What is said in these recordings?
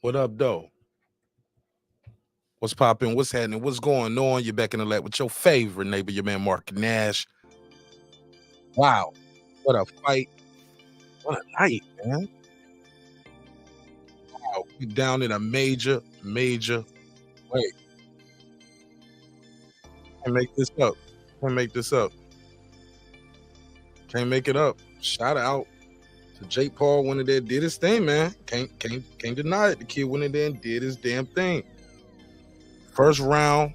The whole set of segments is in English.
What up, though? What's popping? What's happening? What's going on? You're back in the lab with your favorite neighbor, your man Mark Nash. Wow, what a fight! What a night, man! Wow, we down in a major way. Can't make this up. Can't make this up. Can't make it up. Shout out to Jake Paul. Went in there, did his thing, man. Can't deny it. The kid went in there and did his damn thing. First round,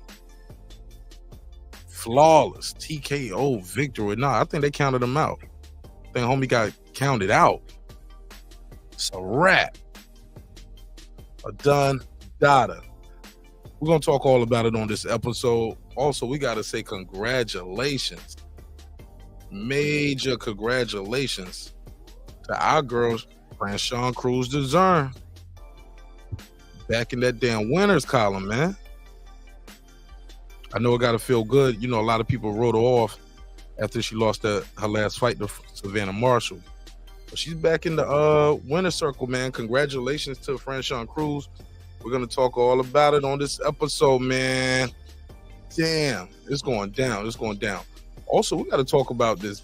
flawless TKO victory. Nah, I think they counted him out. I think homie got counted out. It's a wrap. A done data. We're going to talk all about it on this episode. Also, we got to say congratulations. Major congratulations to our girls, Franchon Crews Dezurn. Back in that damn winners column, man. I know it got to feel good. You know, a lot of people wrote her off after she lost her last fight to Savannah Marshall. But she's back in the winner circle, man. Congratulations to Franchon Crews. We're going to talk all about it on this episode, man. Damn, it's going down. It's going down. Also, we got to talk about this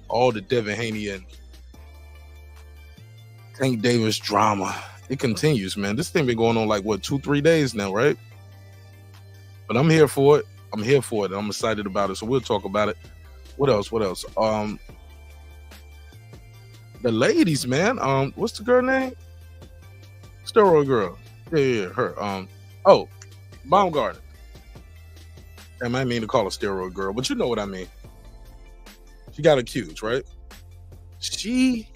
all the Devin Haney and Tank Davis drama. It continues, man. This thing been going on like, what, 2-3 days now, right? But I'm here for it. I'm here for it. I'm excited about it. So we'll talk about it. What else? The ladies, man. What's the girl name? Steroid girl. Yeah, her. Baumgartner. I might mean to call her steroid girl, but you know what I mean. She got accused, right? She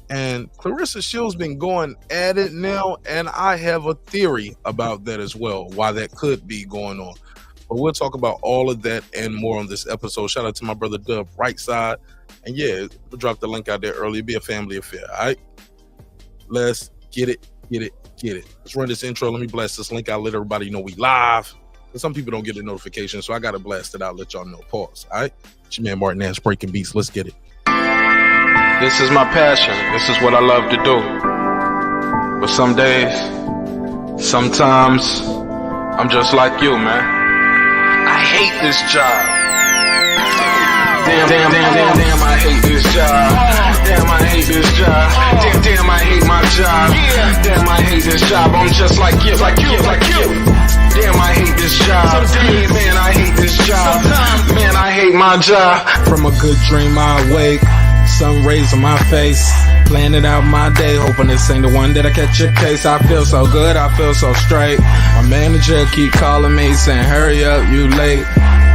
and Clarissa Shields been going at it now, and I have a theory about that as well, why that could be going on. But we'll talk about all of that and more on this episode. Shout out to my brother Dub, right side. And yeah, we'll drop the link out there early. It'll be a family affair, all right? Let's get it. Let's run this intro. Let me blast this link out. Let everybody know we live. Some people don't get a notification, so I got to blast it out, let y'all know. Pause, all right? It's your man Martin Nash, breaking beats. Let's get it. This is my passion. This is what I love to do. But some days, sometimes, I'm just like you, man. I hate this job. Damn, I hate this job. Damn, I hate this job. Damn, I hate my job. Damn, I hate this job. I'm just like you. Damn, I hate this job. Man, I hate this job. Man, I hate my job. From a good dream I wake, sun rays on my face, planning out my day, hoping this ain't the one that I catch a case. I feel so good, I feel so straight. My manager keep calling me saying, hurry up, you late.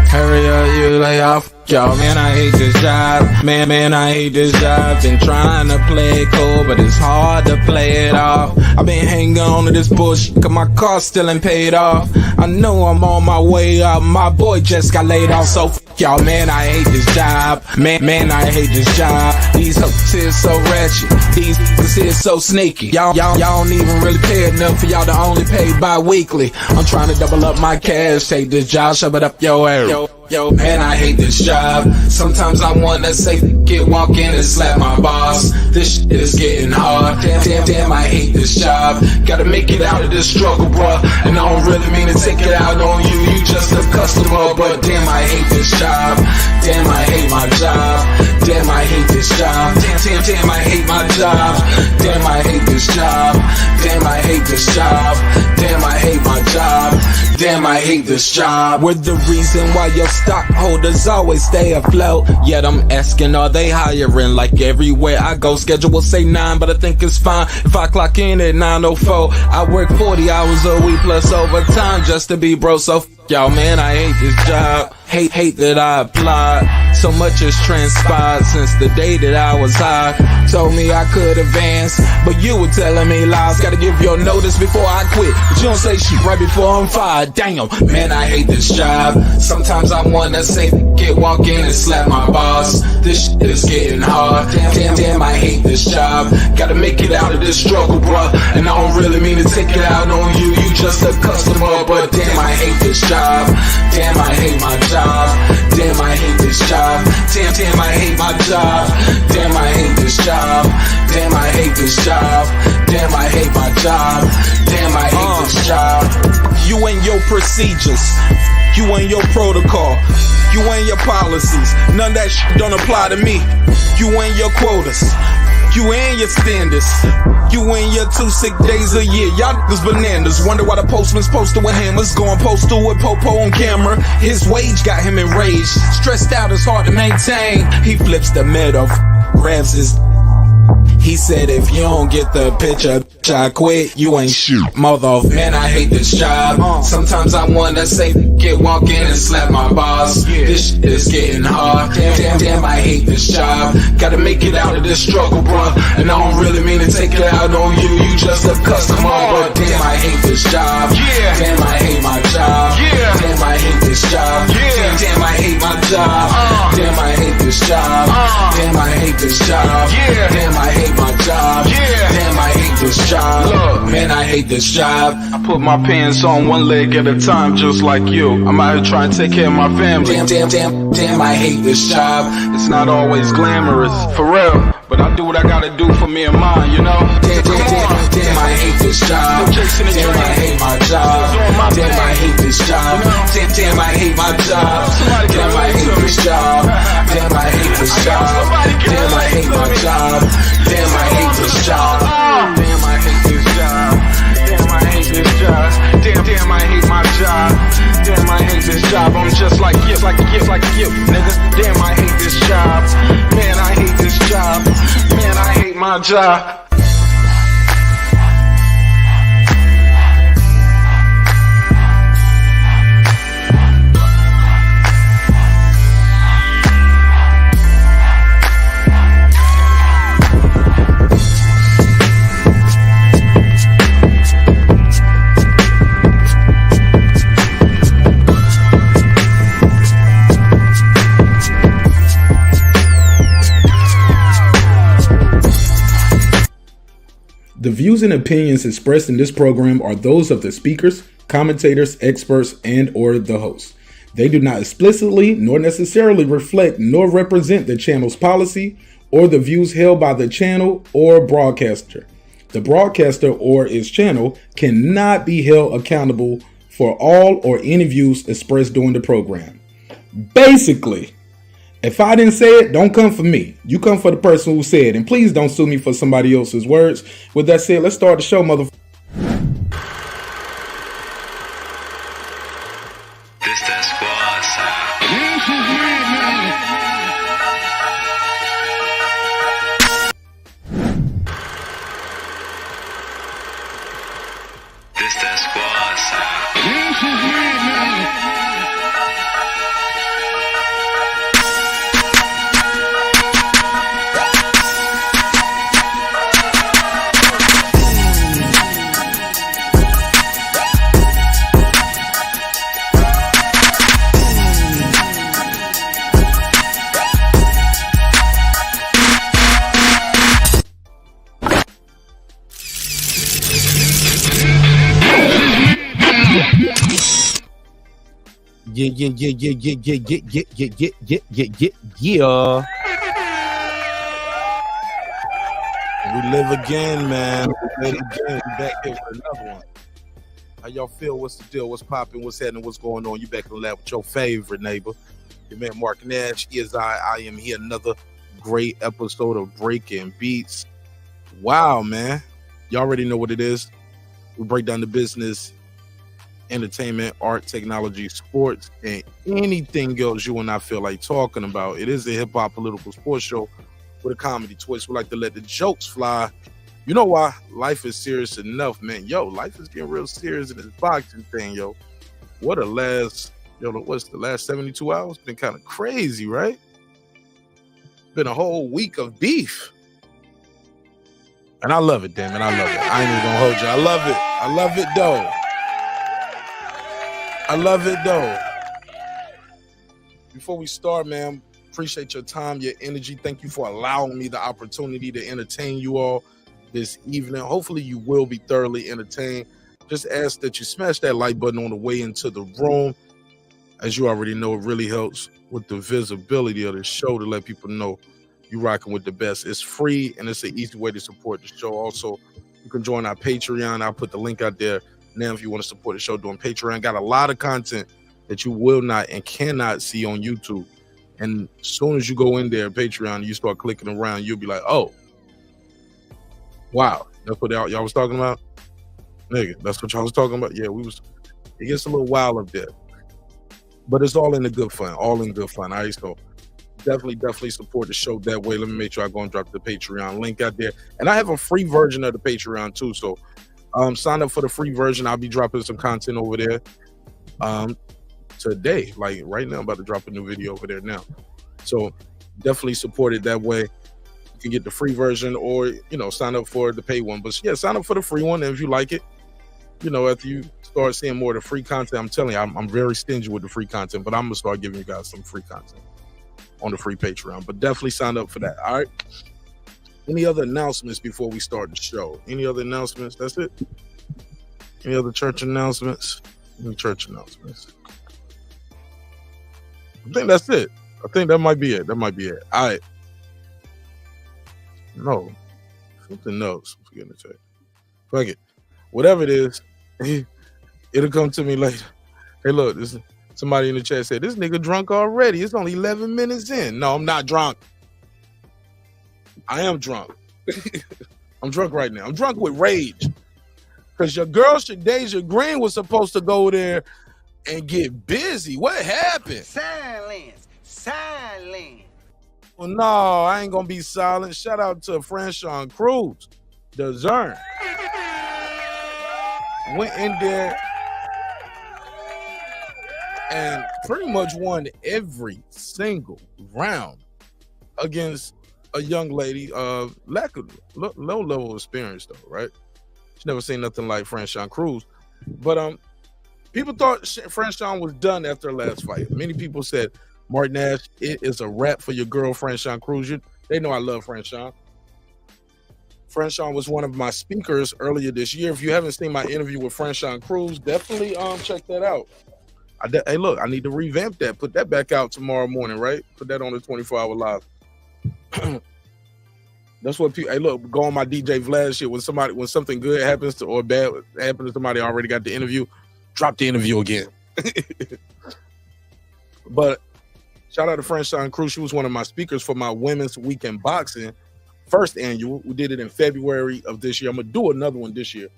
Hurry up, you lay off. Yo, man, I hate this job. Man, I hate this job. Been trying to play it cool, but it's hard to play it off. I've been hanging on to this bullshit, cause my car still ain't paid off. I know I'm on my way up. My boy just got laid off, so y'all, man, I hate this job. Man, I hate this job. These hoes here so ratchet. These niggas here so sneaky. Y'all don't even really pay enough for y'all to only pay bi-weekly. I'm trying to double up my cash. Take this job, shove it up your ass. Yo, man, I hate this job. Sometimes I wanna say, walk in and slap my boss. This shit is getting hard. Damn, I hate this job. Gotta make it out of this struggle, bruh. And I don't really mean to take it out on you. You just a customer, but damn, I hate this job. Damn, I hate my job. Damn, I hate this job. Damn, I hate my job. Damn, I hate this job. Damn, I hate this job. Damn, I hate my job. Damn, I hate this job. We're the reason why your stockholders always stay afloat. Yet I'm asking, are they hiring? Like everywhere I go, schedule will say 9, but I think it's fine if I clock in at 9:04. I work 40 hours a week plus overtime just to be bro. So y'all, man, I hate this job. Hate that I applied. So much has transpired since the day that I was high. Told me I could advance, but you were telling me lies. Gotta give your notice before I quit, but you don't say shit right before I'm fired. Damn, man, I hate this job. Sometimes I wanna say, walk in and slap my boss. This shit is getting hard. Damn, I hate this job. Gotta make it out of this struggle, bruh. And I don't really mean to take it out on you. You just a customer, but damn, I hate this job. Damn, I hate my job. Damn, I hate this job. Damn, I hate my job. Damn, I hate this job. Damn, I hate this job. procedures. You and your protocol. You and your policies. None of that shit don't apply to me. You and your quotas. You and your standards. You and your 2 sick days a year. Y'all niggas bananas. Wonder why the postman's posted with hammers. Going postal with Popo on camera. His wage got him enraged. Stressed out, it's hard to maintain. He flips the middle, grabs his. He said, if you don't get the picture, I quit. You ain't shit, mother. Man, I hate this job. Sometimes I wanna say, walk in and slap my boss. This shit is getting hard. Damn, I hate this job. Gotta make it out of this struggle, bro. And I don't really mean to take it out on you. You just a customer, but damn, I hate this job. Damn, I hate my job. Damn, I hate this job. Damn, I hate my job. Damn, I hate this job. Damn, I hate this job. Damn, I hate my job. Damn, I hate this job. Look, man, I hate this job. I put my pants on one leg at a time, just like you. I'm out here trying to take care of my family. Damn, I hate this job. It's not always glamorous, for real. But I do what I gotta do for me and mine, you know? Damn, I hate this job. Damn, I hate my job. Damn, I hate this job. Damn, I hate my job. Damn, I hate this job. Damn, I hate this job. Damn, I hate my job. Damn, I hate this job. Damn, I hate this job. Damn, I hate this job. Damn, I hate my job. Damn, I hate this job. I'm just like you, nigga. Damn, I hate this job. Man, I hate this job. Man, I hate my job. The views and opinions expressed in this program are those of the speakers, commentators, experts, and or the host. They do not explicitly nor necessarily reflect nor represent the channel's policy or the views held by the channel or broadcaster. The broadcaster or its channel cannot be held accountable for all or any views expressed during the program. Basically, if I didn't say it, don't come for me. You come for the person who said it. And please don't sue me for somebody else's words. With that said, let's start the show, motherfucker. This that squad sound. This that squad sound. Yeah. We live again, man. We live again. We back here for another one. How y'all feel? What's the deal? What's popping? What's happening? What's going on? You back in the lab with your favorite neighbor, your man Mark Nash. I am here. Another great episode of Breaking Beats. Wow, man. Y'all already know what it is. We break down the business, entertainment, art, technology, sports, and anything else you and I feel like talking about. It is a hip-hop political sports show with a comedy twist. We like to let the jokes fly. You know why? Life is serious enough, man. Yo, life is getting real serious in this boxing thing, yo. What's the last 72 hours? Been kind of crazy, right? Been a whole week of beef. And I love it, damn it. I love it. I ain't even gonna hold you. I love it. I love it, though. I love it, though. Before we start, man, appreciate your time, your energy. Thank you for allowing me the opportunity to entertain you all this evening. Hopefully you will be thoroughly entertained. Just ask that you smash that like button on the way into the room. As you already know, it really helps with the visibility of the show to let people know you rocking with the best. It's free and it's an easy way to support the show. Also, you can join our Patreon. I'll put the link out there now if you want to support the show doing Patreon. Got a lot of content that you will not and cannot see on YouTube. And as soon as you go in there, Patreon, you start clicking around, you'll be like, oh, wow, that's what y'all was talking about? Nigga, that's what y'all was talking about? Yeah, it gets a little wild up there. But it's all in the good fun, all in good fun. All right, so definitely support the show that way. Let me make sure I go and drop the Patreon link out there. And I have a free version of the Patreon too, so sign up for the free version. I'll be dropping some content over there today. Like right now, I'm about to drop a new video over there now. So definitely support it that way. You can get the free version or, sign up for the pay one. But yeah, sign up for the free one. And if you like it, after you start seeing more of the free content, I'm telling you, I'm very stingy with the free content, but I'm going to start giving you guys some free content on the free Patreon. But definitely sign up for that. All right. Any other announcements before we start the show? Any other announcements? That's it. Any other church announcements? Any church announcements? I think that's it. I think that might be it. All right. No. Something else. I'm forgetting to check. Fuck it. Whatever it is, it'll come to me later. Hey, look, somebody in the chat said, this nigga drunk already. It's only 11 minutes in. No, I'm not drunk. I am drunk. I'm drunk right now. I'm drunk with rage. Because your girl, Shadasia Green, was supposed to go there and get busy. What happened? Silence. Well, no, I ain't gonna be silent. Shout out to Franchon Crews Dezurn. Went in there and pretty much won every single round against a young lady of low level of experience, though, right? She's never seen nothing like Franchon Crews. But people thought Franchon was done after her last fight. Many people said, Mark Nash, it is a wrap for your girl, Franchon Crews. They know I love Franchon. Franchon was one of my speakers earlier this year. If you haven't seen my interview with Franchon Crews, definitely check that out. Hey, look, I need to revamp that. Put that back out tomorrow morning, right? Put that on the 24-hour live. That's what people. Hey, look, go on my DJ Vlad shit. When something good happens or bad happens to somebody already got the interview, drop the interview again. But shout out to Franchon Crews. She was one of my speakers for my Women's Weekend Boxing first annual. We did it in February of this year. I'm gonna do another one this year.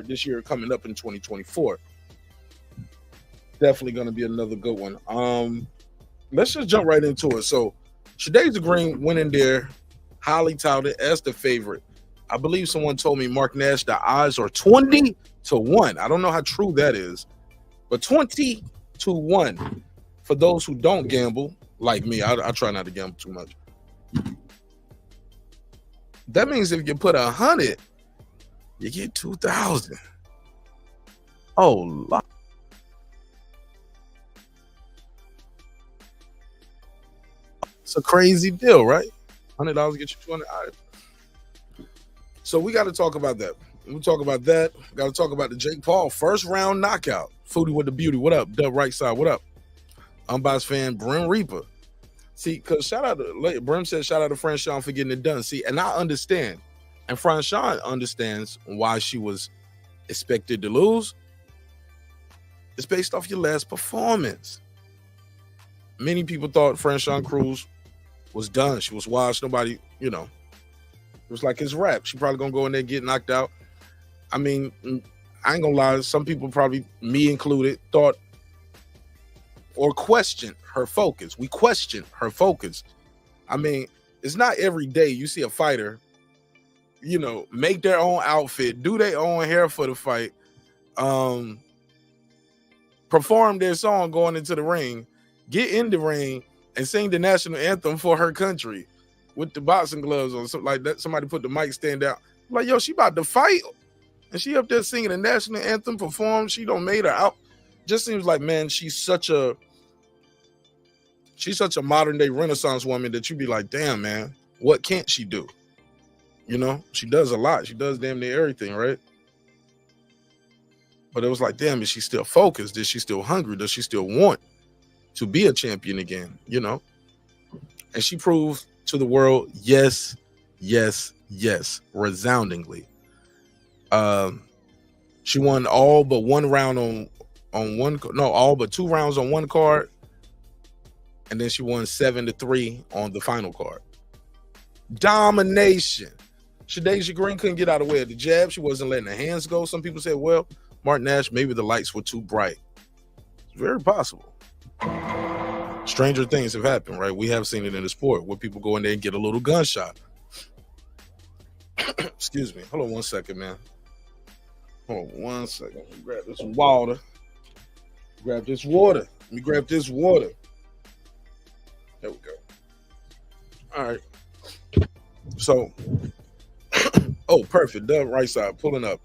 This year coming up in 2024. Definitely gonna be another good one. Let's just jump right into it. So Shadasia Green went in there, highly touted as the favorite. I believe someone told me, Mark Nash, the odds are 20-1. I don't know how true that is, but 20-1 for those who don't gamble like me. I try not to gamble too much. That means if you put 100, you get 2,000. Oh, Lord. It's a crazy deal, right? $100 get you 200. All right. So we got to talk about that. We'll talk about that. Got to talk about the Jake Paul first round knockout. Foodie with the beauty. What up? Dub right side. What up? Unbiased fan Brim Reaper. See, because Brim said shout out to Franchon for getting it done. See, and I understand. And Franchon understands why she was expected to lose. It's based off your last performance. Many people thought Franchon Crews was done. She was washed. Nobody, it was like his rap. She probably gonna go in there and get knocked out. I mean, I ain't gonna lie. Some people, probably me included, thought or questioned her focus. We questioned her focus. I mean, it's not every day you see a fighter, make their own outfit, do their own hair for the fight, perform their song going into the ring, get in the ring, and sing the national anthem for her country with the boxing gloves on, something like that. Somebody put the mic stand out. Like, yo, she about to fight, and she up there singing the national anthem, perform. She don't made her out. Just seems like, man, she's such a modern day Renaissance woman that you be like, damn, man, what can't she do? She does a lot. She does damn near everything, right? But it was like, damn, is she still focused? Is she still hungry? Does she still want to be a champion again? And she proved to the world, yes, resoundingly. She won all but one round on one. No, all but 2 rounds on one card, and then she won 7-3 on the final card. Domination. Shadasia Green couldn't get out of the way of the jab. She wasn't letting her hands go. Some people said, well, Martin Nash, maybe the lights were too bright. It's very possible. Stranger things have happened, right? We have seen it in the sport where people go in there and get a little gunshot. Excuse me. Hold on 1 second, man. Hold on 1 second. Let me grab this water. Grab this water. Let me grab this water. There we go. All right. So, oh, perfect. Doug, right side, pulling up.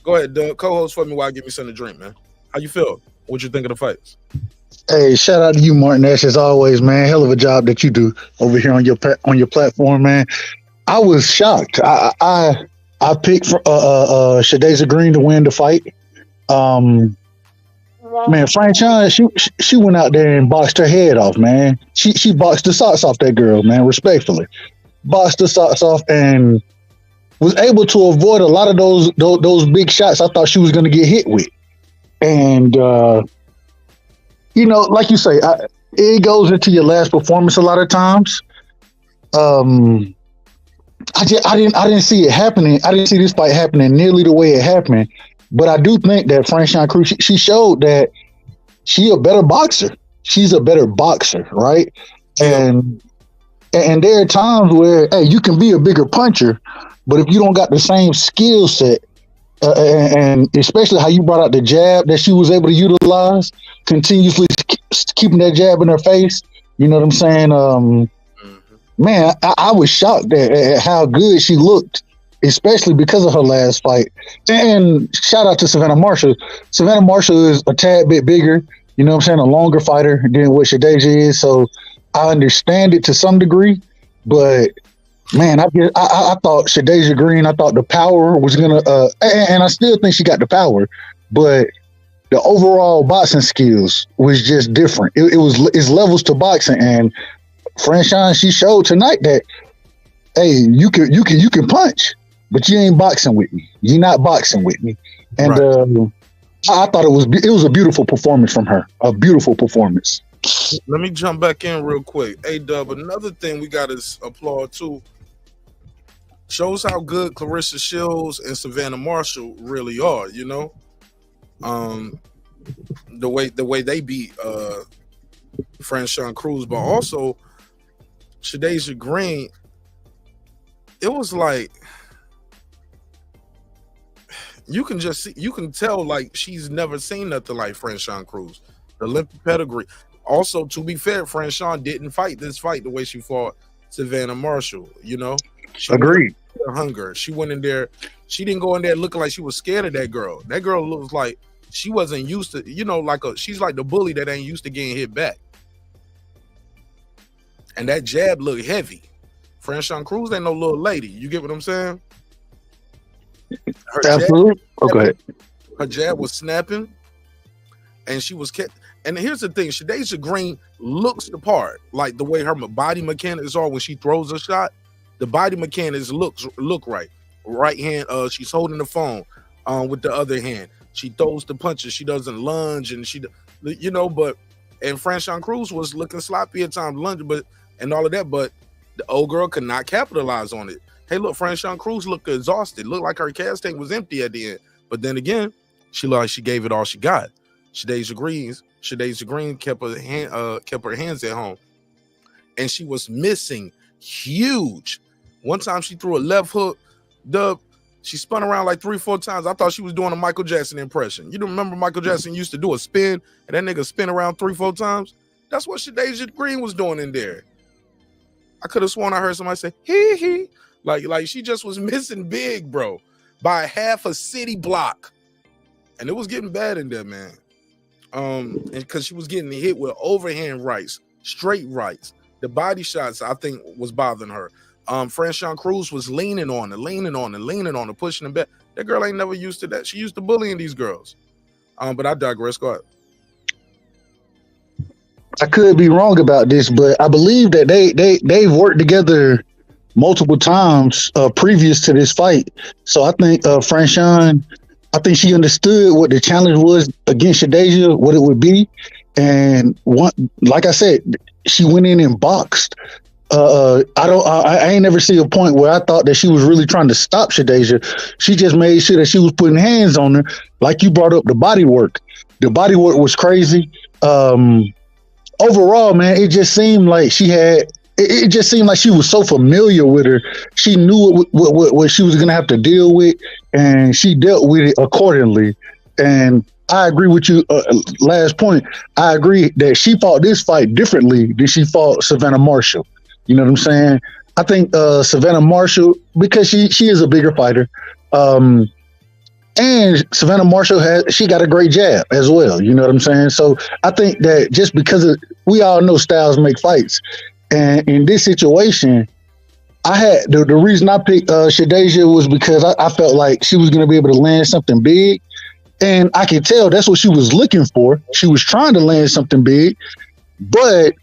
Go ahead, Doug. Co-host for me while I give me something to drink, man. How you feel? What you think of the fights? Hey, shout out to you, Martin Nash, as always, man. Hell of a job that you do over here on your platform, man. I was shocked. I picked Shadasia Green to win the fight. Man, Franchon, she went out there and boxed her head off, man. She boxed the socks off that girl, man, respectfully. Boxed the socks off and was able to avoid a lot of those big shots I thought she was going to get hit with. And, you know, like you say, it goes into your last performance a lot of times. I didn't see it happening. I didn't see this fight happening nearly the way it happened. But I do think that Franchon Crews, she showed that she a better boxer. She's a better boxer, right? And there are times where, hey, you can be a bigger puncher, but if you don't got the same skill set, and especially how you brought out the jab that she was able to utilize, continuously keeping that jab in her face, you know what I'm saying? Man, I was shocked at how good she looked, especially because of her last fight. And shout out to Savannah Marshall. Savannah Marshall is a tad bit bigger, you know what I'm saying, a longer fighter than what Shadasia is. So I understand it to some degree, but man, I thought Shadasia Green, I thought the power was going to, and I still think she got the power, but the overall boxing skills was just different. It's levels to boxing, and Franchon, she showed tonight that, hey, you can punch, but you ain't boxing with me. You're not boxing with me. And right. I thought it was a beautiful performance from her. A beautiful performance. Let me jump back in real quick. Hey, Dub, another thing we got to applaud too. Shows how good Clarissa Shields and Savannah Marshall really are, you know? The way they beat Franchon Crews, but also Shadasia Green, it was like you can tell like she's never seen nothing like Franchon Crews. The Olympic pedigree. Also, to be fair, Franchon didn't fight this fight the way she fought Savannah Marshall, you know? Agreed. Hunger. She went in there. She didn't go in there looking like she was scared of that girl. That girl looks like she wasn't used to, you know, she's like the bully that ain't used to getting hit back. And that jab looked heavy. Franchon Crews ain't no little lady. You get what I'm saying? Absolutely. Okay. Her jab was snapping, and she was kept. And here's the thing: Shadasia Green looks the part, like the way her body mechanics are when she throws a shot. The body mechanics look right. Right hand, she's holding the phone. With the other hand, she throws the punches. She doesn't lunge, and you know. And Franchon Crews was looking sloppy at times, lunge, and all of that. But the old girl could not capitalize on it. Hey, look, Franchon Crews looked exhausted. Looked like her gas tank was empty at the end. But then again, she looked like she gave it all she got. Shadasia Green kept her hands at home, and she was missing huge. One time she threw a left hook, Dub. She spun around like 3-4 times. I thought she was doing a Michael Jackson impression. You remember Michael Jackson used to do a spin, and that nigga spin around 3-4 times? That's what Shadasia Green was doing in there. I could have sworn I heard somebody say, hee hee. Like she just was missing big, bro, by half a city block. And it was getting bad in there, man. And because she was getting hit with overhand rights, straight rights. The body shots, I think, was bothering her. Franchon Crews was leaning on her, pushing her back. That girl ain't never used to that. She used to bullying these girls. But I digress. Go ahead. I could be wrong about this, but I believe that they've worked together multiple times previous to this fight. So I think Franchon I think she understood what the challenge was against Shadasia, what it would be. And like I said, she went in and boxed. I ain't never see a point where I thought that she was really trying to stop Shadasia. She just made sure that she was putting hands on her. Like you brought up the body work. The body work was crazy. Overall, man, it just seemed like it just seemed like she was so familiar with her. She knew what she was going to have to deal with, and she dealt with it accordingly. And I agree with you. Last point, I agree that she fought this fight differently than she fought Savannah Marshall. You know what I'm saying? I think Savannah Marshall, because she is a bigger fighter, and Savannah Marshall she got a great jab as well. You know what I'm saying? So I think that just because we all know styles make fights. And in this situation, I had the reason I picked Shadasia was because I felt like she was going to be able to land something big. And I could tell that's what she was looking for. She was trying to land something big, but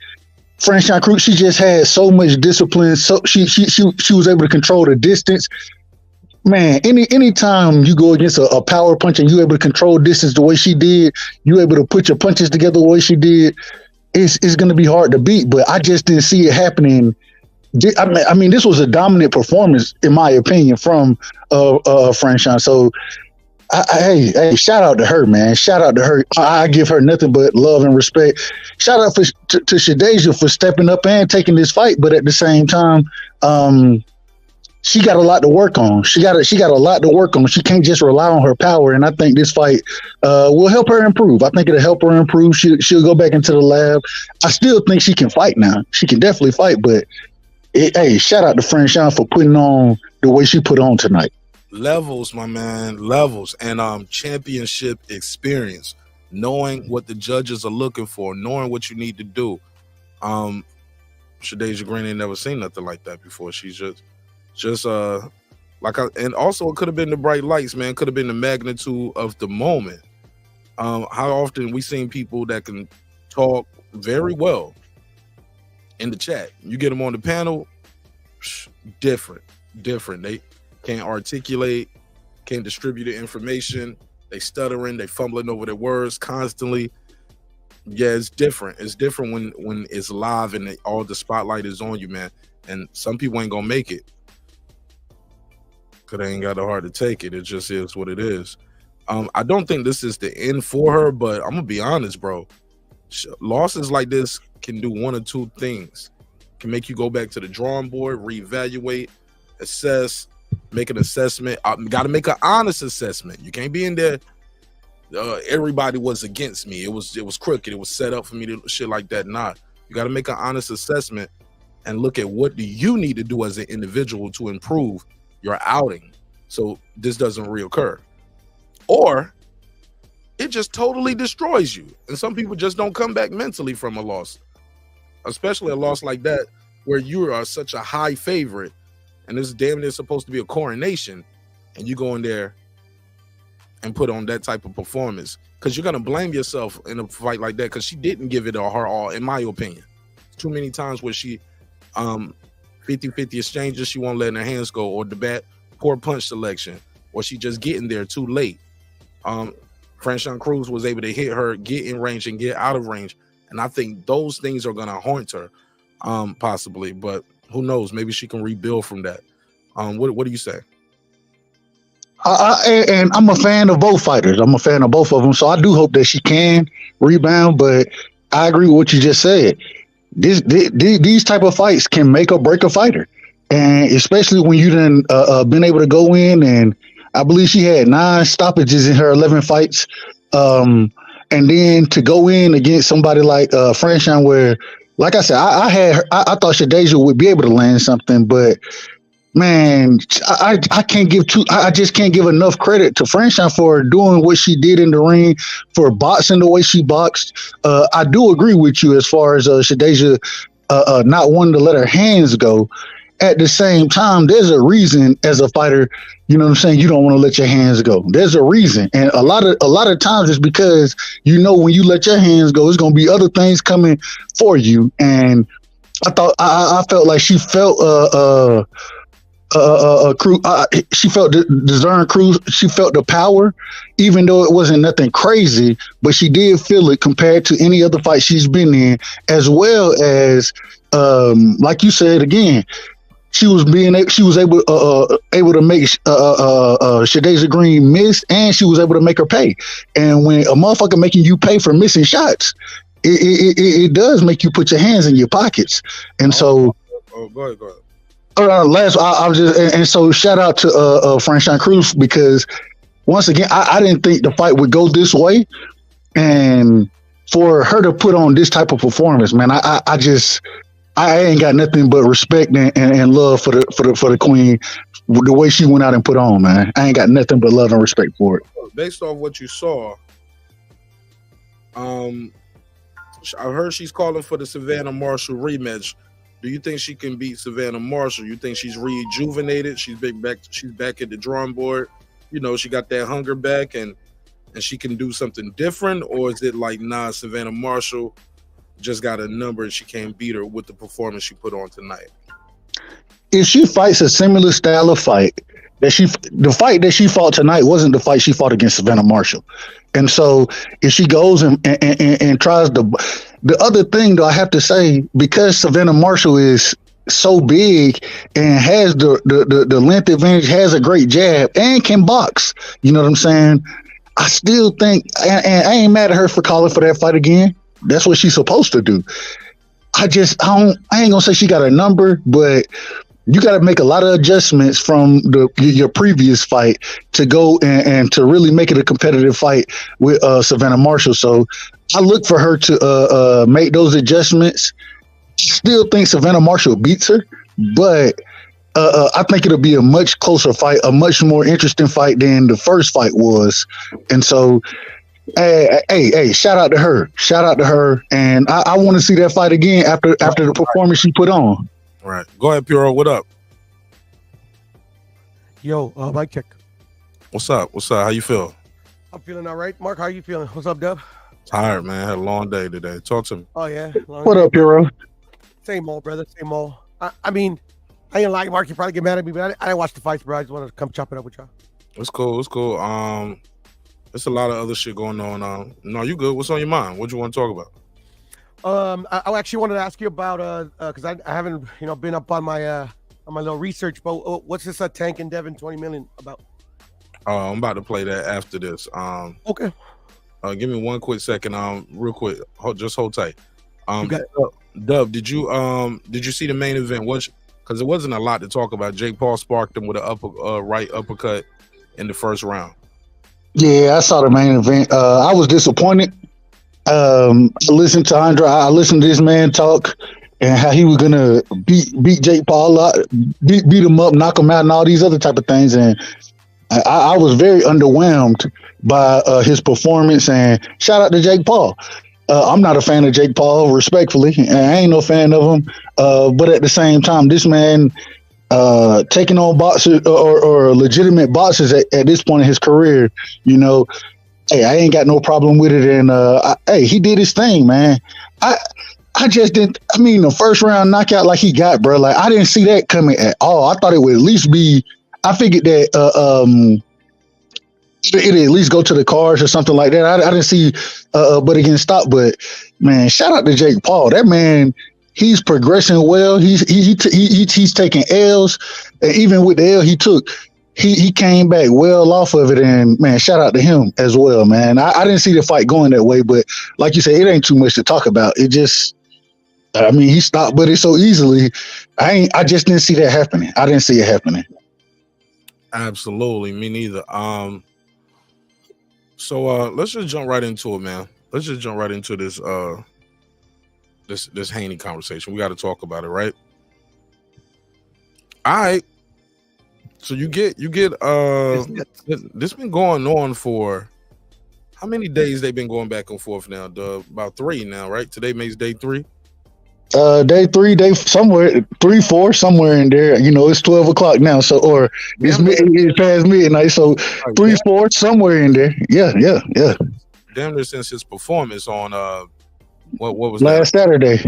Franchon Crews, she just had so much discipline. So she was able to control the distance. Man, anytime you go against a power punch and you're able to control distance the way she did, you're able to put your punches together the way she did, it's going to be hard to beat. But I just didn't see it happening. I mean, this was a dominant performance, in my opinion, from Franchon. So, hey, shout out to her, man. Shout out to her. I give her nothing but love and respect. Shout out to Shadasia for stepping up and taking this fight, but at the same time, she got a lot to work on. She got a lot to work on. She can't just rely on her power, and I think this fight will help her improve. I think it'll help her improve. She'll go back into the lab. I still think she can fight now. She can definitely fight, but hey, shout out to Franchon for putting on the way she put on tonight. Levels, my man, levels, and championship experience, knowing what the judges are looking for, knowing what you need to do. Shadasia Green ain't never seen nothing like that before. She's just and also it could have been the bright lights, man. Could have been the magnitude of the moment. How often we seen people that can talk very well in the chat, you get them on the panel, different. They can't articulate, can't distribute the information. They stuttering, they fumbling over their words constantly. Yeah, it's different. It's different when it's live and all the spotlight is on you, man. And some people ain't gonna make it because they ain't got the heart to take it. It just is what it is. I don't think this is the end for her, but I'm gonna be honest, bro. Losses like this can do one or two things. Can make you go back to the drawing board, reevaluate, assess, make an assessment. Got to make an honest assessment. You can't be in there. Everybody was against me. It was crooked. It was set up for me to shit like that. Nah, you got to make an honest assessment and look at what do you need to do as an individual to improve your outing so this doesn't reoccur, or it just totally destroys you. And some people just don't come back mentally from a loss, especially a loss like that where you are such a high favorite and this is damn near supposed to be a coronation, and you go in there and put on that type of performance, because you're going to blame yourself in a fight like that, because she didn't give it her all, in my opinion. Too many times where she 50-50 exchanges, she won't let her hands go, or the bad poor punch selection, or she just getting there too late. Franchon Crews was able to hit her, get in range and get out of range, and I think those things are going to haunt her, possibly, but who knows? Maybe she can rebuild from that. What do you say? And I'm a fan of both fighters. I'm a fan of both of them, so I do hope that she can rebound. But I agree with what you just said. These type of fights can make or break a fighter, and especially when you done been able to go in, and I believe she had 9 stoppages in her 11 fights, and then to go in against somebody like Franchon, where, like I said, I thought Shadasia would be able to land something, but man, I just can't give enough credit to Franchon for doing what she did in the ring, for boxing the way she boxed. I do agree with you as far as Shadasia not wanting to let her hands go. At the same time, there's a reason as a fighter, you know what I'm saying, you don't want to let your hands go. There's a reason. And a lot of times it's because, you know, when you let your hands go, there's going to be other things coming for you. And I felt like she felt she felt the Dezurn Crews. She felt the power, even though it wasn't nothing crazy, but she did feel it compared to any other fight she's been in, as well as, like you said again, she was able to make Shadasia Green miss, and she was able to make her pay. And when a motherfucker making you pay for missing shots, it does make you put your hands in your pockets. And so, go ahead. So shout out to Franchon Crews, because once again, I didn't think the fight would go this way, and for her to put on this type of performance, man, I ain't got nothing but respect and love for the queen, the way she went out and put on, man. I ain't got nothing but love and respect for it. Based off what you saw, I heard she's calling for the Savannah Marshall rematch. Do you think she can beat Savannah Marshall? You think she's rejuvenated? She's back at the drawing board. You know, she got that hunger back, and she can do something different, or is it like, nah, Savannah Marshall just got a number and she can't beat her with the performance she put on tonight? If she fights a similar style of fight, the fight that she fought tonight wasn't the fight she fought against Savannah Marshall. And so if she goes and tries the other thing, though, I have to say, because Savannah Marshall is so big and has the length advantage, has a great jab, and can box, you know what I'm saying? I still think, and I ain't mad at her for calling for that fight again. That's what she's supposed to do. I ain't gonna say she got a number, but you got to make a lot of adjustments from your previous fight to go and to really make it a competitive fight with Savannah Marshall. So I look for her to make those adjustments. Still think Savannah Marshall beats her, but I think it'll be a much closer fight, a much more interesting fight than the first fight was. And so, hey, shout out to her. And I want to see that fight again after the performance she put on. Right. Go ahead, Puro. What up? Yo, mic check. What's up? How you feel? I'm feeling all right. Mark, how you feeling? What's up, Dub? Tired, man. Had a long day today. Talk to me. Oh, yeah. What up, Puro? Same old, brother. Same old. I mean, I ain't like Mark. You probably get mad at me, but I didn't watch the fights, bro. I just want to come chop it up with y'all. It's cool. There's a lot of other shit going on. No, you good. What's on your mind? What you want to talk about? I actually wanted to ask you about because I haven't been up on my little research, but what's this Tank and Devin 20 million about? I'm about to play that after this. Okay. Give me 1 quick second. Real quick. Just hold tight. Dub, did you see the main event? Because there wasn't a lot to talk about. Jake Paul sparked him with a right uppercut in the first round. Yeah, I saw the main event. I was disappointed. I listened to Andre. I listened to this man talk and how he was gonna beat Jake Paul out, beat him up, knock him out, and all these other type of things. And I was very underwhelmed by his performance. And shout out to Jake Paul. I'm not a fan of Jake Paul, respectfully. I ain't no fan of him. But at the same time, this man taking on boxers or legitimate boxers at this point in his career, hey, I ain't got no problem with it. And he did his thing, man. I just didn't. I mean, the first round knockout like he got, bro. Like I didn't see that coming at all. I thought it would at least be. I figured that it'd at least go to the cars or something like that. I didn't see, but again, stop. But man, shout out to Jake Paul. That man, he's progressing well. He's taking L's, and even with the L he took, he came back well off of it. And man, shout out to him as well, man. I didn't see the fight going that way, but like you said, it ain't too much to talk about. It just, I mean, he stopped, but it so easily. I just didn't see that happening. I didn't see it happening. Absolutely, me neither. So let's just jump right into it, man. Let's just jump right into this this Haney conversation. We got to talk about it, right? All right. So you get this been going on for how many days? They've been going back and forth now? About 3 now, right? Today makes day 3. Day 3, day somewhere 3, 4, somewhere in there. It's 12 o'clock now, so or it's past midnight, so 3, 4, somewhere in there. Yeah. Damn near since his performance on what was last that? Saturday.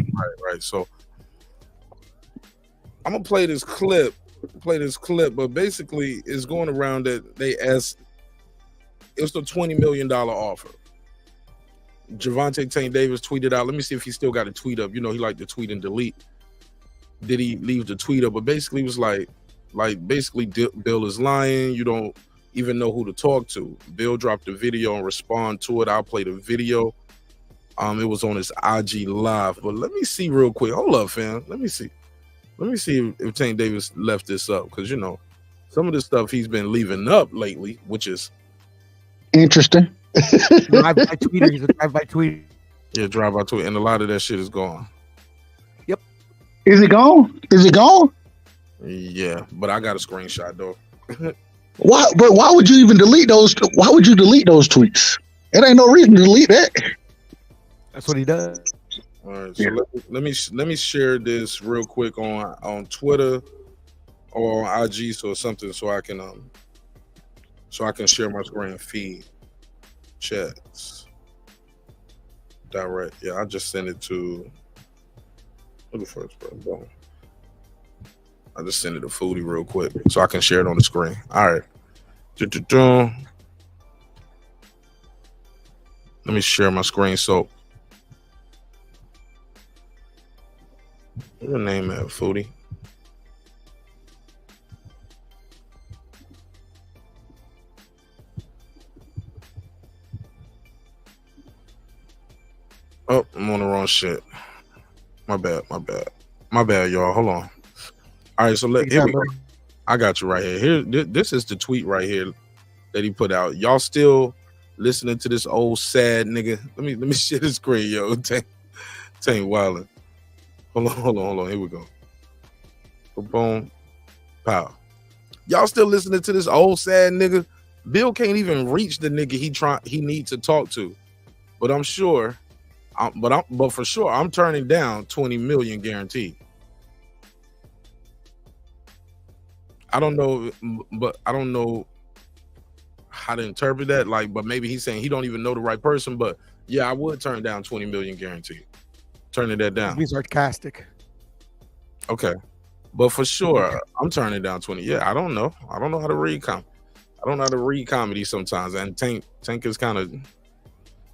Right. So I'm gonna play this clip play this clip, but basically it's going around that they asked. It's the $20 million offer. Gervonta Tank Davis tweeted out. Let me see if he still got a tweet up. You know, he liked to tweet and delete. Did he leave the tweet up? But basically, it was like basically, Bill is lying. You don't even know who to talk to. Bill dropped a video and respond to it. I'll play the video. It was on his IG live. But let me see real quick. Hold up, fam. Let me see if Tank Davis left this up, because you know some of the stuff he's been leaving up lately, which is interesting. Drive-by tweeter. He's a drive-by tweeter. Yeah, drive-by tweet, and a lot of that shit is gone. Yep. Is it gone? Is it gone? Yeah, but I got a screenshot though. Why? But why would you even delete those? Why would you delete those tweets? It ain't no reason to delete that. That's what he does. All right, so let me share this real quick on Twitter or on IG, so something so I can share my screen feed chats direct. Yeah, I just sent it to who the first bro. I just sent it to Foodie real quick so I can share it on the screen. All right. Let me share my screen. So what's your name at, Foodie? Oh, I'm on the wrong shit. My bad, y'all. Hold on. All right, so here we go. I got you right here. This is the tweet right here that he put out. Y'all still listening to this old sad nigga? Let me share this screen, yo. Tank Wildin'. Hold on. Here we go. Boom, pow. Y'all still listening to this old sad nigga? Bill can't even reach the nigga he needs to talk to. But I'm sure. But for sure, I'm turning down 20 million guaranteed. I don't know how to interpret that. But maybe he's saying he don't even know the right person. But yeah, I would turn down 20 million guaranteed. Turning that down. Be sarcastic. Okay, but for sure, I'm turning down 20. Yeah, I don't know how to read comedy. I don't know how to read comedy sometimes, and Tank is kind of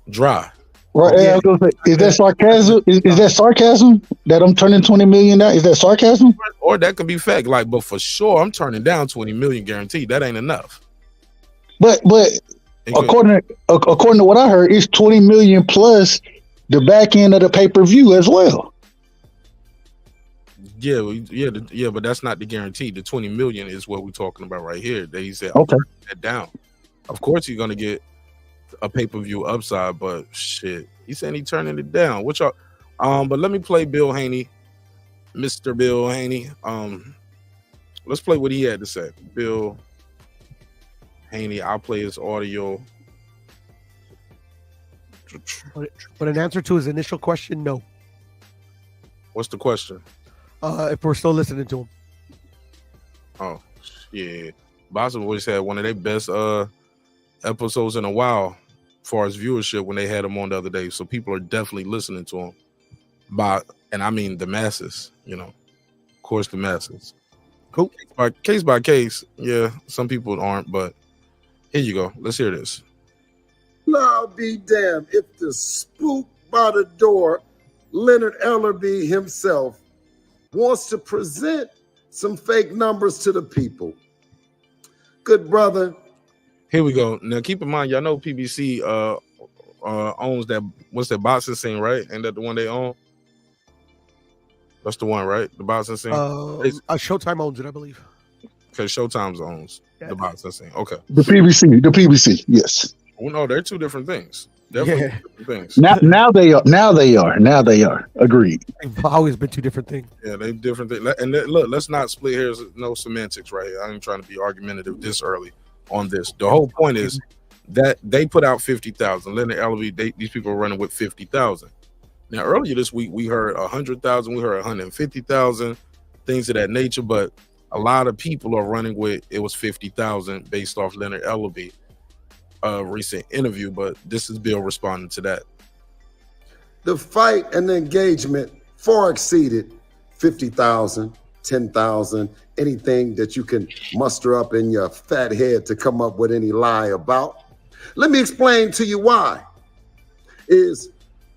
dry. Right, yeah. Is that sarcasm? Is that sarcasm that I'm turning 20 million down? Is that sarcasm? Or that could be fact. But for sure, I'm turning down 20 million guaranteed. That ain't enough. But according to what I heard, it's 20 million plus the back end of the pay-per-view as well. Yeah, but that's not the guarantee. The 20 million is what we're talking about right here. That he said, okay, that down. Of course, you're gonna get a pay-per-view upside, but shit, he's saying he's turning it down. Which are, but let me play Bill Haney, Mr. Bill Haney. Let's play what he had to say. Bill Haney. I'll play his audio. But in answer to his initial question, no. What's the question? If we're still listening to him. Oh, yeah. Boxing Voice had one of their best episodes in a while as far as viewership when they had him on the other day. So people are definitely listening to him. And I mean the masses, of course, the masses. Cool. Case by case, yeah, some people aren't, but here you go. Let's hear this. I'll be damned if the spook by the door, Leonard Ellerby himself, wants to present some fake numbers to the people. Good brother. Here we go. Now keep in mind, y'all know PBC owns that. What's that boxing scene, right? Ain't that the one they own? That's the one, right? The boxing scene. Showtime owns it, I believe. Okay, Showtime owns the boxing scene. Okay. The PBC, yes. Well, no, they're two different things. Definitely different things. Now they are. Agreed. They've always been two different things. Yeah, they're different things. And look, let's not split hairs. No semantics right here. I ain't trying to be argumentative this early on this. The whole point is that they put out 50,000. Leonard Ellerby, these people are running with 50,000. Now, earlier this week, we heard 100,000. We heard 150,000, things of that nature. But a lot of people are running with it was 50,000 based off Leonard Ellerby. Recent interview, but this is Bill responding to that. The fight and the engagement far exceeded 50,000. 10,000, anything that you can muster up in your fat head to come up with any lie about. Let me explain to you why.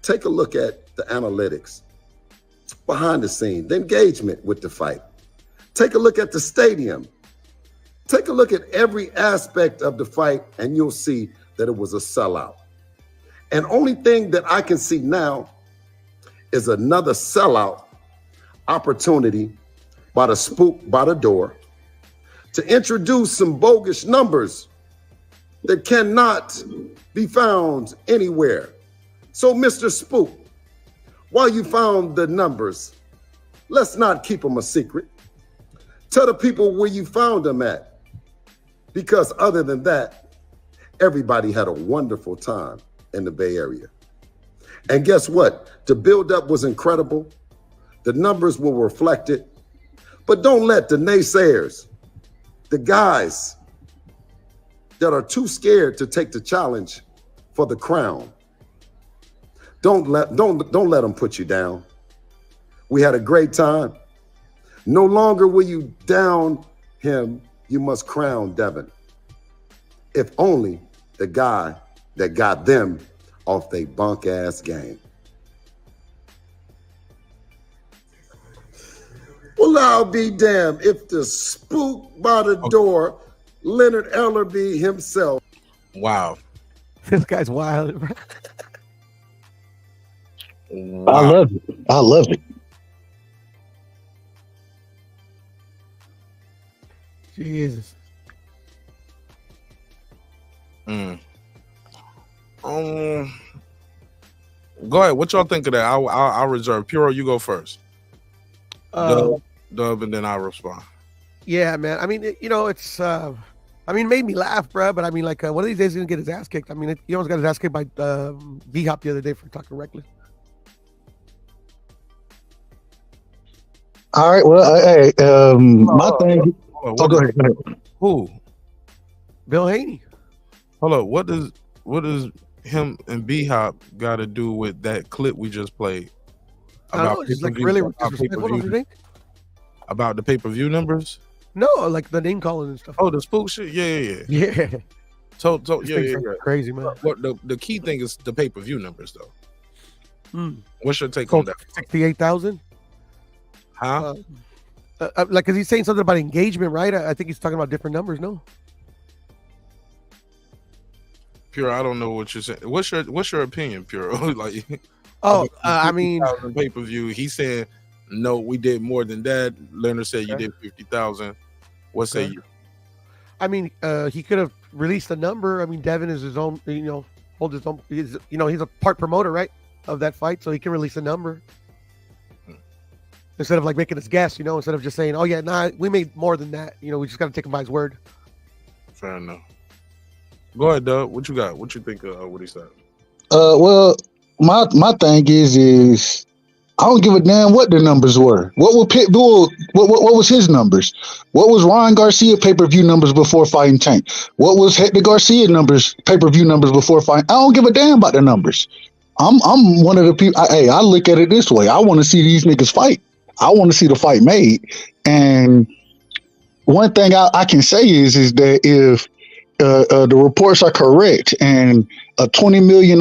Take a look at the analytics, behind the scene, the engagement with the fight. Take a look at the stadium. Take a look at every aspect of the fight, and you'll see that it was a sellout. And only thing that I can see now is another sellout opportunity by the spook by the door to introduce some bogus numbers that cannot be found anywhere. So, Mr. Spook, while you found the numbers, let's not keep them a secret. Tell the people where you found them at. Because other than that, everybody had a wonderful time in the Bay Area. And guess what? The buildup was incredible. The numbers were reflected. But don't let the naysayers, the guys that are too scared to take the challenge for the crown, don't let them put you down. We had a great time. No longer will you down him, you must crown Devin. If only the guy that got them off their bunk ass game. Well, I'll be damned if the spook by the door, Leonard Ellerby himself. Wow. This guy's wild. Wow. I love it. I love it. Jesus. Go ahead. What y'all think of that? I'll reserve. Puro, you go first. Dub, and then I'll respond. Yeah, man. I mean, it's. It made me laugh, bro. But I mean, like, one of these days he's gonna get his ass kicked. I mean, he almost got his ass kicked by V-Hop the other day for talking reckless. All right. Well, hey, my thing. Go ahead. Who? Bill Haney. Hold up. What does him and B-Hop got to do with that clip we just played? I don't know, it's like really disrespectful, don't you think? About the pay-per-view numbers? No, like the name calling and stuff. Oh, the spook shit? Yeah. Yeah. So yeah. Crazy, man. What the key thing is the pay-per-view numbers, though. What's your take on that? 68,000? Huh? Like, cause he's saying something about engagement, right? I think he's talking about different numbers. No. Pure, I don't know what you're saying. What's your opinion, Pure? Like, I mean, pay-per-view. He said, no, we did more than that. Leonard said you did 50,000. What say you? I mean, he could have released a number. I mean, Devin is his own, hold his own. He's a part promoter, right, of that fight, so he can release a number instead of like making us guess. Instead of just saying, "Oh yeah, nah, we made more than that." We just got to take him by his word. Fair enough. Go ahead, Doug. What you got? What you think of what he said? Well, my thing is I don't give a damn what the numbers were. What was Pitbull? What was his numbers? What was Ryan Garcia pay-per-view numbers before fighting Tank? What was Hector Garcia numbers, pay-per-view numbers before fighting? I don't give a damn about the numbers. I'm one of the people. I look at it this way. I want to see these niggas fight. I want to see the fight made. And one thing I can say is that if the reports are correct and a $20 million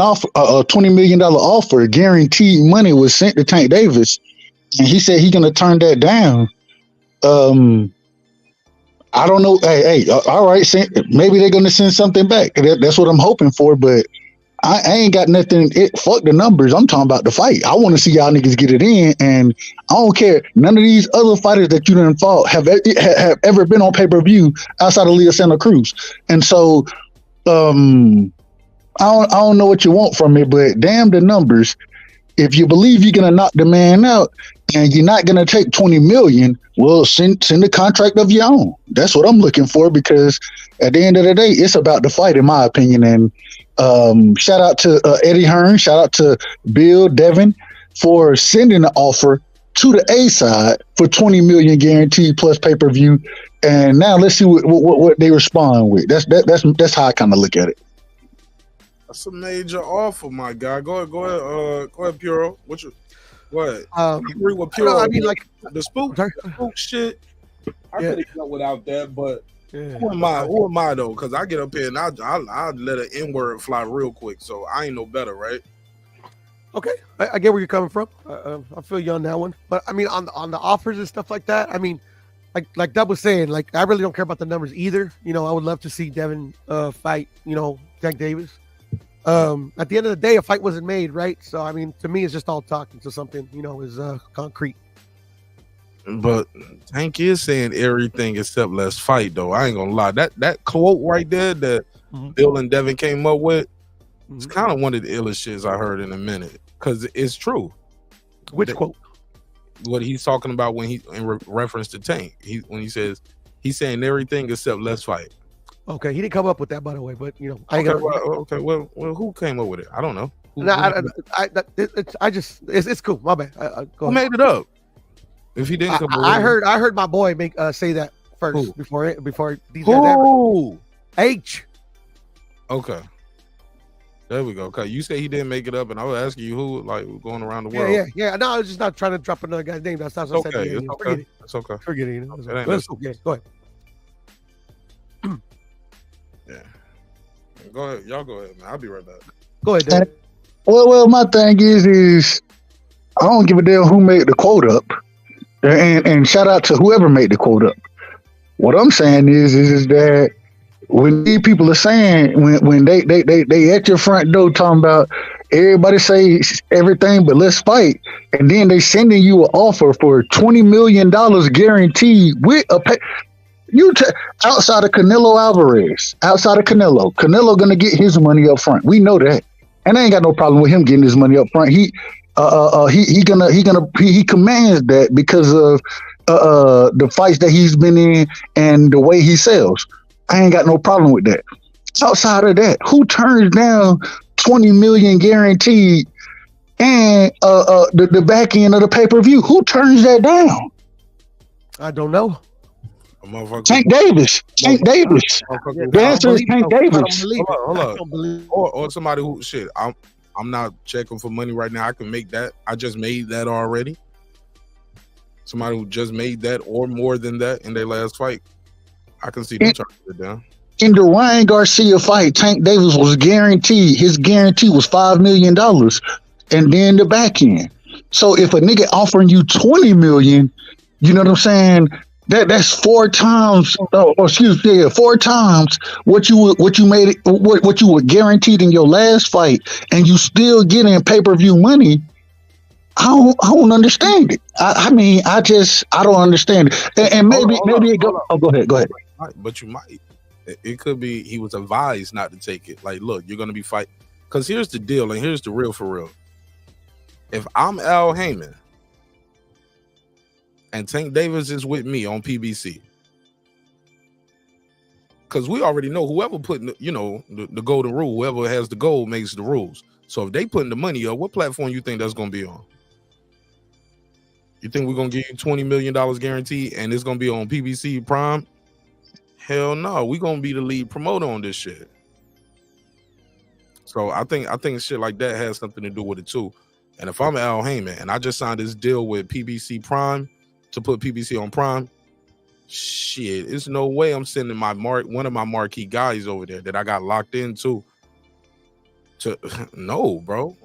offer, guaranteed money was sent to Tank Davis, and he said he's gonna turn that down. I don't know. Hey, all right. Maybe they're gonna send something back. That's what I'm hoping for. But I ain't got nothing. Fuck the numbers. I'm talking about the fight. I want to see y'all niggas get it in, and I don't care. None of these other fighters that you done fought have ever been on pay-per-view outside of Leo Santa Cruz, and so I don't know what you want from me, but damn the numbers. If you believe you're gonna knock the man out and you're not gonna take 20 million, well, send a contract of your own. That's what I'm looking for, because at the end of the day, it's about the fight, in my opinion. And shout out to Eddie Hearn, shout out to Bill Devin for sending the offer to the A side for 20 million guaranteed plus pay-per-view. And now let's see what they respond with. That's how I kind of look at it. That's a major offer, my guy. Go ahead, Puro. What? Um, I agree with I don't Pure. know, I mean, like, the spook shit. I Yeah. could have got without that, but yeah. who am I? Who am I though? Because I get up here and I let an N word fly real quick, so I ain't no better, right? Okay, I get where you're coming from. I feel you on that one. But I mean, on the offers and stuff like that, I mean, like Dub was saying, like I really don't care about the numbers either. You know, I would love to see Devin fight, Tank Davis. At the end of the day, a fight wasn't made, right? So I mean, to me, it's just all talk until something, is concrete. But Tank is saying everything except let's fight, though. I ain't gonna lie. That quote right there that Bill and Devin came up with, it's kind of one of the illest shits I heard in a minute. Because it's true. Which quote? What he's talking about when he in reference to Tank. When he says he's saying everything except let's fight. Okay, he didn't come up with that, by the way. But I ain't well, who came up with it? I don't know. It's cool. My bad. Who made it up? If he didn't come up with it, I heard my boy say that first Who? before these who? H. Okay. There we go. Okay, you say he didn't make it up, and I was asking you who, like, going around the world. Yeah. No, I was just not trying to drop another guy's name. That's not what I said. It's okay. It's okay. Forget it. Okay, Go ahead. Yeah. Go ahead. Y'all go ahead, man. I'll be right back. Go ahead, Dave. Well, my thing is I don't give a damn who made the quote up, and shout out to whoever made the quote up. What I'm saying is that when these people are saying when they at your front door talking about everybody say everything but let's fight, and then they sending you an offer for $20 million guaranteed with a pay. Outside of Canelo Alvarez, Canelo gonna get his money up front. We know that, and I ain't got no problem with him getting his money up front. He commands that because of the fights that he's been in and the way he sells. I ain't got no problem with that. Outside of that, who turns down $20 million guaranteed and the back end of the pay-per-view? Who turns that down? I don't know. Tank Davis. The answer is Tank Davis. Hold on. Or somebody who I'm not checking for money right now. I can make that. I just made that already. Somebody who just made that or more than that in their last fight. I can see them turning it down. In the Ryan Garcia fight, Tank Davis was guaranteed. His guarantee was $5 million, and then the back end. So if a nigga offering you $20 million, you know what I'm saying? That's 4 times. 4 times what you were guaranteed in your last fight, and you still getting pay-per-view money. I don't understand it. I don't understand it. And maybe it go. Oh, go ahead. But you might. It could be he was advised not to take it. Like, look, you're gonna be fighting. Because here's the deal, and here's the real for real. If I'm Al Heyman and Tank Davis is with me on PBC, because we already know whoever putting the golden rule, whoever has the gold makes the rules. So if they putting the money up, what platform you think that's gonna be on? You think we're gonna give you $20 million guaranteed and it's gonna be on PBC Prime? Hell no, we're gonna be the lead promoter on this shit. So I think shit like that has something to do with it too. And if I'm Al Heyman and I just signed this deal with PBC Prime to put PBC on Prime, shit, there's no way I'm sending one of my marquee guys over there that I got locked into. No, bro.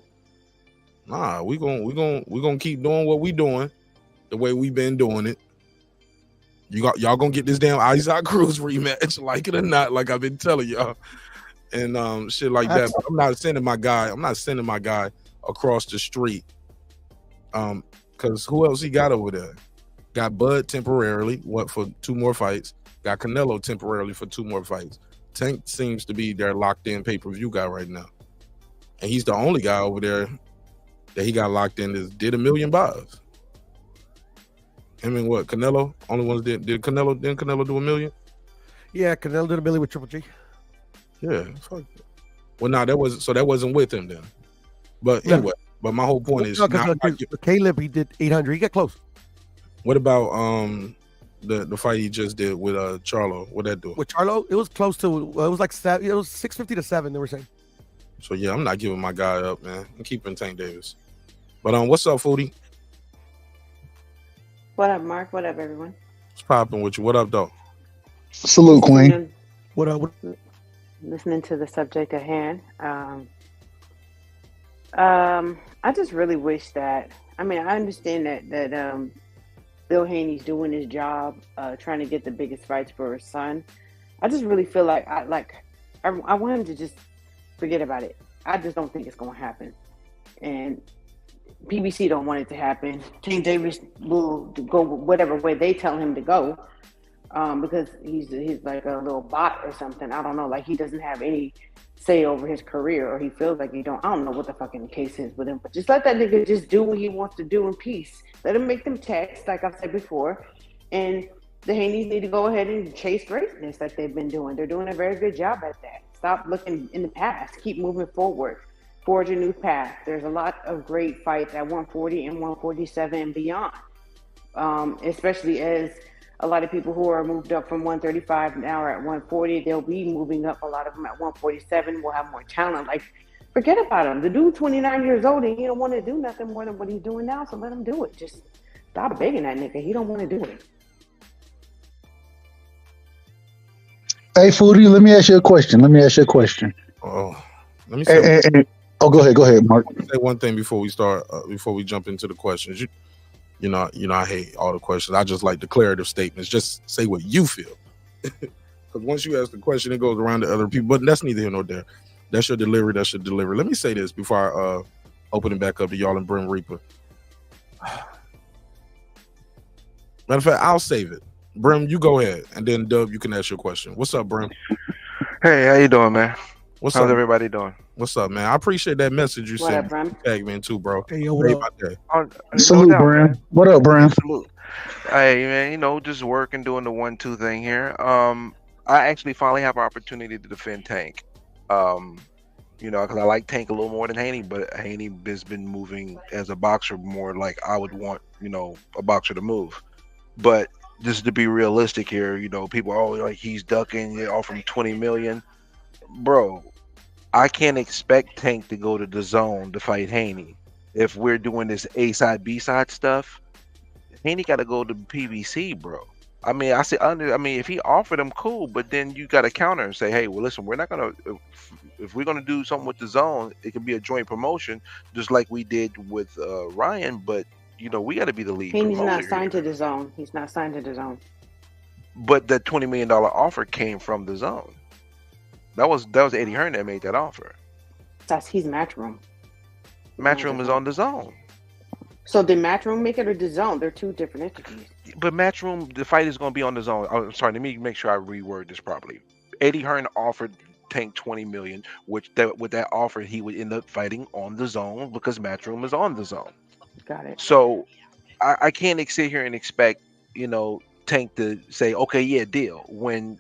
Nah, we gonna keep doing what we doing the way we've been doing it. Y'all gonna get this damn Isaac Cruz rematch, like it or not, like I've been telling y'all, and shit like that. But I'm not sending my guy across the street, because who else he got over there? Got Bud temporarily, for 2 more fights. Got Canelo temporarily for 2 more fights. Tank seems to be their locked in pay-per-view guy right now, and he's the only guy over there that he got locked in did $1 million. Him and what? Canelo? Only ones did Canelo do $1 million? Yeah, Canelo did $1 million with Triple G. Yeah. Fuck. Well, that wasn't with him then. But anyway, but my whole point is Caleb, he did 800. He got close. What about the fight he just did with Charlo? What that do? With Charlo, it was close to it was like 7. It was 650 to 7. They were saying. So yeah, I'm not giving my guy up, man. I'm keeping Tank Davis. But what's up, Foodie? What up, Mark? What up, everyone? What's popping with you? What up, though? Salute, Queen. What up? Listening to the subject at hand. I just really wish that. I mean, I understand that Bill Haney's doing his job, trying to get the biggest fights for his son. I just really feel like I want him to just forget about it. I just don't think it's going to happen, and PBC don't want it to happen. King Davis will go whatever way they tell him to go, because he's like a little bot or something. I don't know. Like, he doesn't have any say over his career, or he feels like he don't. I don't know what the fucking case is with him, but just let that nigga just do what he wants to do in peace. Let him make them text, like I've said before, and the Haneys need to go ahead and chase greatness like they've been doing. They're doing a very good job at that. Stop looking in the past. Keep moving forward. Forge a new path. There's a lot of great fights at 140 and 147 and beyond, especially as a lot of people who are moved up from 135 now are at 140. They'll be moving up. A lot of them at 147 will have more talent. Like, forget about him. The dude's 29 years old and he don't want to do nothing more than what he's doing now, so let him do it. Just stop begging that nigga. He don't want to do it. Hey, Foodie, let me ask you a question. Oh, let me say. Go ahead, Mark. Say one thing before we start. Before we jump into the questions, you know, I hate all the questions. I just like declarative statements. Just say what you feel. Because once you ask the question, it goes around to other people. But that's neither here nor there. That's your delivery. Let me say this before I open it back up to y'all and Brim Reaper. Matter of fact, I'll save it. Brim, you go ahead, and then Dub, you can ask your question. What's up, Brim? Hey, how you doing, man? How's everybody doing? What's up, man? I appreciate that message you sent. Brim? Tag me in too, bro. Hey, yo, what up? Salute, Brim. What up, Brim? Salute. Hey, man, you know, just working, doing the 1-2 thing here. I actually finally have an opportunity to defend Tank. You know, because I like Tank a little more than Haney, but Haney has been moving as a boxer more like I would want, you know, a boxer to move. But just to be realistic here, you know, people are always like, he's ducking, you offer him $20 million. Bro, I can't expect Tank to go to the zone to fight Haney. If we're doing this A-side, B-side stuff, Haney got to go to PBC, bro. I mean, if he offered him, cool, but then you got to counter and say, hey, well, listen, we're not going to, if we're going to do something with the zone, it can be a joint promotion, just like we did with Ryan, but, you know, we got to be the lead. He's not signed to the zone. He's not signed to the zone. But that $20 million offer came from the zone. That was Eddie Hearn that made that offer. He's Matchroom. Matchroom is on the zone. So did Matchroom make it or the zone? They're two different entities. But Matchroom, the fight is going to be on the zone. I'm sorry, let me make sure I reword this properly. Eddie Hearn offered Tank $20 million, with that offer he would end up fighting on the zone because Matchroom is on the zone. Got it. So I can't sit here and expect, you know, Tank to say, okay, yeah, deal. When,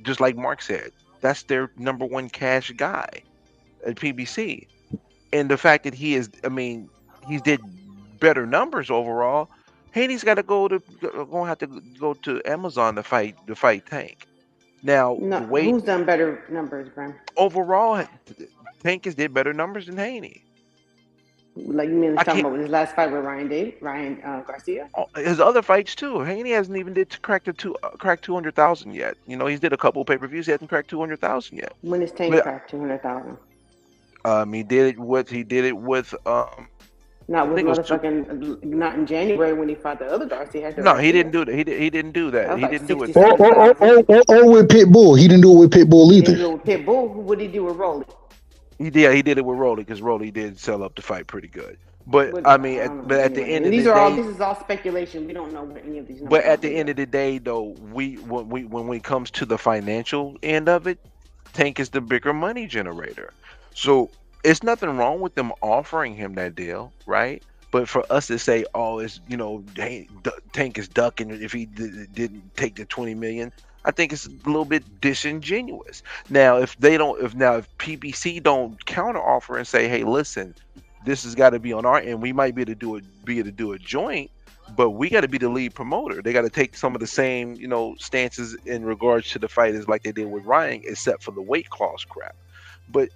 just like Mark said, that's their number one cash guy at PBC. And the fact that he did better numbers overall, Haney's got to gonna have to go to Amazon to fight Tank. Now, no, who's done better numbers, Bram? Overall, Tank has did better numbers than Haney. Like, you mean talking about his last fight with Ryan Garcia? His other fights too. Haney hasn't even crack 200,000 yet. You know, he's did a couple pay-per-views. He hasn't cracked 200,000 yet. When is Tank cracked 200,000? He did it with not in January when he fought the other Garcia. No, he didn't do that. He didn't do that. He didn't do it. Or with Pitbull. He didn't do it with Pitbull either. He didn't do it with Pitbull. What did he do with Rolly? He did it with Rolly because Rolly did sell up the fight pretty good. But at the end of the day, this is all speculation. We don't know what any of these numbers. But at the end of the day, though, when it comes to the financial end of it, Tank is the bigger money generator. So it's nothing wrong with them offering him that deal, right? But for us to say, oh, it's, you know, Tank is ducking if he didn't take the $20 million. I think it's a little bit disingenuous. Now, if PBC don't counter offer and say, hey, listen, this has got to be on our end, we might be able to do a joint, but we got to be the lead promoter. They got to take some of the same, you know, stances in regards to the fighters like they did with Ryan, except for the weight class crap. But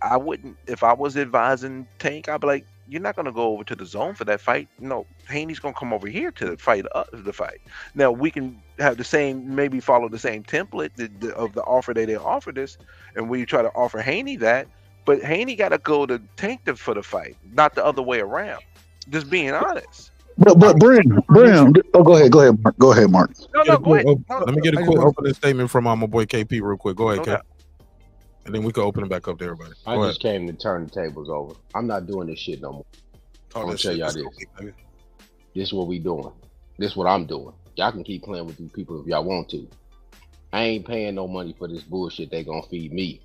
I wouldn't, if I was advising Tank, I'd be like, you're not gonna go over to the zone for that fight. No, Haney's gonna come over here to fight the fight. Now we can have the same, maybe follow the same template of the offer they offered us, and we try to offer Haney that. But Haney got to go to Tank for the fight, not the other way around. Just being honest. But Brim, oh, go ahead, Mark. No, go ahead. Let me get a quick opening statement from my boy KP real quick. Go ahead, Cap. And then we can open it back up to everybody. I just came to turn the tables over. I'm not doing this shit no more. I'm gonna tell y'all this. This is what we doing. This is what I'm doing. Y'all can keep playing with these people if y'all want to. I ain't paying no money for this bullshit they gonna feed me.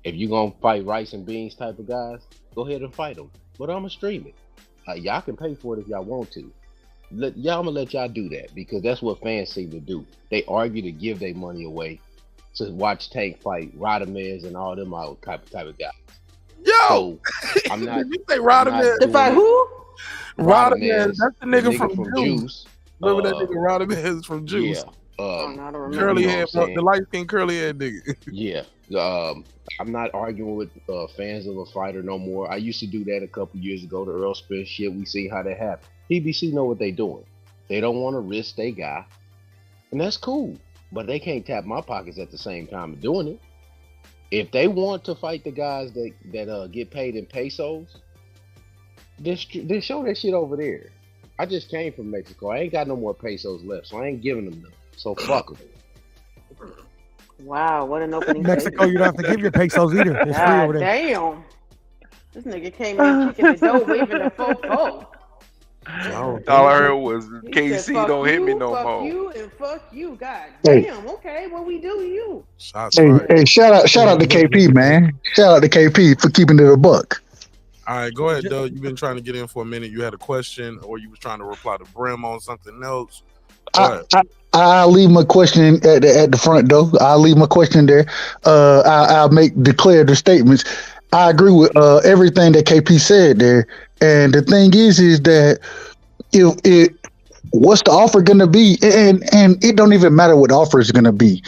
If you gonna fight rice and beans type of guys, go ahead and fight them. But I'm gonna stream it. Y'all can pay for it if y'all want to. I'm gonna let y'all do that because that's what fans seem to do. They argue to give their money away to watch Tank fight Rodamez and all them out type of guys. Yo, so, I'm not. Did you say Rodamez? To fight who? Rodamez. That's the nigga from Juice. Remember that nigga Rodamez from Juice? Yeah. Curly head, the light skin curly head nigga. Yeah. I'm not arguing with fans of a fighter no more. I used to do that a couple years ago. The Earl Spence shit, we see how that happened. PBC know what they doing. They don't want to risk their guy, and that's cool. But they can't tap my pockets at the same time of doing it. If they want to fight the guys that get paid in pesos, then show that shit over there. I just came from Mexico. I ain't got no more pesos left, so I ain't giving them none. So fuck them. Wow, what an opening. Mexico, you don't have to give your pesos either. It's free over there. Damn. This nigga came in kicking the door, waving the fofo. All I heard was KC don't hit me no more. Fuck you and fuck you, God damn. Okay, what we do to you? Hey, shout out to KP, man. Shout out to KP for keeping it a buck. All right, go ahead, Doug. You've been trying to get in for a minute. You had a question, or you was trying to reply to Brim on something else. I'll leave my question at the front door. I'll leave my question there. I'll declare the statements. I agree with everything that KP said there. And the thing is that what's the offer going to be? And it don't even matter what the offer is going to be.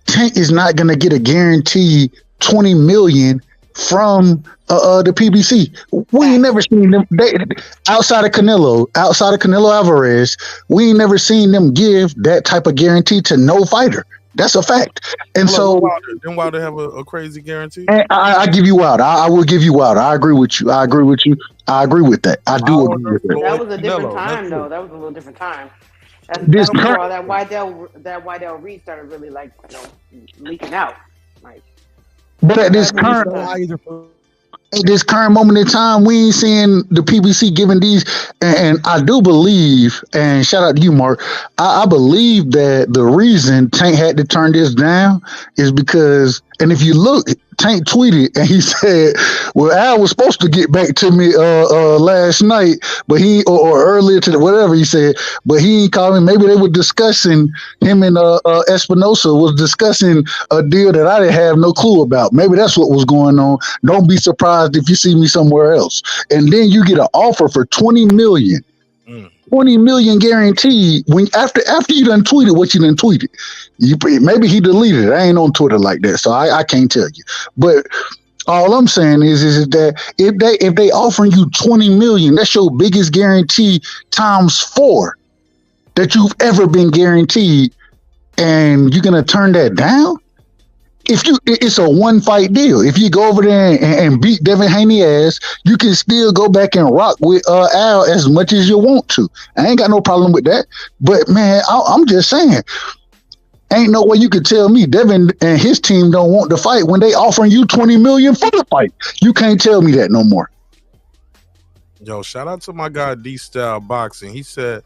Tank is not going to get a guaranteed $20 million from the PBC. We ain't never seen them outside of Canelo Alvarez. We ain't never seen them give that type of guarantee to no fighter. That's a fact. And then Wilder have a crazy guarantee? And I give you Wilder. I will give you Wilder. I agree with you. I agree with that. I do agree with that. That was a different time, though. That was a little different time. That Wydell Reed started really leaking out. But at this current moment in time, we ain't seeing the PBC giving these. And I do believe, and shout out to you, Mark, I believe that the reason Tank had to turn this down is because, and if you look, Tank tweeted and he said, well, Al was supposed to get back to me last night, but or earlier today, whatever he said, but he ain't called me. Maybe they were discussing, him and Espinosa was discussing a deal that I didn't have no clue about. Maybe that's what was going on. Don't be surprised if you see me somewhere else. And then you get an offer for $20 million. 20 million guaranteed when after you done tweeted what you done tweeted. Maybe he deleted it. I ain't on Twitter like that, so I can't tell you. But all I'm saying is that if they offering you 20 million, that's your biggest guarantee times 4 that you've ever been guaranteed, and you're gonna turn that down? It's a one fight deal. If you go over there and beat Devin Haney ass, you can still go back and rock with Al as much as you want to. I ain't got no problem with that. But man, I'm just saying, ain't no way you could tell me Devin and his team don't want to fight when they offering you 20 million for the fight. You can't tell me that no more. Yo, shout out to my guy D-Style Boxing. He said,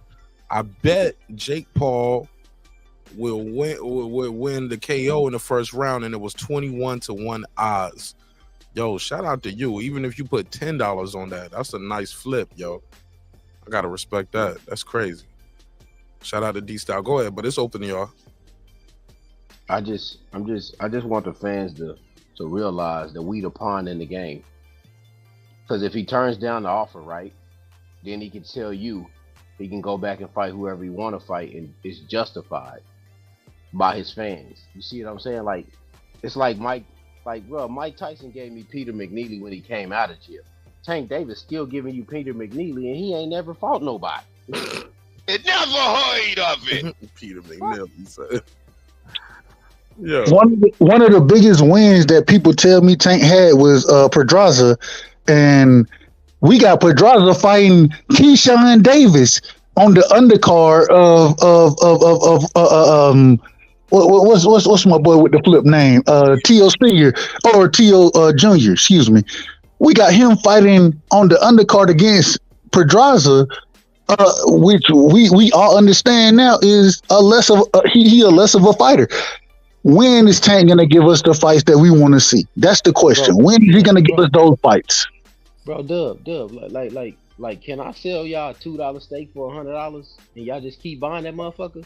I bet Jake Paul will win the KO in the first round, and it was 21-1 odds. Yo, shout out to you. Even if you put $10 on that, that's a nice flip, yo. I gotta respect that. That's crazy. Shout out to D-Style. Go ahead, but it's open to y'all. I just want the fans to realize that we the pawn in the game. Because if he turns down the offer, right, then he can tell you he can go back and fight whoever he want to fight, and it's justified by his fans. You see what I'm saying? Like, it's like Mike Tyson gave me Peter McNeely when he came out of jail. Tank Davis still giving you Peter McNeely, and he ain't never fought nobody. It never heard of it. Peter McNeely said. Yeah. One of the biggest wins that people tell me Tank had was Pedraza, and we got Pedraza fighting Keyshawn Davis on the undercard of what's my boy with the flip name? T.O. Senior or T.O. Junior, excuse me. We got him fighting on the undercard against Pedraza, which we all understand now is a less of a fighter. When is Tank gonna give us the fights that we want to see? That's the question. When is he gonna give us those fights? Bro, Dub, like, can I sell y'all a $2 steak for $100 and y'all just keep buying that motherfucker?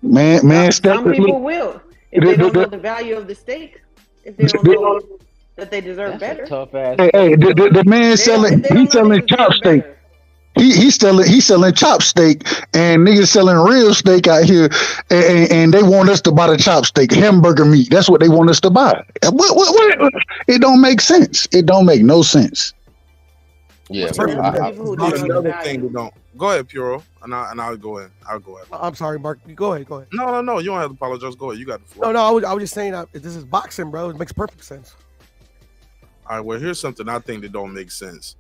Man, some people will if they don't know the value of the steak. If they don't know that they deserve better. Tough ass. Hey, the man selling chop steak. He's selling chop steak, and niggas selling real steak out here, and they want us to buy the chop steak, hamburger meat. That's what they want us to buy. What? It don't make sense. It don't make no sense. Yeah, another thing we don't. Go ahead, Puro, and I'll go in. I'll go ahead. I'm sorry, Mark. Go ahead. No. You don't have to apologize. Go ahead. You got the floor. No. I was just saying this is boxing, bro. It makes perfect sense. All right. Well, here's something I think that don't make sense.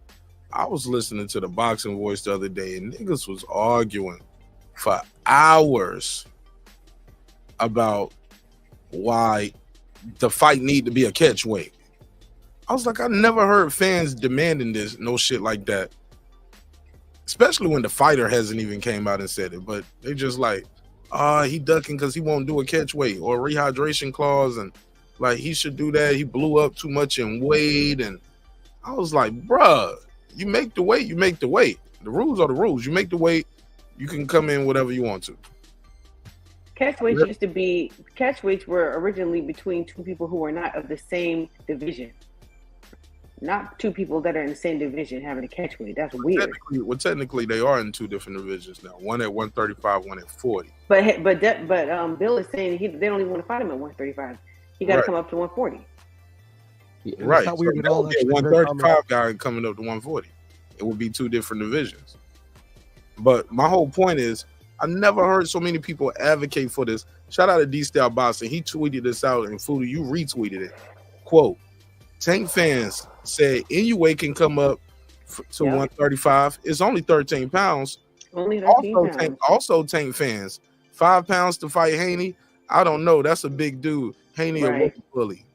I was listening to the Boxing Voice the other day, and niggas was arguing for hours about why the fight need to be a catch weight. I was like, I never heard fans demanding this, no shit like that. Especially when the fighter hasn't even came out and said it, but they just like, he ducking because he won't do a catch weight or a rehydration clause, and like he should do that. He blew up too much in weight, and I was like, bruh, you make the weight, you make the weight. The rules are the rules. You make the weight, you can come in whatever you want to. Catch weights were originally between two people who were not of the same division. Not two people that are in the same division having a catch weight. That's weird. Technically, they are in two different divisions now. One at 135, one at 40. But Bill is saying they don't even want to fight him at 135. He got to come up to 140. Right. So that would be a 135 guy coming up to 140. It would be two different divisions. But my whole point is, I never heard so many people advocate for this. Shout out to D-Style Boxing. He tweeted this out, and Fudu, you retweeted it. Quote, Tank fans said Inoue can come up to 135. It's only 13 pounds. Only 13 pounds. Also, Tank fans, 5 pounds to fight Haney. I don't know. That's a big dude. Haney a bully.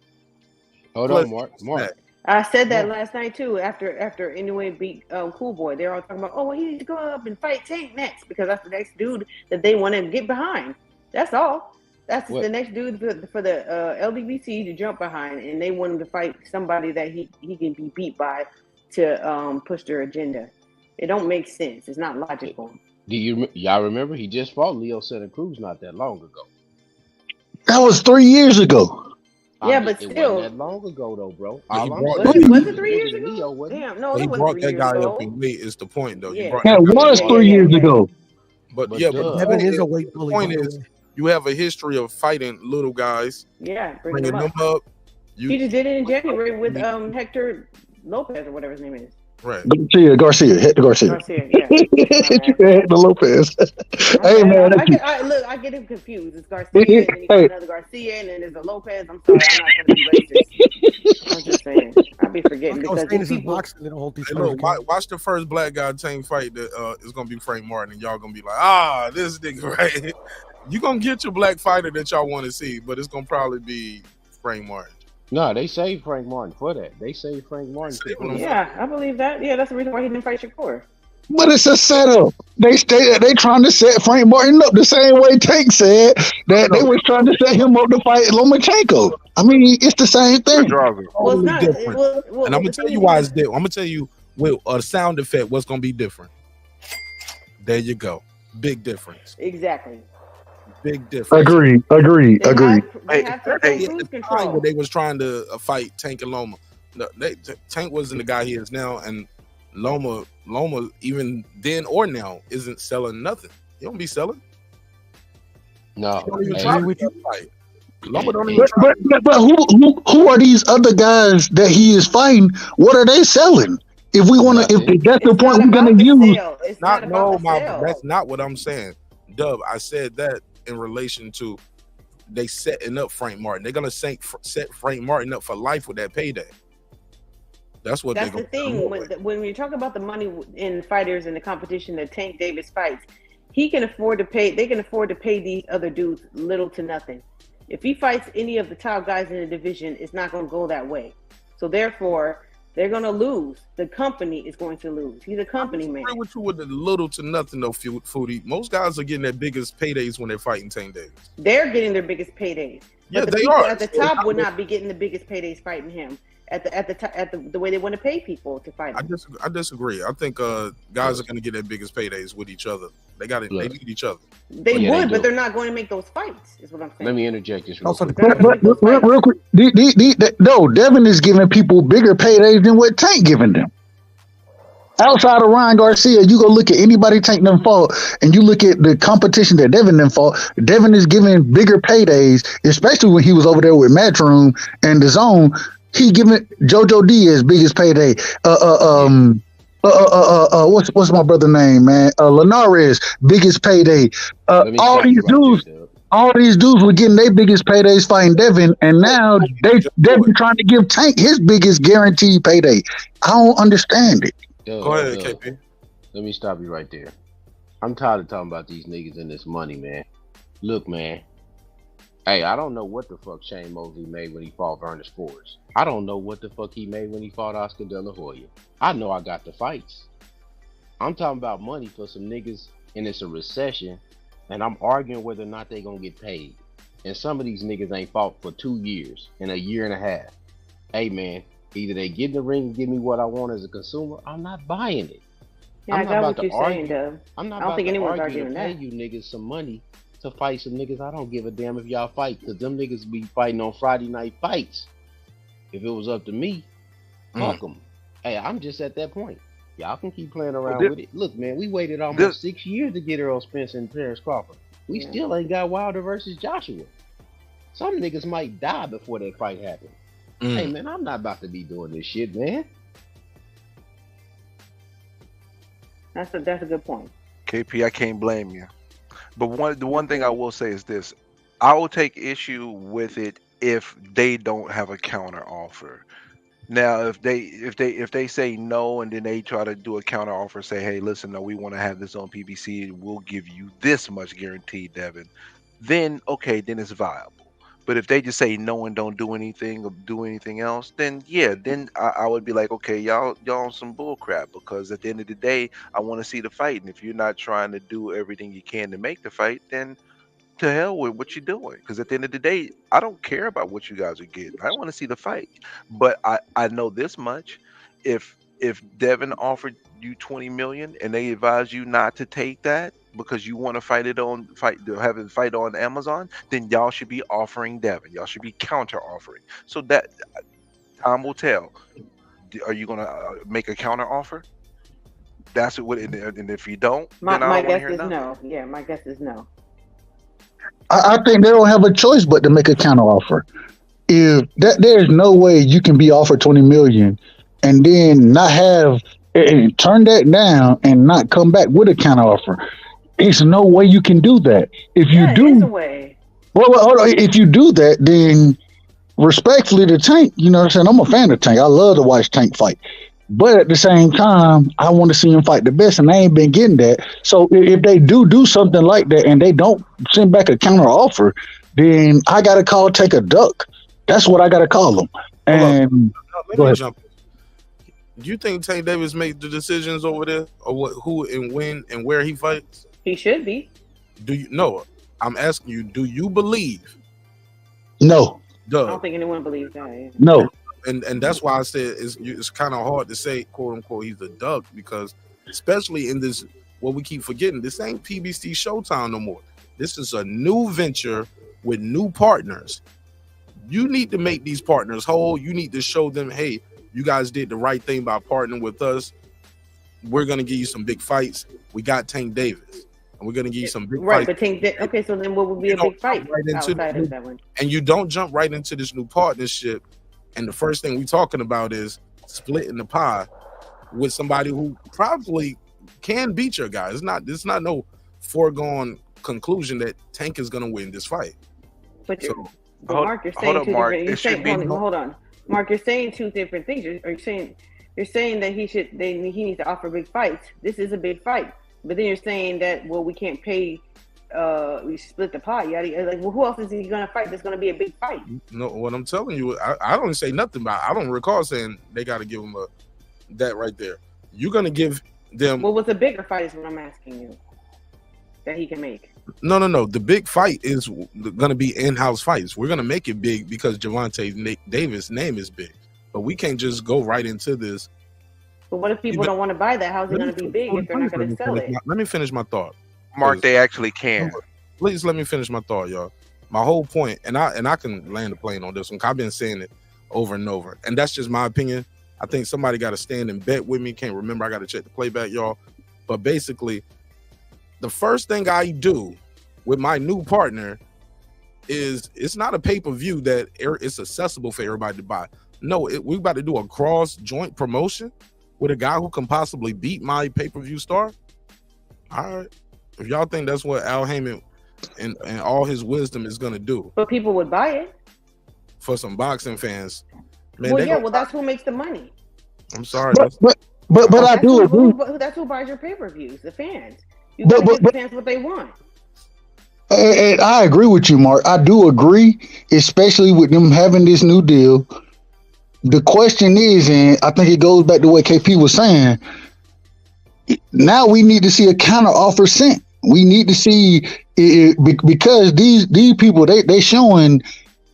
Hold on, Mark. I said that last night too. After Inoue beat Cool Boy, they're all talking about, well, he needs to go up and fight Tank next because that's the next dude that they want to get behind. That's all. That's the next dude for the LDBC to jump behind, and they want him to fight somebody that he can be beat by to push their agenda. It don't make sense. It's not logical. Do y'all remember he just fought Leo Santa Cruz not that long ago? That was 3 years ago. Yeah, but still, it wasn't that long ago though, bro. Was it 3 years ago? Damn, no, he it wasn't brought 3 that years guy ago. up in weight. Is the point though? Yeah. That was 3 years ago. But Devin is a weight bully. The point is, you have a history of fighting little guys. Yeah, bringing them up. He just did it in January with Hector Lopez or whatever his name is. Right. Garcia. Hector Garcia. Yeah. Hector Lopez. Hey man, I get him confused. It's Garcia, and then you got another Garcia, and then there's a Lopez. I'm sorry, I'm not gonna be racist. I'm just saying, I be forgetting because these people. Watch the first black guy Tank fight that is gonna be Frank Martin, and y'all gonna be like, this nigga right. You gonna get your black fighter that y'all want to see, but it's gonna probably be Frank Martin. No, they saved Frank Martin for that. They saved Frank Martin. Yeah, I believe that. Yeah, that's the reason why he didn't fight Shakur. But it's a setup. They trying to set Frank Martin up the same way Tank said that they was trying to set him up to fight Lomachenko. I mean, it's the same thing. Well, it's not. And I'm gonna tell you why it's different. I'm gonna tell you with a sound effect what's gonna be different. There you go. Big difference. Exactly. Big difference. Agreed. They was trying to fight Tank and Loma. Tank wasn't the guy he is now, and Loma even then or now isn't selling nothing. He don't be selling. No. Loma don't even but who are these other guys that he is fighting? What are they selling? If we want to, if that's the point we're gonna use, that's not what I'm saying, Dub. I said that in relation to they setting up Frank Martin. They're gonna set Frank Martin up for life with that payday. That's what that's the thing. When you talk about the money in fighters and the competition that Tank Davis fights, he can afford to pay. They can afford to pay these other dudes little to nothing. If he fights any of the top guys in the division, it's not going to go that way. So therefore, they're going to lose. The company is going to lose. He's a company man. I agree with you with the little to nothing though, Foodie. Most guys are getting their biggest paydays when they're fighting Tank Davis. They're getting their biggest paydays. Yeah, but the they people are. At the top would not be getting the biggest paydays fighting him. At the way they want to pay people to fight him. I disagree. I think guys are going to get their biggest paydays with each other. They got it. They need each other. They would, but they're not going to make those fights. Is what I'm saying. Let me interject this real quick. No, Devin is giving people bigger paydays than what Tank giving them. Outside of Ryan Garcia, you go look at anybody Tank them fought, and you look at the competition that Devin them fought. Devin is giving bigger paydays, especially when he was over there with Matchroom and the Zone. He giving JoJo Diaz biggest payday. What's my brother name, man? Linares biggest payday. All these dudes were getting their biggest paydays fighting Devin, and now Devin trying to give Tank his biggest guaranteed payday. I don't understand it. Go ahead, KP. Let me stop you right there. I'm tired of talking about these niggas and this money, man. Look, man. Hey, I don't know what the fuck Shane Mosley made when he fought Ernest Flores. I don't know what the fuck he made when he fought Oscar De La Hoya. I know I got the fights. I'm talking about money for some niggas, and it's a recession, and I'm arguing whether or not they gonna get paid. And some of these niggas ain't fought for 2 years and a year and a half. Hey, man, either they get in the ring and give me what I want as a consumer, I'm not buying it. Yeah, I got what you're saying, Dub. I'm not I don't think anyone's arguing to pay that. you niggas some money to fight some niggas. I don't give a damn if y'all fight, because them niggas be fighting on Friday night fights. If it was up to me, fuck them. Hey, I'm just at that point. Y'all can keep playing around with it. Look, man, we waited almost 6 years to get Earl Spence and Terrence Crawford. We still ain't got Wilder versus Joshua. Some niggas might die before that fight happens. Hey, man, I'm not about to be doing this shit, man. That's a good point. KP, I can't blame you. But the one thing I will say is this: I will take issue with it if they don't have a counter offer. Now, if they say no and then they try to do a counter offer, say, hey, listen, no, we want to have this on PBC, we'll give you this much guaranteed, Devin. Then okay, then it's viable. But if they just say no and don't do anything or do anything else, then yeah, then I would be like, okay, y'all on some bull crap, because at the end of the day, I want to see the fight. And if you're not trying to do everything you can to make the fight, then to hell with what you're doing. Because at the end of the day, I don't care about what you guys are getting. I want to see the fight. But I know this much. If Devin offered you $20 million and they advise you not to take that because you want to have it fight on Amazon, then y'all should be offering Devin. Y'all should be counter offering. So that time will tell. Are you gonna make a counter offer? That's what. And if you don't, then my guess is no. Yeah, my guess is no. I think they don't have a choice but to make a counter offer. If there's no way you can be offered $20 million and then not have and turn that down and not come back with a counter offer. There's no way you can do that. If you do, there's a way. Well, hold on. If you do that, then respectfully to Tank, you know what I'm saying? I'm a fan of Tank. I love to watch Tank fight. But at the same time, I want to see him fight the best, and I ain't been getting that. So if they do something like that and they don't send back a counter offer, then I got to take a duck. That's what I got to call them. And let me jump in. Do you think Tank Davis made the decisions over there, or who and when and where he fights? He should be. Do you know? I'm asking you. Do you believe? No. I don't think anyone believes that. Yeah. No. And that's why I said it's kind of hard to say, quote unquote, he's a duck, because especially in this, what we keep forgetting, this ain't PBC Showtime no more. This is a new venture with new partners. You need to make these partners whole. You need to show them, hey, you guys did the right thing by partnering with us. We're gonna give you some big fights. We got Tank Davis, and we're gonna give you some big fights. But okay, so then what would be a big fight outside of that one? And you don't jump right into this new partnership. And the first thing we're talking about is splitting the pie. with somebody who probably can beat your guy. It's not no foregone conclusion that Tank is going to win this fight. But Mark, you're saying two different. Hold on, Mark, you're saying two different things. You're saying that he needs to offer big fights. This is a big fight, but then you're saying that we can't pay. We split the pot. Like, well, who else is he going to fight? That's going to be a big fight. No, what I'm telling you, I don't say nothing about. I don't recall saying they got to give him that right there. You're going to give them. Well, what's a bigger fight is what I'm asking you that he can make. No. The big fight is going to be in-house fights. We're going to make it big because Gervonta Davis' name is big. But we can't just go right into this. But what if people don't want to buy that? How's it going to be big if they're not going to sell it? Let me finish my thought. Mark, they actually can. Please let me finish my thought, y'all. My whole point, and I can land the plane on this one. I've been saying it over and over, and that's just my opinion. I think somebody got to stand and bet with me. Can't remember. I got to check the playback, y'all. But basically, the first thing I do with my new partner is it's not a pay-per-view that it's accessible for everybody to buy. No, we about to do a cross-joint promotion with a guy who can possibly beat my pay-per-view star. All right. If y'all think that's what Al Heyman and all his wisdom is going to do. But people would buy it. For some boxing fans. Man, well, that's who makes the money. I'm sorry. But I do agree. That's who buys your pay-per-views, the fans. You got to give the fans what they want. And I agree with you, Mark. I do agree, especially with them having this new deal. The question is, and I think it goes back to what KP was saying, now we need to see a counter offer sent. We need to see it, because these people they showing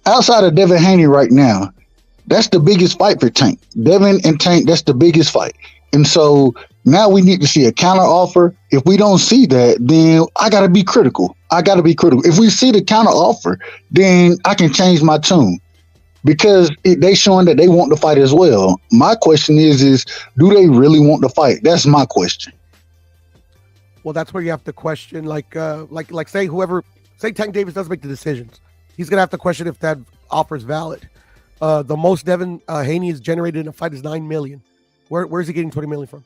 outside of Devin Haney right now. That's the biggest fight for Tank. Devin and Tank, that's the biggest fight. And so now we need to see a counter offer. If we don't see that, then I got to be critical. If we see the counter offer, then I can change my tune, because they showing that they want to fight as well. My question is do they really want to fight? That's my question. Well, that's where you have to question, like say Tank Davis does make the decisions. He's gonna have to question if that offer is valid. The most Devin Haney has generated in a fight is $9 million. Where's he getting $20 million from?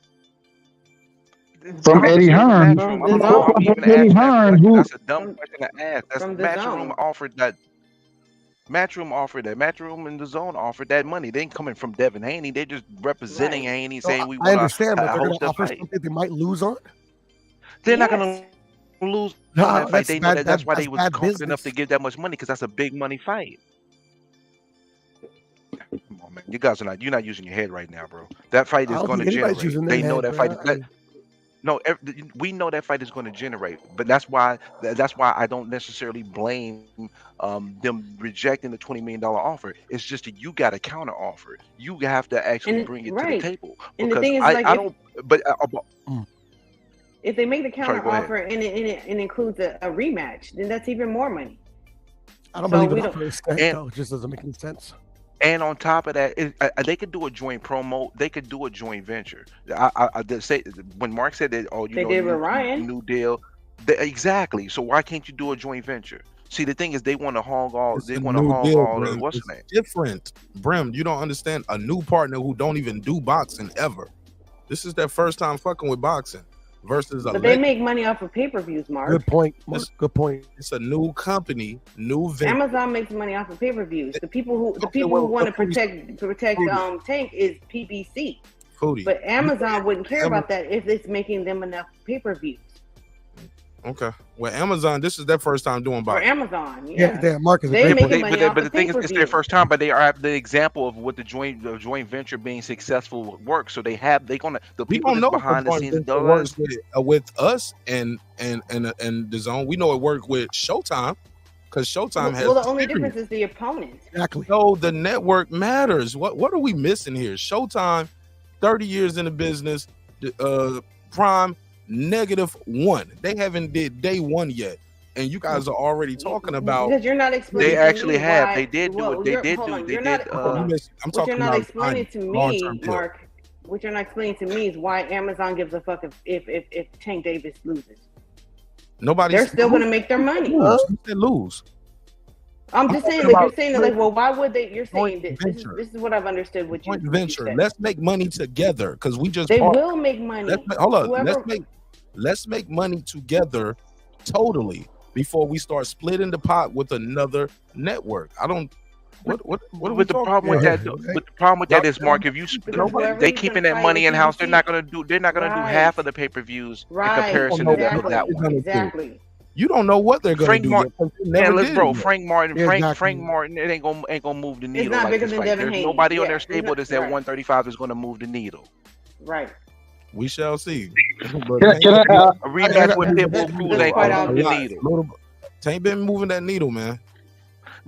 From Eddie Hearn. Eddie Hearn. That's a dumb question to ask. That's Matchroom offered that. Matchroom offered that. Matchroom and the Zone offered that money. They ain't coming from Devin Haney. They're just representing Haney, saying we want to understand, but they're going to offer something they might lose on. They're not going to lose on that fight. They know that's why they was confident enough to give that much money, because that's a big money fight. Come on, man. You guys are you're not using your head right now, bro. That fight is going to generate. They know that fight. We know that fight is going to generate, but that's why I don't necessarily blame them rejecting the $20 million offer. It's just that you got a counter offer. You have to actually bring it to the table. And the thing is, if they make the counter offer and it includes a rematch, then that's even more money. I don't believe it just doesn't make any sense. And on top of that, they could do a joint promo. They could do a joint venture. I did say when Mark said that. Oh, they did with Ryan. New deal. Exactly. So why can't you do a joint venture? See, the thing is, they want to hog all. They want to hog all. What's the name? Different, Brim. You don't understand. A new partner who don't even do boxing ever. This is their first time fucking with boxing. Versus but they make money off of pay-per-views, Mark. Good point. Good point. It's a new company, new venture. Amazon makes money off of pay-per-views. The people who want to protect Tank is PBC. Foodie. But Amazon wouldn't care about that if it's making them enough pay-per-views. Okay. Well, Amazon, this is their first time doing boxing. For Amazon, yeah. Mark is but the thing is, it's their first time, but they are the example of what the joint venture being successful works. So the people that's behind the scenes works with us and the Zone. We know it worked with Showtime, because Showtime has. Well, the only difference is the opponent. Exactly. So the network matters. What are we missing here? Showtime, 30 years in the business. Prime. -1. They haven't did day one yet, and you guys are already talking about. Because you're not explaining. They actually have. Why, they did do it. They did do. They did. I'm talking you're not about explaining to me, Mark. What you're not explaining to me is why Amazon gives a fuck if Tank Davis loses. They're still going to make their money. They lose. I'm just saying, like you're saying, like, well, why would they? You're saying that this is what I've understood. What you venture. said. Let's make money together because we just they will make money. Hold on. Let's make money together totally before we start splitting the pot with another network. I don't. What with the problem with that? But the problem with that is, Mark, if you they keeping that money in house, they're not gonna do half of the pay-per-views in comparison to that one. Exactly. You don't know what they're going to do. Frank Martin, it ain't gonna move the needle. It's not bigger than Devin Haney. Nobody on their stable that's at 135 is gonna move the needle. Right. We shall see. A rematch with Pitbull Cruz ain't gonna move the needle. Tank been moving that needle, man.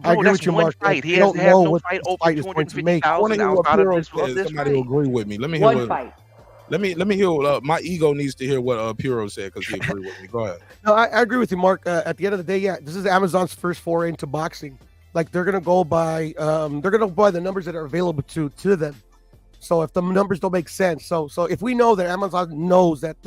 I agree with you, Mark. Fight. He has no fight over 250,000 outside of this somebody will agree with me. Let me hear fight. Let me hear. My ego needs to hear what Puro said because he agreed with me. Go ahead. No, I agree with you, Mark. At the end of the day, yeah, this is Amazon's first foray into boxing. Like they're gonna go by, the numbers that are available to them. So if the numbers don't make sense, so if we know that Amazon knows that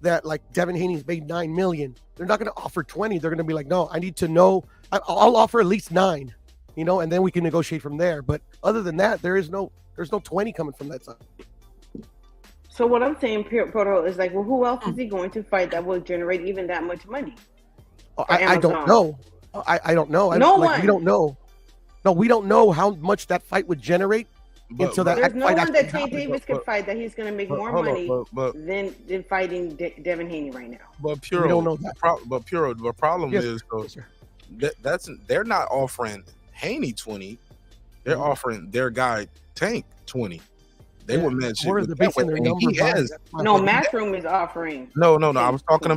that like Devin Haney's made $9 million, they're not gonna offer 20. They're gonna be like, no, I need to know. I'll offer at least 9, and then we can negotiate from there. But other than that, there's no 20 coming from that side. So what I'm saying, Proto, is like, well, who else is he going to fight that will generate even that much money? I don't know. I don't know. We don't know. No, we don't know how much that fight would generate. There's no one that Tank Davis could fight that he's going to make more money than fighting Devin Haney right now. But Puro, we don't know that. The problem is they're not offering Haney 20. They're offering their guy Tank 20. They were mentioned. No, Matchroom is offering. No. I was talking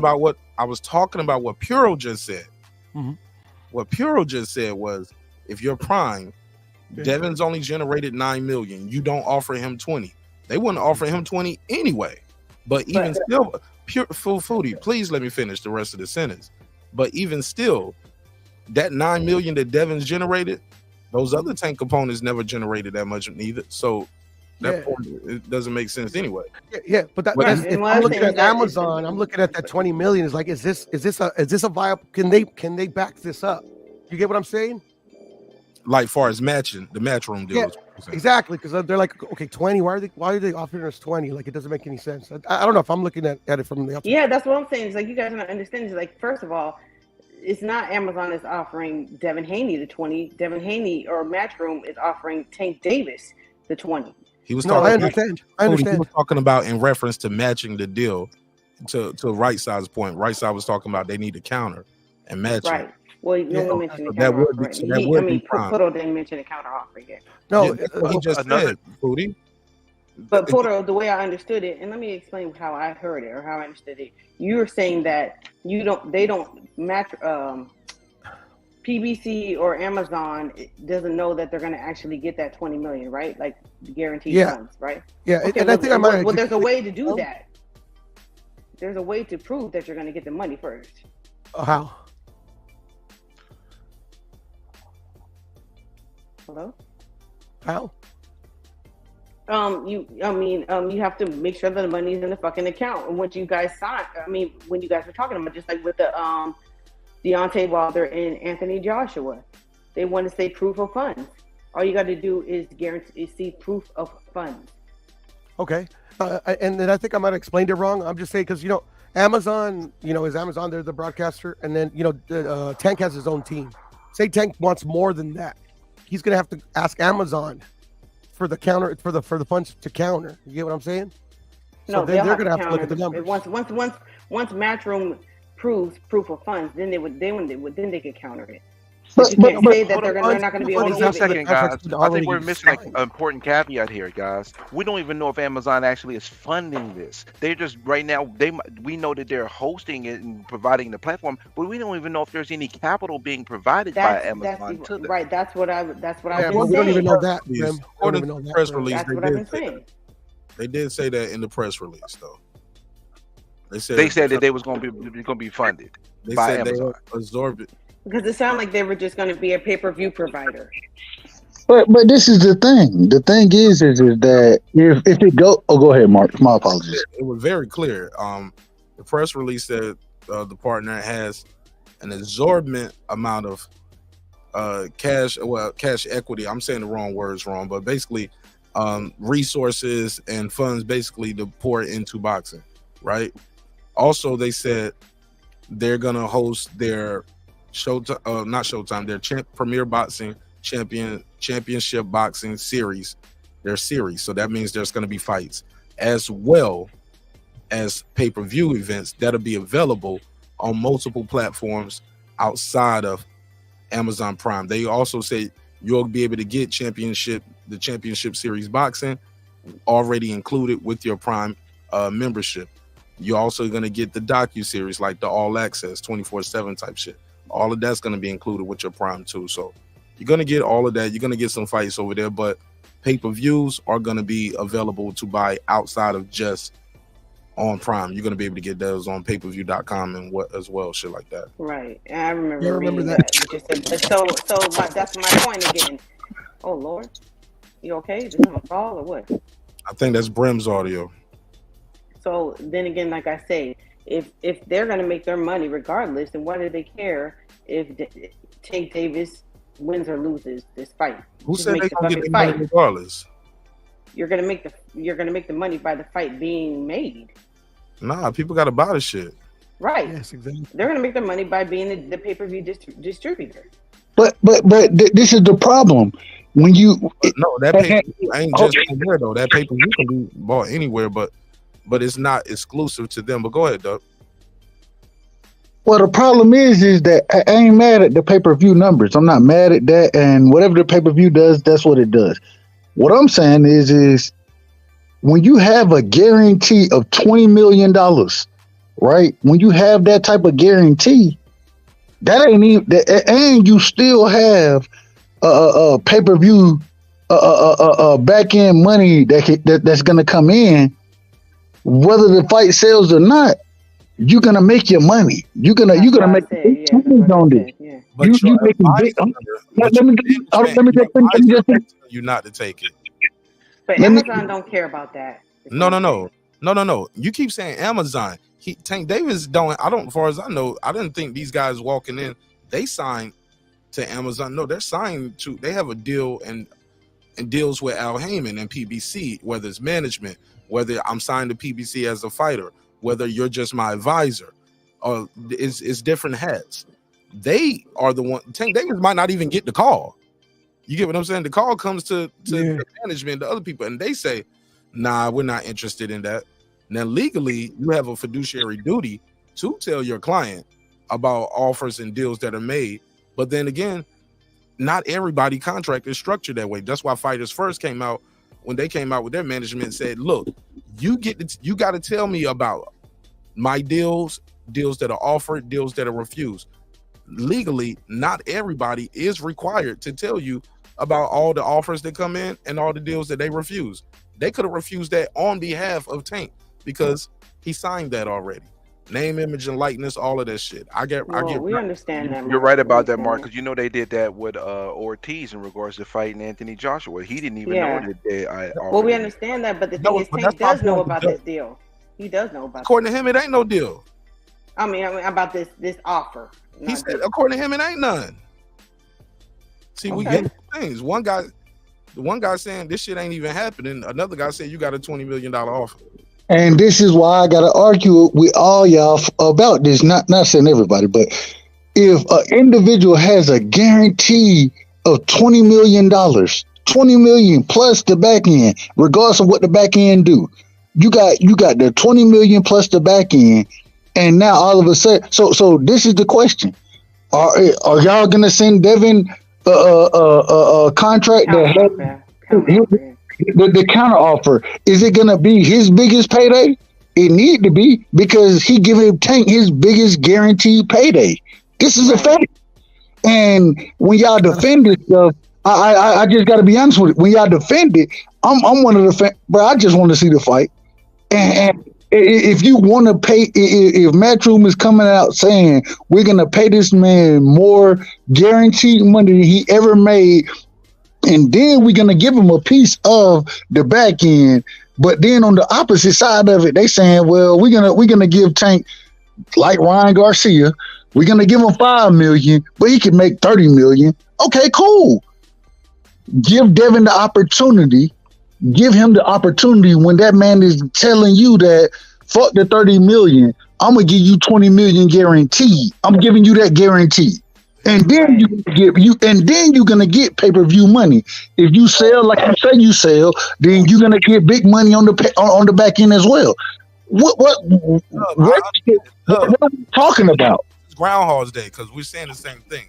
about what Puro just said. Mm-hmm. What Puro just said was, if you're prime, Devin's only generated $9 million. You don't offer him 20. They wouldn't offer him 20 anyway. But even still, Full Foodie, please let me finish the rest of the sentence. But even still, that $9 million that Devin's generated, those other Tank components never generated that much neither. So that point, it doesn't make sense anyway. Yeah, but if I'm looking at Amazon, I'm looking at that 20 million. Is like, is this a viable? Can they back this up? You get what I'm saying? Like far as matching the Matchroom deal. Yeah, exactly, because they're like, okay, 20. Why are they offering us 20? Like, it doesn't make any sense. I don't know if I'm looking at it from the outside. Yeah, that's what I'm saying. It's like, you guys don't understand. It's like, first of all, it's not Amazon is offering Devin Haney the 20. Devin Haney or Matchroom is offering Tank Davis the 20. He was I understand. He was talking about in reference to matching the deal to Right Side's point. Right Side was talking about they need to counter and match. Right. Well, no one mentioned the counter offer. Poto didn't mention the counter offer yet. No, he just said, Foodie. But Poto, the way I understood it, and let me explain how I heard it or how I understood it. You're saying that they don't match PBC or Amazon doesn't know that they're going to actually get that 20 million, right? Like the guaranteed funds, right? Yeah, okay, and I think I might. Well, there's a way to do that. There's a way to prove that you're going to get the money first. How? Hello? How? You have to make sure that the money's in the fucking account. And what you guys signed, when you guys were talking about, just like with the Deontay Wilder and Anthony Joshua, they want to say proof of funds. All you got to do is see proof of funds. Okay, and then I think I might have explained it wrong. I'm just saying because Amazon, is Amazon. They're the broadcaster, and then Tank has his own team. Say Tank wants more than that, he's gonna have to ask Amazon for the counter for the funds to counter. You get what I'm saying? No, so they're gonna have to look at the numbers. Once Matchroom proves proof of funds, then they could counter it. But you can't say that they're not going to be able to do it. Second, guys. I think we're missing an important caveat here, guys. We don't even know if Amazon actually is funding this. They're just right now. We know that they're hosting it and providing the platform, but we don't even know if there's any capital being provided by Amazon to them. Right. That's what I've been saying. We don't even know that. According to the press release, that's what I've been saying. They did say that in the press release, though. They said that they was going to be funded by Amazon. They absorbed it. Because it sounded like they were just going to be a pay-per-view provider. But this is the thing. The thing is that if it go, go ahead, Mark. My apologies. It was very clear. The press release said the partner has an exorbitant amount of cash equity. I'm saying the wrong words wrong, but basically resources and funds basically to pour into boxing, right? Also, they said they're gonna host their their Premier Boxing Championship Boxing Series, their series. So that means there's gonna be fights as well as pay-per-view events that'll be available on multiple platforms outside of Amazon Prime. They also say you'll be able to get the championship series boxing already included with your Prime membership. You're also going to get the docu-series, like the all access 24/7 type shit. All of that's going to be included with your Prime too. So you're going to get all of that. You're going to get some fights over there, but pay-per-views are going to be available to buy outside of just on Prime. You're going to be able to get those on pay-per-view.com and what as well, shit like that. Right. And I remember that. You just said, but that's my point again. Oh Lord, you okay? Is this on a call or what? I think that's Brim's audio. So then again, like I say, if they're going to make their money regardless, then why do they care if Tank Davis wins or loses this fight? Who said they gonna get the money regardless? You're gonna make the money by the fight being made. Nah, people gotta buy the shit. Right. Yes, exactly. They're gonna make their money by being the pay-per-view distributor. But this is the problem. When you that pay-per-view ain't just there though. That pay-per-view can be bought anywhere, but it's not exclusive to them. But go ahead, Doug. Well, the problem is that I ain't mad at the pay-per-view numbers. I'm not mad at that, and whatever the pay-per-view does, that's what it does. What I'm saying is when you have a guarantee of $20 million, right? When you have that type of guarantee, that ain't even, and you still have a pay-per-view back end money that's gonna come in, whether the fight sells or not. You're gonna make your money. You're gonna make money on this. Yeah. But you making big. Let me just you not to take it. But Amazon don't care about that. No. You keep saying Amazon. Tank Davis don't. As far as I know, I didn't think these guys walking in, they signed to Amazon. No, they're signed to. They have a deal and deals with Al Heyman and PBC, whether it's management, whether I'm signed to PBC as a fighter, whether you're just my advisor, it's different hats. They are the one. Tank Davis might not even get the call. You get what I'm saying? The call comes to the management, the other people, and they say, "Nah, we're not interested in that." Now, legally, you have a fiduciary duty to tell your client about offers and deals that are made. But then again, not everybody contract is structured that way. That's why Fighters First came out when they came out with their management and said, "Look, you got to tell me about my deals that are offered, deals that are refused." Legally, not everybody is required to tell you about all the offers that come in and all the deals that they refuse. They could have refused that on behalf of Tank because he signed that already. Name, image, and likeness, all of that shit. We understand that. You're right about that, Mark, because you know they did that with Ortiz in regards to fighting Anthony Joshua. He didn't even know that they. Well, we understand that, but the thing is, Tank does know about this deal. He does know about. According to him, it ain't no deal. I mean about this offer. He said, according to him, it ain't none. See, we get things. One guy saying this shit ain't even happening. Another guy said you got a $20 million offer. And this is why I gotta argue with all y'all about this. Not saying everybody, but if an individual has a guarantee of $20 million, $20 million plus the back end, regardless of what the back end do, you got the $20 million plus the back end, and now all of a sudden, so this is the question: Are y'all gonna send Devin a contract that has the counter offer? Is it gonna be his biggest payday? It need to be, because he giving Tank his biggest guaranteed payday. This is a fact. And when y'all defend this stuff, I just got to be honest with it. When y'all defend it, I'm one of the bro. I just want to see the fight. And if you want to pay, if Matchroom is coming out saying we're gonna pay this man more guaranteed money than he ever made, and then we're gonna give him a piece of the back end, but then on the opposite side of it, they saying, well, we're gonna give Tank, like Ryan Garcia, we're gonna give him $5 million, but he can make $30 million. Okay, cool. Give Devin the opportunity. Give him the opportunity when that man is telling you that fuck the 30 million. I'm gonna give you 20 million guaranteed. I'm giving you that guarantee. And then you're gonna get pay-per-view money. If you sell like you say you sell, then you're gonna get big money on the back end as well. What are we talking about? It's Groundhog's Day because we're saying the same thing.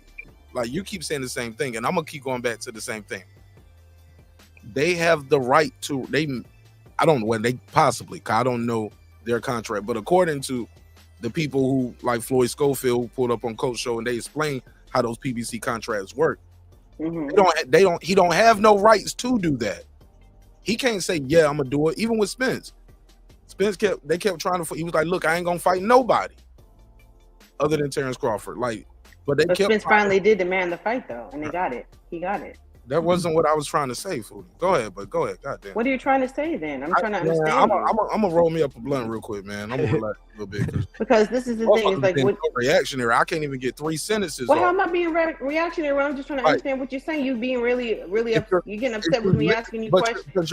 Like you keep saying the same thing, and I'm gonna keep going back to the same thing. They have the right to. I don't know when they possibly. I don't know their contract, but according to the people who like Floyd Schofield who pulled up on Coach Show and they explain how those PBC contracts work. Mm-hmm. He don't have no rights to do that. He can't say, yeah, I'm gonna do it. Even with Spence kept trying to. He was like, look, I ain't gonna fight nobody other than Terrence Crawford. Like, but Spence finally did demand the fight though, and they got it. He got it. That wasn't what I was trying to say, fool. Go ahead. Goddamn. What are you trying to say then? I'm trying to understand. I'm gonna roll me up a blunt real quick, man. I'm gonna relax a little bit. Because this is the thing. It's like what reactionary. I can't even get 3 sentences. Well, how am I being reactionary when I'm just trying to understand what you're saying? You being really you're getting upset with me asking you questions. Because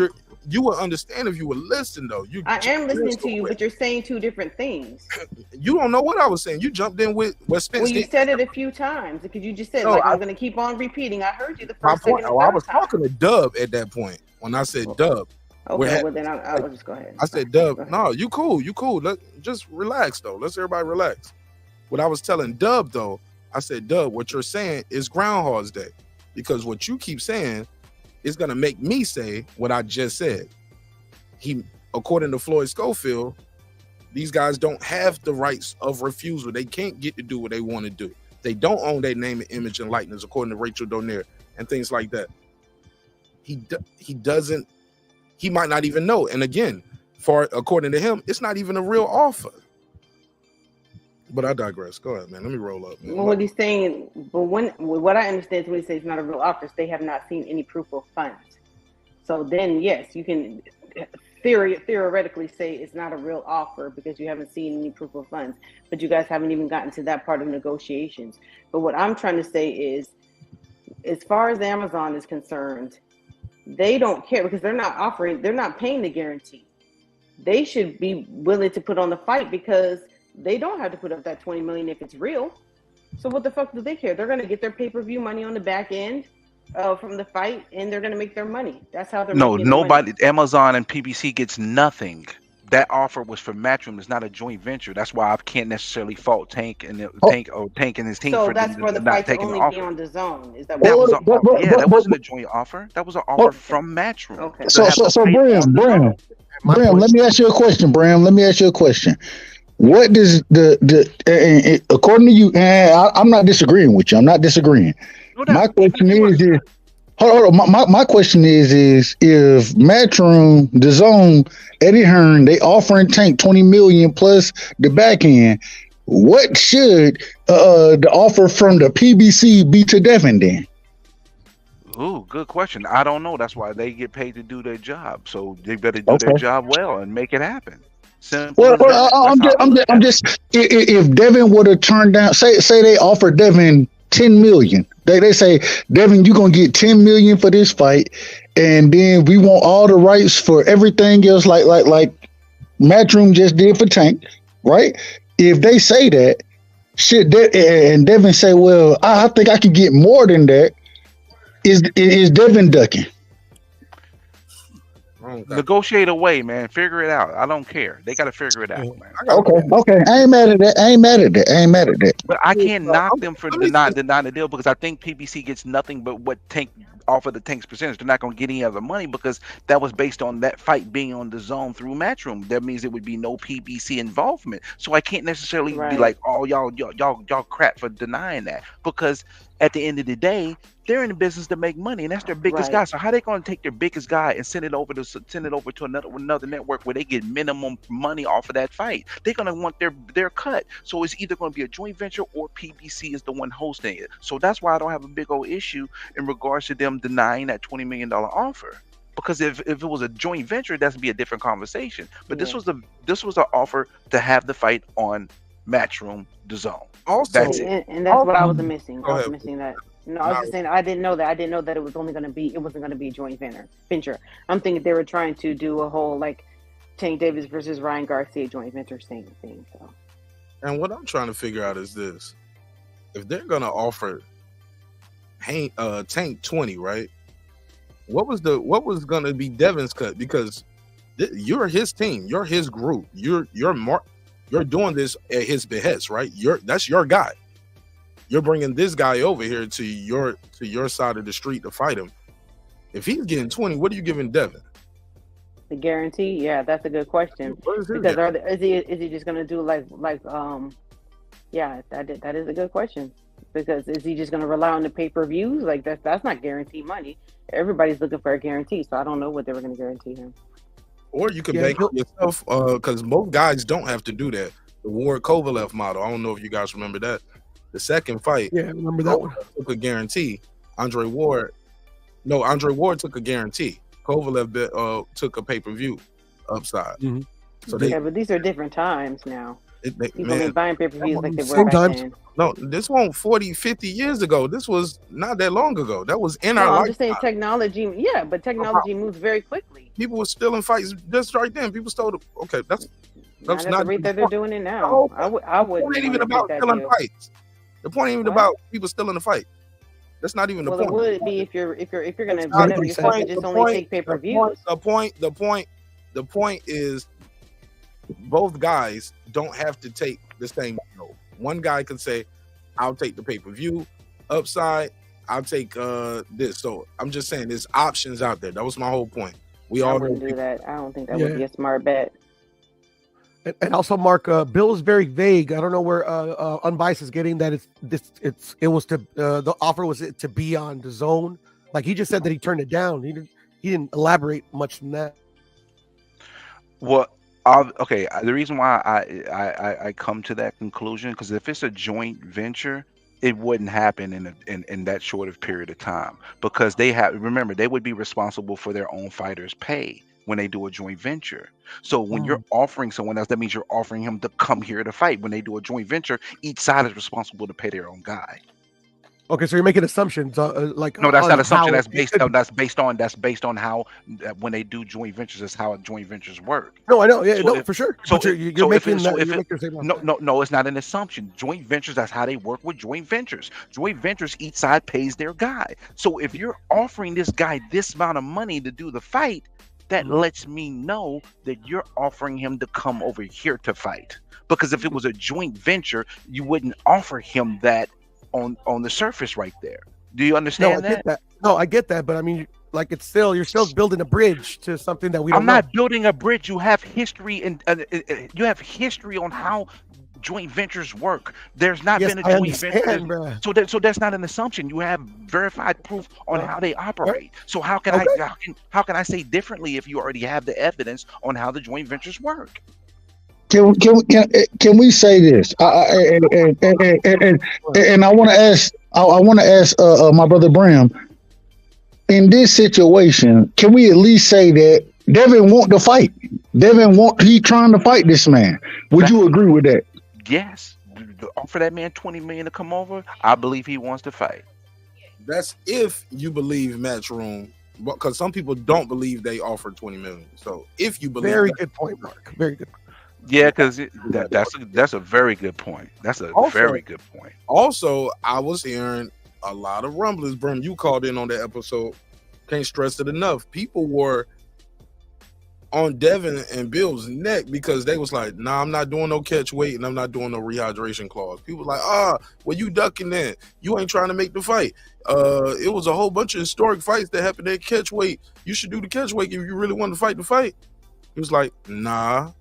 you would understand if you would listen, though. I am listening to you, but you're saying 2 different things. You don't know what I was saying. You jumped in with what Spence. Well, you said it a few times because you just said I'm going to keep on repeating. I heard you the first second. I was talking to Dub at that point when I said Dub. Okay, well then I'll just go ahead. I said Dub. No, you cool. Just relax though. Let's everybody relax. What I was telling Dub though, I said Dub. What you're saying is Groundhog's Day because what you keep saying is gonna make me say what I just said. According to Floyd Schofield, these guys don't have the rights of refusal. They can't get to do what they want to do. They don't own their name and image and likeness, according to Rachel Donaire and things like that. He doesn't. He might not even know. And again, according to him, it's not even a real offer. But I digress. Go ahead, man. Let me roll up. Man. Well, what he's saying, but what I understand is when he says it's not a real offer, they have not seen any proof of funds. So then, yes, you can theoretically say it's not a real offer because you haven't seen any proof of funds. But you guys haven't even gotten to that part of negotiations. But what I'm trying to say is, as far as Amazon is concerned, they don't care because they're not paying the guarantee. They should be willing to put on the fight because they don't have to put up that 20 million if it's real. So what the fuck do they care? They're going to get their pay-per-view money on the back end from the fight, and they're going to make their money. That's how they're making nobody. Money. Amazon and PBC gets nothing. That offer was for Matchroom. It's not a joint venture. That's why I can't necessarily fault Tank and his team so for that's for the not fight to taking only the offer. be on the zone. Is that that was that wasn't a joint offer. That was an offer from Matchroom. Okay. So Bram, let me ask you a question. What does according to you? I'm not disagreeing with you. I'm not disagreeing. My question is hold on. My question is if Matchroom, the Zone, Eddie Hearn, they offering Tank 20 million plus the back end, what should the offer from the PBC be to Devin then? Ooh, good question. I don't know. That's why they get paid to do their job. So they better do their job well and make it happen. I'm just if Devin would have turned down, say they offered Devin 10 million. They say, Devin, you're gonna get 10 million for this fight, and then we want all the rights for everything else, like Matchroom just did for Tank, right? If they say that shit, and Devin say, well, I think I can get more than that, is Devin ducking? Negotiate away, man. Figure it out. I don't care. They got to figure it out, man. Okay. I ain't mad at that. But I can't knock them for denying the deal because I think PBC gets nothing but what Tank offered the Tank's percentage. They're not going to get any other money because that was based on that fight being on the Zone through Matchroom. That means it would be no PBC involvement. So I can't necessarily be like, oh, y'all crap for denying that because at the end of the day, they're in the business to make money, and that's their biggest guy. So how they going to take their biggest guy and send it over to another network where they get minimum money off of that fight? They're going to want their cut. So it's either going to be a joint venture or PBC is the one hosting it. So that's why I don't have a big old issue in regards to them denying that $20 million offer. Because if it was a joint venture, that's be a different conversation. But this was an offer to have the fight on Matchroom, the Zone. Also, that's it. And that's what I was missing. I was missing that. No, I was just saying I didn't know that. I didn't know that it wasn't going to be a joint venture. I'm thinking they were trying to do a whole like Tank Davis versus Ryan Garcia joint venture thing. So. And what I'm trying to figure out is this: if they're going to offer Tank 20, right? What was going to be Devin's cut? Because you're his team, you're his group, you're doing this at his behest, right? That's your guy. You're bringing this guy over here to your side of the street to fight him. If he's getting 20, what are you giving Devin? The guarantee? Yeah, that's a good question. Because is he just gonna do yeah, that is a good question. Because is he just gonna rely on the pay-per-views? Like that's not guaranteed money. Everybody's looking for a guarantee, so I don't know what they were gonna guarantee him. Or you can bank it yourself, because most guys don't have to do that. The Ward Kovalev model. I don't know if you guys remember that. The second fight, yeah, remember that one? Took a guarantee. Andre Ward took a guarantee. Kovalev took a pay-per-view upside. Mm-hmm. So but these are different times now. People ain't buying pay-per-views like they were back then. No, this wasn't 40, 50 years ago. This was not that long ago. That was in our life. I'm just saying technology. Yeah, but technology moves very quickly. People were still in fights just right then. People stole the. Okay, that's not the rate that they're doing it now. I would. The point ain't even about killing fights. The point ain't even about people still in the fight. That's not even the point. Well, it would be if you're gonna benefit yourself and just only take pay-per-views. The point is, both guys don't have to take the same role. One guy can say, "I'll take the pay-per-view upside. I'll take this." So I'm just saying, there's options out there. That was my whole point. I wouldn't do that. I don't think that would be a smart bet. And also, Mark, Bill is very vague. I don't know where Unbiased is getting that. The offer was to be on the zone. Like he just said that he turned it down. He didn't elaborate much than that. Well, okay. The reason why I come to that conclusion, because if it's a joint venture, it wouldn't happen in that short of period of time, because they would be responsible for their own fighters' pay when they do a joint venture. So when you're offering someone else, that means you're offering him to come here to fight. When they do a joint venture, each side is responsible to pay their own guy. Okay, so you're making assumptions, no, that's not assumption. That's based on how when they do joint ventures, is how joint ventures work. No, I know, yeah, for sure. So you're making no, it's not an assumption. Joint ventures, that's how they work with joint ventures. Joint ventures, each side pays their guy. So if you're offering this guy this amount of money to do the fight, that lets me know that you're offering him to come over here to fight. Because if it was a joint venture, you wouldn't offer him that on the surface right there. Do you understand that? No, I get that, but I mean, like you're still building a bridge to something that we don't know. I'm not building a bridge. You have history and you have history on how joint ventures work. There's not been a joint venture, so that's not an assumption. You have verified proof on how they operate. So how can I say differently if you already have the evidence on how the joint ventures work? Can we say this? And I want to ask. I want to ask my brother Bram. In this situation, can we at least say that Devin want to fight? He trying to fight this man. Would you agree with that? Yes. Offer that man $20 million to come over. I believe he wants to fight. That's if you believe Matchroom, because some people don't believe they offer $20 million. So if you believe, good point, Mark. Very good. Yeah, because that's a very good point. That's a very good point. Also, I was hearing a lot of rumblings. Brim, you called in on that episode. Can't stress it enough. People were on Devin and Bill's neck because they was like, "Nah, I'm not doing no catch weight and I'm not doing no rehydration clause." People like, well, you ducking that. You ain't trying to make the fight. It was a whole bunch of historic fights that happened at catch weight. You should do the catch weight if you really want to fight the fight. He was like, "Nah,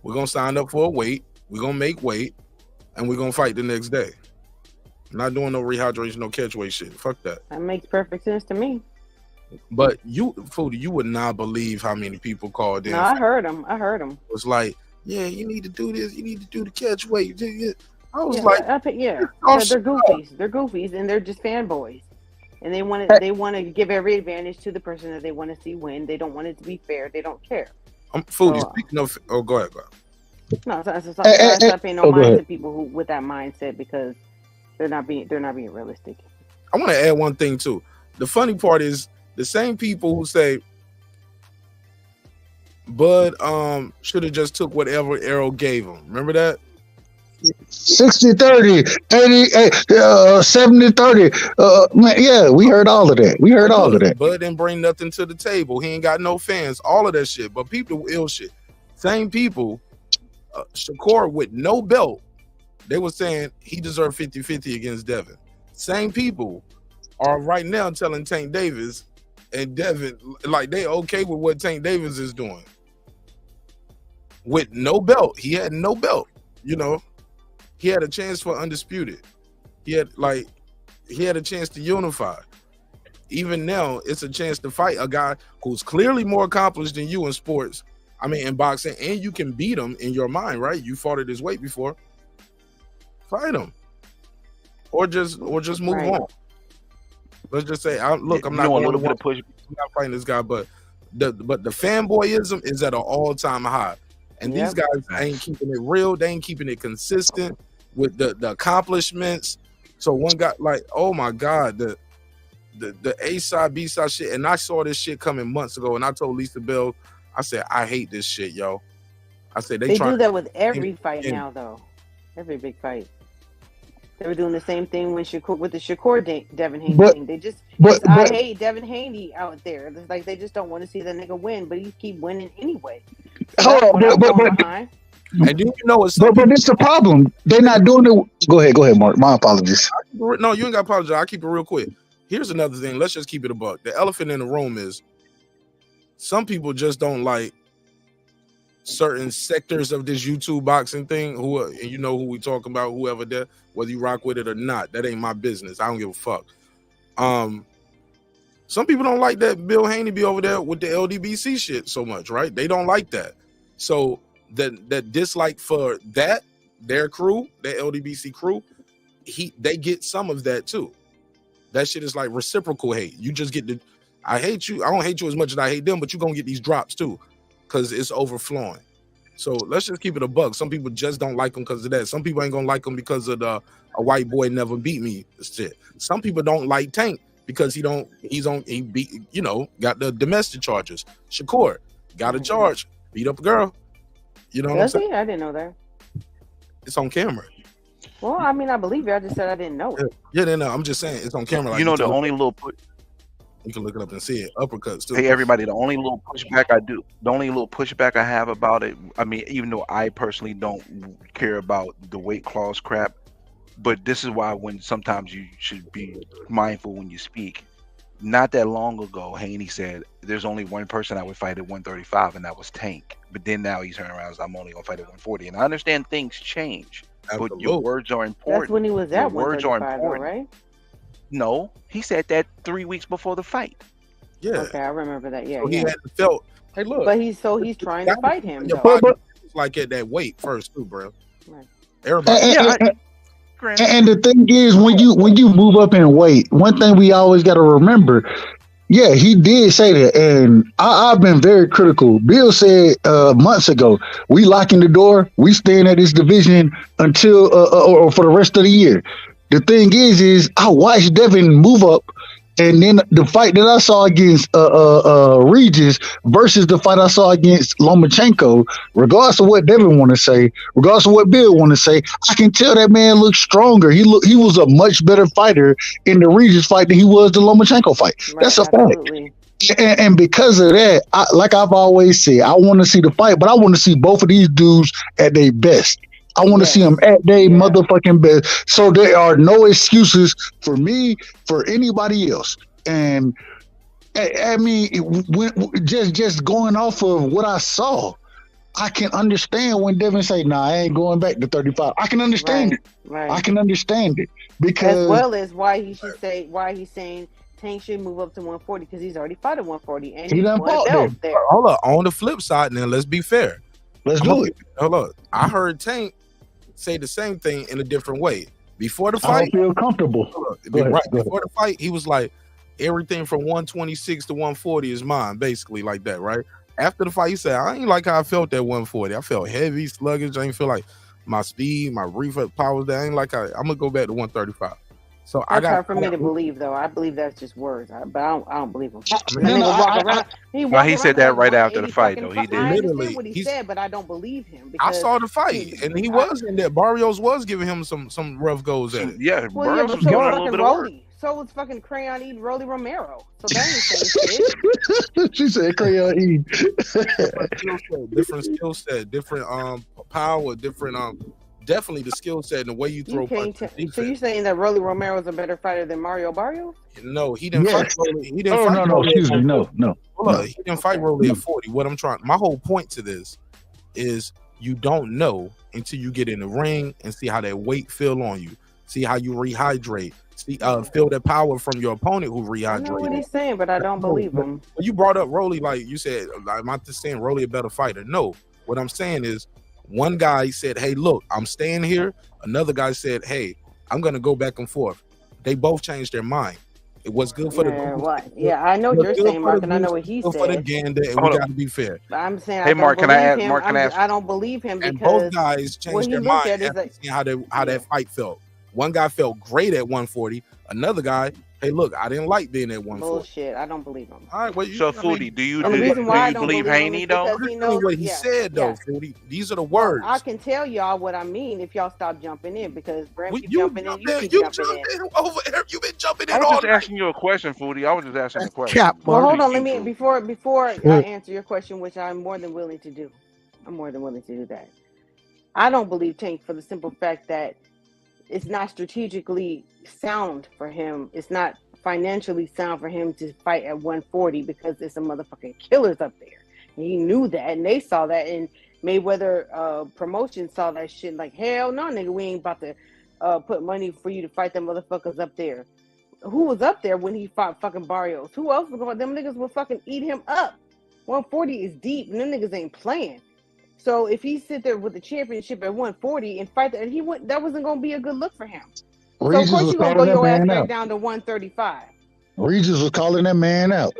we're gonna sign up for a weight. We're gonna make weight, and we're gonna fight the next day. I'm not doing no rehydration, no catch weight shit. Fuck that." That makes perfect sense to me. But you, Foodie, you would not believe how many people called in. No, I heard him. It was like, "Yeah, you need to do this. You need to do the catch weight." I was they're goofies. They're goofies, and they're just fanboys. And they want to give every advantage to the person that they want to see win. They don't want it to be fair. They don't care. Foodie, speaking of, go ahead. No, I pay no mind to people who with that mindset because they're not being realistic. I want to add one thing too. The funny part is the same people who say Bud should have just took whatever Errol gave him. Remember that? 60-30, 70-30. Man, yeah, we heard all of that. Bud didn't bring nothing to the table. He ain't got no fans. All of that shit. But people ill shit. Same people, Shakur with no belt, they were saying he deserved 50-50 against Devin. Same people are right now telling Tank Davis and Devin like they okay with what Tank Davis is doing. With no belt. He had no belt, you know. He had a chance for undisputed. He had a chance to unify. Even now, it's a chance to fight a guy who's clearly more accomplished than you in sports. I mean, in boxing, and you can beat him in your mind, right? You fought at his weight before. Fight him, or just move on. Let's just say, I'm not fighting this guy, but the fanboyism is at an all-time high, and these guys ain't keeping it real. They ain't keeping it consistent with the accomplishments. So one guy, like, oh my God, the A side, B side shit, and I saw this shit coming months ago, and I told Lisa Bell, I said, I hate this shit, yo. I said they do that with every fight now, though. Every big fight. They were doing the same thing with the Shakur Devin Haney thing. They just I hate Devin Haney out there. It's like they just don't want to see the nigga win, but he keep winning anyway. Hold on, but and do you know what's but it's the problem. They're not doing it. Go ahead, Mark. My apologies. No, you ain't got to apologize. I'll keep it real quick. Here's another thing. Let's just keep it a buck. The elephant in the room is some people just don't like certain sectors of this YouTube boxing thing. And you know who we talking about, whoever that, whether you rock with it or not. That ain't my business. I don't give a fuck. Some people don't like that Bill Haney be over there with the LDBC shit so much, right? They don't like that. So that dislike for that, their crew, their LDBC crew, they get some of that too. That shit is like reciprocal hate. You just get I hate you. I don't hate you as much as I hate them, but you're gonna get these drops too, because it's overflowing. So let's just keep it a buck. Some people just don't like them because of that. Some people ain't gonna like them because of a white boy never beat me shit. Some people don't like Tank because he beat, you know, got the domestic charges. Shakur got a charge, beat up a girl. You know what I'm saying? I didn't know that. It's on camera. Well, I mean, I believe you. I just said I didn't know it. Yeah, no, I'm just saying it's on camera. Like, you know, the only little you can look it up and see it. Uppercuts too. Hey, everybody, the only little pushback I have about it, I mean, even though I personally don't care about the weight clause crap, but this is why when sometimes you should be mindful when you speak. Not that long ago, Haney said, there's only one person I would fight at 135, and that was Tank. But then now he's turning around and says, I'm only going to fight at 140. And I understand things change, but your words are important. That's when he was at 135, though, right? No, he said that 3 weeks before the fight. Yeah. Okay, I remember that. Yeah, so he hadn't felt. Hey, look. But he's trying to fight him. But like at that weight first too, bro. Right. Everybody. And the thing is, when you move up in weight, one thing we always got to remember. Yeah, he did say that, and I've been very critical. Bill said months ago, we locking the door, we staying at this division until or for the rest of the year. The thing is I watched Devin move up, and then the fight that I saw against Regis versus the fight I saw against Lomachenko, regardless of what Devin want to say, regardless of what Bill want to say, I can tell that man looks stronger. He was a much better fighter in the Regis fight than he was the Lomachenko fight. Right, that's a fact. And because of that, like I've always said, I want to see the fight, but I want to see both of these dudes at their best. I want to see them at their motherfucking best. So there are no excuses for me, for anybody else. And I mean, just going off of what I saw, I can understand when Devin say, "Nah, I ain't going back to 35." I can understand it. Right. I can understand it because, as well as why he's saying Tank should move up to 140 because he's already fought at 140 and he done fought there. Hold up. On the flip side, now let's be fair. Let's do it. Hold up. I heard Tank say the same thing in a different way. Before the fight, I don't feel comfortable. Before the fight, he was like, everything from 126 to 140 is mine, basically like that, right? After the fight, he said, I ain't like how I felt at 140. I felt heavy, sluggish. I ain't feel like my speed, my reflex powers. That ain't like I'm gonna go back to 135. So That's hard for me to believe, though. I believe that's just words, but I don't believe him. He said that right after the fight, though. He did. I understand what he said, but I don't believe him. I saw the fight, and he was in there. Barrios was giving him some rough goes at it. Yeah, Barrios was doing a little bit of work. So was fucking Crayon eating Rolly Romero. So that ain't saying shit. She said Crayon eating. Different skill set, different power, different definitely the skill set and the way you throw punches. So you saying that Rolly Romero is a better fighter than Mario Barrios? No, he didn't fight Rolly. He didn't fight no, excuse me. No. He didn't fight Rolly at 40. My whole point to this is you don't know until you get in the ring and see how that weight feel on you. See how you rehydrate. See, feel the power from your opponent who rehydrated. I know what he's saying, but I don't believe him. You brought up Rolly, like you said, I'm not just saying Rolly a better fighter. No, what I'm saying is one guy said, hey, look, I'm staying here. Another guy said, hey, I'm going to go back and forth. They both changed their mind. It was good for the what? Yeah, I know what you're saying, Mark, and I know what he said. For the gander, and we got to be fair. But I'm saying, hey, Mark, can I ask? Mark, can I ask? I don't believe him because and both guys changed their mind after seeing how that fight felt. One guy felt great at 140. Another guy, hey, look, I didn't like being at 140. Bullshit. I don't believe him. All right, well, so Foodie, do you believe Haney though? He knows what he said though, Foodie. These are the words. I can tell y'all what I mean if y'all stop jumping in because Brent keep jumping in. You keep jumping in. Over here. You've been jumping in. I was just asking you a question, Foodie. I was just asking a question. Well, hold on. Let me before I answer your question, which I'm more than willing to do. I'm more than willing to do that. I don't believe Tank for the simple fact that it's not strategically sound for him. It's not financially sound for him to fight at 140 because there's some motherfucking killers up there. And he knew that, and they saw that, and Mayweather promotion saw that shit. Like, hell no, nigga, we ain't about to put money for you to fight them motherfuckers up there. Who was up there when he fought fucking Barrios? Who else was going? Them niggas would fucking eat him up. 140 is deep, and them niggas ain't playing. So if he sit there with the championship at 140 and fight that, that wasn't going to be a good look for him. So of course you're going to go your ass back down to 135. Regis was calling that man out.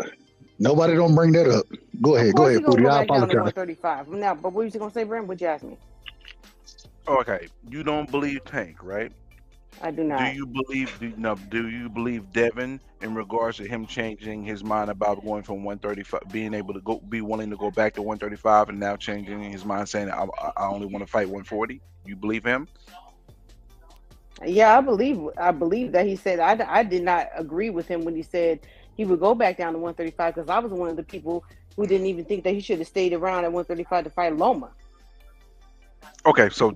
Nobody don't bring that up. Go ahead, Foodie. I apologize. 135. Now, but what was you going to say, Brent? What'd you ask me? Okay, you don't believe Tank, right? I do not. Do you believe Devin in regards to him changing his mind about going from 135, being able to be willing to go back to 135, and now changing his mind, saying I only want to fight 140? You believe him? Yeah, I believe that he said I did not agree with him when he said he would go back down to 135 because I was one of the people who didn't even think that he should have stayed around at 135 to fight Loma. Okay, so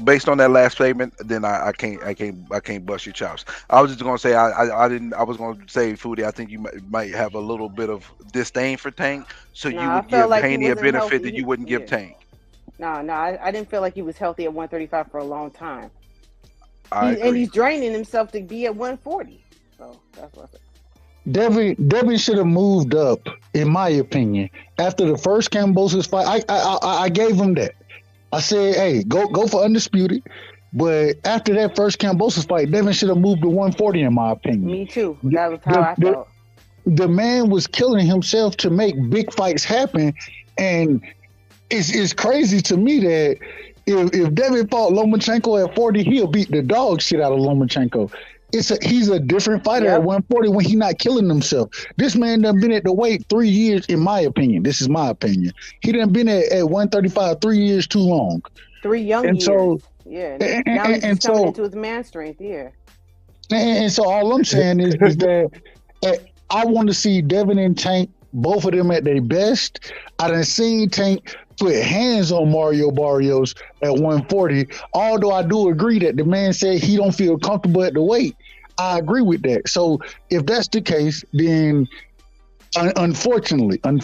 based on that last statement, then I can't bust your chops. I was just gonna say I was gonna say, Foodie, I think you might have a little bit of disdain for Tank, so you would give Haney a benefit that you wouldn't give Tank. No, I didn't feel like he was healthy at 135 for a long time. And he's draining himself to be at 140. So that's what I said. Devin should have moved up, in my opinion. After the first Kambosos fight, I gave him that. I said, hey, go for undisputed. But after that first Kambosos fight, Devin should have moved to 140, in my opinion. Me too. That was how I felt. The man was killing himself to make big fights happen. And it's crazy to me that if Devin fought Lomachenko at 40, he'll beat the dog shit out of Lomachenko. He's a different fighter at 140 when he's not killing himself. This man done been at the weight 3 years, in my opinion. This is my opinion. He done been at 135 3 years too long. 3 young years. So, yeah. Now he's just coming into his man strength, yeah. And so all I'm saying is that I want to see Devin and Tank, both of them at their best. I done seen Tank put hands on Mario Barrios at 140, although I do agree that the man said he don't feel comfortable at the weight. I agree with that. So if that's the case, then unfortunately, I'm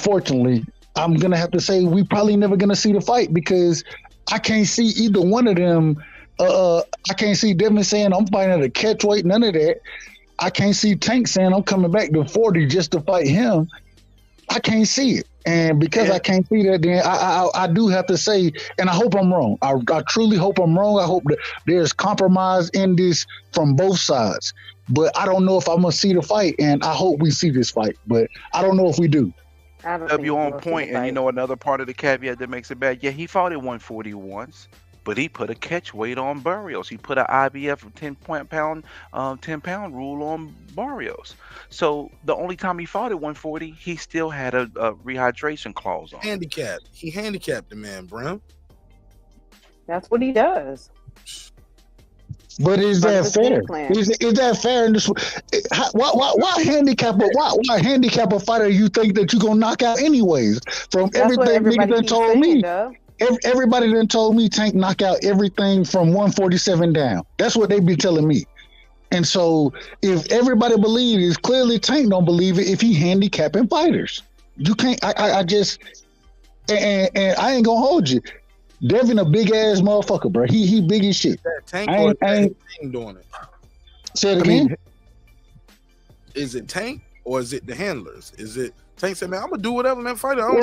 going to have to say we probably never going to see the fight because I can't see either one of them. I can't see Devin saying I'm fighting at a catch weight, none of that. I can't see Tank saying I'm coming back to 40 just to fight him. I can't see it. And because I can't see that, then I do have to say, and I hope I'm wrong. I truly hope I'm wrong. I hope that there's compromise in this from both sides. But I don't know if I'm going to see the fight, and I hope we see this fight. But I don't know if we do. You on point, and you know another part of the caveat that makes it bad. Yeah, he fought at 140 once. but he put a catch weight on Barrios. He put an IBF 10-pound rule on Barrios. So the only time he fought at 140, he still had a rehydration clause on. He handicapped the man, Brim. That's what he does. But is that fair? Is that fair? In this, why handicap a fighter you think that you're gonna knock out anyways? From everything niggas done told me, everybody done told me Tank knock out everything from 147 down. That's what they be telling me. And so if everybody believes, clearly Tank don't believe it if he handicapping fighters. You can't. I just and I ain't gonna hold you. Devin a big ass motherfucker, bro. He big as shit. Tank or Tank doing it? Say it again. Is it Tank or is it the handlers? Is it Tank said, man, I'm gonna do whatever, man. Fighter. No,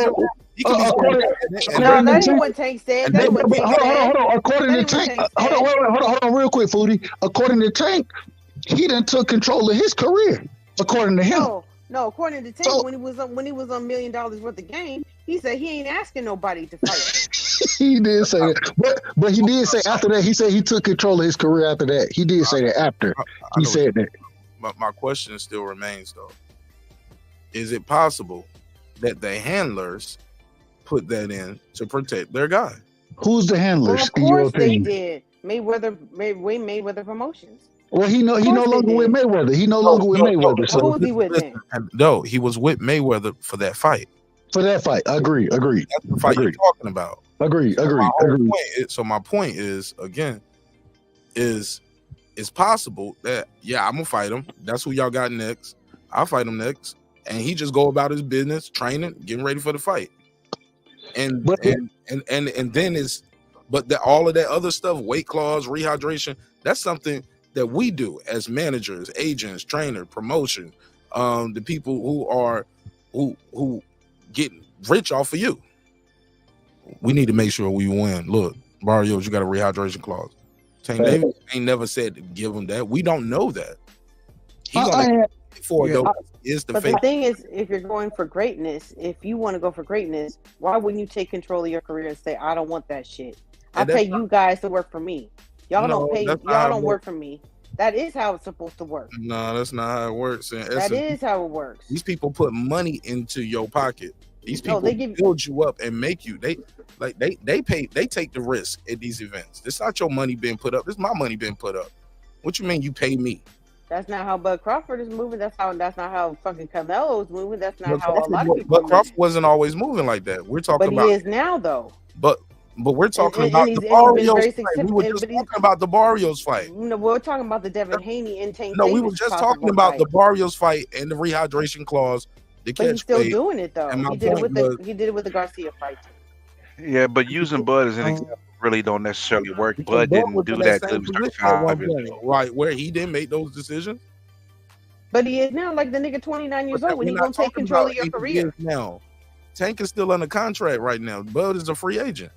that ain't what Tank said. That's what Tank said. Hold on. According to Tank, hold on, real quick, Foodie. According to Tank, he done took control of his career. According to him. No, according to Tank, when he was on $1 million worth of game, he said he ain't asking nobody to fight. He did say that, but he did say after that. He said he took control of his career after that. He did say that after he said that. My question still remains though: is it possible that the handlers put that in to protect their guy? Who's the handlers? Well, of course they did. Mayweather Promotions. Well, he no longer with Mayweather. He no longer with Mayweather. So who's he with then? No, he was with Mayweather for that fight. I agree. That's the fight you're talking about. Agree. So my point is, again, it's possible that I'm gonna fight him. That's who y'all got next. I'll fight him next, and he just go about his business, training, getting ready for the fight, and then all of that other stuff, weight clause, rehydration, that's something that we do as managers, agents, trainer, promotion, the people who get rich off of you. We need to make sure we win. Look, Barrios, you got a rehydration clause. Tank Davis ain't never said to give him that. We don't know that. But the thing is, if you're going for greatness, if you want to go for greatness, why wouldn't you take control of your career and say, I don't want that shit. I pay you guys to work for me. Y'all don't work for me. That is how it's supposed to work. No, that's not how it works. That is how it works. These people put money into your pocket. These people build you up and make you. They take the risk at these events. It's not your money being put up. It's my money being put up. What you mean you pay me? That's not how Bud Crawford is moving. That's not how fucking Canelo is moving. That's not how a lot of people. But Crawford wasn't always moving like that. We're talking about. But he is now, though. But we're talking about the Barrios fight. We were just talking about the Barrios fight. No, we're talking about the Devin Haney and Tank. No, we were just talking about the Barrios fight and the rehydration clause. But he's still doing it though. He did it with the Garcia fight. Yeah, but using Bud as an example really don't necessarily work. Bud didn't do that till he was 35. Right, where he didn't make those decisions. But he is now, like the nigga 29 years old when he's gonna take control of your career. Now, Tank is still under contract right now. Bud is a free agent.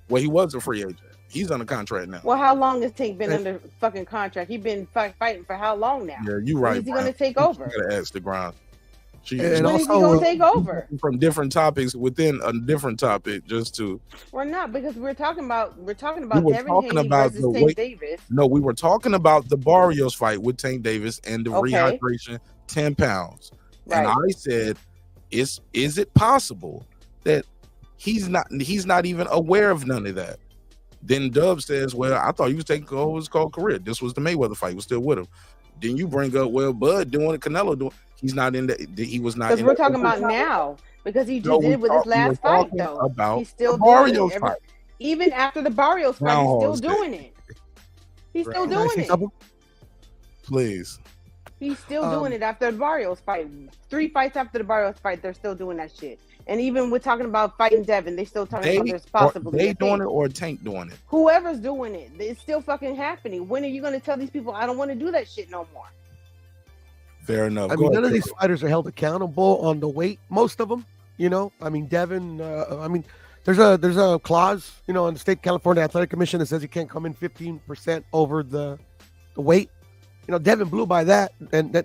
Well, he was a free agent. He's under contract now. Well, how long has Tank been under fucking contract? He's been fighting for how long now? Yeah, you're right. When is he gonna take over? You gotta ask the ground. When is he gonna take over? From different topics within a different topic, just to. We're not, because we're talking about Devin Haney versus Tank Davis. No, we were talking about the Barrios fight with Tank Davis and the rehydration 10 pounds. Right. And I said, is it possible that he's not even aware of none of that? Then Dub says, well, I thought he was taking over his whole career. This was the Mayweather fight. He was still with him. Then you bring up, well, Bud doing it, Canelo doing. He's not in the. He was not. Because we're talking about now, because he just did it with his last fight, though. He's still doing it. Even after the Barrios fight, he's still doing it. He's still doing it. Please. He's still doing it after the Barrios fight. 3 fights after the Barrios fight, they're still doing that shit. And even we're talking about fighting Devin, they still talking about there's possibly they doing it or Tank doing it. Whoever's doing it, it's still fucking happening. When are you going to tell these people I don't want to do that shit no more? Fair enough. I mean, none of these fighters are held accountable on the weight. Most of them, you know. I mean, Devin. I mean, there's a clause, you know, in the state California Athletic Commission that says you can't come in 15% over the weight. You know, Devin blew by that, and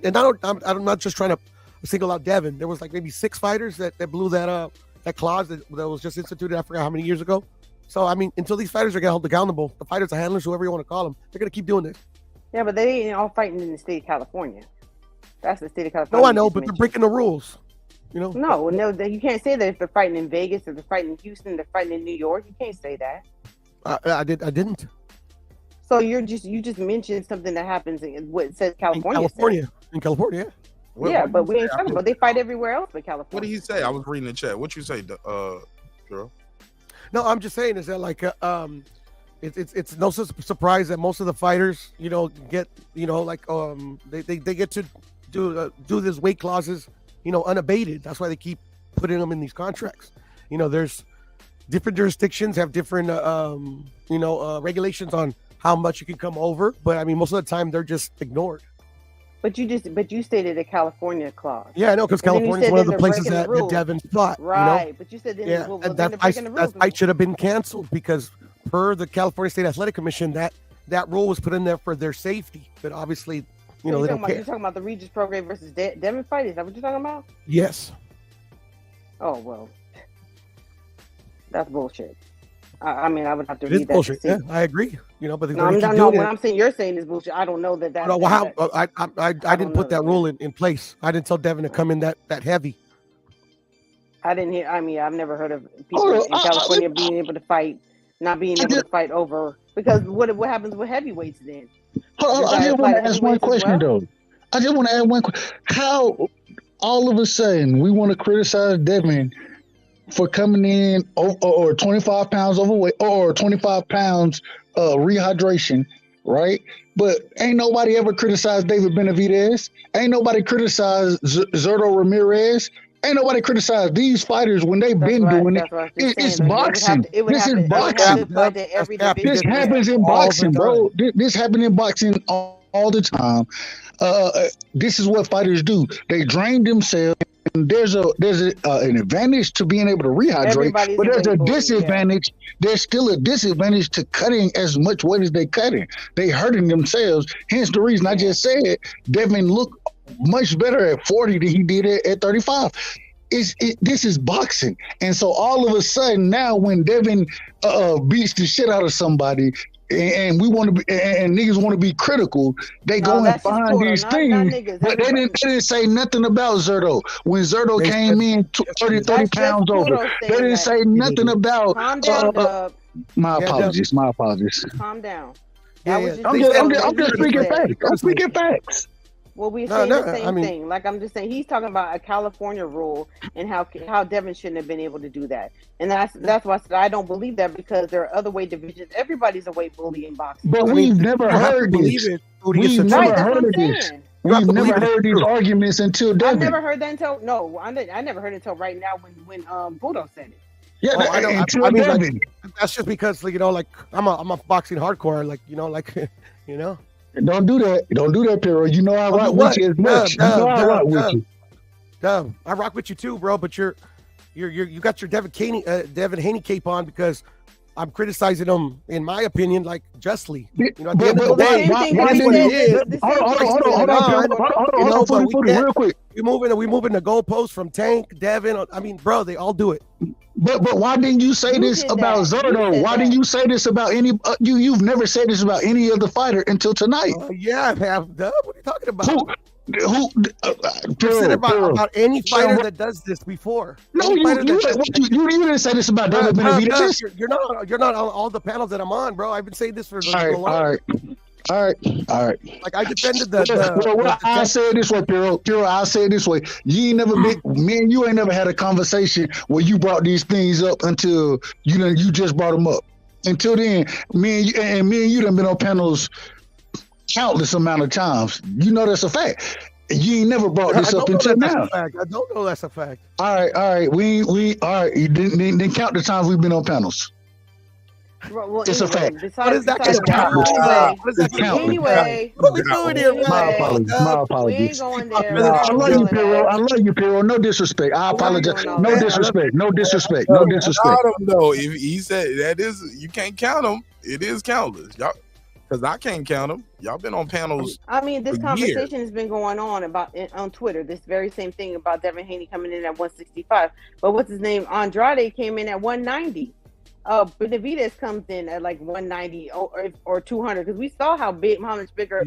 I'm not just trying to single out Devin. There was like maybe 6 fighters that blew that clause that was just instituted. I forgot how many years ago. So I mean, until these fighters are held accountable, the fighters, the handlers, whoever you want to call them, they're gonna keep doing this. Yeah, but they ain't all fighting in the state of California. That's the state of California. No, I know, but they're breaking the rules. You know? No, you can't say that if they're fighting in Vegas, if they're fighting in Houston, they're fighting in New York. You can't say that. I didn't. So you just mentioned something that happens in what it says California. In California. Yeah, but we ain't talking about. They fight everywhere else but California. What did he say? I was reading the chat. What you say, girl? No, I'm just saying is that like it's no surprise that most of the fighters, you know, get, you know, like they get to do this weight clauses, you know, unabated. That's why they keep putting them in these contracts. You know, there's different jurisdictions have different regulations on how much you can come over, but I mean most of the time they're just ignored. But you stated a California clause. Yeah, I know, because California is one of the places that Devin fought. Right, you know? but you said then and that fight should have been canceled because per the California State Athletic Commission, that rule was put in there for their safety. But obviously, you know, they don't care. You're talking about the Regis program versus Devin fight? Is that what you're talking about? Yes. Oh, well. That's bullshit. I mean, I would have to read that. It's bullshit. Yeah, I agree. You know, but no, what I'm saying you're saying is bullshit. I don't know that. No, well, I didn't put that rule in place. I didn't tell Devin to come in that heavy. I didn't hear. I mean, I've never heard of people in California being able to fight, not being able to fight over, because what happens with heavyweights then? I just want to ask one question though. I just want to add one question. How all of a sudden we want to criticize Devin for coming in or 25 pounds overweight or 25 pounds rehydration, right? But ain't nobody ever criticized David Benavidez. Ain't nobody criticized Zurdo Ramirez. Ain't nobody criticized these fighters when they've been doing it. It's boxing. This is boxing. This happens in boxing, bro. This happens in boxing all the time. This is what fighters do. They drain themselves. And there's an advantage to being able to rehydrate, but there's a disadvantage. Yeah. There's still a disadvantage to cutting as much weight as they cutting. They hurting themselves. Hence the reason I just said Devin looked much better at 40 than he did at 35. This is boxing, and so all of a sudden now when Devin beats the shit out of somebody. And we want to be, and niggas want to be critical. They go and find these things, but they didn't say nothing about Zurdo. When Zurdo came in 30 pounds over, they didn't say nothing about. My apologies. Calm down. I'm just speaking facts. I'm speaking facts. Well, we're saying the same thing. Like I'm just saying, he's talking about a California rule and how Devin shouldn't have been able to do that. And that's why I said I don't believe that, because there are other weight divisions. Everybody's a weight bully in boxing. But we've never heard this. We've never heard this. We've never heard these arguments until Devin. I never heard that until I never heard it until right now when Budo said it. Yeah, I mean, like, that's just because, like, you know, like I'm a boxing hardcore, like, you know, like you know. Don't do that, Pero. You know I rock with you as much. You know I rock with you. I rock with you too, bro. But you got your Devin Haney cape on because I'm criticizing him, in my opinion, like justly. You know, at the end of the day, hold on, real quick. We moving the goalposts from Tank, Devin. I mean, bro, they all do it. But why didn't you say this about Zurdo? Why didn't you say this about any? You've never said this about any other fighter until tonight. Yeah, I have. Dub. What are you talking about? Who said about any fighter that does this before? No, you didn't say this about David Benavidez. You're not on all the panels that I'm on, bro. I've been saying this for a long time. All right. Like I defended I say it this way, Pero. I'll say it this way. You ain't never been, me and you ain't never had a conversation where you brought these things up until you just brought them up. Until then, me and you done been on panels countless amount of times. You know that's a fact. You ain't never brought this up until now. I don't know that's a fact. All right. We all right. You didn't count the times we've been on panels. Well, it's anyway, a fact. What is that? Anyway, what are we doing here? My apologies. We ain't going there. I love you, Pero. No disrespect. I apologize. No disrespect. No disrespect. I don't know if he said that is you can't count them. It is countless, y'all. Because I can't count them. Y'all been on panels. I mean, this conversation has been going on on Twitter. This very same thing about Devin Haney coming in at 165. But what's his name? Andrade came in at 190. Benavidez comes in at like 190 or 200 because we saw how much bigger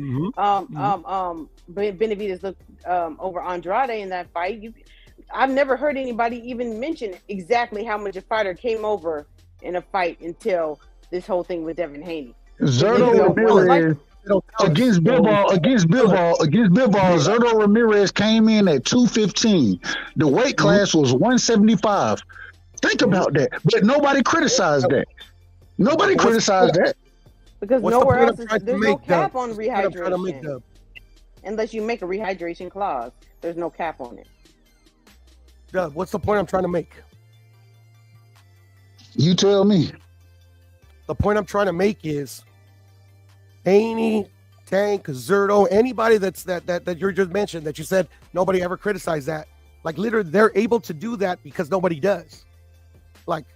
Benavidez looked over Andrade in that fight. I've never heard anybody even mention exactly how much a fighter came over in a fight until this whole thing with Devin Haney. Zurdo Ramirez against Bilbao, Zurdo Ramirez came in at 215. The weight class was 175. Think about that. But nobody criticized that. Nobody criticized that. Because nowhere else there's no cap on rehydration. Unless you make a rehydration clause, there's no cap on it. Doug, what's the point I'm trying to make? You tell me. The point I'm trying to make is Haney, Tank, Zurdo, anybody that you just mentioned that you said nobody ever criticized that. Like literally, they're able to do that because nobody does. Like,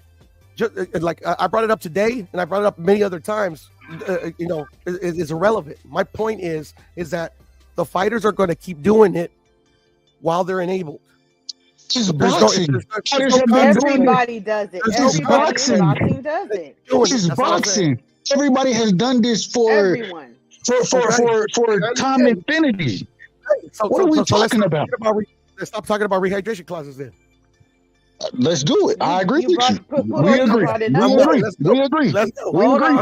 I brought it up today, and I brought it up many other times. It's irrelevant. My point is that the fighters are going to keep doing it while they're enabled. It's boxing. Everybody does it. It's boxing. Boxing does it. It's boxing. Everybody has done this for everyone. For time infinity. What are we talking about? Let's stop talking about rehydration clauses then. Let's do it. I agree with you. We agree. Let's go. We agree.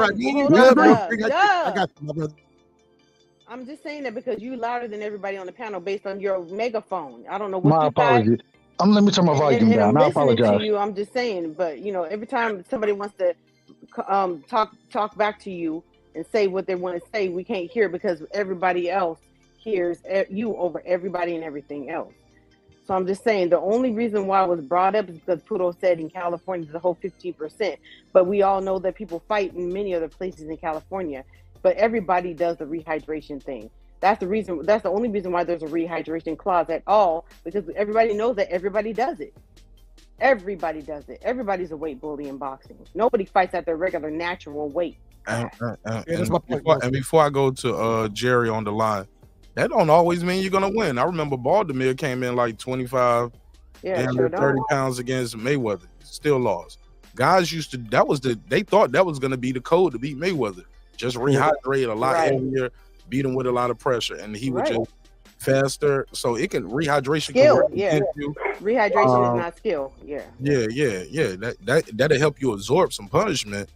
I got you, my brother. I'm just saying that because you're louder than everybody on the panel based on your megaphone. I don't know what my apologies. Let me turn my volume down. I apologize. To you, I'm just saying, but every time somebody wants to talk back to you and say what they want to say, we can't hear because everybody else hears you over everybody and everything else. So I'm just saying the only reason why it was brought up is because Puro said in California the whole 15%. But we all know that people fight in many other places in California. But everybody does the rehydration thing. That's the reason. That's the only reason why there's a rehydration clause at all, because everybody knows that everybody does it. Everybody does it. Everybody's a weight bully in boxing. Nobody fights at their regular natural weight. And before I go to Jerry on the line, that don't always mean you're gonna win. I remember Baltimore came in like 25, sure 30 pounds against Mayweather, still lost. Guys used to they thought that was gonna be the code to beat Mayweather. Just rehydrate a lot heavier, beat him with a lot of pressure, and he would just faster. So it can rehydration. Skill, rehydration is not skill. That'll help you absorb some punishment.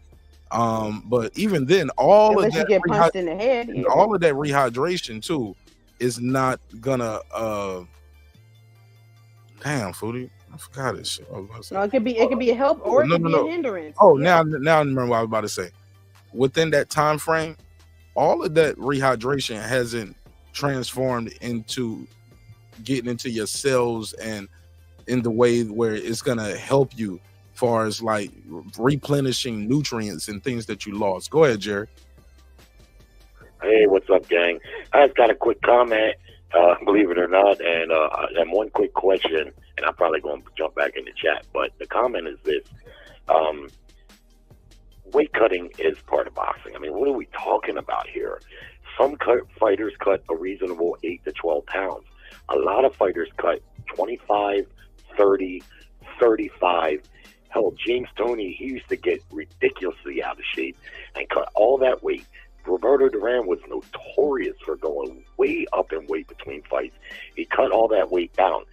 But even then, all unless of that you get punched in the head, all of that rehydration too is not gonna. Damn, Foodie, I forgot this shit. No, it could be a help or it could be a hindrance. Oh, now I remember what I was about to say. Within that time frame, all of that rehydration hasn't transformed into getting into your cells and in the way where it's gonna help you as far as like replenishing nutrients and things that you lost. Go ahead, Jerry. Hey, what's up, gang? I just got a quick comment, believe it or not, and one quick question, and I'm probably going to jump back in the chat, but the comment is this. Weight cutting is part of boxing. I mean, what are we talking about here? Some fighters cut a reasonable 8 to 12 pounds. A lot of fighters cut 25, 30, 35. Hell, James Toney, he used to get ridiculously out of shape and cut all that weight. Roberto Duran was notorious for going way up in weight between fights. He cut all that weight down.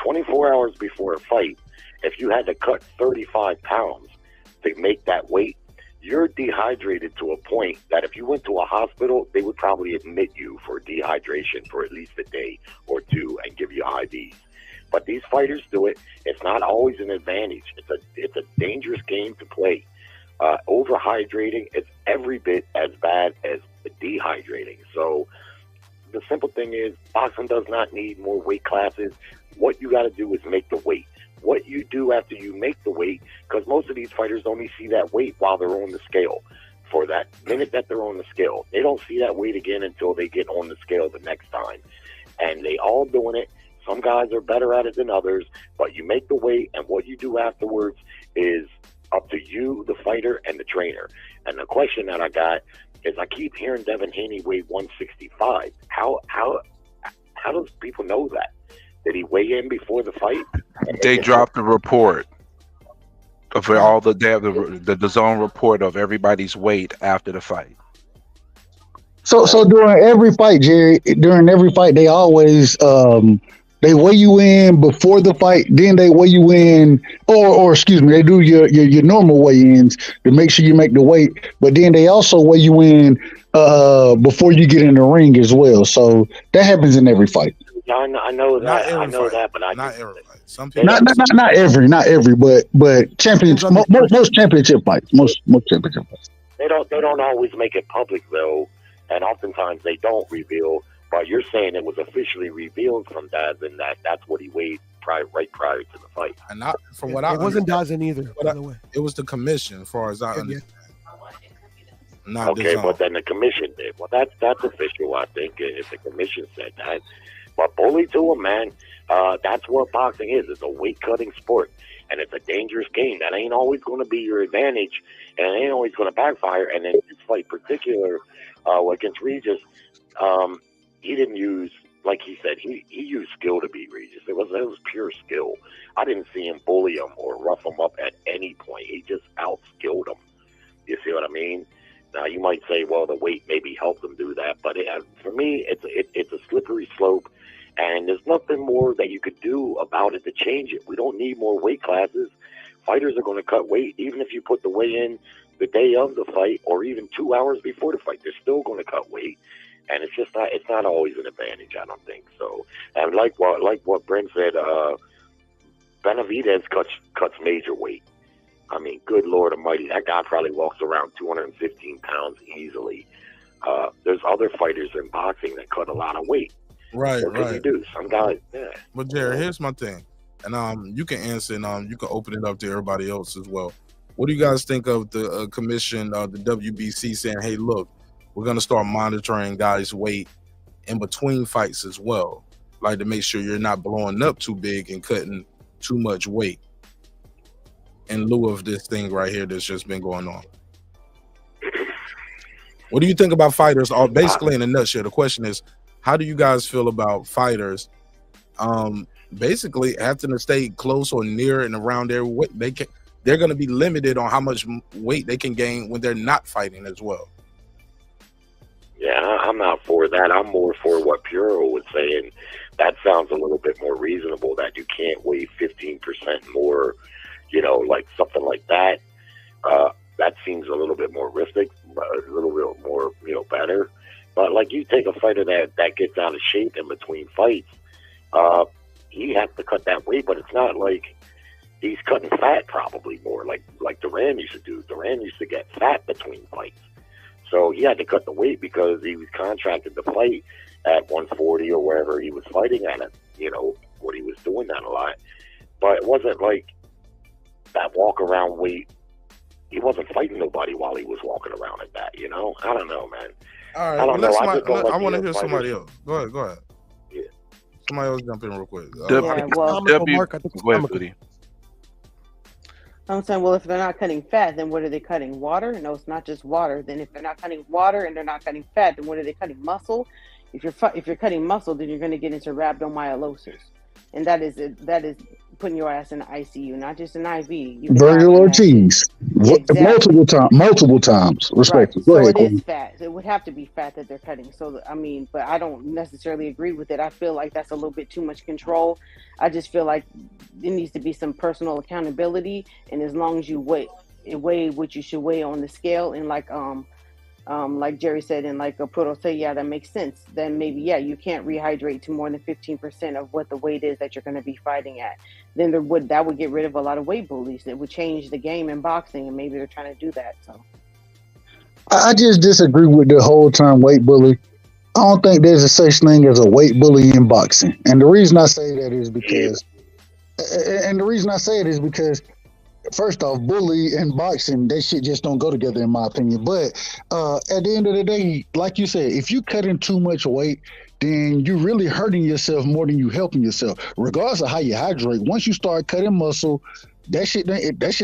24 hours before a fight, if you had to cut 35 pounds to make that weight, you're dehydrated to a point that if you went to a hospital, they would probably admit you for dehydration for at least a day or two and give you IVs. But these fighters do it. It's not always an advantage. It's a dangerous game to play. Overhydrating is every bit as bad as dehydrating. So the simple thing is, boxing does not need more weight classes. What you got to do is make the weight. What you do after you make the weight, because most of these fighters only see that weight while they're on the scale. For that minute that they're on the scale, they don't see that weight again until they get on the scale the next time. And they all doing it. Some guys are better at it than others, but you make the weight, and what you do afterwards is up to you, the fighter, and the trainer. And the question that I got is, I keep hearing Devin Haney weigh 165. How does people know that? Did he weigh in before the fight? They dropped the report. For all they have the zone report of everybody's weight after the fight. So during every fight, Jerry, they always they weigh you in before the fight, then they weigh you in, or excuse me, they do your normal weigh-ins to make sure you make the weight, but then they also weigh you in before you get in the ring as well. So that happens in every fight. I know that. I know that, but not every fight. Some people not every, but championship, most championship fights, most championship fights. They don't always make it public though, and oftentimes they don't reveal. But you're saying it was officially revealed from Daz, and that's what he weighed right prior to the fight. And not from what it wasn't Dazin either. By the way, it was the commission, as far as I understand. Not okay, but then the commission did. Well, that's official. I think if the commission said that. But bully to him, man. That's what boxing is. It's a weight cutting sport, and it's a dangerous game. That ain't always going to be your advantage, and it ain't always going to backfire. And in this fight, particular against Regis, he didn't use, like he said, he used skill to beat Regis. It was pure skill. I didn't see him bully him or rough him up at any point. He just outskilled him. You see what I mean? Now you might say, well, the weight maybe helped him do that, but for me, it's a slippery slope. And there's nothing more that you could do about it to change it. We don't need more weight classes. Fighters are going to cut weight. Even if you put the weight in the day of the fight or even 2 hours before the fight, they're still going to cut weight. And it's not always an advantage, I don't think. So, and like what Brent said, Benavidez cuts major weight. I mean, good Lord Almighty, that guy probably walks around 215 pounds easily. There's other fighters in boxing that cut a lot of weight. Right, what can you do? Some guys, yeah. But Jared, here's my thing, and you can answer, and you can open it up to everybody else as well. What do you guys think of the commission, the WBC saying, "Hey, look, we're gonna start monitoring guys' weight in between fights as well, like to make sure you're not blowing up too big and cutting too much weight in lieu of this thing right here that's just been going on." What do you think about fighters? Basically, in a nutshell, the question is, how do you guys feel about fighters basically having to stay close or near and around their weight? They're going to be limited on how much weight they can gain when they're not fighting as well. Yeah, I'm not for that. I'm more for what Puro was saying. That sounds a little bit more reasonable, that you can't weigh 15% more, like something like that. That seems a little bit more realistic, a little bit more, better. But like you take a fighter that gets out of shape in between fights, he has to cut that weight, but it's not like he's cutting fat probably more like Duran used to do. Duran used to get fat between fights. So he had to cut the weight because he was contracted to fight at 140 or wherever he was fighting at it, what he was doing that a lot. But it wasn't like that walk around weight. He wasn't fighting nobody while he was walking around at that, I don't know, man. All right, I want to hear somebody else. Go ahead. Yeah. Somebody else jump in real quick. I'm saying, well, if they're not cutting fat, then what are they cutting? Water? No, it's not just water. Then if they're not cutting water and they're not cutting fat, then what are they cutting? Muscle? If you're cutting muscle, then you're going to get into rhabdomyolysis, and that is putting your ass in the ICU, not just an IV. Virgil Ortiz, multiple times. Respectfully, right. So it is fat. It would have to be fat that they're cutting. So but I don't necessarily agree with it. I feel like that's a little bit too much control. I just feel like there needs to be some personal accountability, and as long as you weigh what you should weigh on the scale, and like Jerry said, and like Proto said, yeah, that makes sense. Then maybe, you can't rehydrate to more than 15% of what the weight is that you're going to be fighting at. Then that would get rid of a lot of weight bullies. It would change the game in boxing, and maybe they're trying to do that. So I just disagree with the whole term weight bully. I don't think there's a such thing as a weight bully in boxing. And the reason I say that is because first off, bully and boxing, that shit just don't go together, in my opinion. But at the end of the day, like you said, if you cut in too much weight, then you're really hurting yourself more than you helping yourself, regardless of how you hydrate. Once you start cutting muscle, that shit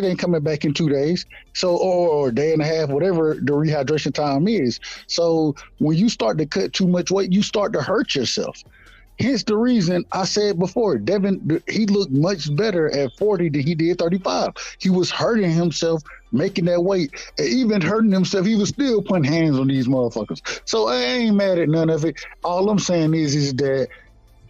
ain't coming back in 2 days. So, or a day and a half, whatever the rehydration time is. So when you start to cut too much weight, you start to hurt yourself. Hence the reason I said before, Devin, he looked much better at 40 than he did 35. He was hurting himself making that weight. And even hurting himself, he was still putting hands on these motherfuckers. So I ain't mad at none of it. All I'm saying is that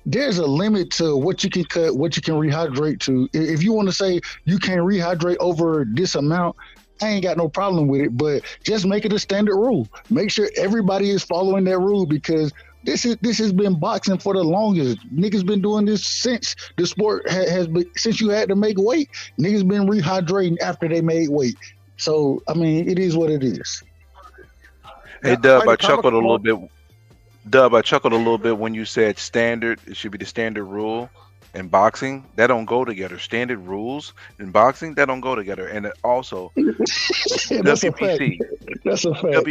there's a limit to what you can cut, what you can rehydrate to. If you want to say you can't rehydrate over this amount, I ain't got no problem with it, but just make it a standard rule. Make sure everybody is following that rule, because this has been boxing for the longest. Niggas been doing this since the sport has been, since you had to make weight. Niggas been rehydrating after they made weight. So I mean, it is what it is. Hey Dub, I chuckled a little bit. Dub, I chuckled a little bit when you said standard. It should be the standard rule. In boxing, that don't go together. Standard rules in boxing, that don't go together. And also, That's WBC, That's a fact.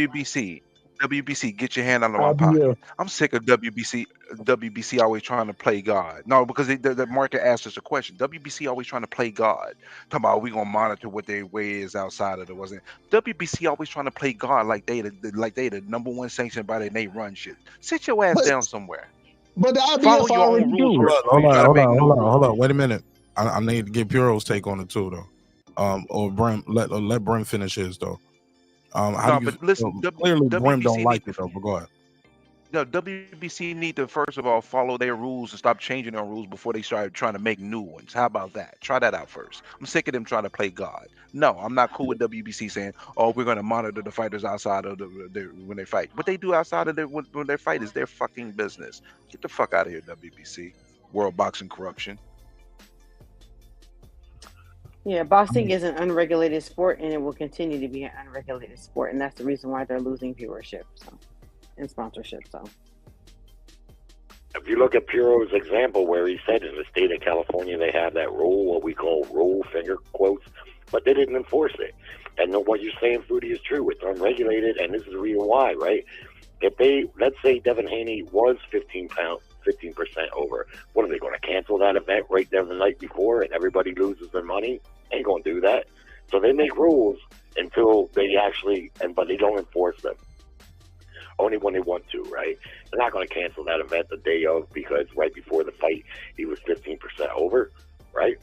WBC, get your hand out of my pocket. I'm sick of WBC always trying to play God. No, because the market asked us a question. WBC always trying to play God. Talking about we gonna monitor what their way is outside of it. Wasn't WBC always trying to play God like they the number one sanctioned body and they run shit. Sit your ass down somewhere. But the Follow IBF your own already rules. do it. Hold on. Wait a minute. I need to get Puro's take on it too, though. Or Brim, let Brim finish his though. How do you, but listen, clearly Brim don't WBC like it though. But go ahead. No, WBC need to first of all follow their rules and stop changing their rules before they start trying to make new ones. How about that? Try that out first. I'm sick of them trying to play God. No, I'm not cool with WBC saying, "Oh, we're going to monitor the fighters outside of when they fight." What they do outside of when they fight is their fucking business. Get the fuck out of here, WBC. World Boxing Corruption. Yeah, boxing is an unregulated sport, and it will continue to be an unregulated sport, and that's the reason why they're losing viewership and sponsorship. So, if you look at Puro's example where he said in the state of California they have that rule, what we call rule, finger quotes, but they didn't enforce it. And what you're saying, Fruity, is true. It's unregulated, and this is the reason why, right? If they, let's say Devin Haney was 15% over, what are they going to cancel that event right there the night before and everybody loses their money? Ain't going to do that. So they make rules until they actually, but they don't enforce them. Only when they want to, right? They're not going to cancel that event the day of because right before the fight he was 15% over, right?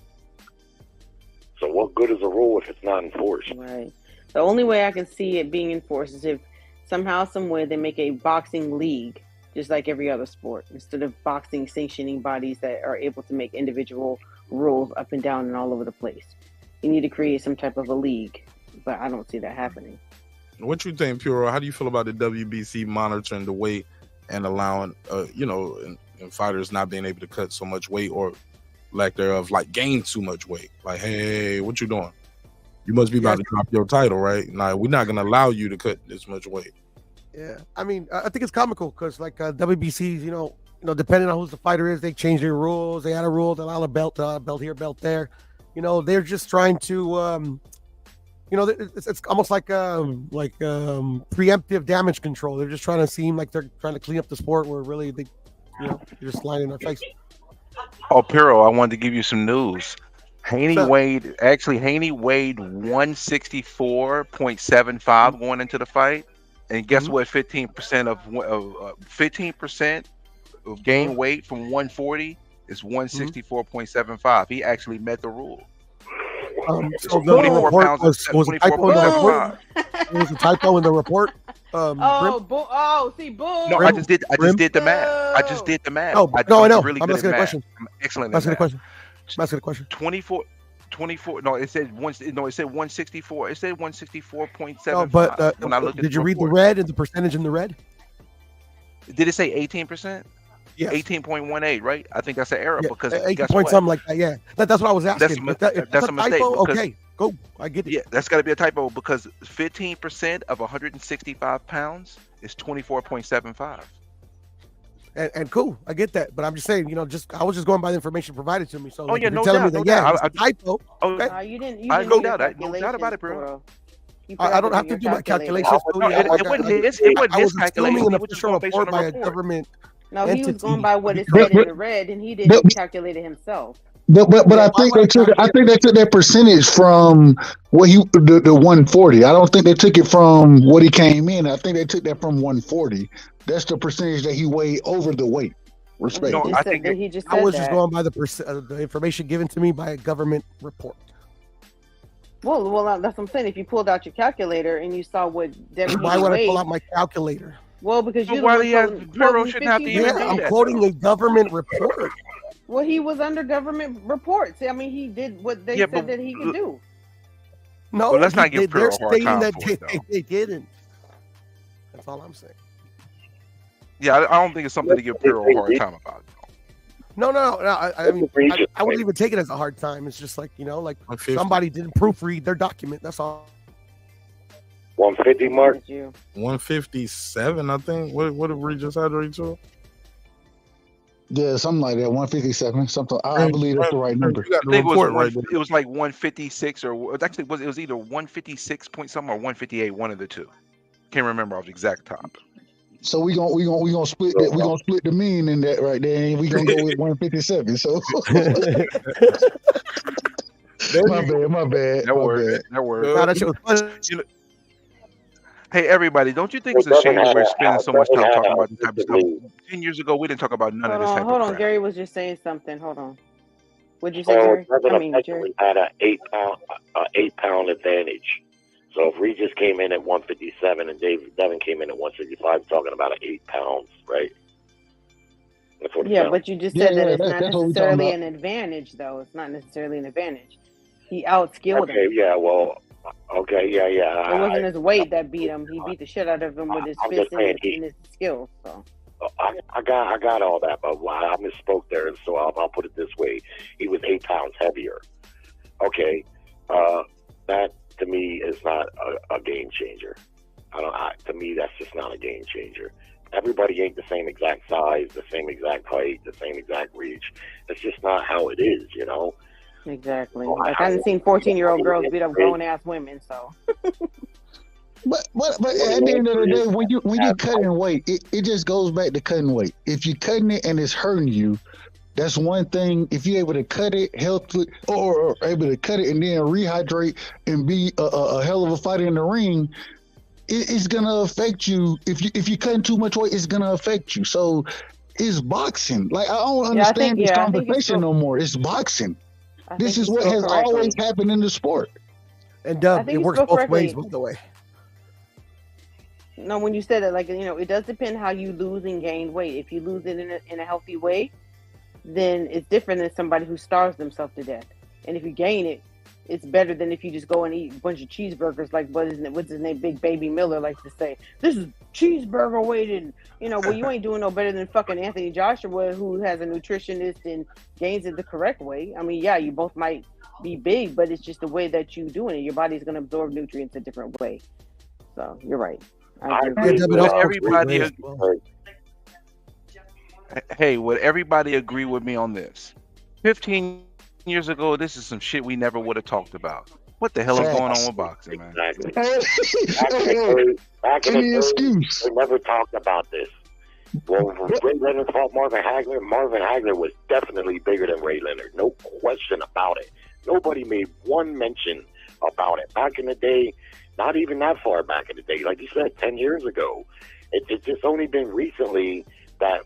So what good is a rule if it's not enforced? right. The only way I can see it being enforced is if somehow, some way, they make a boxing league, just like every other sport, instead of boxing sanctioning bodies that are able to make individual rules up and down and all over the place. You need to create some type of a league, but I don't see that happening. What you think, Puro? How do you feel about the WBC monitoring the weight and allowing, and fighters not being able to cut so much weight or lack thereof, like gain too much weight? Like, hey, what you doing? You must be about to drop your title, right? Nah, we're not gonna allow you to cut this much weight. Yeah, I mean, I think it's comical because like WBCs, you know, depending on who the fighter is, they change their rules. They add a rule to allow a belt here, belt there. You know, they're just trying to, it's almost like preemptive damage control. They're just trying to seem like they're trying to clean up the sport where really they, they're just lying in our face. Oh, Piro, I wanted to give you some news. Haney weighed 164.75 going into the fight, and guess what? 15% of gain weight from 140 is 164.75. He actually met the rule. So the report was a typo in the report. It was a typo in the report. See, boom. No, I just did the math. I just did the math. No, I know. Really I'm asking a question. I'm excellent. I'm asking a question. 24. No, it said 164. It said 164.75. No, but when I looked at did you read the red and the percentage in the red? Did it say 18%? Yes. 18.18, right? I think that's an error because 8 guess point what? something like that. Yeah, that's what I was asking. That's a mistake. Typo, okay, go. I get it. Yeah, that's got to be a typo because 15% of 165 pounds is 24.75. And cool, I get that, but I'm just saying, I was just going by the information provided to me. So, yeah, no telling doubt, me no that, doubt. it's a typo. Okay. You didn't no doubt about it, bro. I don't have to do my calculations. It wasn't his calculation. An official report by a government. No, he was going by what it said in the red, and he didn't calculate it himself. But I think they took that percentage from what the 140. I don't think they took it from what he came in. I think they took that from 140. That's the percentage that he weighed over the weight. Respect. No, I think he just I said was that. just going by the information given to me by a government report. Well, that's what I'm saying. If you pulled out your calculator and you saw what Devin Why would I pull weighed, out my calculator? well, because But you why the Bureau shouldn't have to even Yeah, do I'm that, quoting a government report. Well, he was under government reports. I mean, he did what they said that he could do. No, Well, let's not give they're Pearl a hard stating time that for it, though. they didn't. That's all I'm saying. Yeah, I don't think it's something to give Pearl a hard time about. No. I mean, I wouldn't even take it as a hard time. It's just like, like somebody didn't proofread their document. That's all. 150 mark. 157, I think. What did we just had, Rachel? Yeah, something like that. 157. Something. I believe that's the right number. I think it was like 156 or actually it was either 156 point something or 158, one of the two. Can't remember off the exact top. So we gonna split that. We gonna split the mean in that right there, and we gonna go with 157. So my bad. That worked. Hey, everybody, don't you think it's a shame that we're spending so much time talking about this type of stuff? 10 years ago, we didn't talk about none of this type Hold of on, crap. Gary was just saying something. Hold on. What'd you say, Gary? Jerry had an 8-pound advantage. So if Regis came in at 157 and Devin came in at 165, talking about 8 pounds, right? That's what but you just said that it's not necessarily an advantage, though. It's not necessarily an advantage. He outskilled him. Okay, yeah, well, okay, yeah. It wasn't his weight that beat him. He beat the shit out of him with his fist and his skills. So. I got all that, but I misspoke there, and so I'll put it this way: he was 8 pounds heavier. Okay, that to me is not a game changer. To me, that's just not a game changer. Everybody ain't the same exact size, the same exact height, the same exact reach. That's just not how it is, Exactly. Like I haven't seen 14-year-old girls beat up grown-ass women, so. But at the end of the day, when you cutting weight, it just goes back to cutting weight. If you're cutting it and it's hurting you, that's one thing. If you're able to cut it healthily or able to cut it and then rehydrate and be a hell of a fighter in the ring, it's gonna affect you. If you're cutting too much weight, it's gonna affect you. So it's boxing. Like I don't understand this conversation no more. It's boxing. This is what has always happened in the sport. And it works both ways, by the way. No, when you said that, like, it does depend how you lose and gain weight. If you lose it in a healthy way, then it's different than somebody who starves themselves to death. And if you gain it, it's better than if you just go and eat a bunch of cheeseburgers, like what's his name, Big Baby Miller likes to say. This is cheeseburger weight, and well, you ain't doing no better than fucking Anthony Joshua, who has a nutritionist and gains it the correct way. I mean, yeah, you both might be big, but it's just the way that you doing it. Your body's gonna absorb nutrients a different way. So you're right. Would everybody agree with me on this? 15 years ago, this is some shit we never would have talked about. What the hell is going on with boxing, man? Exactly. Back in the day, we never talked about this. Well, when Ray Leonard fought Marvin Hagler was definitely bigger than Ray Leonard. No question about it. Nobody made one mention about it. Back in the day, not even that far back in the day, like you said, 10 years ago. It's just only been recently that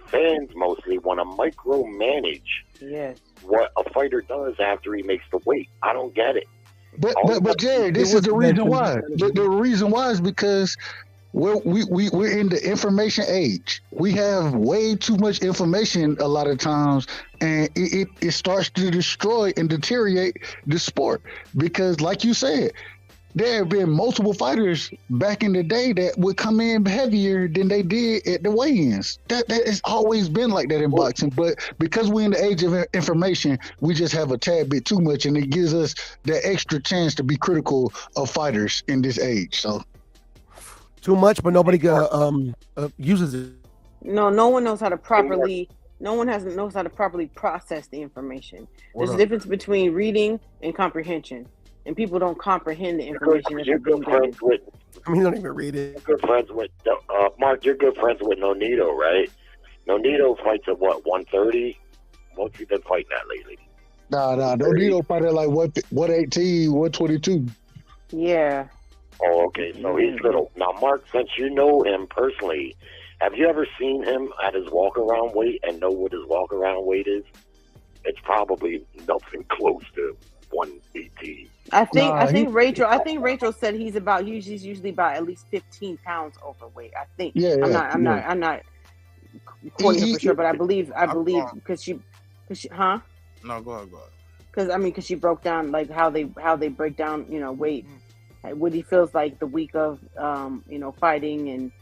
fans mostly want to micromanage what a fighter does after he makes the weight. I don't get it. But Jerry, this is the reason why. The reason why is because we're in the information age. We have way too much information a lot of times, and it starts to destroy and deteriorate the sport. Because, like you said, there have been multiple fighters back in the day that would come in heavier than they did at the weigh-ins. That has always been like that in boxing. But because we're in the age of information, we just have a tad bit too much, and it gives us that extra chance to be critical of fighters in this age. So too much, but nobody uses it. No one knows how to properly. No one knows how to properly process the information. There's a difference between reading and comprehension. And people don't comprehend the information. You're good friends with. I mean, you don't even read it. You're good friends with Mark. You're good friends with Nonito, right? Nonito fights at what, 130? What's he been fighting at lately? Nah. Nonito fight at like 118, 122. Yeah. Oh, okay. So he's little. Now, Mark, since you know him personally, Have you ever seen him at his walk-around weight and know what his walk-around weight is? It's probably nothing close to 118. I think Rachel said he's usually about at least 15 pounds overweight. I think. Yeah, I'm not quoting her for sure, but I believe because she, huh? No, go ahead. Because she broke down like how they break down, weight, what he feels like the week of, fighting and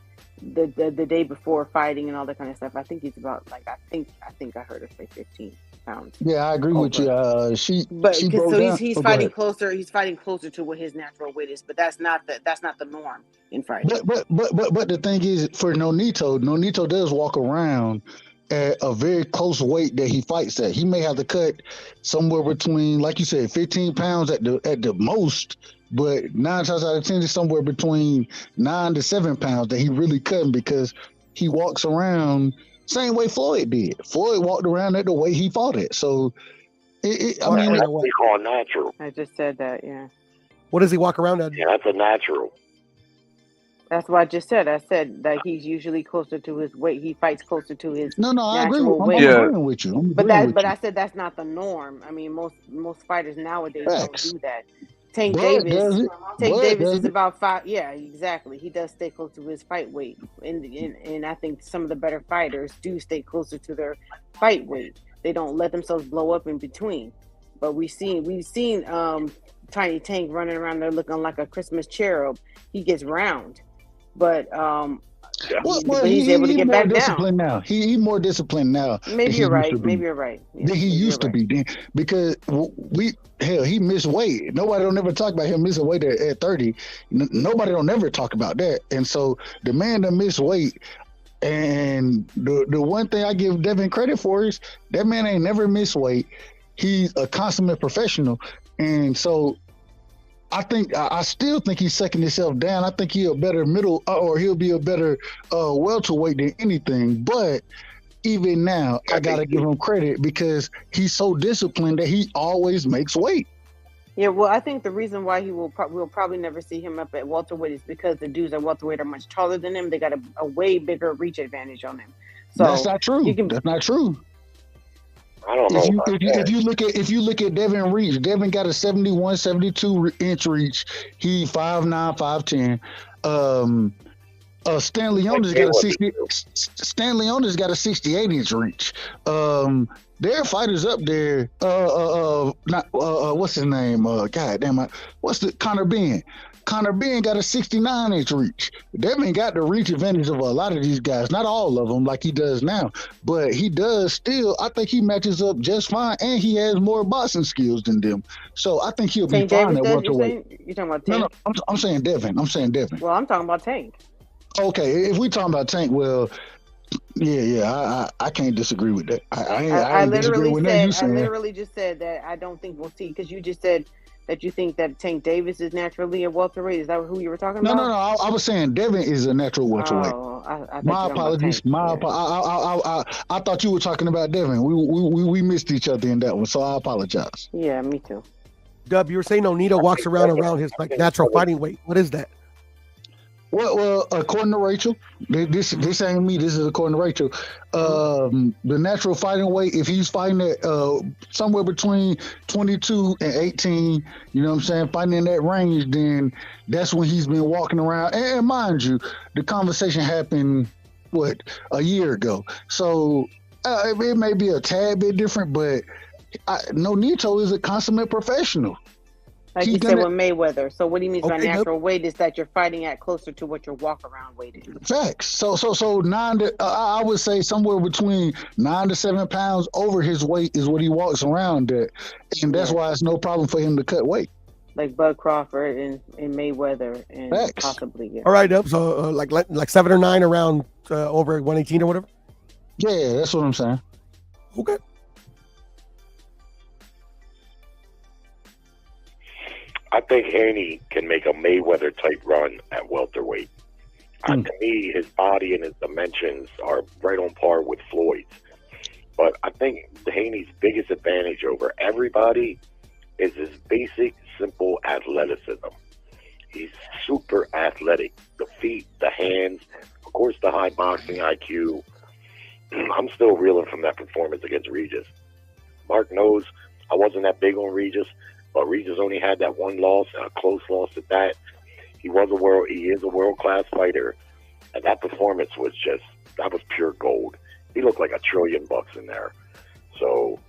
the day before fighting and all that kind of stuff. I think he's about like I think I heard her say 15 pounds. Yeah, I agree with you. He's fighting closer. He's fighting closer to what his natural weight is, but that's not the norm in fighting. But the thing is, for Nonito does walk around at a very close weight that he fights at. He may have to cut somewhere between, like you said, 15 pounds at the most, but 9 times out of 10 is somewhere between 9 to 7 pounds that he really cutting, because he walks around same way Floyd did. Floyd walked around at the way he fought it. So that's what we call natural. I just said that. Yeah. What does he walk around at? Yeah, that's a natural. That's what I just said. I said that he's usually closer to his weight. He fights closer to his I agree with you. But I said that's not the norm. I mean, most fighters nowadays don't do that. Tank Davis is about 5. Yeah, exactly. He does stay close to his fight weight, and I think some of the better fighters do stay closer to their fight weight. They don't let themselves blow up in between. But we've seen Tiny Tank running around there looking like a Christmas cherub. He gets round. But he's able to get back down. Now. He's more disciplined now. Maybe you're right. Yeah, he used to be, because he missed weight. Nobody don't ever talk about him missing weight at 30. Nobody don't ever talk about that. And so the man that missed weight, and the one thing I give Devin credit for is that man ain't never missed weight. He's a consummate professional, and so I still think he's sucking himself down. I think he'll be a better welterweight than anything. But even now, I gotta give him credit because he's so disciplined that he always makes weight. Yeah, well, I think the reason why we'll probably never see him up at welterweight is because the dudes at welterweight are much taller than him. They got a way bigger reach advantage on him. So that's not true. That's not true. I don't know. If you look at Devin reach, Devin got a 71, 72 inch reach. He 5'9", 5'10". Stan Leona's got a 68 inch reach. There are fighters up there. What's his name? Conor Benn. Conor Benn got a 69 inch reach. Devin got the reach advantage of a lot of these guys. Not all of them like he does now, but he does still. I think he matches up just fine, and he has more boxing skills than them. So I think he'll be fine at welterweight. You talking about Tank? No, I'm saying Devin. Well, I'm talking about Tank. Okay, if we talking about Tank, well, yeah, I can't disagree with that. I literally just said that I don't think we'll see, because you just said that you think that Tank Davis is naturally a welterweight. Is that who you were talking about? No. I was saying Devin is a natural welterweight. My apologies. I thought you were talking about Devin. We missed each other in that one, so I apologize. Yeah, me too. Dub, you were saying Onito walks around his natural fighting weight. What is that? Well, according to Rachel, this ain't me. This is according to Rachel. The natural fighting weight, if he's fighting at somewhere between 22 and 18, you know what I'm saying, fighting in that range, then that's when he's been walking around. And mind you, the conversation happened, a year ago. So it may be a tad bit different, but Nonito is a consummate professional. Like you said with Mayweather. So what he means by natural weight is that you're fighting at closer to what your walk-around weight is. Facts. So I would say somewhere between 9 to 7 pounds over his weight is what he walks around at, and that's why it's no problem for him to cut weight. Like Bud Crawford and Mayweather and possibly. Yeah. All right, so like 7 or 9 around over 118 or whatever. Yeah, that's what I'm saying. Okay. I think Haney can make a Mayweather type run at welterweight. To me, his body and his dimensions are right on par with Floyd's. But I think Haney's biggest advantage over everybody is his basic, simple athleticism. He's super athletic. The feet, the hands, course, the high boxing IQ. I'm still reeling from that performance against Regis. Mark knows I wasn't that big on Regis, but Regis only had that one loss, and a close loss at that. He is a world-class fighter, and that performance was that was pure gold. He looked like $1 trillion in there. So,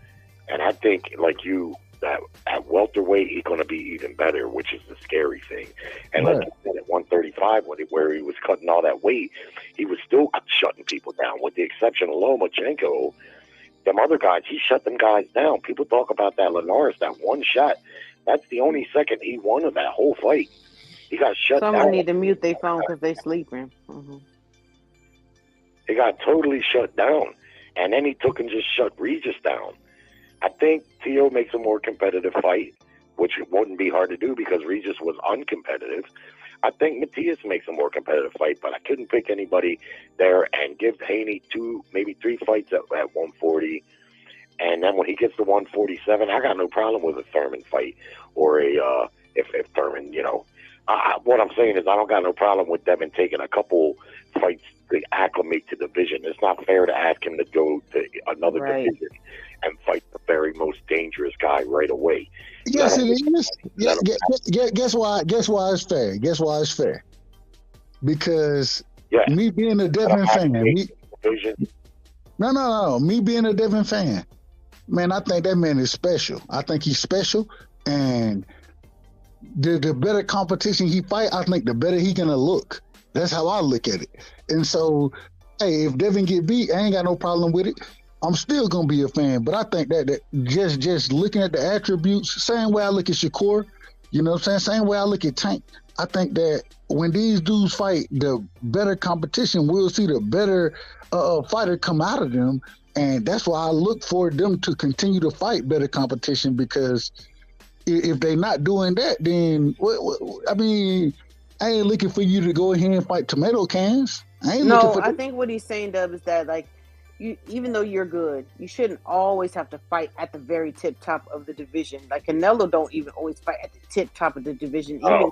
and I think, like you, that at welterweight, he's going to be even better, which is the scary thing. And like you said, at 135, where he was cutting all that weight, he was still shutting people down, with the exception of Lomachenko. Them other guys, he shut them guys down. People talk about that Linares, that one shot. That's the only second he won of that whole fight. He got shut down. Someone need to mute their phone because they sleeping. Mm-hmm. He got totally shut down. And then he took and just shut Regis down. I think Tio makes a more competitive fight, which wouldn't be hard to do because Regis was uncompetitive. I think Matias makes a more competitive fight, but I couldn't pick anybody there and give Haney 2, maybe 3 fights at 140. And then when he gets to 147, I got no problem with a Thurman fight or if Thurman, what I'm saying is I don't got no problem with Devin taking a couple fights to acclimate to division. It's not fair to ask him to go to another division and fight the very most dangerous guy right away. Yes, it is. Guess why? Guess why it's fair? Guess why it's fair? Because me being a Devin fan, me being a Devin fan, man, I think that man is special. I think he's special, and the better competition he fight, I think the better he gonna look. That's how I look at it. And so, hey, if Devin get beat, I ain't got no problem with it. I'm still gonna be a fan. But I think that just looking at the attributes, same way I look at Shakur, you know what I'm saying? Same way I look at Tank. I think that when these dudes fight, the better competition, we'll see the better fighter come out of them. And that's why I look for them to continue to fight better competition, because if they're not doing that, then I mean, I ain't looking for you to go ahead and fight tomato cans. I think what he's saying, Dub, is that like even though you're good, you shouldn't always have to fight at the very tip top of the division. Like Canelo don't even always fight at the tip top of the division. Even,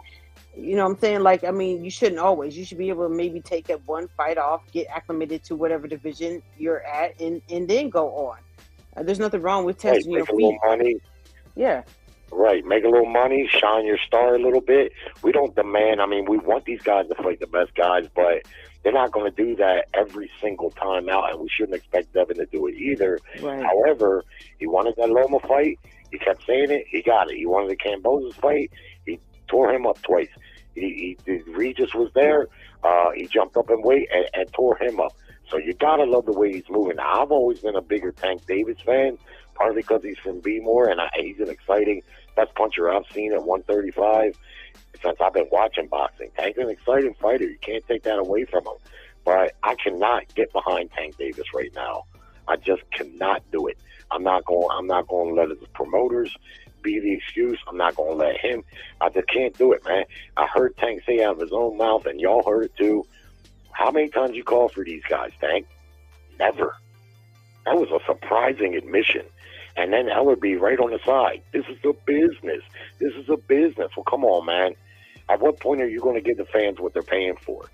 you know what I'm saying? Like, I mean, you shouldn't always. You should be able to maybe take that one fight off, get acclimated to whatever division you're at, and then go on. There's nothing wrong with testing your feet. Money. Yeah. Right, make a little money, shine your star a little bit. We don't demand, I mean, we want these guys to fight the best guys, but they're not going to do that every single time out, and we shouldn't expect Devin to do it either. Right. However, he wanted that Loma fight. He kept saying it. He got it. He wanted the Cambosos fight. He tore him up twice. Regis was there. He jumped up in weight and tore him up. So you got to love the way he's moving. Now, I've always been a bigger Tank Davis fan, partly because he's from B-more, and he's an exciting best puncher I've seen at 135 since I've been watching boxing. Tank's an exciting fighter. You can't take that away from him. But I cannot get behind Tank Davis right now. I just cannot do it. I'm not going to let his promoters be the excuse. I'm not going to let him. I just can't do it, man. I heard Tank say out of his own mouth, and y'all heard it too. How many times you call for these guys, Tank? Never. That was a surprising admission. And then Ellerby right on the side. This is a business. This is a business. Well, come on, man. At what point are you going to give the fans what they're paying for?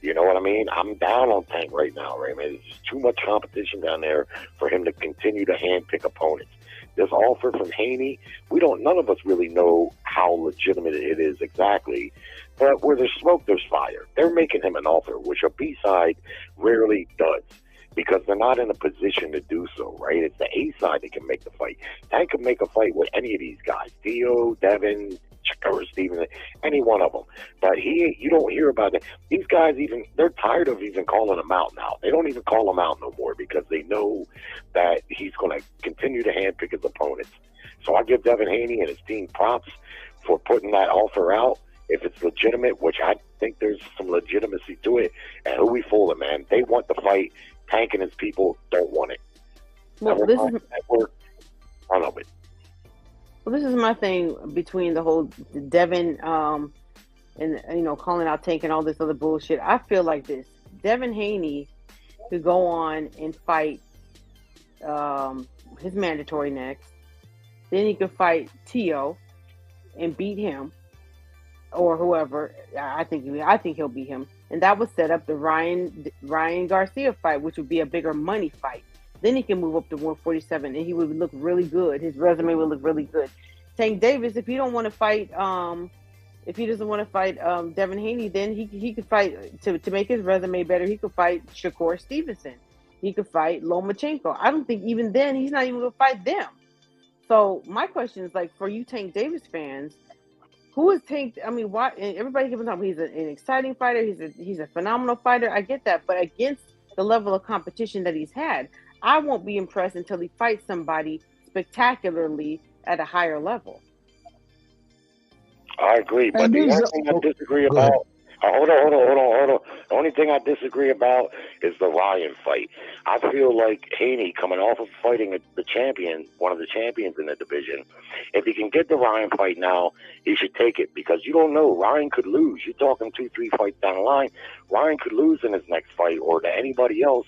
You know what I mean? I'm down on Tank right now, right, man? There's too much competition down there for him to continue to handpick opponents. This offer from Haney, none of us really know how legitimate it is exactly. But where there's smoke, there's fire. They're making him an offer, which a B-side rarely does, because they're not in a position to do so, right? It's the A side that can make the fight. Tank can make a fight with any of these guys, Theo, Devin, or Steven, any one of them. But you don't hear about it. These guys they're tired of even calling him out now. They don't even call him out no more because they know that he's going to continue to handpick his opponents. So I give Devin Haney and his team props for putting that offer out. If it's legitimate, which I think there's some legitimacy to it, and who we fooling, man? They want the fight. Tank and his people don't want it. Well, this is my thing between the whole Devin and calling out Tank and all this other bullshit. I feel like this: Devin Haney could go on and fight his mandatory next. Then he could fight Tio and beat him. or whoever. I think he'll beat him, and that would set up the Ryan Garcia fight, which would be a bigger money fight. Then he can move up to 147, and he would look really good. His resume would look really good. Tank Davis, if he don't want to fight, if he doesn't want to fight Devin Haney, then he could fight to make his resume better. He could fight Shakur Stevenson. He could fight Lomachenko. I don't think even then he's not even going to fight them. So my question is, like, for you Tank Davis fans, who is Tank? I mean, why? Everybody keeps talking. He's an exciting fighter. He's a phenomenal fighter. I get that, but against the level of competition that he's had, I won't be impressed until he fights somebody spectacularly at a higher level. I agree, but the only thing I disagree about. Hold on. The only thing I disagree about is the Ryan fight. I feel like Haney, coming off of fighting the champion, one of the champions in the division, if he can get the Ryan fight now, he should take it, because you don't know. Ryan could lose. You're talking 2-3 fights down the line. Ryan could lose in his next fight, or to anybody else,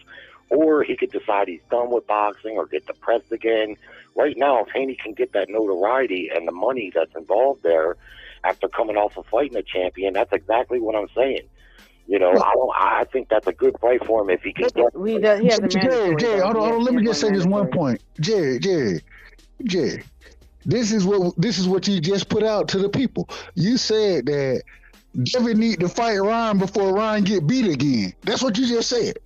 or he could decide he's done with boxing or get depressed again. Right now, if Haney can get that notoriety and the money that's involved there after coming off of fighting a champion, that's exactly what I'm saying. You know, I think that's a good fight for him if he can get. He has a Jerry, hold on. Let me just say this one point, Jerry. This is what you just put out to the people. You said that Devin need to fight Ryan before Ryan get beat again. That's what you just said.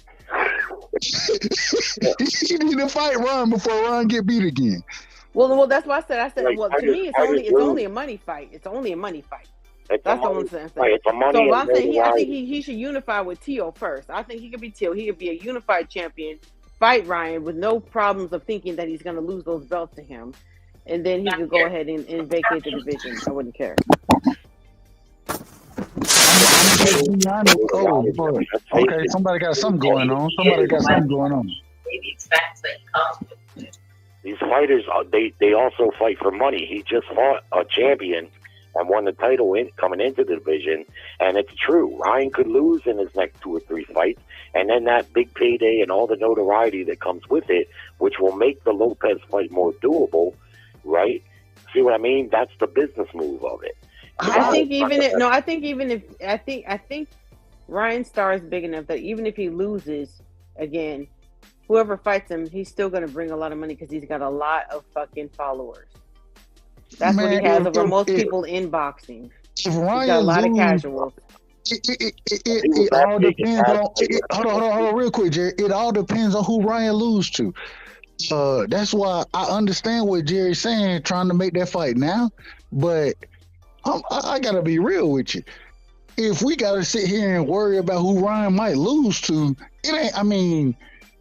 You need to fight Ryan before Ryan get beat again. Well, that's why I said. Well, to me, it's only a money fight. It's only a money fight. That's all I'm saying. So I'm saying I think he should unify with Tio first. I think he could be Tio. He could be a unified champion, fight Ryan with no problems of thinking that he's going to lose those belts to him, and then he could go ahead and vacate the division. I wouldn't care. Okay, somebody got something going on. Maybe it's facts that come with it. These fighters, they also fight for money. He just fought a champion and won the title coming into the division, and it's true. Ryan could lose in his next 2 or 3 fights, and then that big payday and all the notoriety that comes with it, which will make the Lopez fight more doable, right? See what I mean? That's the business move of it. I think Ryan's star is big enough that even if he loses again, whoever fights him, he's still going to bring a lot of money because he's got a lot of fucking followers. That's what he has over most people in boxing. He's got a lot of casuals. It all depends on. Hold on, real quick, Jerry. It all depends on who Ryan loses to. That's why I understand what Jerry's saying, trying to make that fight now. But I gotta be real with you. If we gotta sit here and worry about who Ryan might lose to, it ain't. I mean,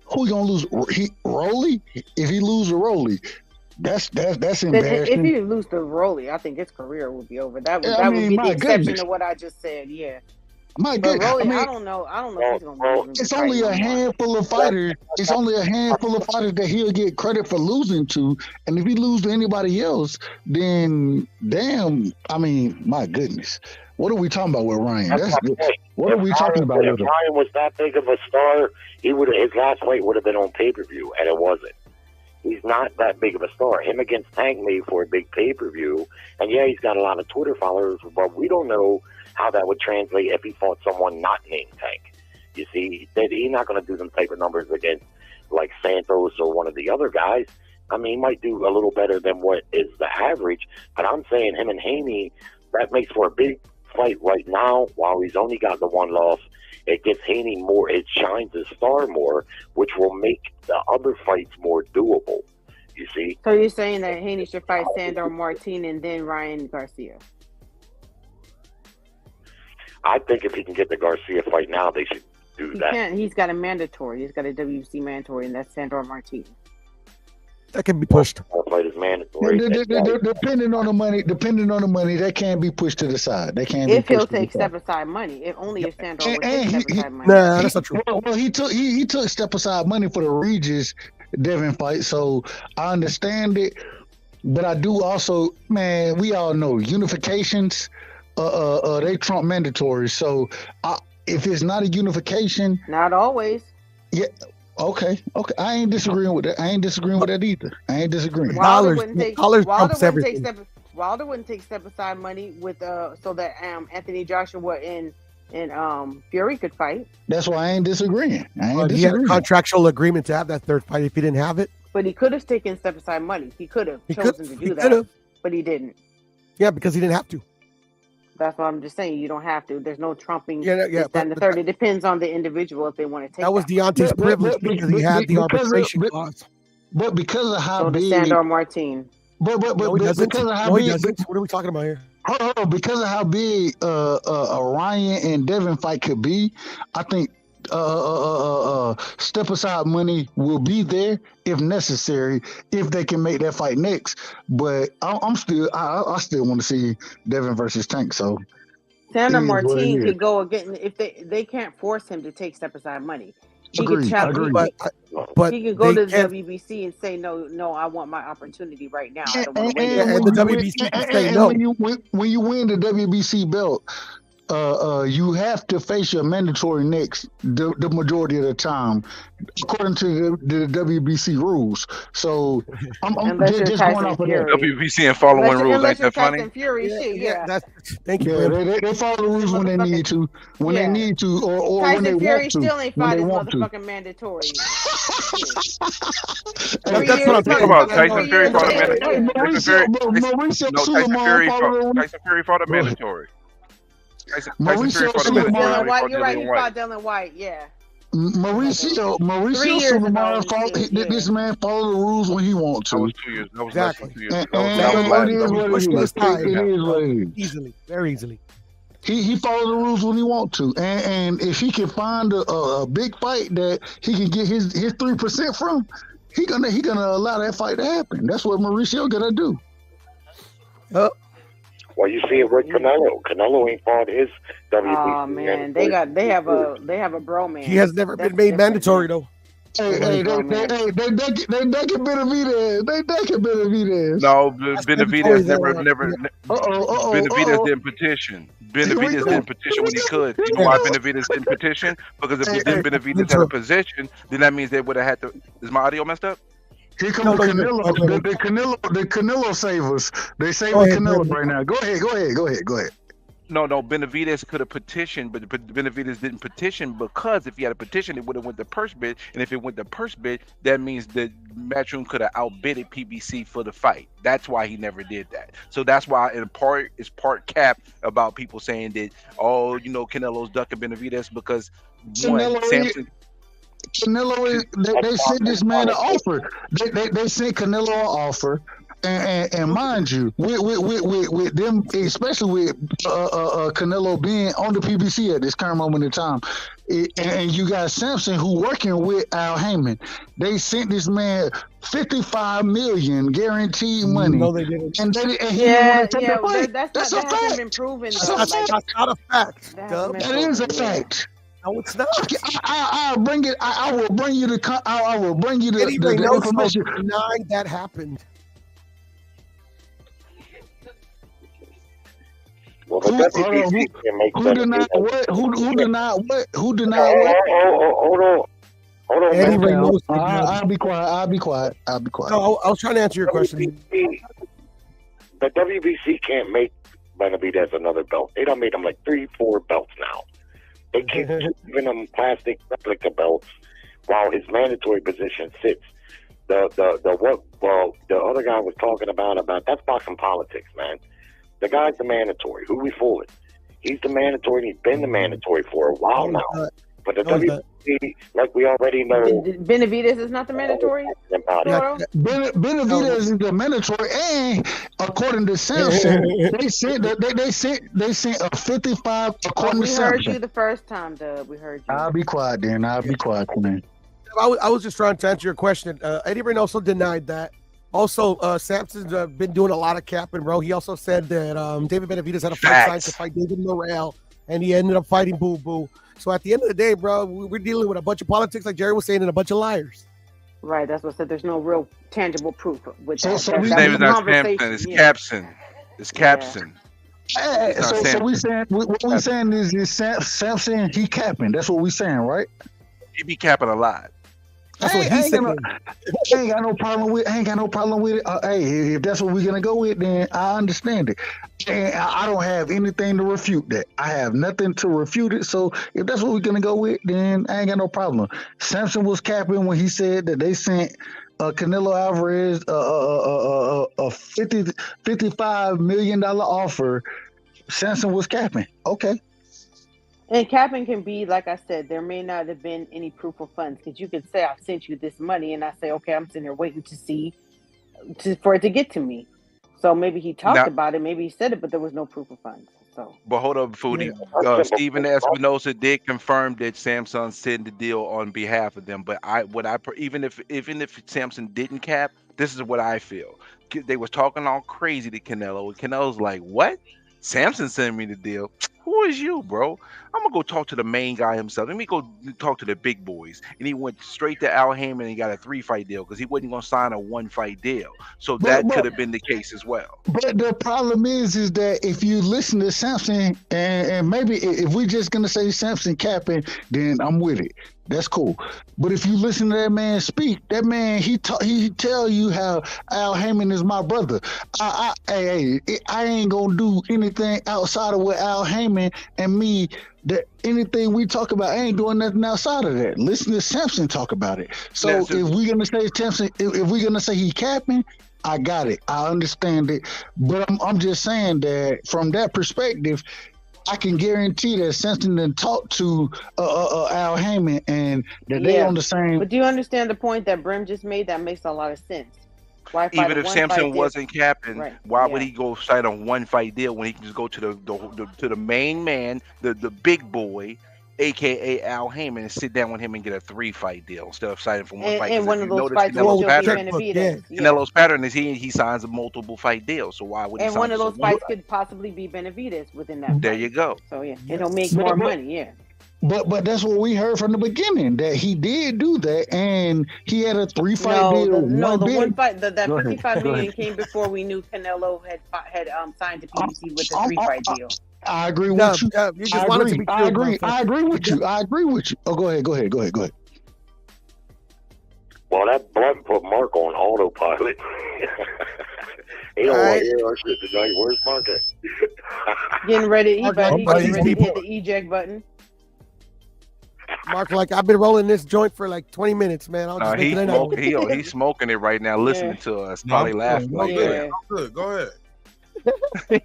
who gonna lose? Rolly? If he lose to Rolly, that's embarrassing. If he lose to Rolly, I think his career would be over. That would be the exception to what I just said. Yeah. My goodness. Rolly, I don't know if he's gonna lose. It's only a handful of fighters. It's only a handful of fighters that he'll get credit for losing to. And if he loses to anybody else, then damn, I mean, my goodness. What are we talking about with Ryan? What are we talking about with him? If Ryan was that big of a star, his last fight would have been on pay-per-view, and it wasn't. He's not that big of a star. Him against Tank made for a big pay-per-view, and yeah, he's got a lot of Twitter followers, but we don't know how that would translate if he fought someone not named Tank. You see, he's not going to do them type of numbers against like Santos or one of the other guys. I mean, he might do a little better than what is the average, but I'm saying him and Haney, that makes for a big fight right now. While he's only got the one loss, it gets Haney more, it shines his star more, which will make the other fights more doable. You see? So you're saying that Haney should fight Sandor Martin and then Ryan Garcia? I think if he can get the Garcia fight now, they should do that. Can't. He's got a mandatory. He's got a WC mandatory, and that's Sandor Martin. That can be pushed. Fight is mandatory. Depending on the money, that can be pushed to the side. That can if be he'll pushed take step aside money. If only if Sandor would take step aside money. Nah, that's not true. Well, he took step aside money for the Regis Devin fight, so I understand it. But I do also, man, we all know unifications. They trump mandatory. So if it's not a unification, not always. Yeah. Okay. I ain't disagreeing with that. I ain't disagreeing with that either. I ain't disagreeing. Wilder wouldn't take Wilder wouldn't take step aside money with so that Anthony Joshua and Fury could fight. That's why I ain't disagreeing. He had a contractual agreement to have that third fight if he didn't have it. But he could have taken step aside money. He could have chosen to do that, but he didn't. Yeah, because he didn't have to. That's what I'm just saying. You don't have to. There's no trumping. Yeah. And the third, it depends on the individual if they want to take. That was Deontay's privilege because he had the arbitration clause. But because of how big Sandor Martin. But because of how big. What are we talking about here? Hold on, because of how big a Ryan and Devin fight could be, I think step aside money will be there if necessary if they can make that fight next. But I still want to see Devin versus Tank. So Sandor Martin could go again if they can't force him to take step aside money. He could challenge, but he could go to the WBC and say no, I want my opportunity right now. I don't want to wait. And the WBC can say no. When you win the WBC belt, you have to face your mandatory next the majority of the time, according to the WBC rules. So I'm just going off of that. WBC and following rules ain't that funny? Thank you. They follow the rules when they need to, or when they Fury want to. Still ain't fought his motherfucking mandatory. That's what I'm talking about. Tyson Fury fought a mandatory. Tyson Fury fought a mandatory. Mauricio Sulaiman. You're right. He fought Dylan White. Yeah. Mauricio Sulaiman fought. This man follow the rules when he wants to. That was 2 years. That was exactly. 2 years. It is what it is. Easily, very easily. He follow the rules when he want to, and if he can find a big fight that he can get his 3% from, he gonna allow that fight to happen. That's what Mauricio gonna do. Well, you see it with Canelo. Canelo ain't fought his WBC. Oh man, they have a bromance. He has never been made mandatory though. Hey, they can Benavidez. They can Benavidez. No, Benavidez never. Benavidez didn't petition. Benavidez didn't petition when he could. You know why Benavidez didn't petition? Because if Benavidez had a position, then that means they would have had to. Is my audio messed up? Here comes Canelo. The Canelo savers. They saving Canelo right now. Go ahead. No, Benavidez could have petitioned, but Benavidez didn't petition because if he had a petition, it would have went to purse bid, and if it went to purse bid, that means the Matchroom could have outbidded PBC for the fight. That's why he never did that. So that's why in part it's part cap about people saying that Canelo's ducking Benavidez because they sent this man an offer. They sent Canelo an offer. And mind you, with them, especially with Canelo being on the PBC at this current moment in time, and you got Sampson who working with Al Heyman, they sent this man $55 million guaranteed money. No, they didn't. And he didn't want to take the fight. That's a fact. Been proven. That's not a fact. That is a fact. No, it's not. I'll bring it. I will bring you the. I will bring you the information. Denying that happened. Well, who denied what? Who denied what? Who denied what? Hold on. Eddie Reynoso. I'll be quiet. No, I was trying to answer your question. The WBC can't make Benavidez another belt. They done made him like 3-4 belts now. They keep giving him plastic replica belts while his mandatory position sits. The other guy was talking about that's boxing politics, man. The guy's the mandatory. Who we fooling? He's the mandatory, and he's been the mandatory for a while now. But the WBC, like we already know, Benavidez is not the mandatory. Benavidez is the mandatory, and according to Sampson, they sent a 55. According to Sampson, we heard you the first time, Dub. We heard you. I'll be quiet, then. I'll be quiet, man. I was just trying to answer your question. Eddie Reynoso denied that. Also, Sampson's been doing a lot of capping, bro. He also said that David Benavidez had a fight signed to fight David Morrell, and he ended up fighting Boo Boo. So at the end of the day, bro, we're dealing with a bunch of politics, like Jerry was saying, and a bunch of liars. Right, that's what I said. There's no real tangible proof with that. His name is not Sampson. It's Capson. It's Capson. So what we saying is Sampson, he capping. That's what we saying, right? He be capping a lot. That's what he said. I ain't got no problem with it. Hey, if that's what we're gonna go with, then I understand it. And I don't have anything to refute that. I have nothing to refute it. So if that's what we're gonna go with, then I ain't got no problem. Samson was capping when he said that they sent Canelo Alvarez a $55 million offer. Samson was capping. Okay. And capping can be, like I said, there may not have been any proof of funds, because you could say, I've sent you this money, and I say, okay, I'm sitting here waiting to see for it to get to me. So maybe he talked about it, maybe he said it, but there was no proof of funds. So, but hold up, Foodie. Stephen Espinosa did confirm that Samson sent the deal on behalf of them. But even if Samson didn't cap, this is what I feel. They was talking all crazy to Canelo, and Canelo's like, "What? Samson sent me the deal? Who is you, bro? I'm gonna go talk to the main guy himself. Let me go talk to the big boys." And he went straight to Al Heyman and he got a 3-fight deal because he wasn't gonna sign a 1-fight deal. So that could have been the case as well. But the problem is that if you listen to Samson, and maybe if we're just gonna say Samson capping, then I'm with it. That's cool. But if you listen to that man speak, that man he tell you how Al Heyman is my brother. I ain't gonna do anything outside of what Al Heyman and me. That anything we talk about, I ain't doing nothing outside of that. Listen to Samson talk about it. So if we're gonna say Samson, if we're gonna say he capping, I got it. I understand it. But I'm just saying that from that perspective, I can guarantee that Samson didn't talk to Al Heyman and that they on the same. But do you understand the point that Brim just made? That makes a lot of sense. Even if Samson wasn't capping, why would he go sign a 1-fight deal when he can just go to the main man, the big boy, aka Al Heyman, and sit down with him and get a 3-fight deal instead of signing for 1 fight? And one of those fights will be Benavidez. Canelo's pattern is he signs a multiple fight deal. So why would he? And one of those fights could possibly be Benavidez within that. There you go. So it'll make more money. Yeah. But that's what we heard from the beginning, that he did do that, and he had a 3-fight deal. The 1 fight, that $55 million came before we knew Canelo had signed to PBC with the 3-fight deal. I agree with you. I agree with you. Oh, go ahead. Well, that blunt put Mark on autopilot. He don't want to hear our shit tonight. Where's Mark at? Getting ready. He's getting ready to hit the eject button. Mark, like, I've been rolling this joint for like 20 minutes, man. He's smoking it right now, listening to us, probably laughing. Good. Go ahead.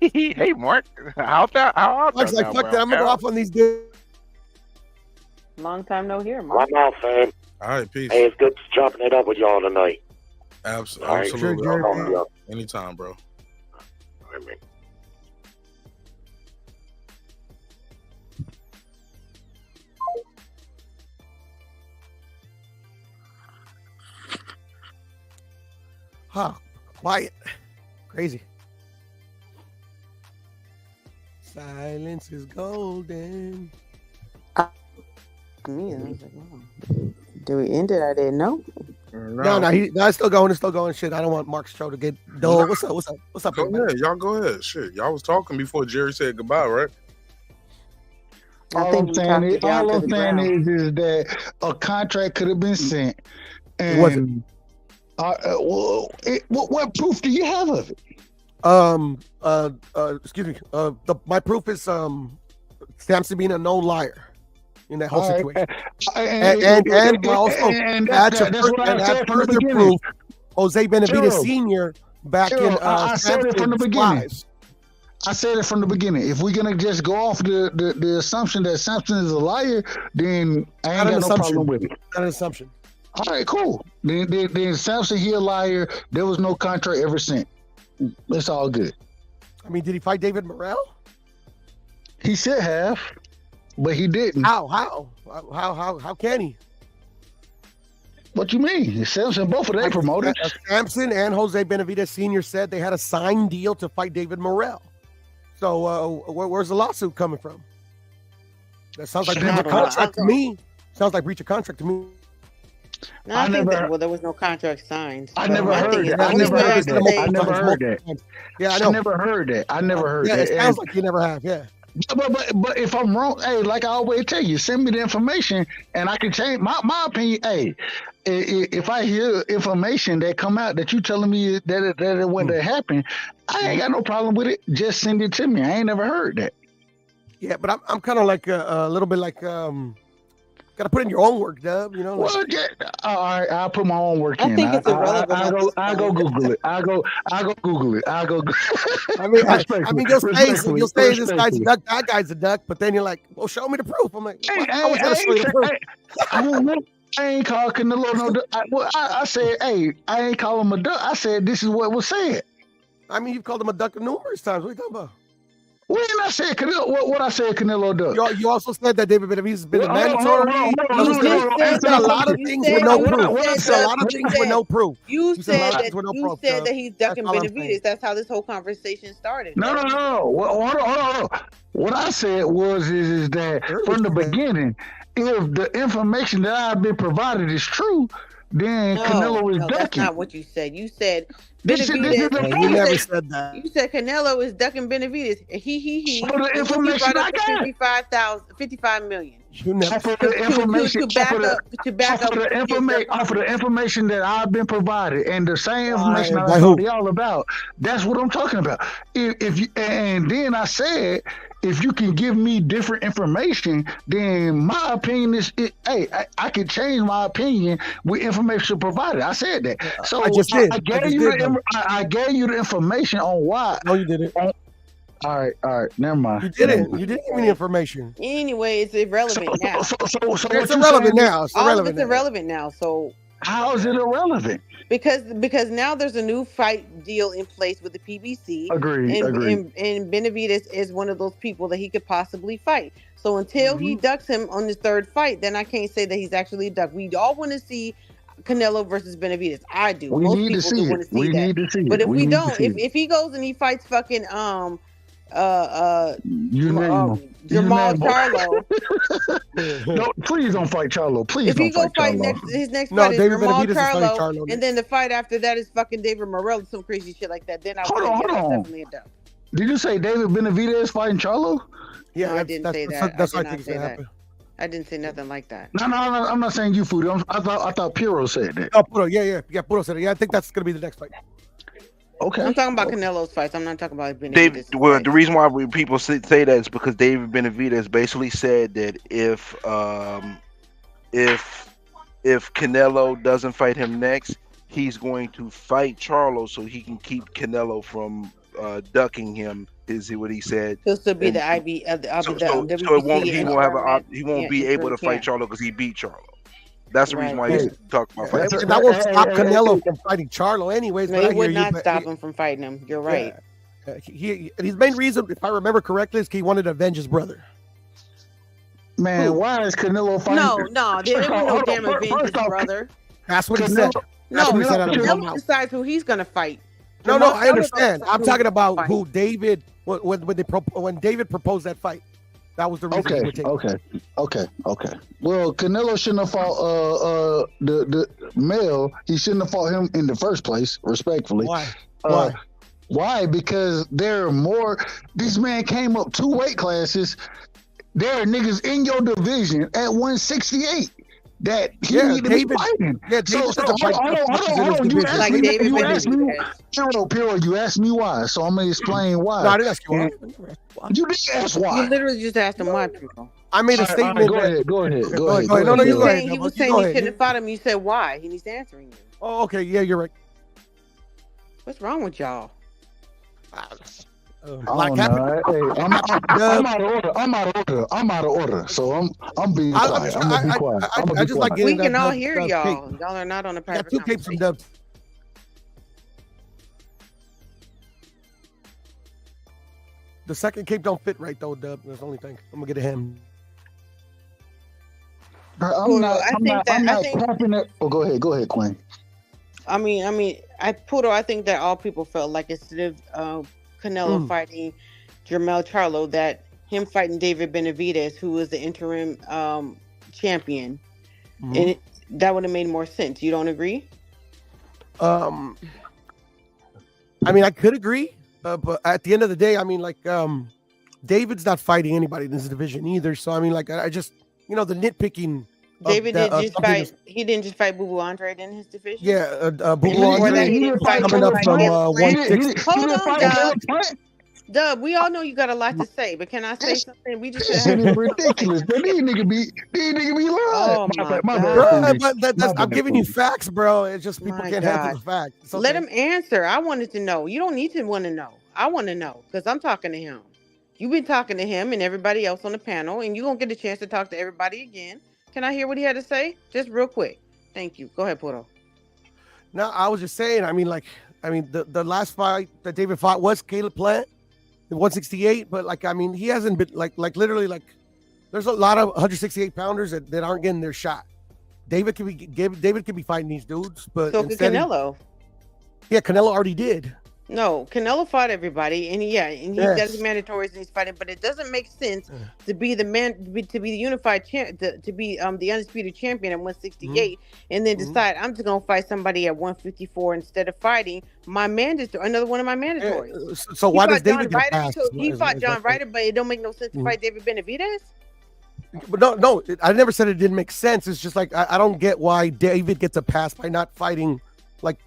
Hey, Mark, how's that? Mark's like, fuck that. I'm gonna go off on these dudes. Long time no hear, Mark. I'm out, fam. All right, peace. Hey, it's good chopping it up with y'all tonight. Absolutely. Sure, anytime, bro. All right, man. Huh. Quiet. Crazy. Silence is golden. Me, I was like, wow. Do we end it? I didn't know. No, it's still going. It's still going. Shit, I don't want Mark's show to get dull. What's up? Go ahead. Y'all go ahead. Shit, y'all was talking before Jerry said goodbye, right? All I'm saying is that a contract could have been sent. And what proof do you have of it? Excuse me. My proof is Samson being a known liar in that whole situation. And also add further proof. Jose Benavidez Sr. back in I said it from the beginning. I said it from the beginning. If we're gonna just go off the assumption that Samson is a liar, then I ain't got no problem with it. Not an assumption. All right, cool. Then Samson, he a liar. There was no contract ever sent. It's all good. I mean, did he fight David Morrell? He should have, but he didn't. How can he? What you mean? Samson, both of them promoted. Samson and Jose Benavidez Sr. said they had a signed deal to fight David Morrell. So where's the lawsuit coming from? That sounds like breach of contract to me. Sounds like breach of contract to me. No, I think there was no contract signed. I never heard that. I never heard that. Yeah, I know. I never heard that. Yeah, it sounds like you never have. Yeah. But if I'm wrong, hey, like I always tell you, send me the information and I can change my opinion. Hey, if I hear information that come out that you telling me that it wouldn't happen, I ain't got no problem with it. Just send it to me. I ain't never heard that. Yeah, but I'm kind of like a little bit like gotta put in your own work, Dub. You know. Well, yeah, all right, I'll put my own work in. I think it's irrelevant. I go Google it. I go Google it. I go. I mean, you'll say this guy's a duck, that guy's a duck, but then you're like, well, show me the proof. I'm like, I was gonna show you the proof. I ain't called Canelo no duck. I said, hey, I ain't call him a duck. I said this is what was said. I mean, you've called him a duck numerous times. What are you talking about? When I said Canelo, what I said Canelo duck. You also said that David Benavidez has been a mandatory. You said a lot of things with no proof. You said a lot of things with no proof. You said that he's ducking Benavidez. That's how this whole conversation started. No. Hold on. What I said is that from the beginning, if the information that I've been provided is true, then Canelo is ducking. That's not what you said. You said you never said that. You said Canelo is ducking Benavidez. He. For the information I got. 55 million. You never for the information to back up the information that I've been provided and the same information I told y'all about. That's what I'm talking about. If you, and then I said, if you can give me different information, then my opinion is, I can change my opinion with information provided. I said that. So I just did. I gave you the information on why. No, you didn't. All right, never mind. You didn't give me the information. Anyway, it's irrelevant now. So it's irrelevant now. It's irrelevant now. So how is it irrelevant? Because now there's a new fight deal in place with the PBC. Agreed. And Benavidez is one of those people that he could possibly fight. So until he ducks him on his third fight, then I can't say that he's actually ducked. We all want to see Canelo versus Benavidez. I do. Most people do want to see that. Need to see but it. if we don't, if he goes and he fights fucking Jamal Charlo. No, please don't fight Charlo. Please if don't he go fight Charlo. his next fight is David Jamal Benavidez Charlo, and then the fight after that is fucking David Morrell, some crazy shit like that. Then Hold on. definitely a duck. Did you say David Benavidez fighting Charlo? Yeah, no, I didn't say that. That's I what I think is gonna happen. I didn't say nothing like that. No, I'm not saying you, Foodie. I thought Piro said that. Oh, Puro, yeah. Puro said it. Yeah, I think that's gonna be the next fight. Okay. I'm talking about Canelo's fights. I'm not talking about Benavidez. The reason why people say that is because David Benavidez basically said that if Canelo doesn't fight him next, he's going to fight Charlo so he can keep Canelo from ducking him. Is what he said? He'll still be the IB. He won't be able to fight Charlo because he beat Charlo. That's the reason why he's talking about fighting. That won't stop Canelo from fighting Charlo, anyways. No, it would not stop him from fighting him. You're right. His main reason, if I remember correctly, is he wanted to avenge his brother. Man, why is Canelo fighting? No, there ain't no damn avenge his brother. That's what he said. No, Canelo decides who he's gonna fight. No, I understand. I'm talking about who David when David proposed that fight. That was the reason. Okay. Well, Canelo shouldn't have fought the male. He shouldn't have fought him in the first place, respectfully. Why? Why? Because there are more. This man came up 2 weight classes. There are niggas in your division at 168 that he need to be fighting. Yeah, David hold on. You asked me why, so I'm gonna explain why. No, I didn't ask you why. You didn't ask why. You literally just asked him why, people. I made a statement. Go ahead. No, you go ahead. He was saying he couldn't have fought him. You said why. He needs answering you. Oh, okay. Yeah, you're right. What's wrong with y'all? I'm out of order. So I'm being quiet. I'm gonna be quiet. We can all hear y'all. Y'all are not on a private conversation. Dubs. The second cape don't fit right though, Dub. That's the only thing. I'm gonna get a him. I'm not clapping it. Oh, go ahead, Quinn. I think that all people felt like instead of Canelo fighting Jermell Charlo, that him fighting David Benavidez, who was the interim champion, and that would have made more sense. You don't agree? I mean, I could agree, but at the end of the day, I mean, like David's not fighting anybody in this division either. So I mean, like, I just, the nitpicking. David didn't just fight. He didn't just fight Boo Boo Andre in his division. Yeah, Boo Boo Andre. He didn't fight coming up from 160. Hold on, Dub. We all know you got a lot to say, but can I say something? We just shit is ridiculous. But these nigga be lying. Oh my God. But I'm giving you facts, bro. It's just people can't handle the facts. Okay. Let him answer. I wanted to know. You don't need to want to know. I want to know because I'm talking to him. You've been talking to him and everybody else on the panel, and you're gonna get a chance to talk to everybody again. Can I hear what he had to say? Just real quick. Thank you. Go ahead, Puro. No, I was just saying, the last fight that David fought was Caleb Plant, the 168, but he hasn't been literally there's a lot of 168 pounders that aren't getting their shot. David could be fighting these dudes, but so could Canelo. Yeah, Canelo already did. No, Canelo fought everybody, and he does mandatories and he's fighting, but it doesn't make sense to be the the unified champ, to be the undisputed champion at 168, and then decide I'm just gonna fight somebody at 154 instead of fighting my another one of my mandatories. So why does David get passed? He fought John Ryder, but it don't make no sense to fight David Benavidez. But no, I never said it didn't make sense. It's just I don't get why David gets a pass by not fighting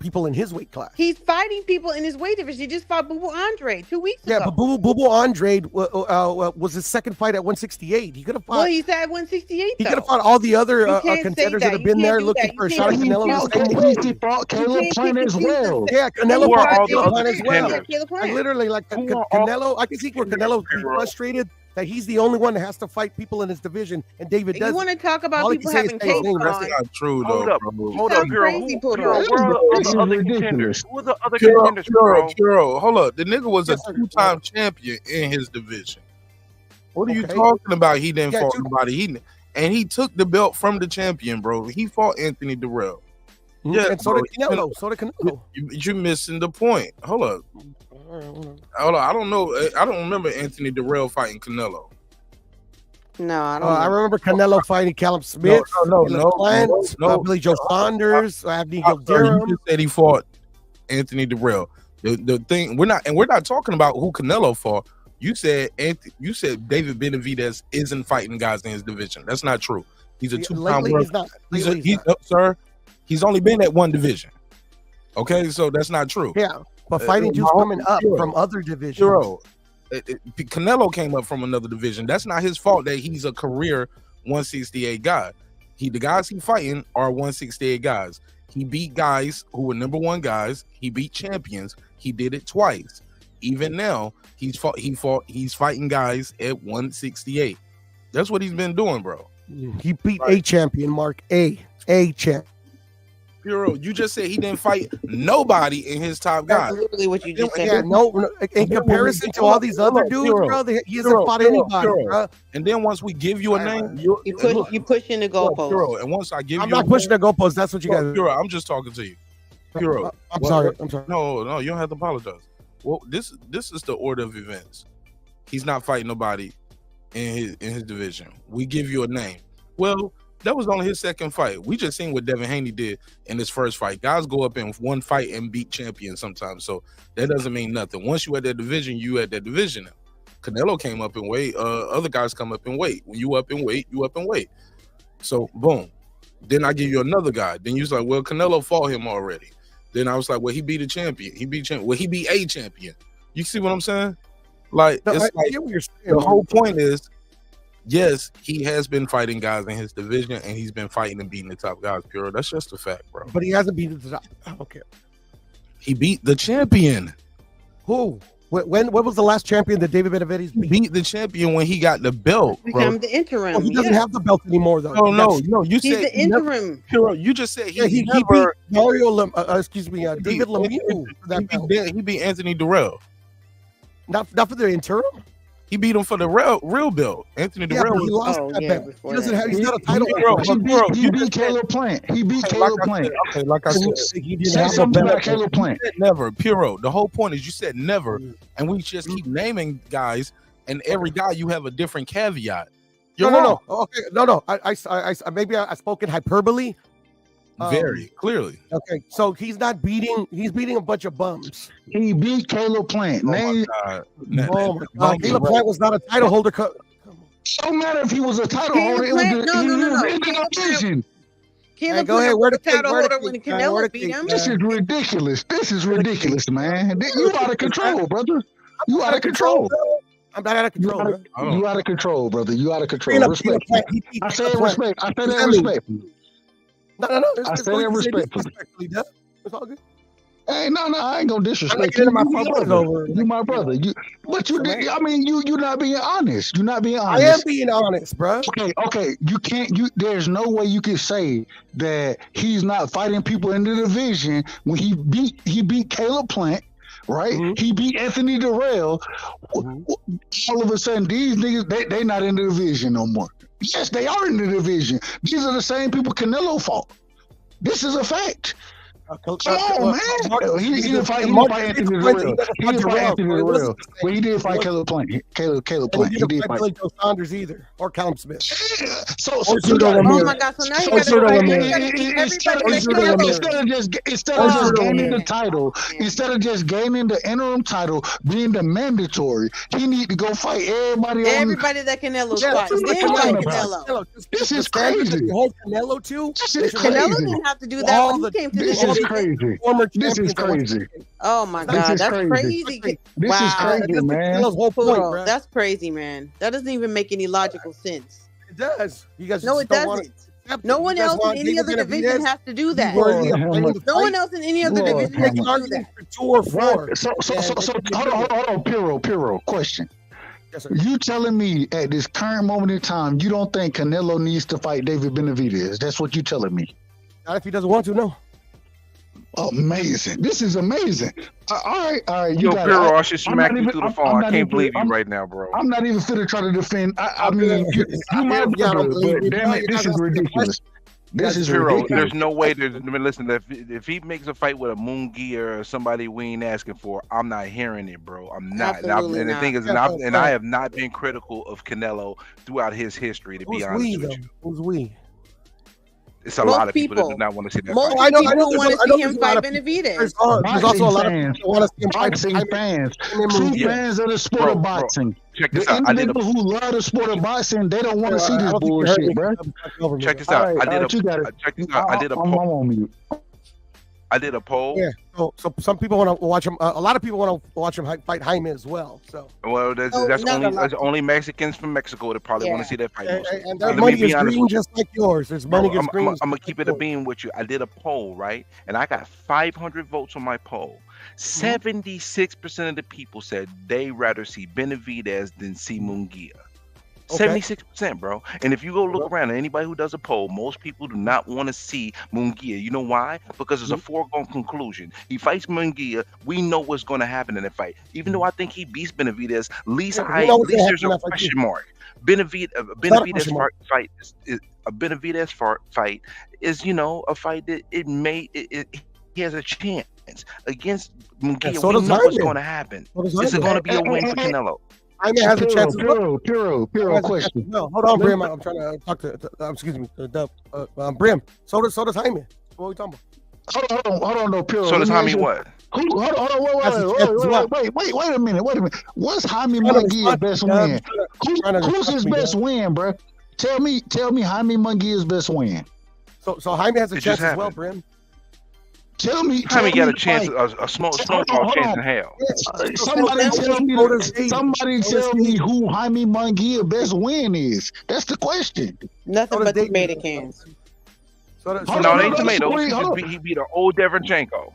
people in his weight class. He's fighting people in his weight division. He just fought Boo Boo Andre 2 weeks ago. Yeah, but Boo Boo Andre was his second fight at 168. He could have fought. Well, he's at 168. He could have fought all the other contenders that have been there looking for a shot at Canelo. He fought Caleb Plant as well. Yeah, Canelo fought Caleb Plant as well. Plant. Literally, Canelo. I can see where Canelo be frustrated that he's the only one that has to fight people in his division, and David doesn't. You want to talk about people having case on? That's not true, though. Hold up, Puro. Who are the other contenders? Who are the other contenders, Puro, hold up. The nigga was a two-time champion in his division. What are you talking about? He didn't fight nobody. He took the belt from the champion, bro. He fought Anthony Durrell. Yeah, and so did Canelo. You're missing the point. Hold up. I don't know. I don't remember Anthony Durrell fighting Canelo. No, I don't. I remember Canelo fighting Callum Smith. No, Billy Joe Saunders. Abdi Gildirim. You said he fought Anthony Durrell. The thing we're not talking about who Canelo fought. You said David Benavidez isn't fighting guys in his division. That's not true. He's a two-time world. Sir, he's only been at one division. Okay, so that's not true. Yeah. But fighting dudes coming up from other divisions. Canelo came up from another division. That's not his fault that he's a career 168 guy. The guys he fighting are 168 guys. He beat guys who were number one guys. He beat champions. He did it twice. Even now, he's fighting guys at 168. That's what he's been doing, bro. He beat a champion, Mark. A champ. Puro, you just said he didn't fight nobody in his top guys. That's literally what you just said. Yeah, no, in comparison to all these other dudes, bro, he hasn't fought anybody, bro. And then once we give you a name, you pushing the goalpost. Puro, and once I give I'm not pushing the goalpost. That's what you guys. Puro, I'm just talking to you. Puro, I'm sorry. No, you don't have to apologize. Well, this is the order of events. He's not fighting nobody in his division. We give you a name. Well, that was only his second fight. We just seen what Devin Haney did in his first fight. Guys go up in one fight and beat champions sometimes. So that doesn't mean nothing. Once you at that division, you at that division now. Canelo came up in weight. Other guys come up in weight. When you up in weight, you up in weight. So boom. Then I give you another guy. Then you was like, well, Canelo fought him already. Then I was like, well, he beat a champion. He beat a champion. You see what I'm saying? Like, no, it's like the whole point is, yes, he has been fighting guys in his division, and he's been fighting and beating the top guys. Pure, that's just a fact, bro. But he hasn't beaten the top. Okay, he beat the champion. Who? When was the last champion that David Benavidez beat the champion when he got the belt, bro? The interim. Oh, he doesn't have the belt anymore, though. No. You he's said the interim. Pure, you just said he beat Mario. David Lemieux. He beat Anthony Durrell. Not for the interim. He beat him for the real belt. Anthony Durrell. He lost that belt. He doesn't have. He's got a title. He beat Caleb Plant. He beat Caleb Plant. Okay, like I said, he didn't have something about Caleb Plant. Never, Puro. The whole point is you said never, and we just keep naming guys, and every guy you have a different caveat. No. Okay, no. I maybe I spoke in hyperbole. Very clearly. Okay, so he's beating a bunch of bums. He beat Caleb Plant. Oh my God. Caleb Plant was not a title holder. Don't matter if he was a title holder. It was the division. Caleb go ahead. Where the title holder when Canelo beat him? This is ridiculous. This is ridiculous, man. You out of control, brother. You out of control. I'm not out of control. You out of control, brother. You out of control. Respect. I said respect. I said that respect. No. I said that respectfully. It's all good. Hey, no, I ain't gonna disrespect you. You my brother. You my brother. You're not being honest. You're not being honest. I am being honest, bro. Okay. You can't. There's no way you can say that he's not fighting people in the division when he beat Caleb Plant. Right, he beat Anthony Durrell. All of a sudden, these niggas they not in the division no more. Yes, they are in the division. These are the same people Canelo fought. This is a fact. Come on, man. He didn't fight Anthony Durrell. He didn't fight Anthony Durrell. But he did fight Caleb Plant. Caleb Plant. He didn't fight Joe Saunders either, or Callum Smith. Oh my God! So now instead of just gaining the title, instead of just gaining the interim title, being the mandatory, he need to go fight everybody. Everybody that Canelo's fighting. Then fight Canelo. This is crazy. Hold Canelo too. Canelo didn't have to do that when he came to the crazy. This is crazy. Oh my God, that's crazy. This is crazy, man. That's crazy, man. That doesn't even make any logical sense. It does. You guys no, it doesn't. No one else in any other division has to do that. No one else in any other division has to do that. 2 or 4. So hold on, Piro, question. Yes, sir. You telling me at this current moment in time you don't think Canelo needs to fight David Benavidez? That's what you telling me? Not if he doesn't want to, no. Amazing. This is amazing. All right. Yo, Piro, I should smack you through the phone. I can't believe you right now, bro. I'm not even fit to try to defend. I mean, you might brother, but damn it, this is ridiculous. This is Piro. There's no way to listen. If he makes a fight with a Munguia or somebody we ain't asking for, I'm not hearing it, bro. I'm not. And the thing is, I have not been critical of Canelo throughout his history. To be honest with you, who's we? It's a lot of people that do not want to see that. Most people want to see him fight Benavidez. There's also a lot of people who want to see him fight boxing fans. True fans of the sport of boxing. Check this the out. Individuals who love the sport of boxing, they don't want to see this bullshit, bro. Check this out. I did a poll. I did a poll. Yeah. So some people want to watch him. A lot of people want to watch him fight Jaime as well. So. Well, that's only Mexicans from Mexico that probably want to see that fight. And their money is green just like yours. There's money is green. I'm gonna keep it a beam with you. I did a poll, right? And I got 500 votes on my poll. 76% of the people said they rather see Benavidez than see Munguia. 76%, bro. And if you go look around at anybody who does a poll, most people do not want to see Munguia. You know why? Because it's a foregone conclusion. He fights Munguia. We know what's going to happen in the fight. Even though I think he beats Benavidez, at least there's a question mark. Benavidez fight is a Benavidez fight is, you know, a fight that he has a chance against Munguia. We know what's going to happen. This is going to be a win for Canelo. Jaime has a chance. Piro, question. No, hold on, Brim. I'm trying to talk to excuse me, Brim. So does Jaime. What are we talking about? Hold on, no, Piro. So does Jaime what? Hold on, wait a minute. What's Jaime Munguia's best win? Who's his best win, bro? Tell me Jaime Munguia's best win. So Jaime has a chance as well, Brim. Tell me, Jaime got a chance, a snowball chance in hell. Somebody tell me who Jaime Munguia's best win is. That's the question. Nothing but tomato cans. No, it ain't tomatoes. He beat an old Deverchenko.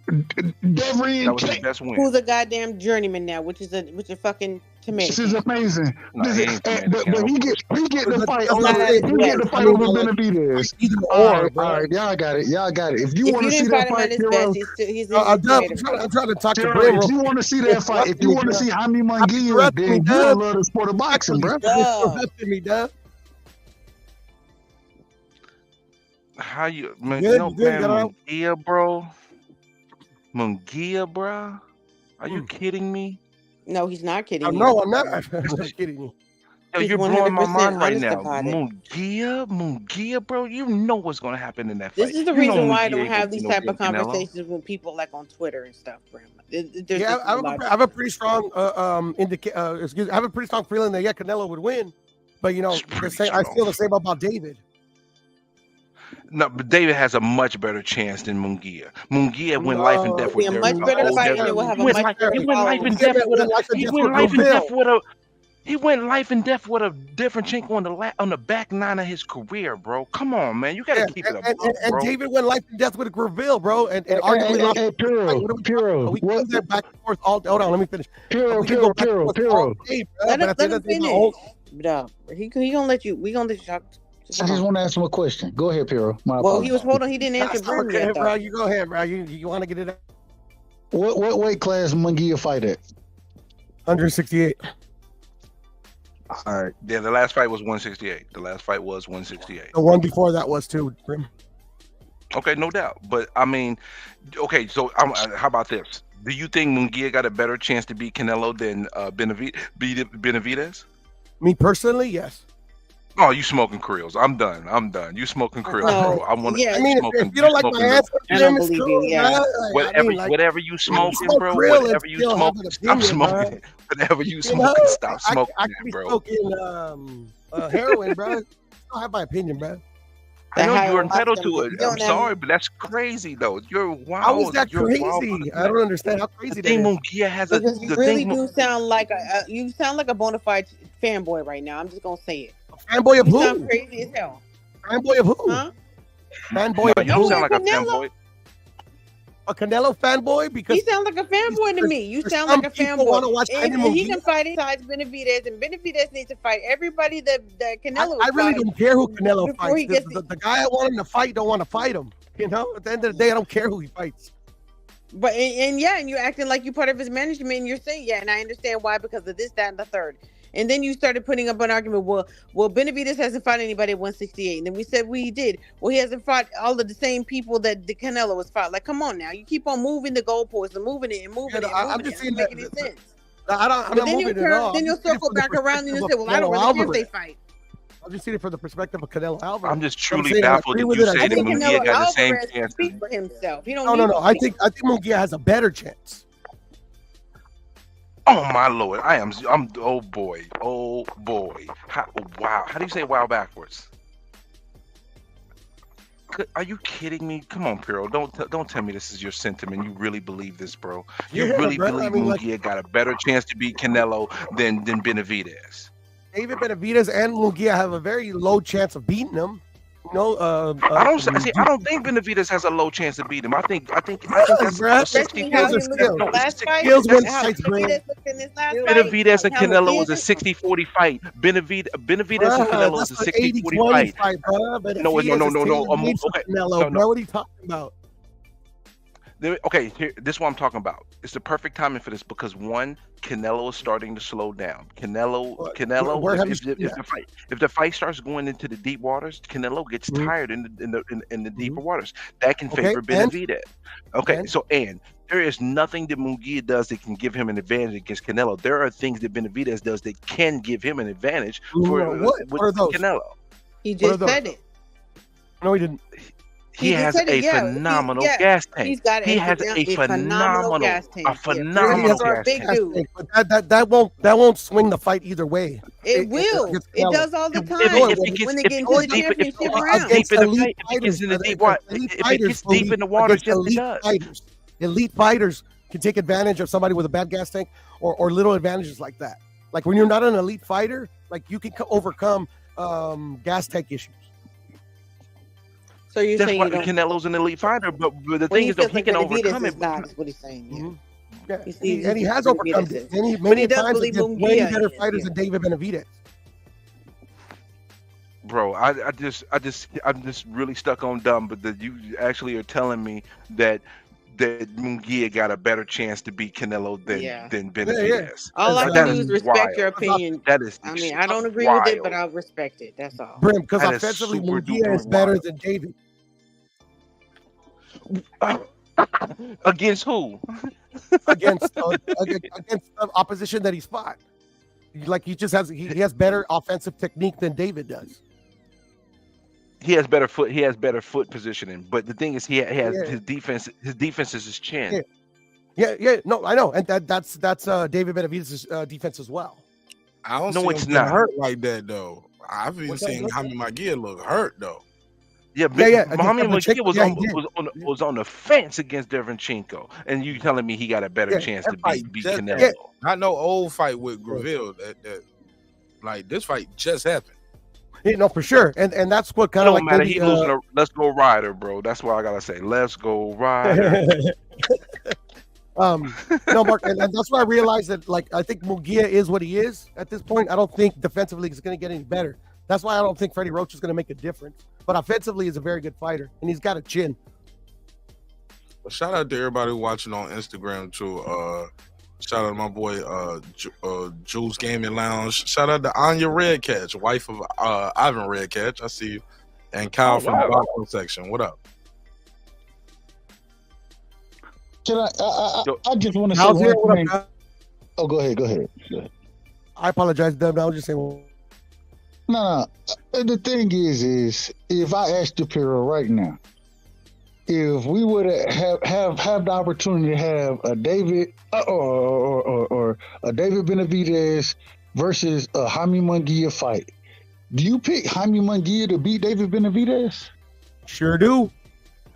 That was his best win. Who's a goddamn journeyman now, which is a fucking tomato. This is amazing. But he get the fight over Benavidez. All right, y'all got it. If you want to see that fight, I'm trying to talk to Brim. If you want to see that fight, if you want to see Jaime Munguia, then you love the sport of boxing, bro. How you, man? Munguia, bro. Munguia, bro. Are you kidding me? No, he's not kidding me. No, I'm not. I'm not kidding you. Yo, He's you're blowing my 100% mind right honest now. about it. Mungia, bro. You know what's gonna happen in that fight. This is the You know reason why I Mungia don't ain't gonna have be these no type damn of Canelo. conversations with people like on Twitter and stuff, Brim. There's Yeah, just I no have a pretty strong I have a pretty strong feeling that Canelo would win, but you know, I feel the same about David. No, but David has a much better chance than Mungia. Mungia went life and death It'll be with a their much better old fight, devil. and it will have He a went much life, better he went life and following. death with a he went life and death with a he went life and death with a different chink on the back nine of his career, bro. Come on, man, you gotta keep it up, and bro. David went life and death with Graville, bro, and arguably lost. Puro, We can go back and forth all. Hold on, let me finish. Puro. Let him finish. No, he gonna let you. We gonna let you talk. I just want to ask him a question. Go ahead, Puro. Well, he was holding. He didn't answer Brim Okay, yet, bro. though. You go ahead, bro. You want to get it out? What weight class Mungia fight at? 168. All right. Yeah, the last fight was 168. The last fight was 168. The one before that was too, Brim. Okay, no doubt. But I mean, okay. So how about this? Do you think Mungia got a better chance to beat Canelo than Benavidez? Me personally, yes. Oh, you smoking Creels. I'm done. You smoking Creels, No, bro. I want to. yeah, I mean, if you don't like my answer, I don't believe you. Yeah. Whatever you smoking, smoke bro. Krill and Whatever you still have smoking, an stop opinion, smoking. bro. Whatever you You smoking, know, stop smoking, I could be bro. smoking heroin, bro. I don't have my opinion, bro. I know you're Ayahuasca, entitled to it. you I'm don't have- sorry, but that's crazy though. You're wild. How is that You're wild. crazy? I don't understand how crazy The that thing is. Mungia has a Because you the really thing. do sound like you sound like a bona fide fanboy right now. I'm just gonna say it. Fanboy of You who? sound crazy as hell. Fanboy of who? Huh? Fanboy No, of you don't who? sound like a Canelo. fanboy. A Canelo fanboy? Because He sound like a fanboy to me. You there's sound some like a people wanna fanboy. watch And Andy he Munguia. can fight besides Benavidez, and Benavidez needs to fight everybody that Canelo. I really fight don't care who Canelo before he fights. gets The guy I want him to fight don't want to fight him. You know, at the end of the day, I don't care who he fights. But and you're acting like you're part of his management, and you're saying and I understand why, because of this, that, and the third. And then you started putting up an argument. Well, Benavidez hasn't fought anybody at 168, and then we said we did. Well, he hasn't fought all of the same people that the Canelo was fought. Like, come on now, you keep on moving the goalposts and moving it and moving it. And I'm moving just it. saying It doesn't that- make any sense. I'm But not then you moving at all. then you'll circle back around and you'll say, well, I don't really care if they fight. I'm just seeing it from the perspective of Canelo Alvarez. I'm just I'm truly saying I baffled agree that with you it. say I that think Mungia Canelo got the same Alvarez can chance. speak for himself. He don't No. need I think Munguia has a better chance. Oh my lord, I'm oh boy. Wow, how do you say wow backwards? Are you kidding me? Come on, Piro. Don't tell me this is your sentiment. You really believe this, bro. You Yeah, really bro. believe I mean, Mungia got a better chance to beat Canelo than Benavidez. David Benavidez and Munguia have a very low chance of beating him. I don't think Benavidez has a low chance to beat him. I think that's bruh. 60 Skills are skills. Skills win fights, bro. Benavidez and Canelo was a 60-40 fight. Benavidez and Canelo was a 60-40 fight. Bro. No. Okay. Canelo, bro. What are you talking about? Okay, this is what I'm talking about. It's the perfect timing for this because one, Canelo is starting to slow down. Canelo. If the fight starts going into the deep waters, Canelo gets tired in the deeper waters. That can favor Benavidez. Okay, and there is nothing that Munguia does that can give him an advantage against Canelo. There are things that Benavidez does that can give him an advantage with Canelo. He just said it. No, he didn't. He has a phenomenal gas tank. He has a phenomenal gas tank. A phenomenal gas tank. But that won't swing the fight either way. It will. It does all the time. When they get into the championship round. If it gets deep in the water, it does. Elite fighters can take advantage of somebody with a bad gas tank or little advantages like that. Like when you're not an elite fighter, like you can overcome gas tank issues. So you're that's saying why Canelo's an elite fighter, but the thing is, he can overcome it. That's what he's saying. Yeah. And he has overcome it. Many times against way better fighters than David Benavidez. Bro, I'm just really stuck on dumb. But that you actually are telling me that Munguia got a better chance to beat Canelo than Benavidez. All I can do is respect your opinion. That is. I mean, I don't agree with it, but I'll respect it. That's all. Brim, because offensively, Munguia is better than David. Against who? against opposition that he's fought. Like he has better offensive technique than David does. He has better foot. He has better foot positioning. But the thing is, he has his defense. His defense is his chin. Yeah. No, I know, and that's David Benavidez' defense as well. I don't see him getting hurt like that though. I've been seeing Jaime Munguia look hurt though. Jaime Munguia was on the fence against Derevchenko, and you telling me he got a better chance to beat Canelo? Not no old fight with Graville. That like this fight just happened. Yeah, no, for sure, and that's what kind of like matter. He losing a Let's Go Rider, bro. That's what I gotta say. Let's go Rider. No, Mark, and that's why I realized that. Like, I think Munguia is what he is at this point. I don't think defensively he's going to get any better. That's why I don't think Freddie Roach is going to make a difference. But offensively, he's a very good fighter, and he's got a chin. Well, shout out to everybody watching on Instagram too. Shout out to my boy Jules Gaming Lounge. Shout out to Anya Redcatch, wife of Ivan Redcatch. I see you. And Kyle from the Boxing section. What up? Can I just want to say one thing. Oh, go ahead. I apologize, Dub. I was just saying. No. The thing is if I asked you, Piro, right now, if we would have the opportunity to have a David or a David Benavidez versus a Jaime Munguia fight, do you pick Jaime Munguia to beat David Benavidez? Sure do.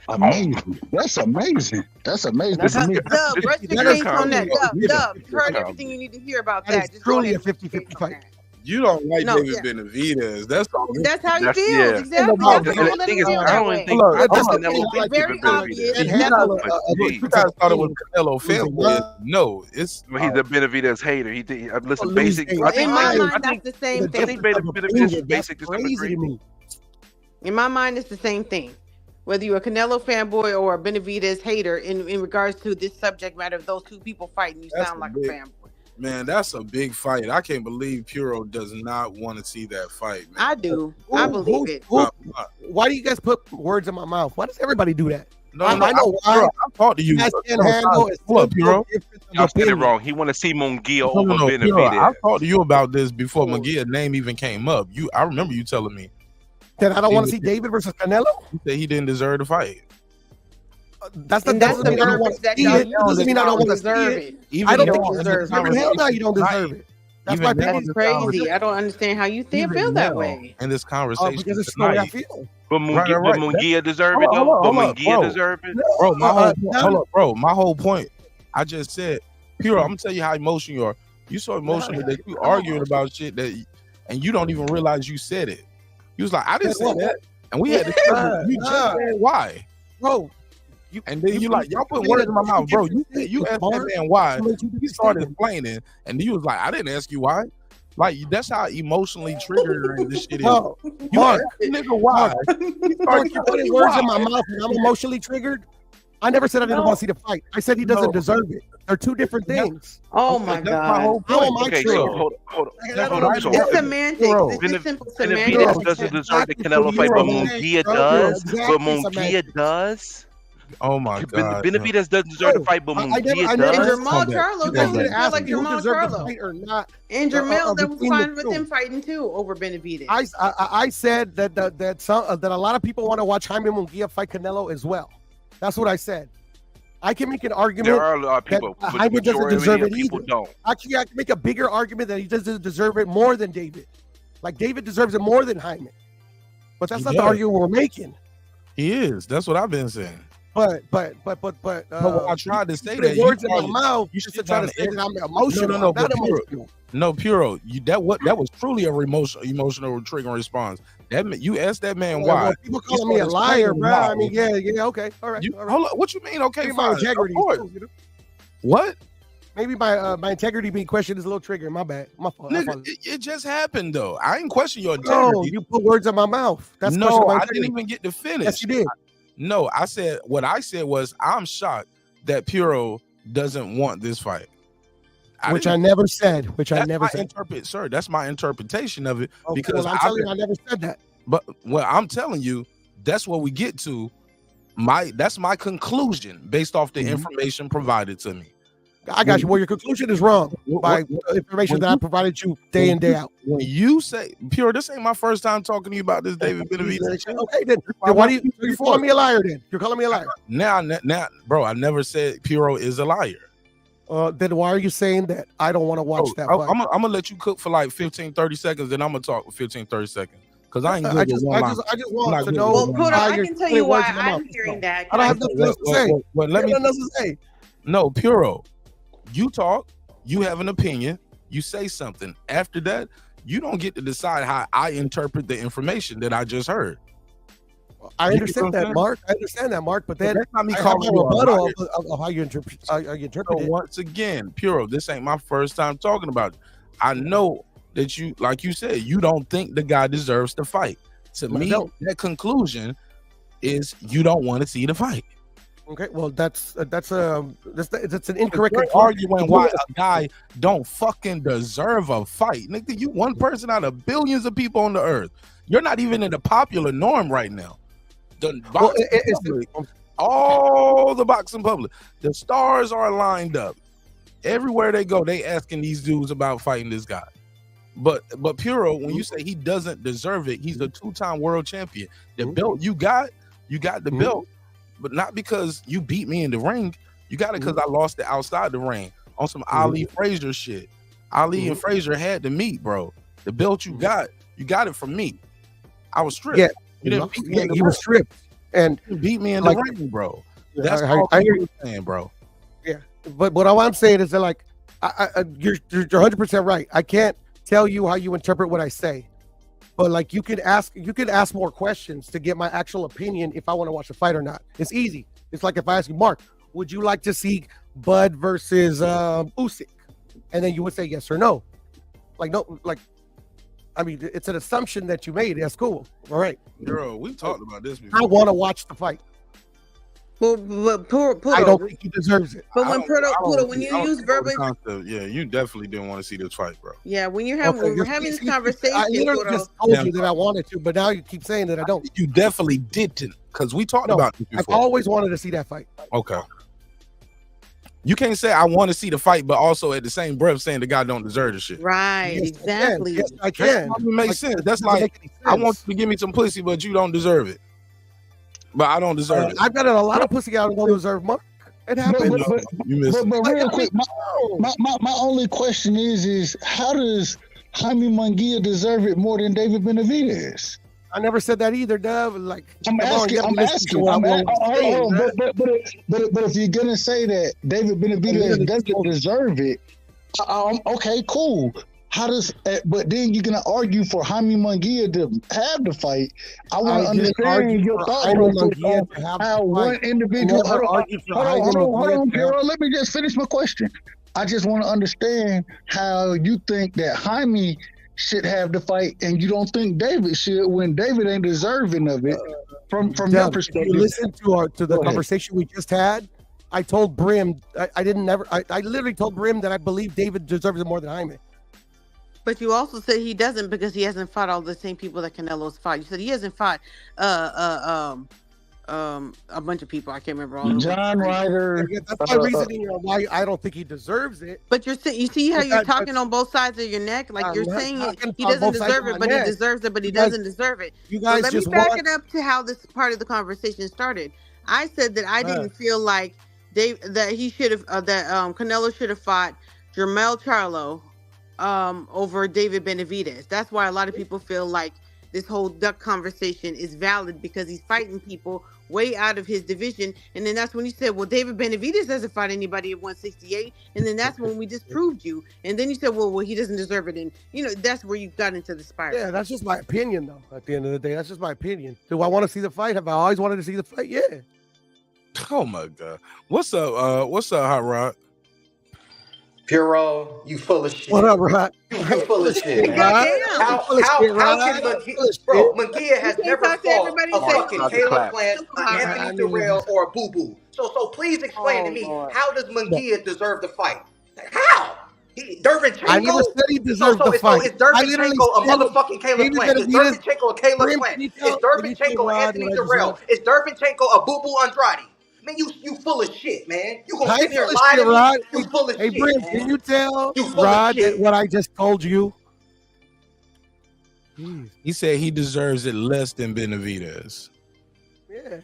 Amazing. That's amazing. That's amazing. Dub, brush your face on that. Dub, you heard everything you need to hear about that. It's truly a 50-50 fight. You don't like David Benavidez. That's all. That's how you feel. Exactly. The thing is, I don't even think it's very obvious. You guys thought it was Canelo fanboy. No, it's he's a Benavidez hater. Listen, basic. In my mind, that's the same thing. Benavidez basic is crazy. In my mind, it's the same thing. Whether you're a Canelo fanboy or a Benavidez hater, in regards to this subject matter of those two people fighting, you sound like a fanboy. Man, that's a big fight. I can't believe Puro does not want to see that fight, man. I do. I believe it. Why do you guys put words in my mouth? Why does everybody do that? I know why. I talked to you. Y'all said it wrong. He want to see Munguia over Benavidez. I talked to you about this before Munguia's name even came up. I remember you telling me that I don't want to see David versus Canelo. You said he didn't deserve the fight. That's the mean I don't want to see it. Doesn't mean I don't want to deserve it. I don't think you deserve it. Hell no, you don't deserve it. That's why that's crazy. I don't understand how you feel that way. In this conversation, because it's the way I feel. But Munguia deserve it though. But Munguia deserve it, bro. My whole point. I just said, Puro. I'm gonna tell you how emotional you are. You so emotional that you arguing about shit and you don't even realize you said it. You was like, I didn't say that, and we had to. You just said why, bro. And then you like, y'all put words in my mouth, bro. You asked that man why. He started explaining, and you was like, I didn't ask you why. Like, that's how emotionally triggering this shit is. You asked nigga why. You putting words in my mouth, and I'm emotionally triggered. I never said I didn't want to see the fight. I said he doesn't deserve it. They're two different things. Oh my God. My whole point. Okay, so hold on. It's semantics. It's simple semantics. Benavidez doesn't deserve the Canelo fight, but Munguia does. But Munguia does. Oh my God! Benavidez doesn't deserve the fight, but Munguia does. And Jamal Charlo doesn't feel like Jamal Charlo. And Jamel, that was fine with him fighting too over Benavidez. I said that a lot of people want to watch Jaime Munguia fight Canelo as well. That's what I said. I can make an argument. There are a lot of people, that Jaime doesn't deserve it either. Don't. Actually, I can make a bigger argument that he doesn't deserve it more than David. Like David deserves it more than Jaime. But that's not the argument we're making. He is. That's what I've been saying. But I tried to say that words in my mouth. You should try to say that I'm emotional. No, Puro. That was truly a emotional triggering response. That you asked that man why. Well, people calling me a liar, bro. I mean, yeah, okay, all right. Hold on. What you mean? Okay, my integrity. What? Maybe my integrity being questioned is a little triggering. My bad. My fault. Nigga, it just happened though. I ain't question your integrity. No, you put words in my mouth. That's I didn't even get to finish. Yes, you did. No, I said what I said was I'm shocked that Puro doesn't want this fight. I never said. Sir, that's my interpretation of it. Okay, because I'm telling you, I never said that. But I'm telling you, that's what we get to. That's my conclusion based off the information provided to me. I got you. Well, your conclusion is wrong by information that I provided you day in, day out. When you say, Pure, this ain't my first time talking to you about this David Benavidez. Okay, then why do you calling me a liar then? You're calling me a liar. Now, bro, I never said Puro is a liar. Then why are you saying that? I don't want to watch that. I'm going to let you cook for like 15, 30 seconds, then I'm going to talk for 15, 30 seconds. Because I ain't good I just want to know. Well, Pudo, I can tell you why I'm hearing that. I don't have nothing else to say. Let me say. No, Puro, you talk, you have an opinion, you say something. After that, you don't get to decide how I interpret the information that I just heard. I understand that, Mark. But then that's not me I calling have you a a rebuttal liar. of how you interpret So it. once again, Puro, this ain't my first time talking about it. I know that you, like you said, you don't think the guy deserves to fight. To me, that conclusion is you don't want to see the fight. Okay, well, that's an incorrect argument why a guy don't fucking deserve a fight. Nigga, you one person out of billions of people on the earth. You're not even in the popular norm right now. All the boxing public, the stars are lined up. Everywhere they go, they asking these dudes about fighting this guy. But Puro, when you say he doesn't deserve it, he's a two-time world champion. The belt you got the belt. But not because you beat me in the ring. You got it because I lost it outside the ring on some Ali Frazier shit. Ali and Frazier had to meet, bro. The belt you got it from me. I was stripped. Yeah, you didn't beat me in the you ring. were stripped, and You beat me in the ring, bro. That's I all hear I'm saying, bro. Yeah, but what I'm saying is that like, you're 100% right. I can't tell you how you interpret what I say. But like you can ask more questions to get my actual opinion if I want to watch the fight or not. It's easy. It's like if I ask you, Mark, would you like to see Bud versus Usyk? And then you would say yes or no. Like no, like I mean, it's an assumption that you made. That's cool. All right. Bro, we talked about this before. I want to watch the fight. Well, Pudo, I don't think he deserves it. But when Pudo, when you use verbal, yeah, you definitely didn't want to see this fight, bro. yeah, when you're having when we're having this conversation, I literally Pudo, just told you that I wanted to, but now you keep saying that I don't. You definitely didn't, because we talked about this I've before. always wanted to see that fight. Okay. You can't say I want to see the fight, but also at the same breath saying the guy don't deserve the shit. right? Yes, Exactly. Yes, I can. That makes sense. That's like I want you to give me some pussy, but you don't deserve it. But I don't deserve it. I've got a lot of pussy out and don't deserve Mark. It happens. You missed it. But real quick, my only question is how does Jaime Munguia deserve it more than David Benavidez? I never said that either, Dove. Like I'm asking. But if you're gonna say that David Benavidez doesn't deserve it, okay, cool. How does? But then you're gonna argue for Jaime Munguia to have the fight. I want to understand your thought process on how one individual. Hold on, Carol. Let me just finish my question. I just want to understand how you think that Jaime should have the fight, and you don't think David should when David ain't deserving of it. From your perspective, you listen to the conversation we just had. I told Brim. I literally told Brim that I believe David deserves it more than Jaime. But you also said he doesn't because he hasn't fought all the same people that Canelo's fought. You said he hasn't fought a bunch of people. I can't remember all. John Ryder. That's my reasoning why I don't think he deserves it. But you see how you're talking on both sides of your neck. Like you're saying he doesn't deserve it, but he deserves it, but he doesn't deserve it. You guys let me back it up to how this part of the conversation started. I said that I didn't feel like he should have Canelo should have fought Jermell Charlo over David Benavidez. That's why a lot of people feel like this whole duck conversation is valid because he's fighting people way out of his division. And then that's when you said, well, David Benavidez doesn't fight anybody at 168. And then that's when we disproved you. And then you said, well, he doesn't deserve it. And, that's where you got into the spiral. Yeah, that's just my opinion, though. At the end of the day, that's just my opinion. Do I want to see the fight? Have I always wanted to see the fight? Yeah. Oh, my God. What's up, Hot Rod? Puro, you full of shit. What up, Rod? You full of shit, man. How can Munguia has never fought a fucking Caleb Plant, Anthony Durrell, or a Boo Boo. So please explain to me, how does Munguia deserve the fight? How? Dervinchenko? I never said he deserved the fight. So is Dervinchenko a motherfucking Caleb Plant? Is Dervinchenko a Caleb Plant? Is Dervinchenko Anthony Durrell? Is Dervinchenko a Boo Boo Andrade? Man, you full of shit, man. You gonna I sit ain't here full and of lie shit, to me? Rod. You full of Hey, shit, Brent, man. can you tell You full of Rod that shit. what I just told you? He said he deserves it less than Benavidez. Yeah.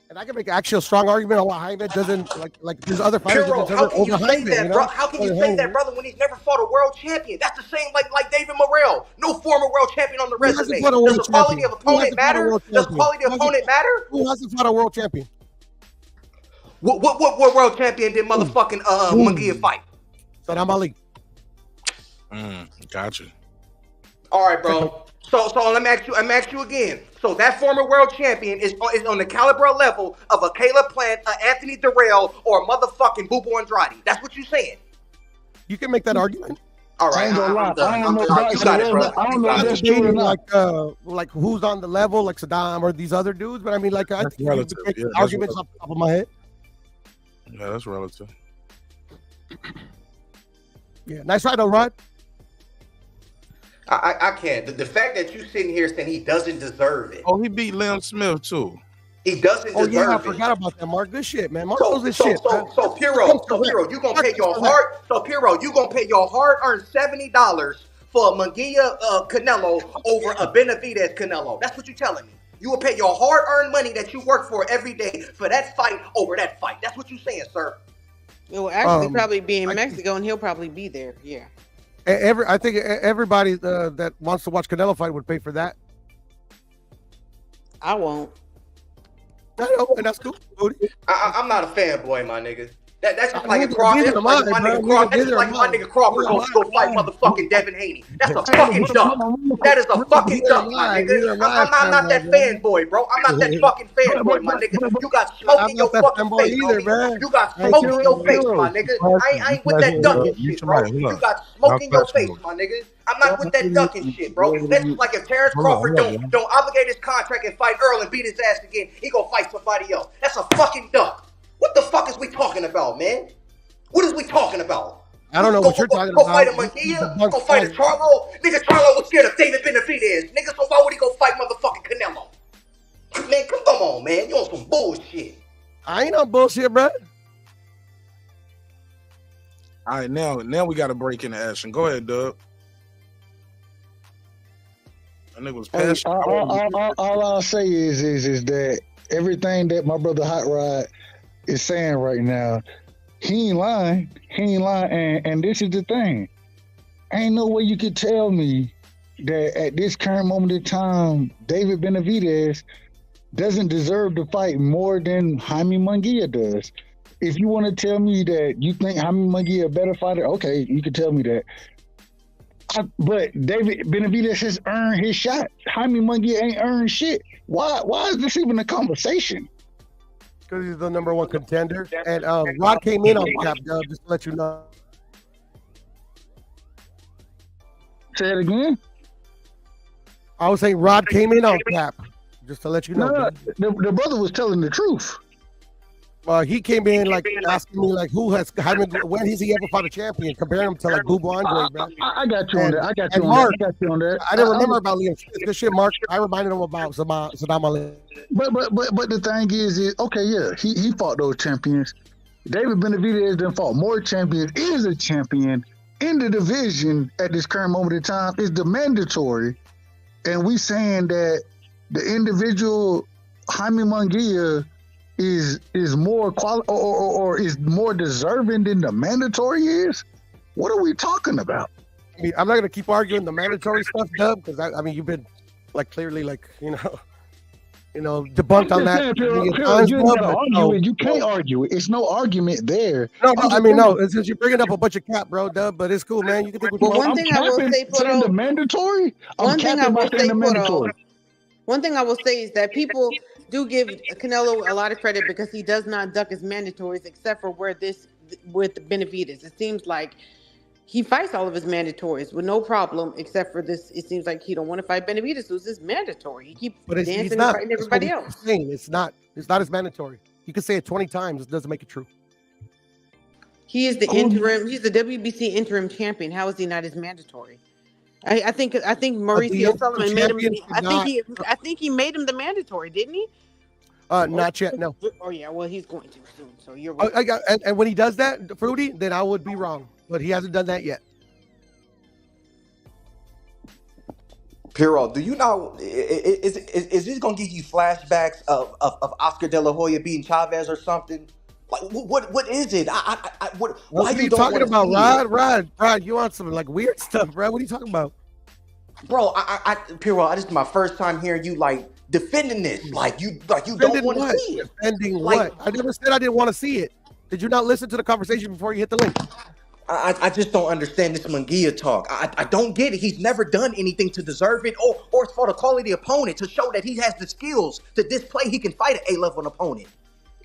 And I can make an actual strong argument on why Jaime doesn't like there's other fighters Piro, that how deserve it can you over say Jaime, that, you bro? know? How can you say that, brother, when he's never fought a world champion? That's the same like David Morrell. No former world champion on the Who hasn't resume. fought a world Does the quality champion? of Who opponent hasn't fought a matter? world Does champion? quality of opponent matter? Who hasn't fought a world champion? What world champion did motherfucking Munguia fight? Saddam Ali. Gotcha. All right, bro. So let me ask you again. So that former world champion is on the caliber level of a Caleb Plant, a Anthony Durrell, or a motherfucking Bubu Andrade. That's what you saying. You can make that argument. All right, I ain't gonna lie. I don't know if you got it, bro. I don't know if that's true or not. Like who's on the level, like Saddam or these other dudes. But I mean, like I think you can relative. make Yeah, that's arguments off the top of my head. Yeah, that's relative. Yeah, nice try though, Rod. I can't. The fact that you sitting here saying he doesn't deserve it. Oh, he beat Liam Smith too. He doesn't Oh deserve yeah, I it. forgot about that, Mark. Good shit, man. Mark So knows this shit. So Piro, you gonna pay your hard-earned $70 for a Munguia Canelo over a Benavidez Canelo. That's what you're telling me. You will pay your hard-earned money that you work for every day for that fight over that fight. That's what you're saying, sir. It will actually probably be in Mexico, and he'll probably be there. Yeah. I think everybody that wants to watch Canelo fight would pay for that. I won't. I know, and that's cool. I'm not a fanboy, my nigga. That's just like my nigga Crawford goes to go fight motherfucking Devin Haney. That's a fucking dump. That is a fucking dump, my nigga. I'm not that fanboy, bro. I'm not that fucking fanboy, my nigga. You got smoke in your fucking face, homie. You got smoke in your face, my nigga. I ain't with that ducking shit, bro. You got smoke in your face, my nigga. I'm not with that ducking shit, bro. That's just like if Terrence Crawford don't obligate his contract and fight Earl and beat his ass again, he gonna fight somebody else. That's a fucking duck. What the fuck is we talking about, man? What is we talking about? I don't know what you're talking about. Go fight a Munguia? Go fight a Charlo? Nigga, Charlo was scared of David Benavidez. Nigga, so why would he go fight motherfucking Canelo? Man, come on, man. You on some bullshit. I ain't on bullshit, bro. All right, now we got to break into action. Go ahead, Doug. That nigga was passionate. All I'll say is that everything that my brother Hot Rod is saying right now, he ain't lying. And this is the thing. Ain't no way you could tell me that at this current moment in time, David Benavidez doesn't deserve to fight more than Jaime Munguia does. If you want to tell me that you think Jaime Munguia a better fighter, okay, you can tell me that. But David Benavidez has earned his shot. Jaime Munguia ain't earned shit. Why is this even a conversation? Because he's the number one contender. And Rod came in on cap, Dub, just to let you know. Say it again? I was saying Rod came in on cap, just to let you know. No, the brother was telling the truth. He came in like asking me like when has he ever fought a champion? Compare him to like Bubu Andre, bro. I got you on that. I got you on that. I didn't remember about Liam Smith. Good shit, Mark. I reminded him about Saddam Ali. But the thing is okay, yeah, he fought those champions. David Benavidez done fought more champions. Is a champion in the division at this current moment in time. Is the mandatory, and we saying that the individual Jaime Munguia is more or is more deserving than the mandatory is? What are we talking about? I mean, I'm not gonna keep arguing the mandatory stuff, Dub, because I mean you've been like clearly like debunked on that. You can't argue it. It's no argument there. No, I mean no. It's just you're bringing up a bunch of cap, bro, Dub. But it's cool, man. You can think what you want. One thing I will say, the mandatory. One thing I will say is that people do give Canelo a lot of credit because he does not duck his mandatories, except for with Benavidez. It seems like he fights all of his mandatories with no problem, except for this. It seems like he don't want to fight Benavidez, so it's his mandatory. He keeps dancing and fighting everybody else. It's not his mandatory. You can say it 20 times. It doesn't make it true. He is the interim. He's the WBC interim champion. How is he not his mandatory? I think Mauricio Sullivan made him. I think he made him the mandatory, didn't he? Not yet. No. Oh yeah. Well, he's going to soon. So you're. And when he does that, Fruity, then I would be wrong. But he hasn't done that yet. Piro, do you know, is this going to give you flashbacks of Oscar De La Hoya beating Chavez or something? Like, what is it? What are you talking about, Rod? You want some like weird stuff, bro? What are you talking about? Bro, Piro, this is my first time hearing you like defending this. Like you don't want to see it. Defending what? I never said I didn't want to see it. Did you not listen to the conversation before you hit the link? I just don't understand this Munguia talk. I don't get it. He's never done anything to deserve it or for the quality opponent to show that he has the skills to display he can fight an A-level opponent.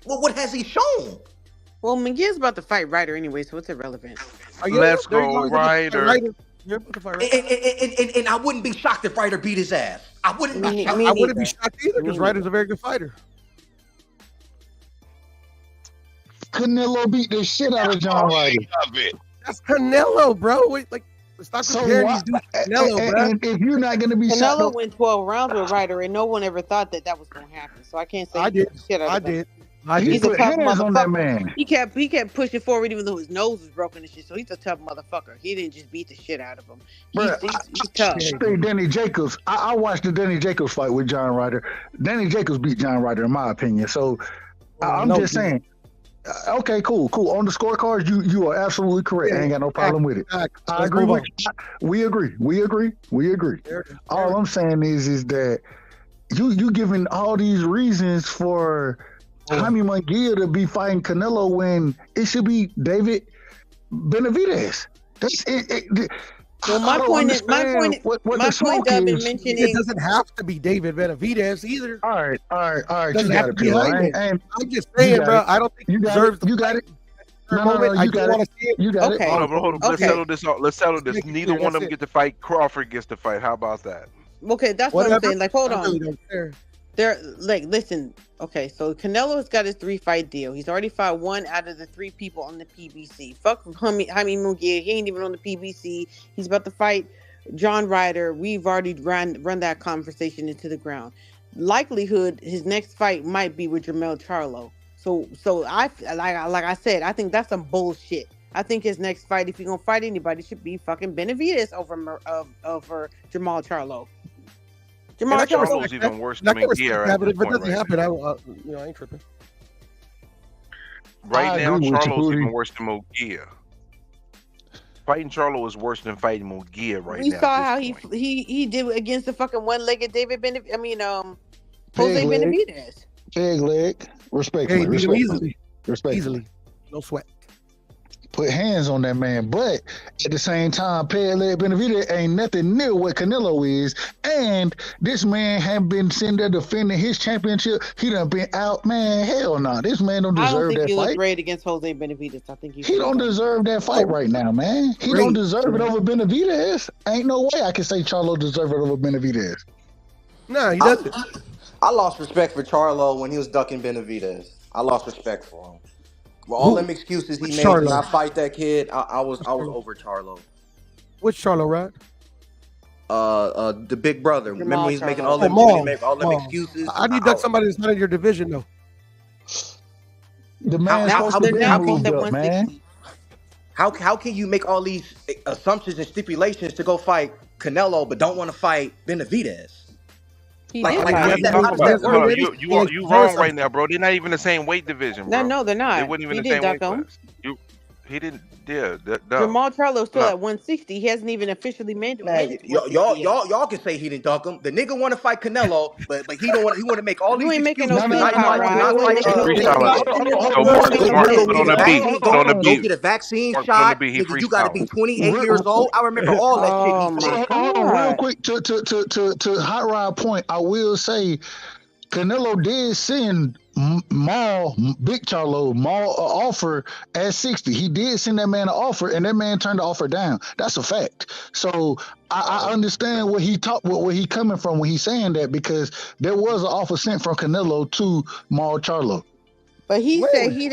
Well, what has he shown? Well, Munguia's about to fight Ryder anyway, so it's irrelevant. Let's go, Ryder. And I wouldn't be shocked if Ryder beat his ass. I wouldn't be shocked. I wouldn't be shocked either because Ryder's a very good fighter. Canelo beat the shit out of John Ryder. That's Canelo, bro. Wait, like, stop comparing these dudes to Canelo, bro. And if you're not going to be Canelo went 12 rounds with Ryder, and no one ever thought that was going to happen. So I can't say I did. Shit out I of him. did. He's a tough hands on that man. He kept pushing forward even though his nose was broken and shit. So he's a tough motherfucker. He didn't just beat the shit out of him. He's tough. Danny Jacobs. I watched the Danny Jacobs fight with John Ryder. Danny Jacobs beat John Ryder in my opinion. So I'm just saying. Okay, cool. On the scorecards, you are absolutely correct. I ain't got no problem with it. I agree with you. We agree. All I'm saying is that you giving all these reasons for Jaime Munguia to be fighting Canelo when it should be David Benavidez. That's it. Well, my point of mentioning it doesn't have to be David Benavidez either. All right. Doesn't have to be I'm just saying, bro. I don't think he deserves. You got it. No, you got it. You got it. Hold on. Let's settle this. Neither one of them get to fight. Crawford gets to fight. How about that? Okay, that's what I'm saying. Like, hold on. I really don't care. They're like, listen. Okay, so Canelo has got his 3-fight deal. He's already fought 1 out of the 3 people on the PBC. Fuck Jaime Munguia. He ain't even on the PBC. He's about to fight John Ryder. We've already run that conversation into the ground. Likelihood his next fight might be with Jermell Charlo. So I like I said, I think that's some bullshit. I think his next fight, if he's gonna fight anybody, should be fucking Benavidez over Jermall Charlo. Jermall Charlo's even worse than Munguia. If it doesn't happen, I ain't tripping. Right now, Charlo's even worse than Munguia. Fighting Charlo is worse than fighting Munguia right now. You saw how he did against the fucking one-legged David Benavidez. Jose Benavidez. Peg leg. Respectfully. Easily. No sweat. Put hands on that man, but at the same time, Peg leg Benavidez ain't nothing near what Canelo is, and this man have been sitting there defending his championship. He done been out, man. Hell no, this man don't deserve that fight. I don't think he looked great against Jose Benavidez. I think he don't deserve that fight right now, man. He don't deserve it over Benavidez. Ain't no way I can say Charlo deserve it over Benavidez. No, he doesn't. I lost respect for Charlo when he was ducking Benavidez. I lost respect for him. Well, all them excuses he made to not fight that kid, I was over Charlo. Which Charlo, right? The big brother. Remember he's making all them excuses. I need that somebody that's not in your division though. The man's supposed to be moved up, man. How can you make all these assumptions and stipulations to go fight Canelo, but don't want to fight Benavidez? You wrong right now, bro. They're not even the same weight division, bro. No, they're not. They weren't even the same weight class. He didn't. Yeah, Jermall Charlo's still at 160. He hasn't even officially made it. Y'all can say he didn't duck him. The nigga want to fight Canelo, but he don't want. He want to make all these. You ain't making no sense. Go get a vaccine shot. You got to be 28 years old. I remember all that shit. Real quick to Hot Rod point, I will say Canelo did send Big Charlo an offer at 60. He did send that man an offer, and that man turned the offer down. That's a fact. So I understand where he coming from when he's saying that, because there was an offer sent from Canelo to Maul Charlo. But he said he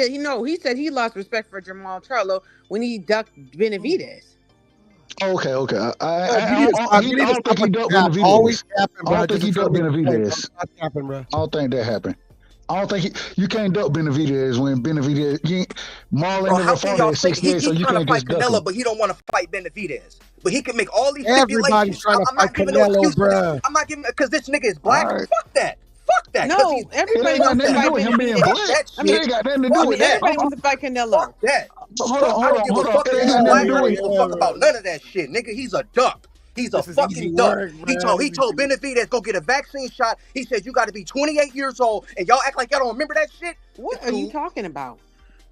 said he lost respect for Jermall Charlo when he ducked Benavidez. Okay. I don't think he ducked Benavidez. I don't think that happened. I don't think you can't duck Benavidez when Benavidez. Marlon never fought at 68, so you can't just duck Canelo, him. but he don't want to fight Benavidez. But he can make all these Everybody's stipulations. trying to I'm not fight giving no Canelo, excuses. bruh. I'm not giving because this nigga is black. All right. Fuck that. Fuck that. 'cause No, he's- everybody It ain't got wants to nothing to fight do with him being Benavidez. black. That shit. It ain't got nothing to do I with mean, that. everybody wants to fight Canelo. Fuck that. Hold on. I don't give a fuck if It ain't he's got black. nothing to I do don't with give it. a fuck about none of that shit, nigga. He's a duck. He's a This is fucking easy duck. work, He bro. told Benavidez go get a vaccine shot. He said you got to be 28 years old, and y'all act like y'all don't remember that shit. What are you talking about?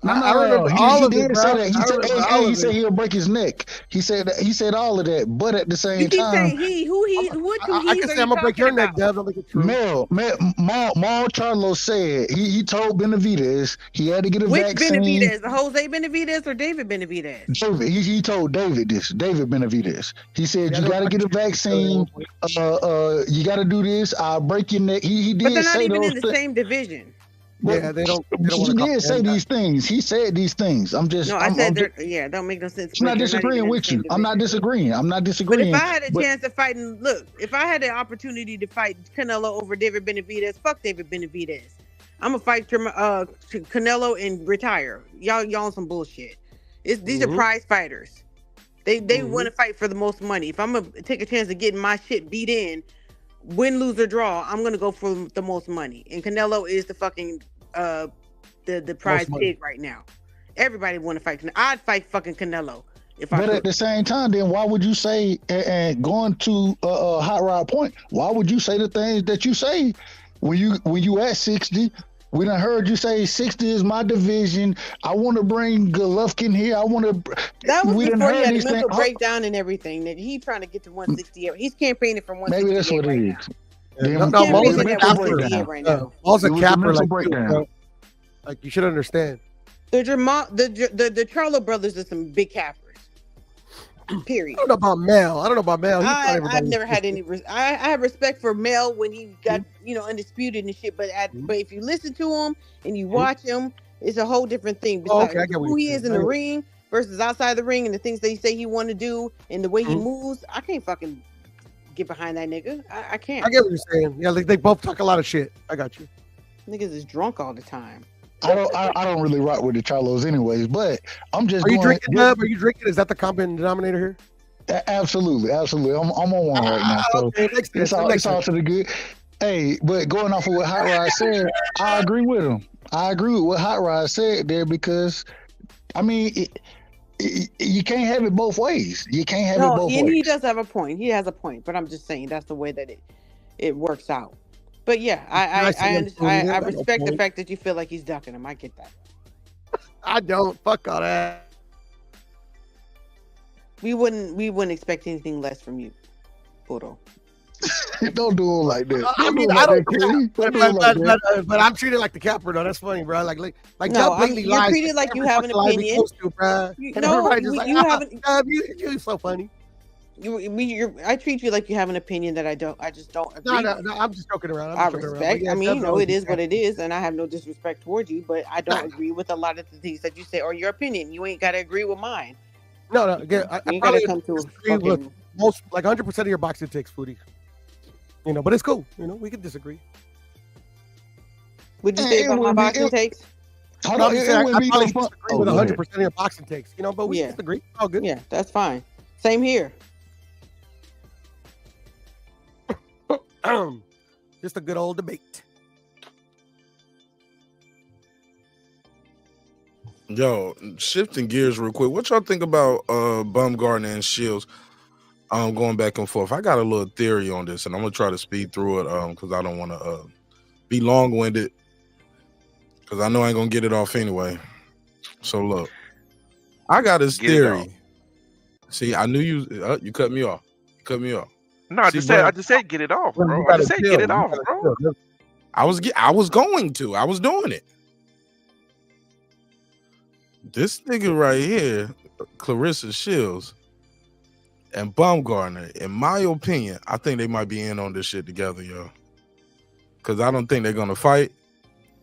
I remember He all of did it, say bro. that. He I said, remember all he of said it. he'll break his neck. He said all of that, but at the You same keep time, saying he, what two I he's can are say I'm you gonna break your talking neck, about? Dub. Don't make it true. Mal Charlo said he told Benavidez he had to get a Which vaccine. Benavidez? Jose Benavidez or David Benavidez? David, he told David Benavidez. He said you got to get a vaccine. You got to do this. I'll break your neck. He But did they're not say even those in the things. same division. Yeah, they don't He want to did say these things. He said these things. I'm just. No, I said they're don't make no sense. I'm not disagreeing with you. I'm not disagreeing. But if I had a chance of fighting, look, if I had the opportunity to fight Canelo over David Benavidez, fuck David Benavidez. I'm gonna fight Canelo and retire. Y'all on some bullshit. These are prize fighters. They want to fight for the most money. If I'm gonna take a chance of getting my shit beat in, win, lose or draw, I'm gonna go for the most money. And Canelo is the fucking the prize pig right now. Everybody want to fight. I'd fight fucking Canelo if I could. But at the same time, then why would you say, and going to a hot rod point, why would you say the things that you say when you at 60? We done heard you say 60 is my division. I want to bring Golovkin here. I want to. That was before he had a mental things. breakdown and everything. That he trying to get to 168. He's campaigning for 168. Maybe that's what right it is. now. No, Mo's a capper right now. Mo's a It was a capper, mental like, breakdown. like you should understand. The Charlo brothers are some big cappers. Period. I don't know about Mel. I don't know about Mel. I've never had any. I have respect for Mel when he got undisputed and shit. But but if you listen to him and you watch him, it's a whole different thing. Besides I get what who you're he is in the ring versus outside the ring and the things they say he want to do and the way he moves, I can't fucking get behind that nigga. I can't. I get what you're saying. Yeah, they both talk a lot of shit. I got you. Niggas is drunk all the time. I don't really rock with the Charlos anyways, but I'm just. Are you drinking, Dub? Are you drinking? Is that the common denominator here? Absolutely. I'm on one right now, so okay, it's all to the good. Hey, but going off of what Hot Rod said, I agree with him. I agree with what Hot Rod said there because, I mean, you can't have it both ways. You can't have it both ways. He does have a point. He has a point, but I'm just saying that's the way that it works out. But yeah, I respect the fact that you feel like he's ducking him. I get that. I don't. Fuck all that. We wouldn't expect anything less from you, Puro. Don't do it like that. I mean, I don't. But I'm treated like the capper though. That's funny, bro. Like no, you're treated like you have an opinion. You're so funny. I treat you like you have an opinion that I don't. I just don't agree. No, I'm just joking around. I respect. I mean, it is what it is, and I have no disrespect towards you, but I don't agree with a lot of the things that you say or your opinion. You ain't got to agree with mine. No. Again, I gotta come to agree with most, like 100% of your boxing takes, Foodie. But it's cool. We can disagree. Would you say about my boxing takes? I probably disagree with 100% of your boxing takes. But we disagree. All good. Yeah, that's fine. Same here. Just a good old debate. Yo, shifting gears real quick. What y'all think about Bumgarner and Shields going back and forth? I got a little theory on this, and I'm gonna try to speed through it because I don't want to be long-winded because I know I ain't gonna get it off anyway. So look, I got this theory. See, I knew you cut me off. You cut me off. No, I just said get it off, bro. I just said get it off, bro. I was going to. I was doing it. This nigga right here, Clarissa Shields and Bumgarner, in my opinion, I think they might be in on this shit together, yo. Because I don't think they're gonna fight.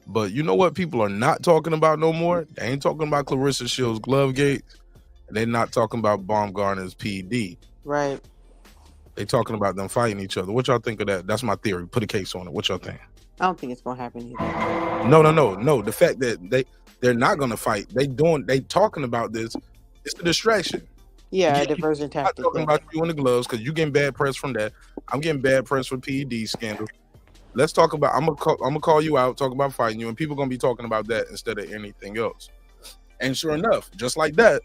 But you know what people are not talking about no more? They ain't talking about Clarissa Shields' glove gate. And they're not talking about Bumgarner's PD. Right. They talking about them fighting each other. What y'all think of that? That's my theory. Put a case on it. What y'all think? I don't think it's gonna happen either. No. The fact that they're not gonna fight, they talking about this. It's a distraction. Yeah, a diversion tactic. I'm talking about you in the gloves because you getting bad press from that. I'm getting bad press for PED scandal. Let's talk about. I'm gonna call you out, talk about fighting you, and people gonna be talking about that instead of anything else. And sure enough, just like that,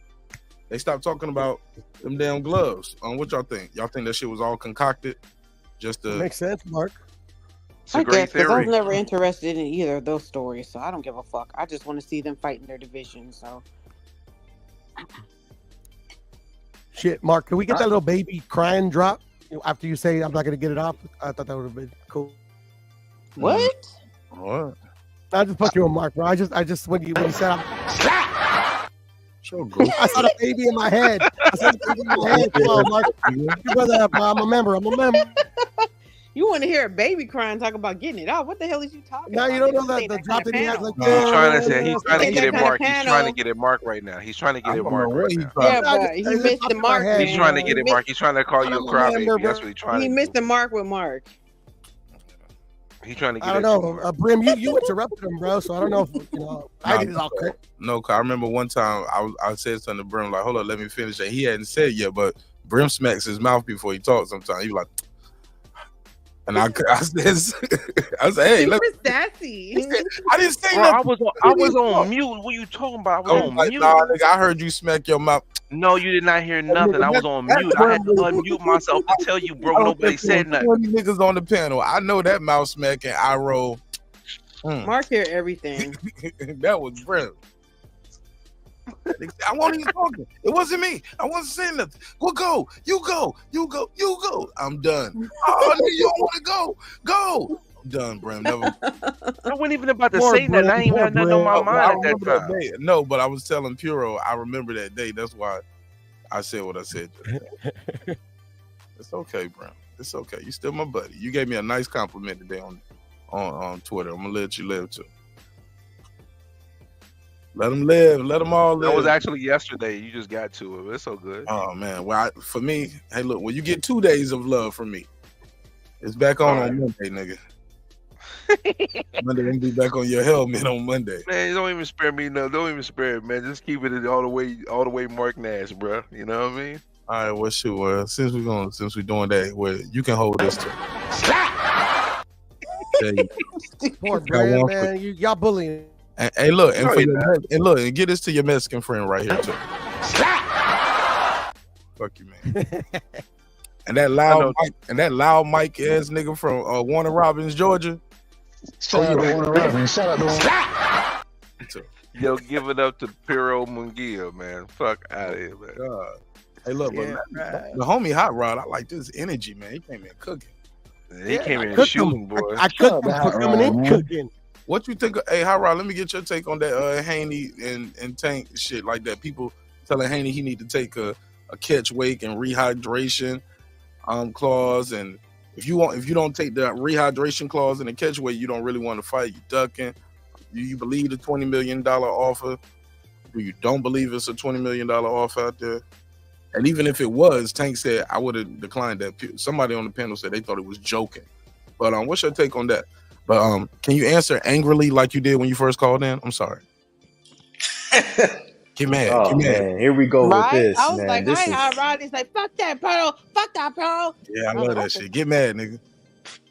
they stopped talking about them damn gloves. What y'all think? Y'all think that shit was all concocted? Just to makes sense, Mark. I guess because I was never interested in either of those stories, so I don't give a fuck. I just want to see them fight in their division. So, shit, Mark, can we get that little baby crying drop after you say I'm not gonna get it off? I thought that would have been cool. What? What? I just put you on, Mark, bro. I just when you said so good. I saw the baby in my head. I saw the baby in my head. Come on, Mark. You brother, I'm a member. You want to hear a baby crying, talk about getting it off? What the hell is you talking about? You don't know that the drop that he has like he's trying to get it Mark. He's trying to get it Mark right now. He's trying to get it Mark right now. Yeah, but he missed the mark. He's trying to get it Mark. He's trying to call you a crybaby. That's what he's trying to do. He missed the mark with Mark. He's trying to get I don't know. Brim, you interrupted him, bro, so I don't know if, I get it all quick. No, cause I remember one time I said something to Brim, like, hold on, let me finish that. He hadn't said yet, but Brim smacks his mouth before he talks sometimes. He was like, and I said, hey, look. Sassy. I didn't say nothing. I was on mute. mute. What are you talking about? I was on mute. Nah, nigga, I heard you smack your mouth. No, you did not hear nothing. I was on mute. I had to unmute myself to tell you, bro. Nobody said nothing. 20 niggas on the panel. I know that mouth smack and I roll. Mark hear everything. That was Brim. I wasn't even talking. It wasn't me. I wasn't saying nothing. Well, go. You go. I'm done. Oh, nigga, you don't want to go. Go. I'm done, Brim. Never. I wasn't even about to say nothing. I ain't even had nothing on my mind at that time. No, but I was telling Puro, I remember that day. That's why I said what I said. It's okay, Brim. It's okay. You still my buddy. You gave me a nice compliment today on Twitter. I'm gonna let you live too. Let them live. Let them all live. That was actually yesterday. You just got to it. It's so good. Oh man. Well, for me, hey, look. When you get 2 days of love from me, it's back on Monday, nigga. Monday, I'm be back on your helmet on Monday. Man, don't even spare me. No, don't even spare it, man. Just keep it all the way, Mark Nash, bro. You know what I mean? All right. Well, shoot. Since we're doing that, well, you can hold this too. Poor Brad, man. Y'all bullying. And look, and get this to your Mexican friend right here too. Fuck you, man. And that loud Mike ass nigga from Warner Robins, Georgia. Shout out to Warner Robins. Shout out to Warner. Yo, give it up to Piero Munguia, man. Fuck out of here, man. God. Hey, look, but the homie Hot Rod, I like this energy, man. He came in cooking. He came in shooting, boy. I cooked him for coming in cooking. What you think? Hey, Hot Rod, let me get your take on that Haney and Tank shit like that. People telling Haney he need to take a catch weight and rehydration clause, and if you don't take the rehydration clause and the catch weight, you don't really want to fight. You ducking. Do you believe the $20 million offer? Do you don't believe it's a $20 million offer out there? And even if it was, Tank said I would have declined that. Somebody on the panel said they thought it was joking. But what's your take on that? But can you answer angrily like you did when you first called in? I'm sorry. Get mad. Oh, get mad. Man, here we go with this. I was man. like, This hi, is... Hot Rod. He's like, fuck that, bro. Fuck that, bro. Yeah, I love that shit. Get mad, nigga.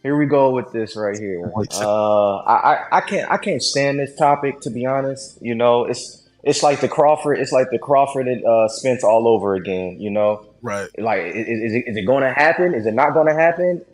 Here we go with this right here. I can't stand this topic, to be honest. You know, it's like the Crawford and Spence all over again. You know, right? Like, is it going to happen? Is it not going to happen?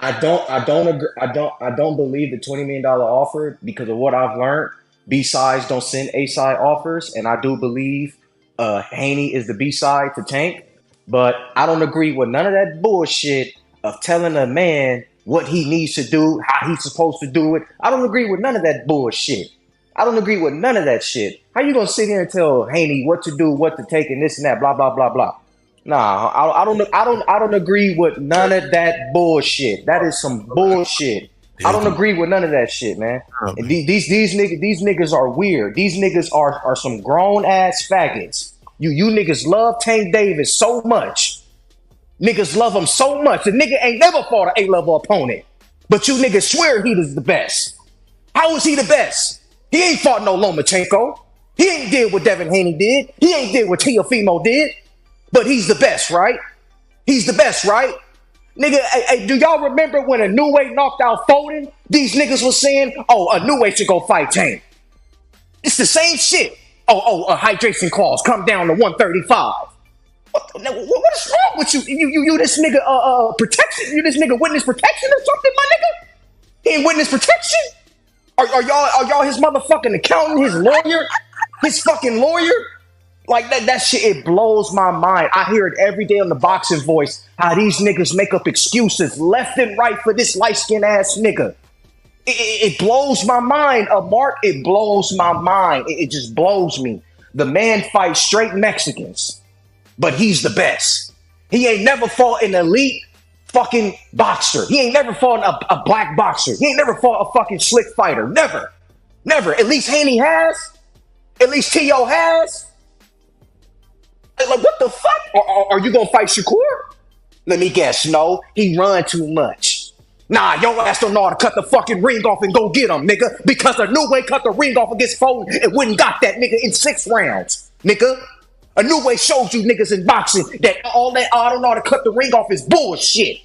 I don't agree. I don't believe the $20 million offer because of what I've learned. B sides don't send A side offers, and I do believe Haney is the B side to Tank. But I don't agree with none of that bullshit of telling a man what he needs to do, how he's supposed to do it. I don't agree with none of that bullshit. I don't agree with none of that shit. How you gonna sit here and tell Haney what to do, what to take, and this and that, blah blah blah blah? Nah, I don't agree with none of that bullshit. That is some bullshit. I don't agree with none of that shit, man. And these niggas are weird. These niggas are some grown ass faggots. You niggas love Tank Davis so much. Niggas love him so much. The nigga ain't never fought an A-level opponent. But you niggas swear he was the best. How is he the best? He ain't fought no Lomachenko. He ain't did what Devin Haney did. He ain't did what Teofimo did. But he's the best, right? He's the best, right? Nigga, hey, do y'all remember when Inoue knocked out Foden? These niggas was saying, oh, Inoue should go fight Tank. It's the same shit. A hydration clause, come down to 135. What is wrong with you? You this nigga protection? You this nigga witness protection or something, my nigga? He ain't witness protection? Are y'all his motherfucking accountant, his lawyer, his fucking lawyer? Like that shit, it blows my mind. I hear it every day on the Boxing Voice, how these niggas make up excuses left and right for this light-skinned ass nigga. It blows my mind, Mark. It blows my mind. It just blows me. The man fights straight Mexicans, but he's the best. He ain't never fought an elite fucking boxer. He ain't never fought a black boxer. He ain't never fought a fucking slick fighter. Never. Never. At least Haney has. At least T.O. has. Like, what the fuck? Are you gonna fight Shakur? Let me guess. No, he run too much. Nah, your ass don't know how to cut the fucking ring off and go get him, nigga. Because Inoue cut the ring off against Foden and wouldn't got that nigga in 6 rounds, nigga. Inoue showed you niggas in boxing that all that I don't know how to cut the ring off is bullshit.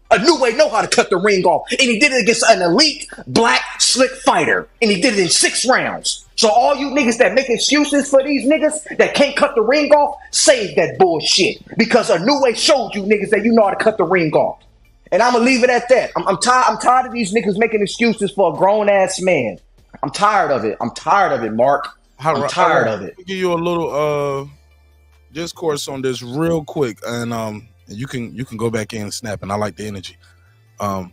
Inoue know how to cut the ring off, and he did it against an elite black slick fighter, and he did it in 6 rounds. So all you niggas that make excuses for these niggas that can't cut the ring off, save that bullshit. Because Inoue showed you niggas that you know how to cut the ring off. And I'm gonna leave it at that. I'm tired of these niggas making excuses for a grown ass man. I'm tired of it. I'm tired of it, Mark. I'm tired of it. I'll give you a little discourse on this real quick, and you can go back in and snap. And I like the energy. Inoue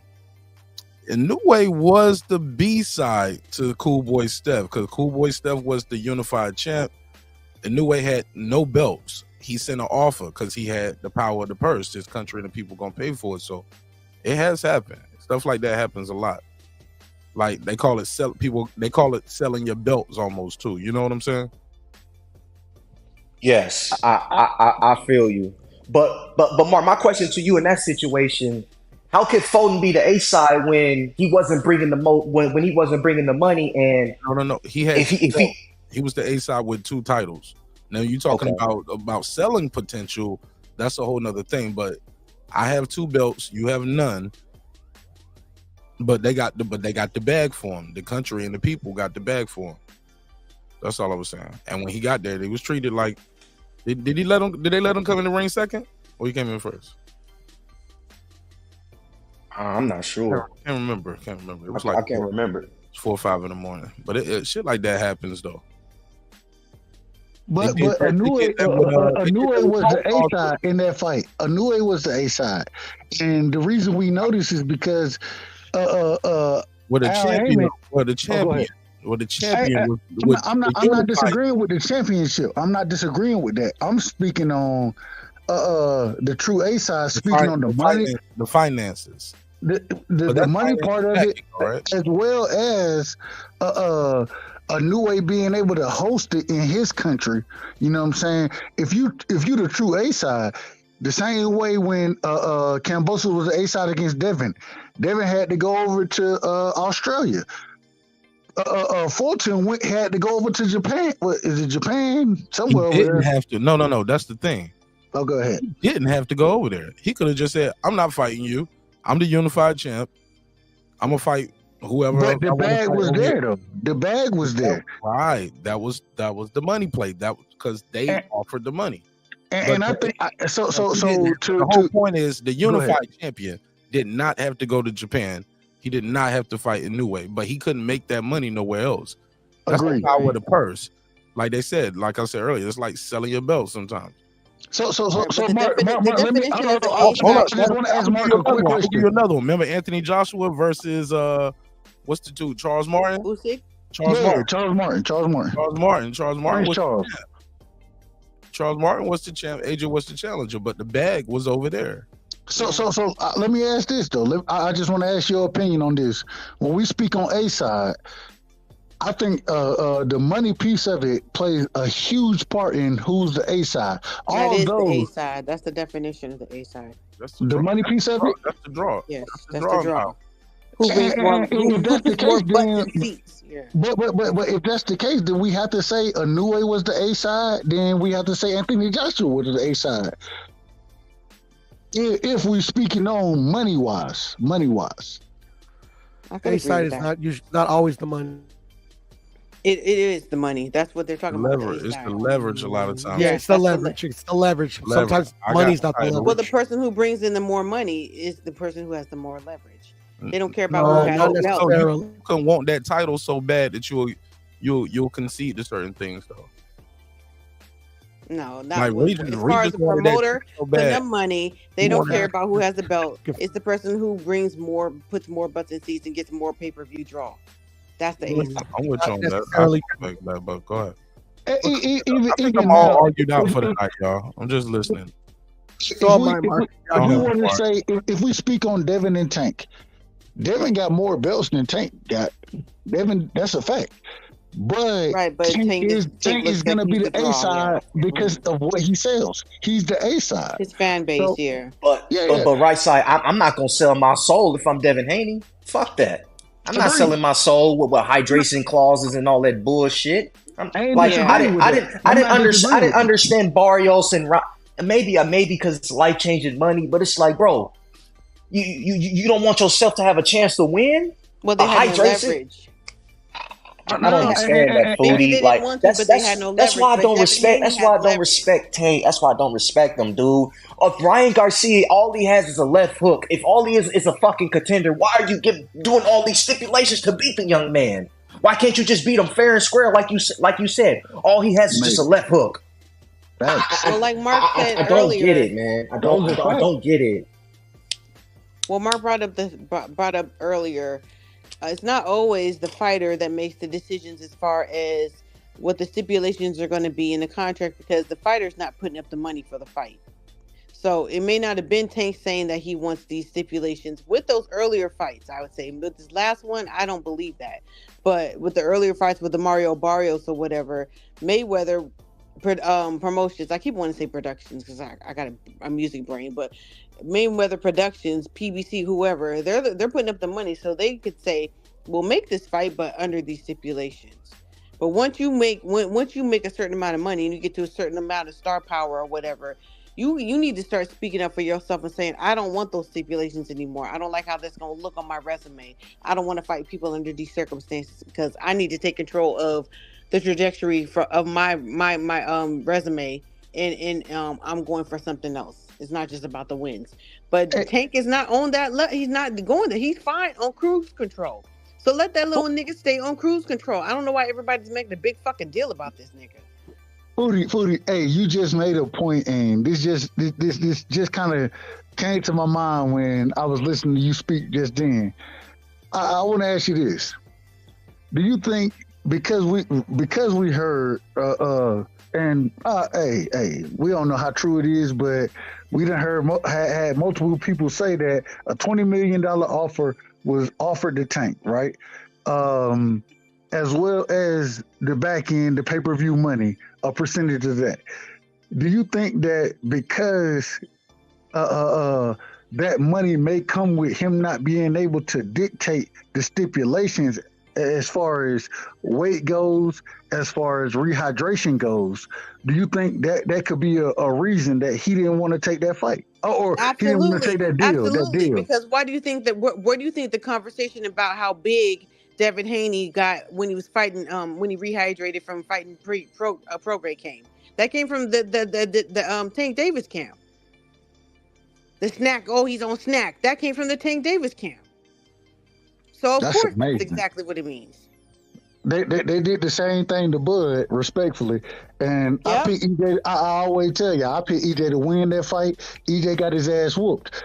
was the B side to Cool Boy Steph, because Cool Boy Steph was the unified champ. Inoue had no belts. He sent an offer because he had the power of the purse. His country and the people gonna pay for it. So it has happened. Stuff like that happens a lot. Like they call it selling your belts almost too. You know what I'm saying? Yes, I feel you. But Mark, my question to you in that situation: how could Foden be the A side when he wasn't bringing the when he wasn't bringing the money? And no, he had he was the A side with 2 titles. Now you talking about selling potential? That's a whole nother thing. But I have 2 belts. You have none. But they got the bag for him. The country and the people got the bag for him. That's all I was saying. And when he got there, they was treated like. Did they let him come in the ring second, or he came in first? I'm not sure. I can't remember. It was I can't remember. 4 or 5 in the morning. But it shit like that happens though. But Inoue was the A side in that fight. Inoue was the A side, and the reason we know this is because the champion. I'm not disagreeing with the championship. I'm not disagreeing with that. I'm speaking on the true A side. Speaking on the money, the finances, the money part of it, right? As well as Inoue being able to host it in his country. You know what I'm saying? If you the true A side, the same way when Kambosos was the A side against Devin had to go over to Australia. Fulton had to go over to Japan. What is it, Japan? Somewhere he didn't have to. No. That's the thing. Oh, go ahead. He didn't have to go over there. He could have just said, "I'm not fighting you. I'm the unified champ. I'm gonna fight whoever." But the bag was there, though. The bag was there. Right. That was the money play. That because they offered the money. And I think the whole point is the unified champion did not have to go to Japan. He did not have to fight Inoue, but he couldn't make that money nowhere else. That's the power of the purse. Like they said, like I said earlier, it's like selling your belt sometimes. So Mark, let me hold up. I want to ask Mark a quick question. I'll give you another one. Remember Anthony Joshua versus what's the 2? Charles Martin? Charles Martin was the champ. AJ was the challenger, but the bag was over there. So let me ask this though. I just want to ask your opinion on this. When we speak on A side, I think the money piece of it plays a huge part in who's the A side. That is the A side. That's the definition of the A side. The money piece of it. That's the draw. Yes, that's the draw. Who brings more? Who If that's the puts more case, butts then in seats? Yeah. but if that's the case, then we have to say Inoue was the A side. Then we have to say Anthony Joshua was the A side. If we speaking on money wise. I A side is not always the money. It is the money. That's what they're talking about. Leverage. It's the leverage a lot of times. Yeah, it's the leverage. It's the leverage. Sometimes money's not the leverage. Well, the person who brings in the more money is the person who has the more leverage. They don't care about who has the belt. You can want that title so bad that you'll concede to certain things though. No, not as far as the promoter, putting up money, they don't care about who has the belt. It's the person who brings more, puts more butts in seats, and gets more pay-per-view draw. That's the ace. I'm with you on that. I respect that, but go ahead. I think I'm all argued out for the night, y'all. I'm just listening. If we speak on Devin and Tank, Devin got more belts than Tank got. Devin, that's a fact. But Tank is going to be the A side because of what he sells. He's the A side. His fan base here. But right side, I'm not going to sell my soul if I'm Devin Haney. Fuck that. I'm not selling my soul with hydration clauses and all that bullshit. I didn't understand Barrios and maybe because it's life changing money, but it's like, bro, you don't want yourself to have a chance to win. Well, they had no leverage. I don't understand that, Foodie. Like that's why I don't respect. That's why I don't respect Tank. That's why I don't respect them, dude. Ryan Garcia, all he has is a left hook. If all he is a fucking contender, why are you doing all these stipulations to beat the young man? Why can't you just beat him fair and square, like you said? All he has is just a left hook. Well, like Mark said I don't earlier, get it, man. I don't get it. Well, Mark brought up earlier. It's not always the fighter that makes the decisions as far as what the stipulations are going to be in the contract, because the fighter's not putting up the money for the fight. So it may not have been Tank saying that he wants these stipulations with those earlier fights. I would say with this last one, I don't believe that. But with the earlier fights with the Mario Barrios or whatever, Mayweather promotions, I keep wanting to say productions because I got a music brain, but Mayweather Productions, PBC, whoever, they're putting up the money so they could say, we'll make this fight, but under these stipulations. But once you make a certain amount of money and you get to a certain amount of star power or whatever, you need to start speaking up for yourself and saying, I don't want those stipulations anymore. I don't like how that's going to look on my resume. I don't want to fight people under these circumstances because I need to take control of the trajectory of my resume, and I'm going for something else. It's not just about the wins. But Tank is not on that. He's not going there. He's fine on cruise control. So let that little nigga stay on cruise control. I don't know why everybody's making a big fucking deal about this nigga. Foodie, hey, you just made a point, and this just kind of came to my mind when I was listening to you speak just then. I want to ask you this: do you think because we heard hey, we don't know how true it is, but we done had multiple people say that a $20 million offer was offered to Tank, right? As well as the back end, the pay-per-view money, a percentage of that. Do you think that because that money may come with him not being able to dictate the stipulations as far as weight goes, as far as rehydration goes, do you think that could be a reason that he didn't want to take that fight? Or he didn't want to take that deal? Absolutely. Because why do you think that? Where do you think the conversation about how big Devin Haney got when he was fighting, when he rehydrated from fighting pro-grade came? That came from the Tank Davis camp. The snack. Oh, he's on snack. That came from the Tank Davis camp. So of course, that's exactly what it means. They did the same thing to Bud, respectfully, and I picked EJ. I always tell you, I picked EJ to win that fight. EJ got his ass whooped.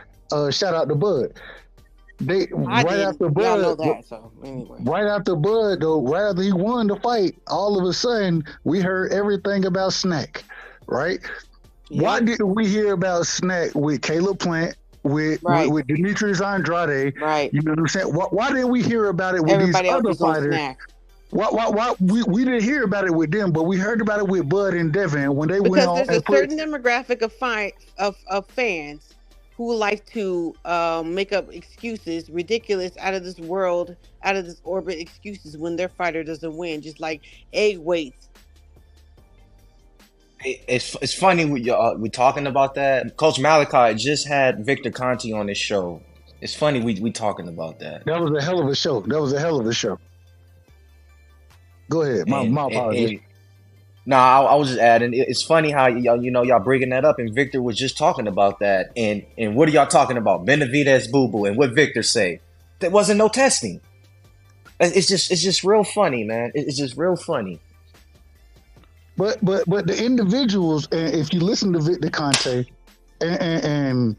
Shout out to Bud. Right after Bud, though, right after he won the fight, all of a sudden we heard everything about Snack, right? Yep. Why didn't we hear about Snack with Caleb Plant, with Demetrius Andrade? Right. You know what I'm saying? Why didn't we hear about it with everybody these other fighters? Why we didn't hear about it with them, but we heard about it with Bud and Devin when they went on. Because there's a certain demographic of fans who like to make up excuses, ridiculous, out of this world, out of this orbit excuses when their fighter doesn't win, just like egg weights. It's funny we talking about that. Coach Malachi just had Victor Conti on his show. It's funny we talking about that. That was a hell of a show. Go ahead. My apologies. I was just adding. It's funny how y'all bringing that up, and Victor was just talking about that. And what are y'all talking about? Benavidez, Boo Boo, and what Victor say? There wasn't no testing. It's just real funny, man. It's just real funny. But the individuals, and if you listen to Victor Conte, and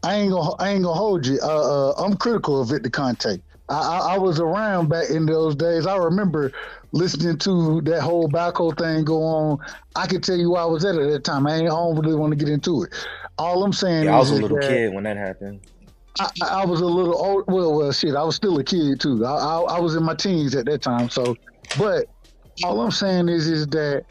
I ain't gonna hold you. I'm critical of Victor Conte. I was around back in those days. I remember listening to that whole Baco thing go on. I can tell you where I was at that time. I don't really want to get into it. All I'm saying is I was a little kid when that happened. I was a little old. Well, shit. I was still a kid too. I was in my teens at that time. So, but all I'm saying is that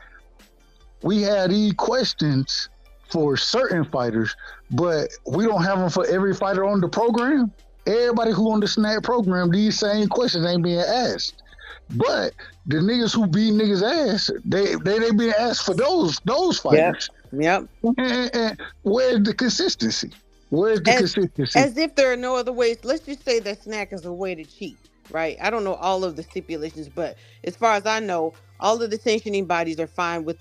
we had these questions for certain fighters, but we don't have them for every fighter on the program. Everybody who on the SNAP program, these same questions ain't being asked. But the niggas who beat niggas ass, they being asked for those fighters. Yep. And where's the consistency? As if there are no other ways. Let's just say that SNAC is a way to cheat, right? I don't know all of the stipulations, but as far as I know, all of the sanctioning bodies are fine with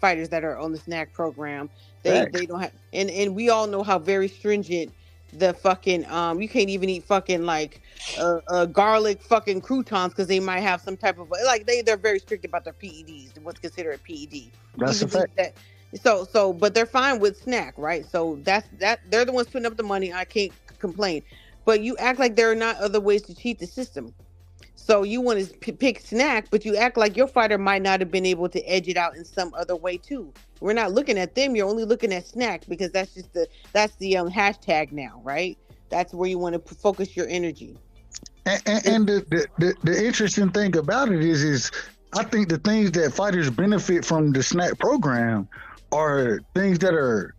fighters that are on the SNAC program. They don't have, and we all know how very stringent the fucking you can't even eat fucking like garlic fucking croutons because they might have some type of like they're very strict about their PEDs, what's considered a PED. That's a fact. So but they're fine with snack, right? So that's they're the ones putting up the money. I can't complain, but you act like there are not other ways to cheat the system. So you want to pick snack, but you act like your fighter might not have been able to edge it out in some other way too. We're not looking at them. You're only looking at snack because that's the hashtag now, right? That's where you want to focus your energy. And the interesting thing about it is I think the things that fighters benefit from the snack program are things that are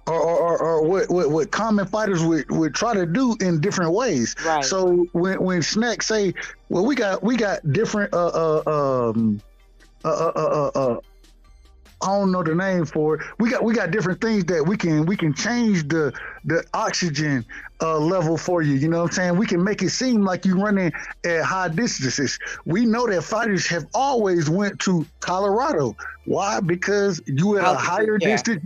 what common fighters would try to do in different ways. Right. So when Snack say, well, we got different I don't know the name for it. We got different things that we can change the oxygen level for you. You know what I'm saying? We can make it seem like you're running at high distances. We know that fighters have always went to Colorado. Why? Because you at a higher distance.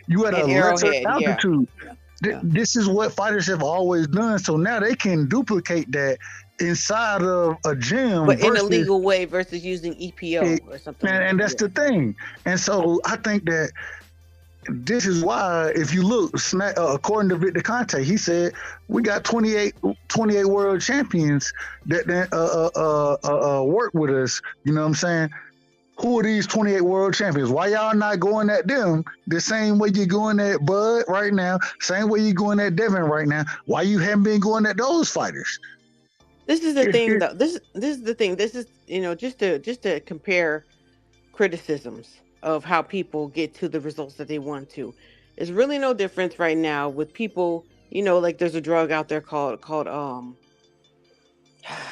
You at a lesser altitude. Yeah. This is what fighters have always done. So now they can duplicate that inside of a gym, but in a legal way versus using EPO or something. And that's the thing. And so I think that this is why, if you look, according to Victor Conte, he said we got 28 world champions that work with us. You know what I'm saying? Who are these 28 world champions? Why y'all not going at them the same way you're going at Bud right now? Same way you're going at Devin right now? Why you haven't been going at those fighters? This is the thing, though. This is the thing. This is, just to compare criticisms of how people get to the results that they want to. There's really no difference right now with people. Like there's a drug out there called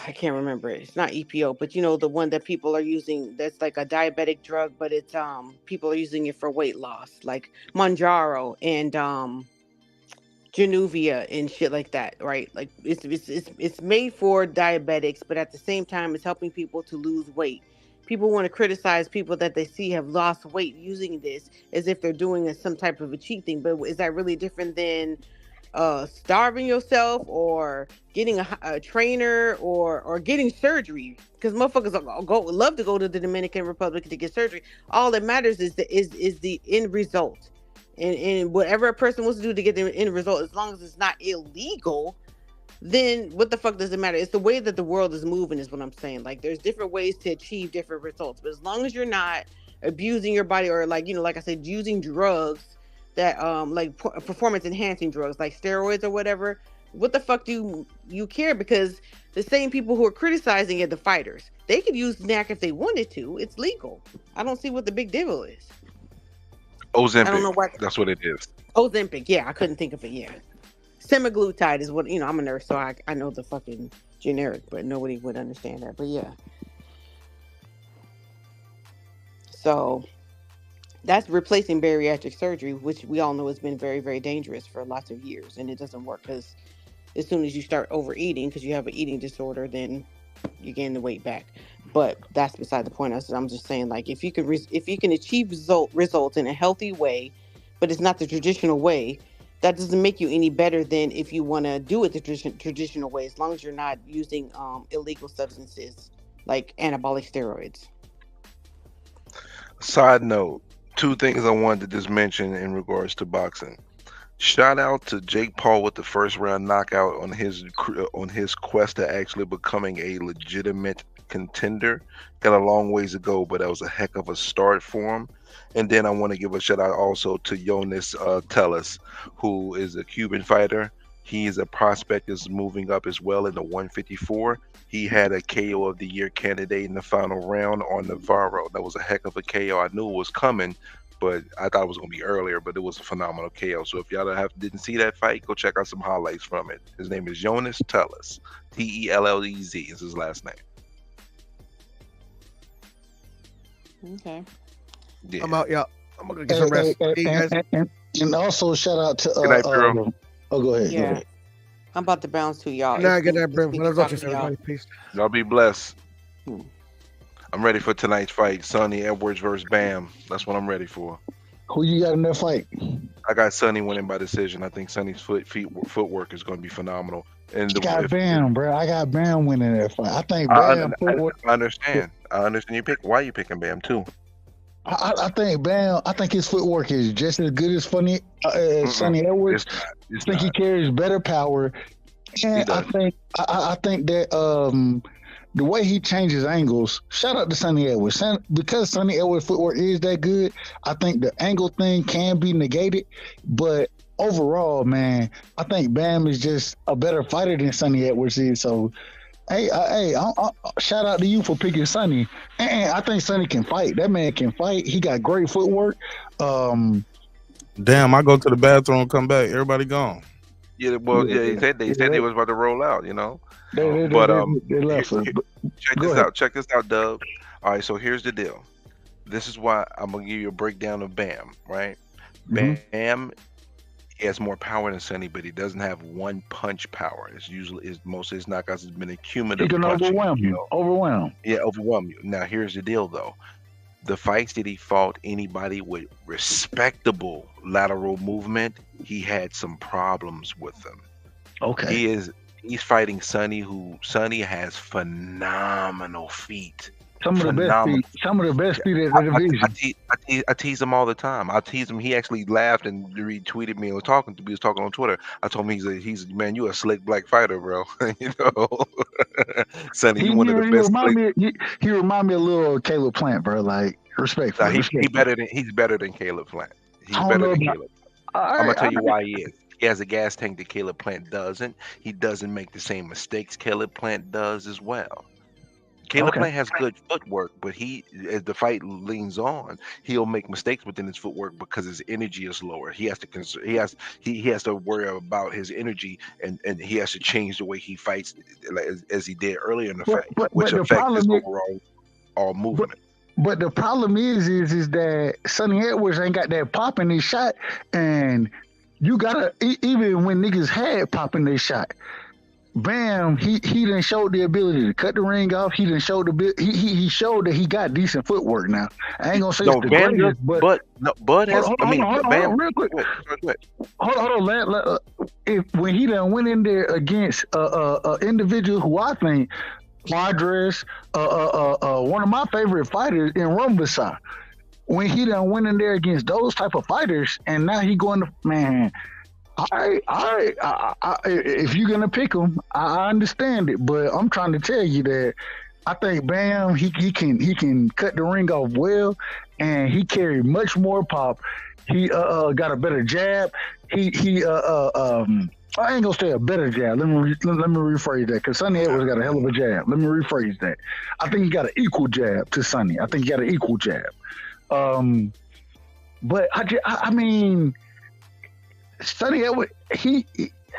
I can't remember it. It's not EPO, but the one that people are using. That's like a diabetic drug, but it's people are using it for weight loss, like Mounjaro and Januvia and shit like that, right? Like it's made for diabetics, but at the same time, it's helping people to lose weight. People want to criticize people that they see have lost weight using this as if they're doing some type of a cheat thing. But is that really different than starving yourself or getting a trainer or getting surgery? Because motherfuckers love to go to the Dominican Republic to get surgery. All that matters is the end result. And whatever a person wants to do to get the end result, as long as it's not illegal, then what the fuck does it matter? It's the way that the world is moving is what I'm saying. Like there's different ways to achieve different results, but as long as you're not abusing your body or like I said, using drugs that like performance enhancing drugs like steroids or whatever, what the fuck do you care? Because the same people who are criticizing it, the fighters, they could use NAC if they wanted to. It's legal. I don't see what the big deal is. Ozempic. I don't know what. That's what it is. Ozempic. Yeah, I couldn't think of it. Yeah. Semaglutide is what, I'm a nurse, so I know the fucking generic, but nobody would understand that. But yeah. So that's replacing bariatric surgery, which we all know has been very, very dangerous for lots of years. And it doesn't work because as soon as you start overeating, because you have an eating disorder, then you gain the weight back. But that's beside the point. I'm just saying, like, if you can achieve results in a healthy way, but it's not the traditional way, that doesn't make you any better than if you want to do it the traditional way, as long as you're not using illegal substances like anabolic steroids. Side note, 2 things I wanted to just mention in regards to boxing. Shout out to Jake Paul with the first round knockout on his quest to actually becoming a legitimate contender. Got a long ways to go, but that was a heck of a start for him. And then I want to give a shout out also to Yoenis Tellez, who is a Cuban fighter. He is a prospect that's moving up as well in the 154. He had a KO of the year candidate in the final round on Navarro. That was a heck of a KO. I knew it was coming, but I thought it was going to be earlier, but it was a phenomenal KO. So if y'all didn't see that fight, go check out some highlights from it. His name is Yoenis Tellez. Tellez is his last name. Okay. Yeah. I'm out, y'all. I'm going to get some rest. And also shout out to Good night, bro. go ahead. Yeah. Go ahead. I'm about to bounce to y'all. Good night, bro. Peace. Y'all be blessed. I'm ready for tonight's fight. Sonny Edwards versus Bam. That's what I'm ready for. Who you got in that fight? I got Sonny winning by decision. I think Sonny's footwork is going to be phenomenal. And I got Bam winning that fight. I think Bam. Footwork. I understand you pick. Why are you picking Bam too? I think Bam. I think his footwork is just as good as Sonny Edwards. I think he carries better power, and I think that the way he changes angles. Shout out to Sonny Edwards because Sonny Edwards' footwork is that good. I think the angle thing can be negated, but overall, man, I think Bam is just a better fighter than Sonny Edwards is. So. Hey, shout out to you for picking Sonny. And I think Sonny can fight. That man can fight. He got great footwork. Damn, I go to the bathroom and come back. Everybody gone. Yeah, well, they said they was about to roll out, you know. They left. Check this out, Dub. All right, so here's the deal. This is why I'm gonna give you a breakdown of Bam, right? Bam. He has more power than Sonny, but he doesn't have one punch power. It's usually most of his knockouts has been a cumulative. He can overwhelm you. Yeah, overwhelm you. Now here's the deal, though. The fights that he fought anybody with respectable lateral movement, he had some problems with them. Okay. He's fighting Sonny, Sonny has phenomenal feet. Some of the best feet in the division. I tease him all the time. I tease him. He actually laughed and retweeted me and was talking to me. He was talking on Twitter. I told him he's man, you a slick black fighter, bro. You know, Sonny, you one of the best. He remind me a little Caleb Plant, bro. Like respectfully. He's better than Caleb Plant. He's better than Caleb. I'm gonna tell you why he is. He has a gas tank that Caleb Plant doesn't. He doesn't make the same mistakes Caleb Plant does as well. Caleb Plant has good footwork, but as the fight leans on, he'll make mistakes within his footwork because his energy is lower. He has to worry about his energy, and he has to change the way he fights, as he did earlier in the fight, which affects his overall movement. But the problem is that Sonny Edwards ain't got that pop in his shot, and you gotta even when niggas had pop in their shot. Bam, he done showed the ability to cut the ring off. He done showed he showed that he got decent footwork now. I ain't gonna say it's the greatest, but Bam, real quick. Hold on. When he done went in there against a individual who I think Flores, one of my favorite fighters in Rumbasa, when he done went in there against those type of fighters, and now he going to man. If you're gonna pick him, I understand it, but I'm trying to tell you that I think Bam he can cut the ring off well, and he carried much more pop. He got a better jab. I ain't gonna say a better jab. Let me rephrase that because Sonny Edwards got a hell of a jab. Let me rephrase that. I think he got an equal jab to Sonny. I think he got an equal jab. But I mean. Sonny Edwards,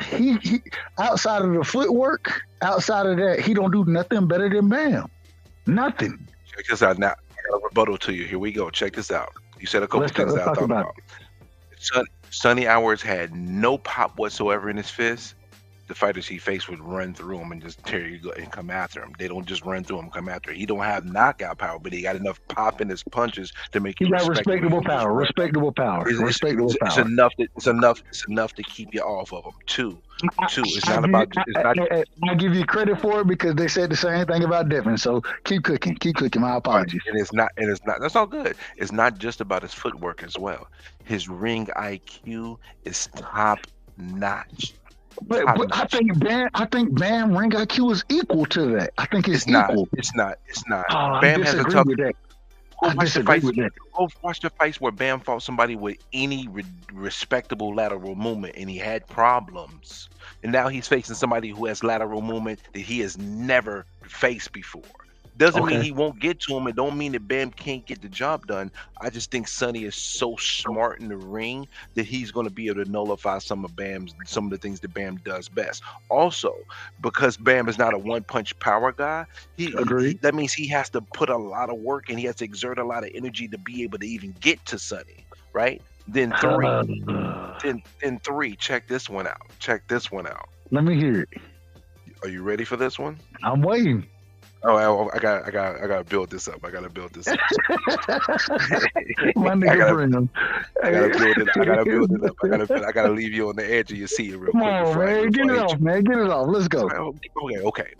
he outside of the footwork, outside of that, he don't do nothing better than Bam. Nothing. Check this out now. I got a rebuttal to you. Here we go. Check this out. You said a couple things that I thought about. Sonny Hours had no pop whatsoever in his fist. The fighters he faced would run through him and just tear you and come after him. They don't just run through him, come after him. He don't have knockout power, but he got enough pop in his punches to make you. He got respectable power. Respectable power. Respectable power. It's enough to keep you off of him. Two. It's not about. I give you credit for it because they said the same thing about Devin. So keep cooking. My apologies. And it's not. That's all good. It's not just about his footwork as well. His ring IQ is top notch. But I think Bam ring IQ is equal to that. I think it's equal. It's not. Oh, Bam has a tough. I disagree with that. Go watch the fights where Bam fought somebody with any respectable lateral movement, and he had problems. And now he's facing somebody who has lateral movement that he has never faced before. Doesn't mean he won't get to him. It don't mean that Bam can't get the job done. I just think Sonny is so smart in the ring that he's going to be able to nullify some of the things that Bam does best. Also, because Bam is not a one-punch power guy, that means he has to put a lot of work and he has to exert a lot of energy to be able to even get to Sonny, right? Then three. Check this one out. Let me hear it. Are you ready for this one? I'm waiting. Oh, I gotta build this up. My nigga bring him. I gotta build it up. I gotta leave you on the edge of your seat real quick. Come on, man. Get it off. Let's go. Okay.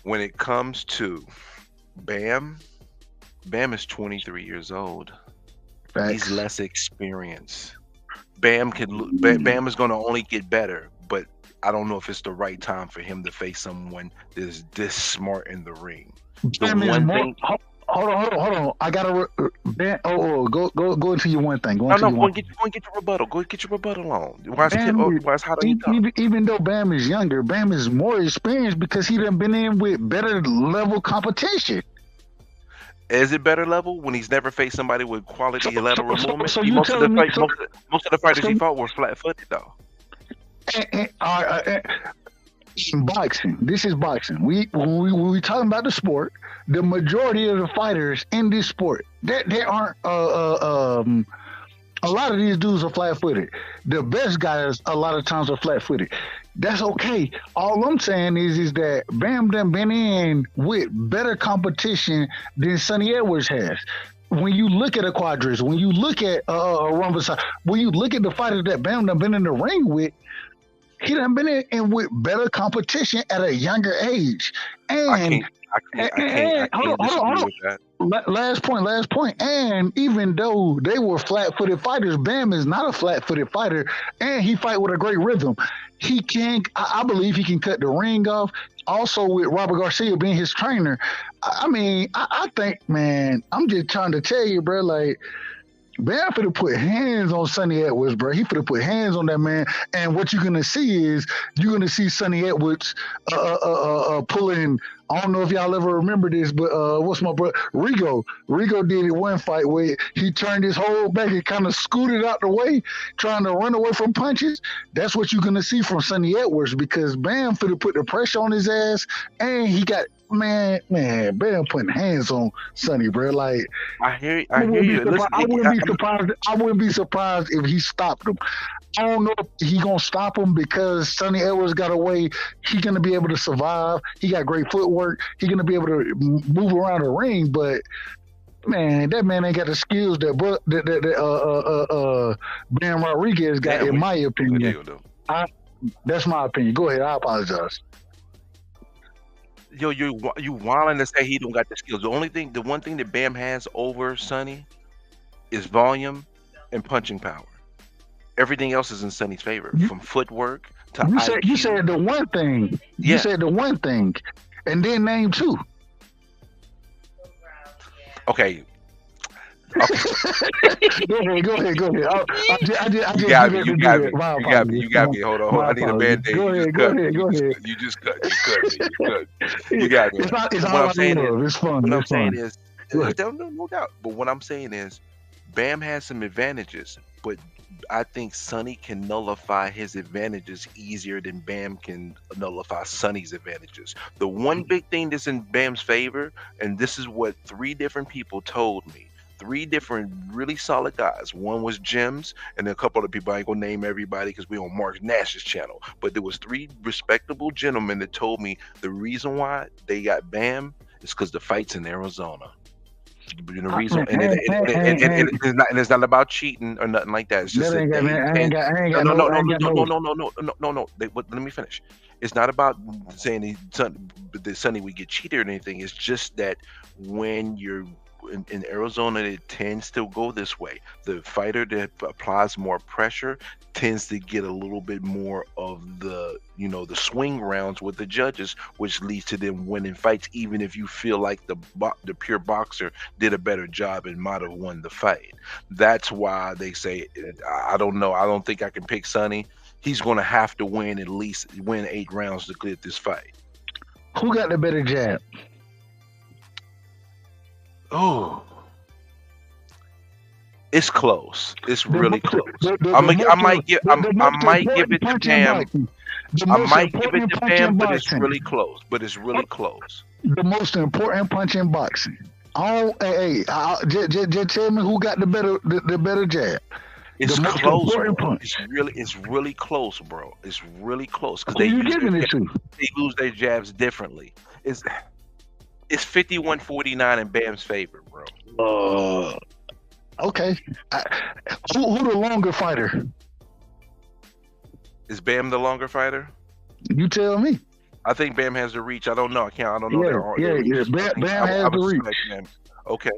When it comes to Bam is 23 years old. Facts. He's less experienced. Bam is gonna only get better, but I don't know if it's the right time for him to face someone that is this smart in the ring. Hold on. I gotta go into your one thing. Go and get your rebuttal. Go get your rebuttal on. Even though Bam is younger, Bam is more experienced because he done been in with better level competition. Is it better level when he's never faced somebody with quality lateral movement? Most of the fighters he fought were flat-footed though. In boxing, this is boxing. When we talking about the sport, the majority of the fighters in this sport, they aren't. A lot of these dudes are flat-footed. The best guys, a lot of times, are flat-footed. That's okay. All I'm saying is that Bam done been in with better competition than Sonny Edwards has. When you look at a Quadras, when you look at when you look at the fighters that Bam done been in the ring with, he done been in with better competition at a younger age. And I can't disagree with that. Last point. And even though they were flat-footed fighters, Bam is not a flat-footed fighter, and he fight with a great rhythm. I believe he can cut the ring off. Also, with Robert Garcia being his trainer, I think, man, I'm just trying to tell you, bro, like, Bam finna put hands on Sonny Edwards, bro. He finna put hands on that man. And what you're gonna see is Sonny Edwards pulling. I don't know if y'all ever remember this, but what's my brother? Rigo. Rigo did it one fight where he turned his whole back and kind of scooted out the way, trying to run away from punches. That's what you're gonna see from Sonny Edwards because Bam finna put the pressure on his ass, and he got man, Bam putting hands on Sonny, bro. Like I hear you. I wouldn't be surprised if he stopped him. I don't know if he gonna stop him because Sonny Edwards got away. He gonna be able to survive. He got great footwork. He gonna be able to move around the ring. But man, that man ain't got the skills that Bam Rodriguez got, in my opinion. That's my opinion. Go ahead. I apologize. Yo, you wilding to say he don't got the skills. The one thing that Bam has over Sonny is volume and punching power. Everything else is in Sonny's favor, from footwork to IQ. You said the one thing. Yeah. You said the one thing, and then name two. Okay. Go ahead. You got me. Hold on. I need a Band-Aid. Go ahead. You just cut me. You got me. It's all I'm saying is, it's fun. What I'm saying is, no doubt. But what I'm saying is, Bam has some advantages, but Sonny can nullify his advantages easier than Bam can nullify Sonny's advantages. The one big thing that's in Bam's favor, and this is what 3 different people told me. 3 different really solid guys. One was Gems, and a couple of people, I ain't gonna name everybody because we on Mark Nash's channel, but there was 3 respectable gentlemen that told me the reason why they got Bam is because the fight's in Arizona. The reason, and it's not about cheating or nothing like that. It's just that no. Let me finish. It's not about saying that Sonny would get cheated or anything. It's just that when you're in Arizona, it tends to go this way. The fighter that applies more pressure tends to get a little bit more of the swing rounds with the judges, which leads to them winning fights, even if you feel like the pure boxer did a better job and might have won the fight. That's why they say, I don't know. I don't think I can pick Sonny. He's going to have to win 8 rounds to clear this fight. Who got the better jab? Oh, it's close. It's really close. I might give it to Bam. I might give it to Bam, but it's really close. The most important punch in boxing. Just tell me who got the better jab. It's close. It's really close, bro. It's really close because they lose their jabs differently. It's 51-49 in Bam's favor, bro. Okay. Who the longer fighter? Is Bam the longer fighter? You tell me. I think Bam has the reach. I don't know. I don't know. Bam has the reach. Okay.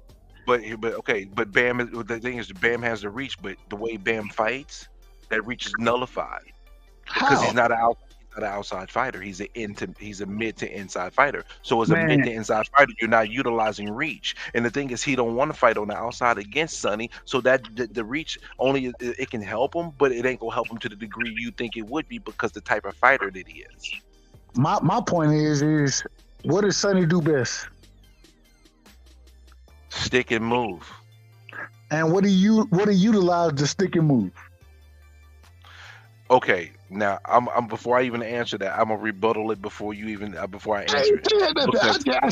But Bam the thing is Bam has the reach, but the way Bam fights, that reach is nullified. Because he's not an outside fighter. He's a mid to inside fighter. So as a mid to inside fighter, you're not utilizing reach. And the thing is, he don't want to fight on the outside against Sonny. So that the reach only it can help him, but it ain't gonna help him to the degree you think it would be because the type of fighter that he is. My point is what does Sonny do best? Stick and move. And what do you utilize the stick and move? Okay, now I'm before I even answer that, I'm gonna rebuttal it before I answer it.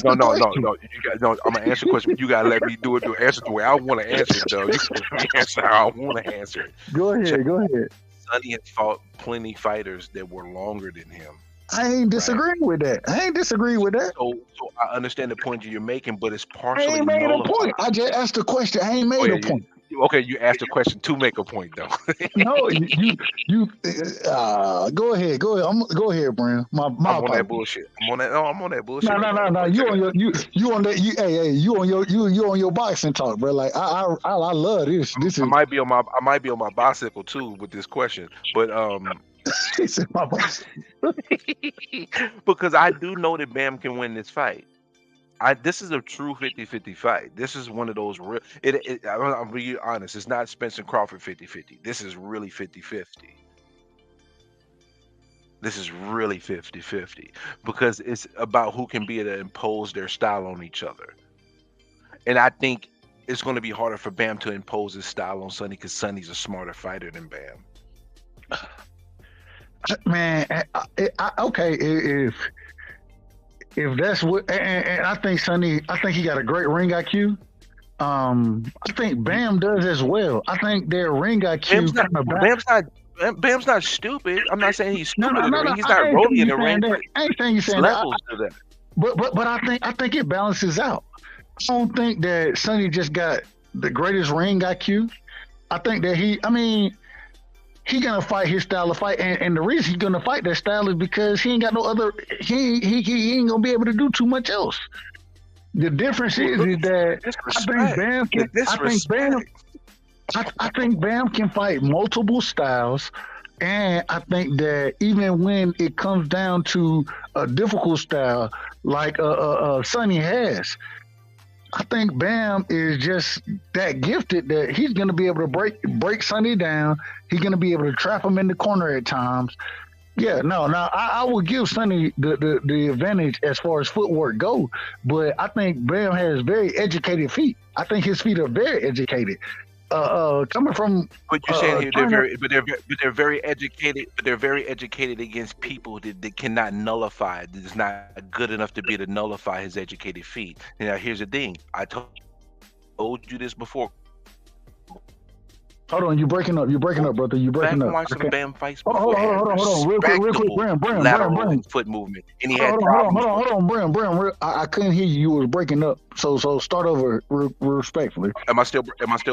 No, I'm gonna answer the question. You gotta let me do it. Answer the way I want to answer it, though. You can answer how I want to answer it. Go ahead. Sonny has fought plenty fighters that were longer than him. I ain't disagreeing with that. So I understand the point you're making, but it's partially. I ain't made a point. I just asked a question. I ain't made a point. Okay, you asked a question to make a point, though. No, you go ahead. Go ahead, Brian. I'm on that bullshit. I'm on that bullshit. No. You on your boxing talk, bro. Like I love this. I might be on my bicycle too with this question, but because I do know that Bam can win this fight. This is a true 50-50 fight. This is one of those real. I'm being honest. It's not Spencer Crawford 50-50. This is really 50-50. This is really 50-50 because it's about who can be able to impose their style on each other. And I think it's going to be harder for Bam to impose his style on Sonny because Sonny's a smarter fighter than Bam. Man, okay. If that's what, and I think Sonny, he got a great ring IQ. I think Bam does as well. I think their ring IQ. Bam's not stupid. I'm not saying he's stupid in the ring. He's not rolling in the ring. I ain't saying you're saying levels to that. But I think it balances out. I don't think that Sonny just got the greatest ring IQ. I think that he gonna fight his style of fight, and the reason he's gonna fight that style is because he ain't got no other. He ain't gonna be able to do too much else. The difference is that I think Bam can fight multiple styles, and I think that even when it comes down to a difficult style like Sonny has, I think Bam is just that gifted that he's going to be able to break Sonny down. He's going to be able to trap him in the corner at times. Yeah, no, I would give Sonny the advantage as far as footwork go, but I think Bam has very educated feet. I think his feet are very educated. coming from. But you're saying here China, they're very educated. But they're very educated against people that cannot nullify. That's not good enough to be able to nullify his educated feet. Now here's the thing. I told you this before. Hold on, you breaking up, brother. You breaking up. Watch some Bam fights Hold on, real quick, Bram, lateral foot movement, and he had problems. Hold on, Bram. I couldn't hear you. You was breaking up. So start over respectfully. Am I still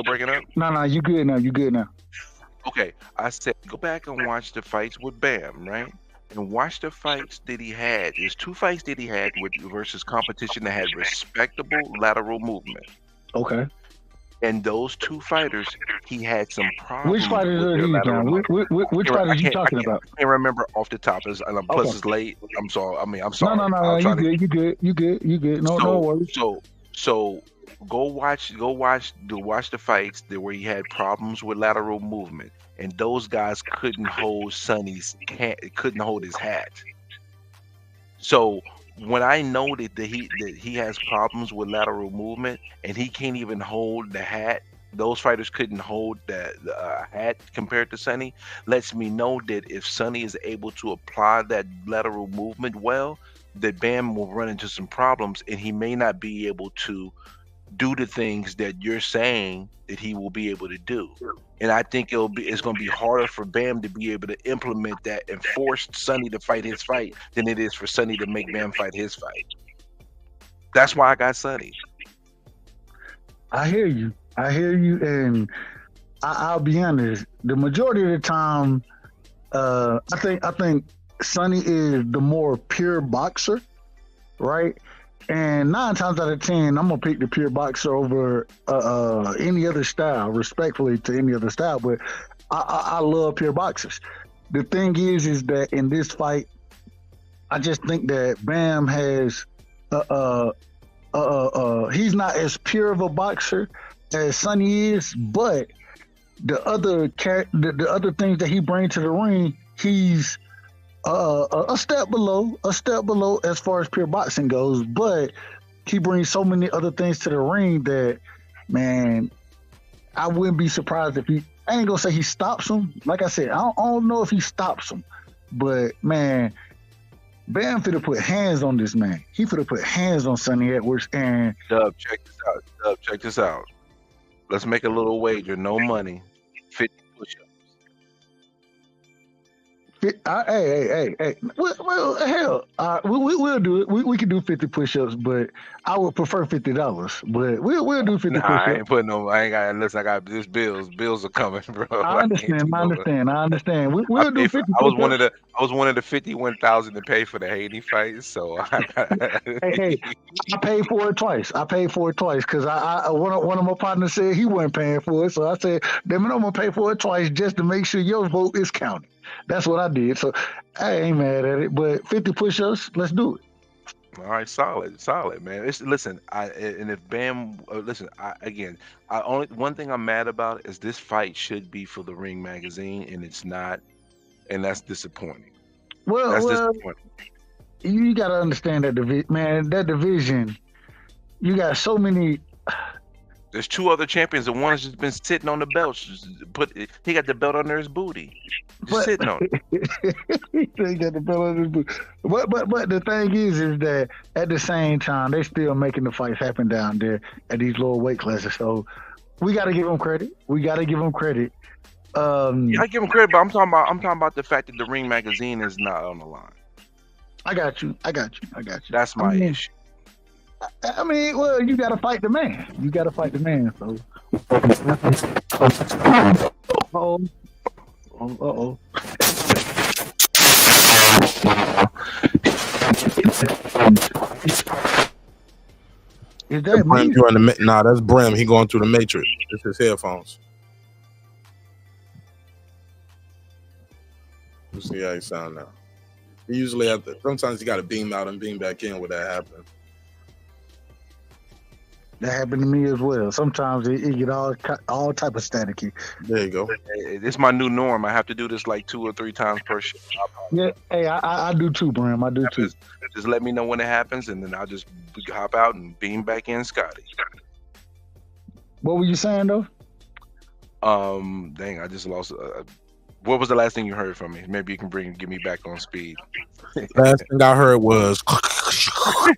breaking up? No, you good now. Okay, I said go back and watch the fights with Bam, right? And watch the fights that he had. There's 2 fights that he had versus competition that had respectable lateral movement. Okay. And those 2 fighters, he had some problems. Which fighters are he now? Which fighters are you talking about? I can't remember off the top. Plus, it's late. I'm sorry. I'm sorry. No. You good. No worries. So go watch the fights where he had problems with lateral movement, and those guys couldn't hold couldn't hold his hat. So when I noted that he has problems with lateral movement and he can't even hold the hat, those fighters couldn't hold the hat compared to Sonny, lets me know that if Sonny is able to apply that lateral movement well, that Bam will run into some problems and he may not be able to do the things that you're saying that he will be able to do. And I think it's going to be harder for Bam to be able to implement that and force Sonny to fight his fight than it is for Sonny to make Bam fight his fight. That's why I got Sonny. I hear you, and I'll be honest. The majority of the time, I think Sonny is the more pure boxer, right? And 9 times out of 10, I'm gonna pick the pure boxer over any other style, respectfully to any other style. But I love pure boxers. The thing is that in this fight, I just think that Bam has he's not as pure of a boxer as Sonny is, but the other things that he brings to the ring, he's a step below as far as pure boxing goes, but he brings so many other things to the ring that, man, I wouldn't be surprised if I ain't gonna say he stops him. Like I said, I don't know if he stops him, but man, Bam finna put hands on this man. He finna put hands on Sonny Edwards. And Dub, check this out. Let's make a little wager. No money. 50 push-ups. Hey. Well, hell, we'll do it. We can do 50 push-ups, but I would prefer $50. But we'll do 50 push-ups. I ain't putting no. I ain't got. Listen, I got this bills. Bills are coming, bro. I understand. We'll do 50. I was one of the 51,000 to pay for the Haiti fight. So hey, I paid for it twice. Because one of my partners said he wasn't paying for it. So I said, damn it, I'm gonna pay for it twice just to make sure your vote is counted. That's what I did. So I ain't mad at it. But 50 push-ups, let's do it. All right, solid, man. Listen, if Bam, only one thing I'm mad about is this fight should be for the Ring magazine, and it's not, and that's disappointing. Disappointing. You got to understand that division, you got so many. There's 2 other champions, and one has just been sitting on the belt. He got the belt under his booty. Sitting on it. He got the belt under his booty. But the thing is that at the same time, they still making the fights happen down there at these lower weight classes. So we got to give them credit. Yeah, I give them credit, but I'm talking about the fact that the Ring magazine is not on the line. I got you. That's my issue. I mean, well, you got to fight the man. So. Uh-oh. Is that me? Nah, that's Brim. He going through the matrix. It's his headphones. Let's see how he sound now. He usually have to. Sometimes you got to beam out and beam back in when that happens. That happened to me as well. Sometimes it get all type of staticky. There you go. It's my new norm. I have to do this like 2 or 3 times per show. Yeah, hey, I do too, Bram. I do too. Just let me know when it happens, and then I'll just hop out and beam back in, Scotty. What were you saying though? Dang, I just lost. What was the last thing you heard from me? Maybe you can get me back on speed. Last thing I heard was before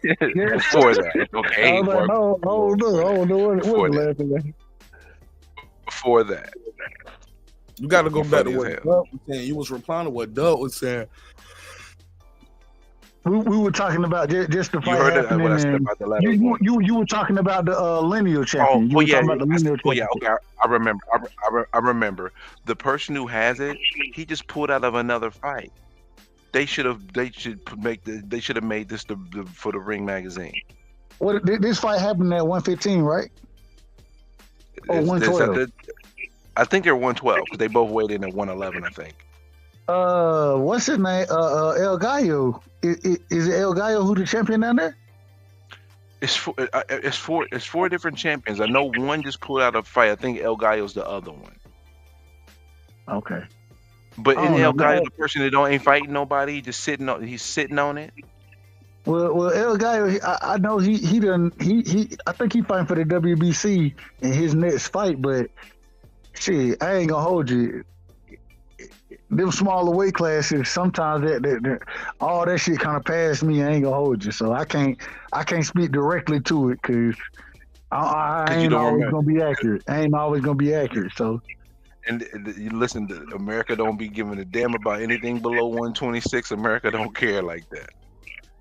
that. Okay, I was like, hold on. What before was the that. last thing? Before that. You got to go back to Funny as what hell. Doug was saying. You was replying to what Doug was saying. We were talking about just the You fight heard it happening. when I stepped And out the last you were talking about the lineal champion. You were talking about the lineal champion. Okay. I remember. I remember. The person who has it, he just pulled out of another fight. They should have made this for the Ring magazine. What this fight happened at 115, right? Or 112? I think they're 112 because they both weighed in at 111. I think. What's his name? El Gallo. Is it El Gallo who the champion down there? It's four different champions. I know one just pulled out a fight. I think El Gallo's the other one. Okay. But in El Gallo, the person that ain't fighting nobody, he's sitting on it. Well, El Gallo, I know he I think he fighting for the WBC in his next fight, but shit, I ain't gonna hold you. Them smaller weight classes, sometimes that all that shit kind of passed me. I ain't gonna hold you, so I can't speak directly to it because I ain't always gonna be accurate. I ain't always gonna be accurate. So, and you listen to America, don't be giving a damn about anything below 126. America don't care like that.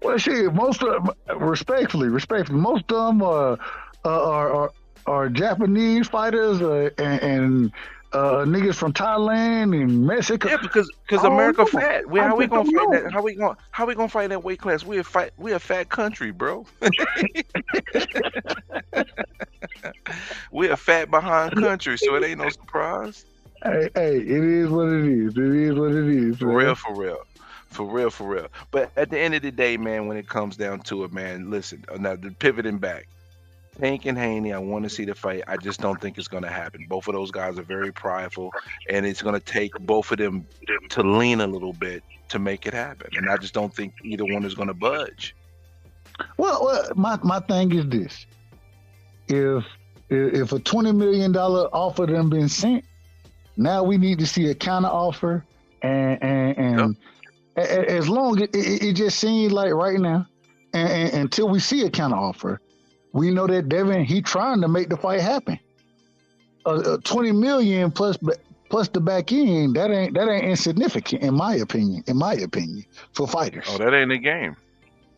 Well, shit, most of respectfully, most of them are Japanese fighters and niggas from Thailand and Mexico. Yeah, because America fat. How we gonna fight that? How we gonna fight that weight class? We a fat country, bro. We a fat behind country, so it ain't no surprise. Hey, it is what it is. It is what it is. For real. But at the end of the day, man, when it comes down to it, man, listen. Now, pivoting back. Tank and Haney, I want to see the fight. I just don't think it's going to happen. Both of those guys are very prideful, and it's going to take both of them to lean a little bit to make it happen. And I just don't think either one is going to budge. Well, my thing is this: if a $20 million offer done been sent, now we need to see a counter offer, and as long as it just seems like right now, and until we see a counter offer. We know that Devin, he trying to make the fight happen. 20 million plus the back end, that ain't insignificant in my opinion. For fighters. Oh, that ain't a game.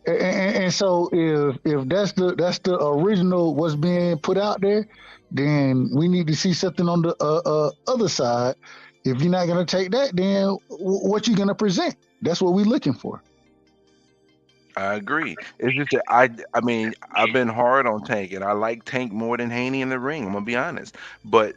And so if that's the original what's being put out there, then we need to see something on the other side. If you're not gonna take that, then what you gonna present? That's what we're looking for. I agree. It's just that I mean, I've been hard on Tank, and I like Tank more than Haney in the ring. I'm gonna be honest, but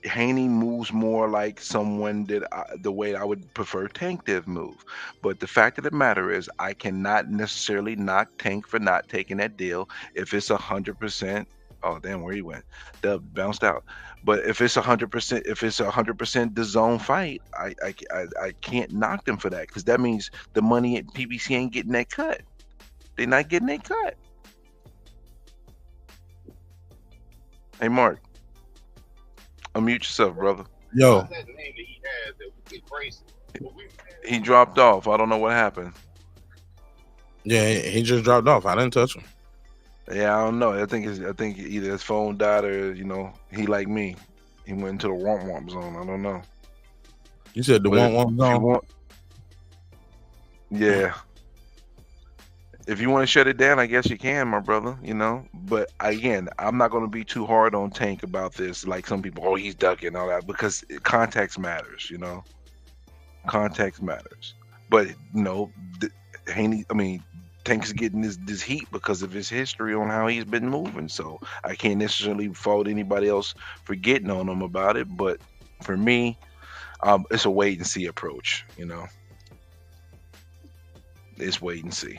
Haney moves more like someone that the way I would prefer Tank to move. But the fact of the matter is, I cannot necessarily knock Tank for not taking that deal if it's 100%. Oh damn, where he went? Dub bounced out. But if it's 100%, if it's 100% the zone fight, I can't knock them for that because that means the money at PBC ain't getting that cut. They're not getting that cut. Hey Mark, unmute yourself, brother. Yo. He dropped off. I don't know what happened. Yeah, he just dropped off. I didn't touch him. Yeah, I don't know. I think either his phone died or he like me. He went into the womp zone. I don't know. You said the womp zone. Yeah. If you want to shut it down, I guess you can, my brother. But again, I'm not going to be too hard on Tank about this. Like some people, he's ducking and all that because context matters. Context matters. But Haney. I mean. Tank's getting this heat because of his history on how he's been moving. So I can't necessarily fault anybody else for getting on him about it. But for me, it's a wait and see approach, It's wait and see.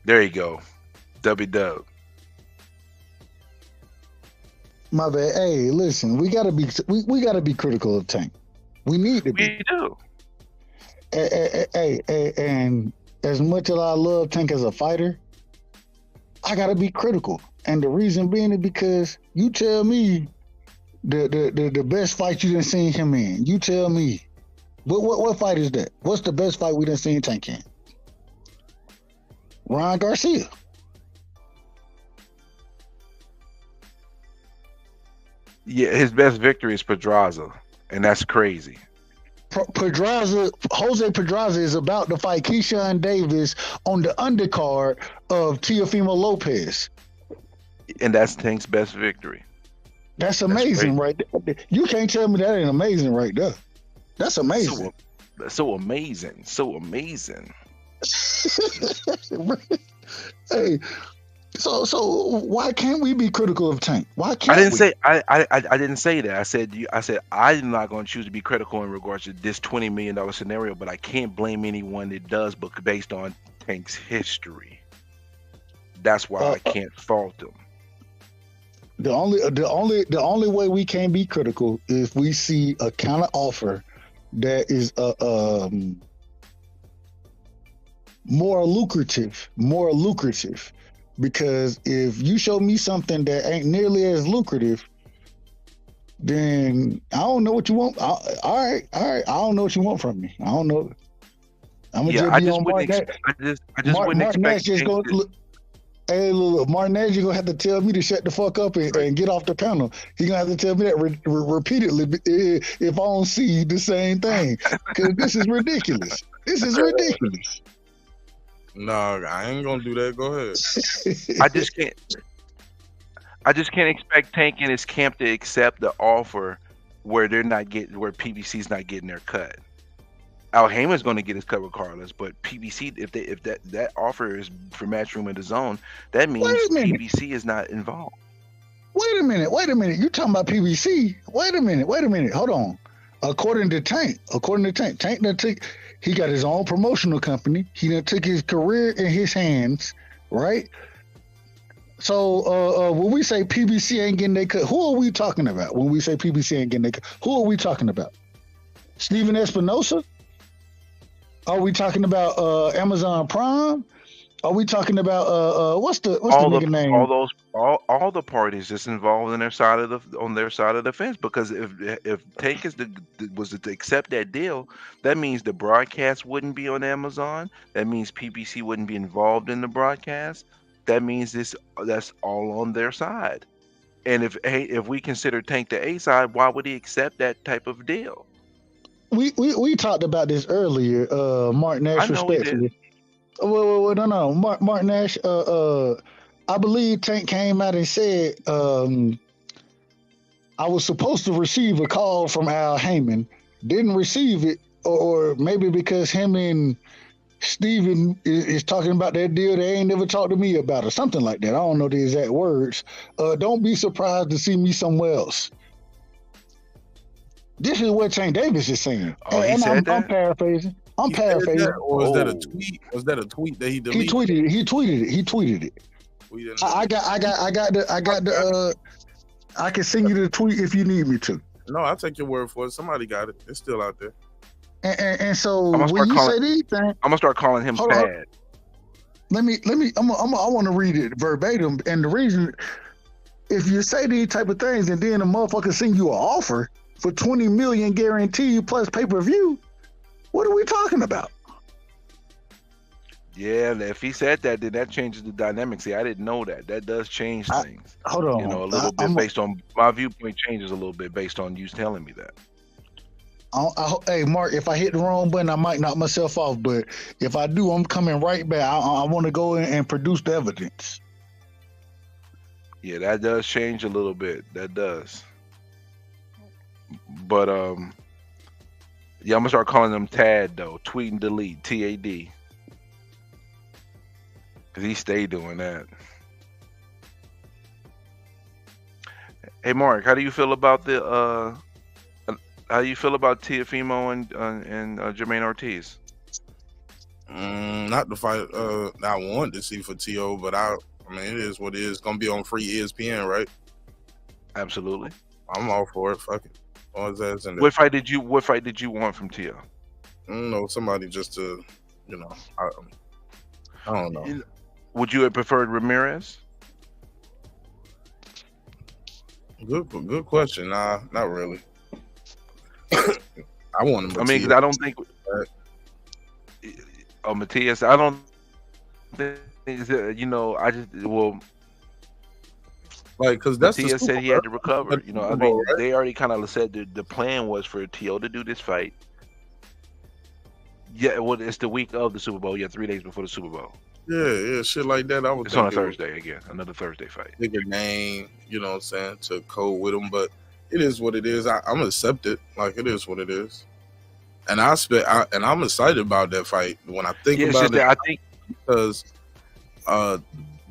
There you go. W-dub. My bad. Hey, listen, we gotta be critical of Tank. We need to be. We do. Hey, and as much as I love Tank as a fighter, I gotta be critical. And the reason being is because you tell me the best fight you done seen him in. You tell me. What fight is that? What's the best fight we done seen Tank in? Ryan Garcia. Yeah, his best victory is Pedraza, and that's crazy. Jose Pedraza is about to fight Keyshawn Davis on the undercard of Teofimo Lopez. And that's Tank's best victory. That's amazing, right there. You can't tell me that ain't amazing right there. That's amazing. So amazing. So amazing. Hey, so why can't we be critical of Tank? Why can't I didn't we? say I didn't say that. I said I'm not going to choose to be critical in regards to this $20 million scenario, but I can't blame anyone that does, but based on Tank's history. That's why I can't fault him. The only way we can be critical is if we see a counter offer that is more lucrative. Because if you show me something that ain't nearly as lucrative, then I don't know what you want. All right. I don't know what you want from me. I don't know. I'm gonna I be just on wouldn't Mark. I just wouldn't expect just Tank gonna look. Hey, look, Martinez, you're gonna have to tell me to shut the fuck up and get off the panel. He's gonna have to tell me that repeatedly if I don't see the same thing. Because this is ridiculous. This is ridiculous. No, I ain't gonna do that. Go ahead. I just can't expect Tank and his camp to accept the offer where where PBC's not getting their cut. Al Heyman's going to get his cut regardless, but PBC, if that offer is for Matchroom in the Zone, that means PBC is not involved. Wait a minute. You talking about PBC? Wait a minute. Hold on. According to Tank, Tank he got his own promotional company. He done took his career in his hands, right? So when we say PBC ain't getting their cut, who are we talking about? When we say PBC ain't getting their cut, who are we talking about? Steven Espinosa? Are we talking about Amazon Prime? Are we talking about what's the nigga name? All the parties that's involved on their side of the fence. Because if Tank was to accept that deal, that means the broadcast wouldn't be on Amazon. That means PBC wouldn't be involved in the broadcast. That means that's all on their side. And if we consider Tank the A side, why would he accept that type of deal? We talked about this earlier, Mark Nash, respectfully. Well, no. Mark Nash, I believe Tank came out and said, I was supposed to receive a call from Al Heyman, didn't receive it, or maybe because him and Steven is talking about that deal they ain't never talked to me about, or something like that. I don't know the exact words. Don't be surprised to see me somewhere else. This is what Tank Davis is saying. Oh, he said that? I'm paraphrasing. Or was that a tweet? Was that a tweet that he deleted? He tweeted it. I can send you the tweet if you need me to. No, I'll take your word for it. Somebody got it. It's still out there. And so when you say these things, I'm gonna start calling him Tad. Let me. I want to read it verbatim. And the reason, if you say these type of things and then a motherfucker send you an offer for $20 million guaranteed plus pay-per-view, what are we talking about? Yeah, if he said that, then that changes the dynamic. See, I didn't know that. That does change things. Hold on. A little bit based on my viewpoint changes a little bit based on you telling me that. Hey, Mark, if I hit the wrong button, I might knock myself off. But if I do, I'm coming right back. I want to go in and produce the evidence. Yeah, that does change a little bit. That does. But yeah, I'm gonna start calling him Tad though. Tweet and delete, TAD. Cause he stayed doing that. Hey Mark, how do you feel about Teofimo and Jermaine Ortiz? Not the fight I wanted to see for T.O., but I mean it is what it is. It's gonna be on free ESPN, right? Absolutely. I'm all for it. Fuck it. What fight did you want from T.O.? I don't know, somebody just to, I don't know. Would you have preferred Ramirez? Good question. Nah, not really. I want him. I mean, 'cause I don't think. Oh, Matias, I don't think. I just like because that's Matias said he had to recover. I mean, right? they already kind of said the plan was for T.O. to do this fight. Yeah, well, it's the week of the Super Bowl. Yeah, 3 days before the Super Bowl. Yeah, shit like that. I would. It's on a Thursday again. Another Thursday fight. Bigger name, you know what I'm saying, to code with him, but it is what it is. I'm accept it. Like it is what it is. And I'm excited about that fight when I think about it. I think because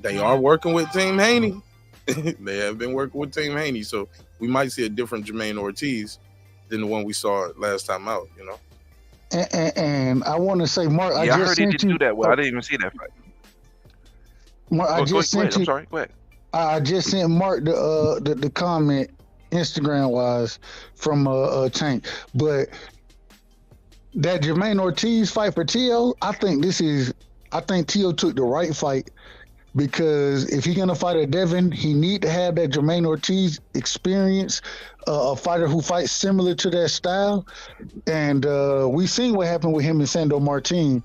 they are working with Team Haney. They have been working with Team Haney, so we might see a different Jermaine Ortiz than the one we saw last time out. And I want to say, Mark, I heard just he sent didn't you. do that well. I didn't even see that fight. Mark, I just go ahead. sent I'm you. sorry. Go ahead. I just sent Mark the comment Instagram wise from Tank, but that Jermaine Ortiz fight for T.O., I think T.O. took the right fight, because if he's gonna fight a Devin, he need to have that Jermaine Ortiz experience, a fighter who fights similar to that style. And we seen what happened with him and Sandor Martin,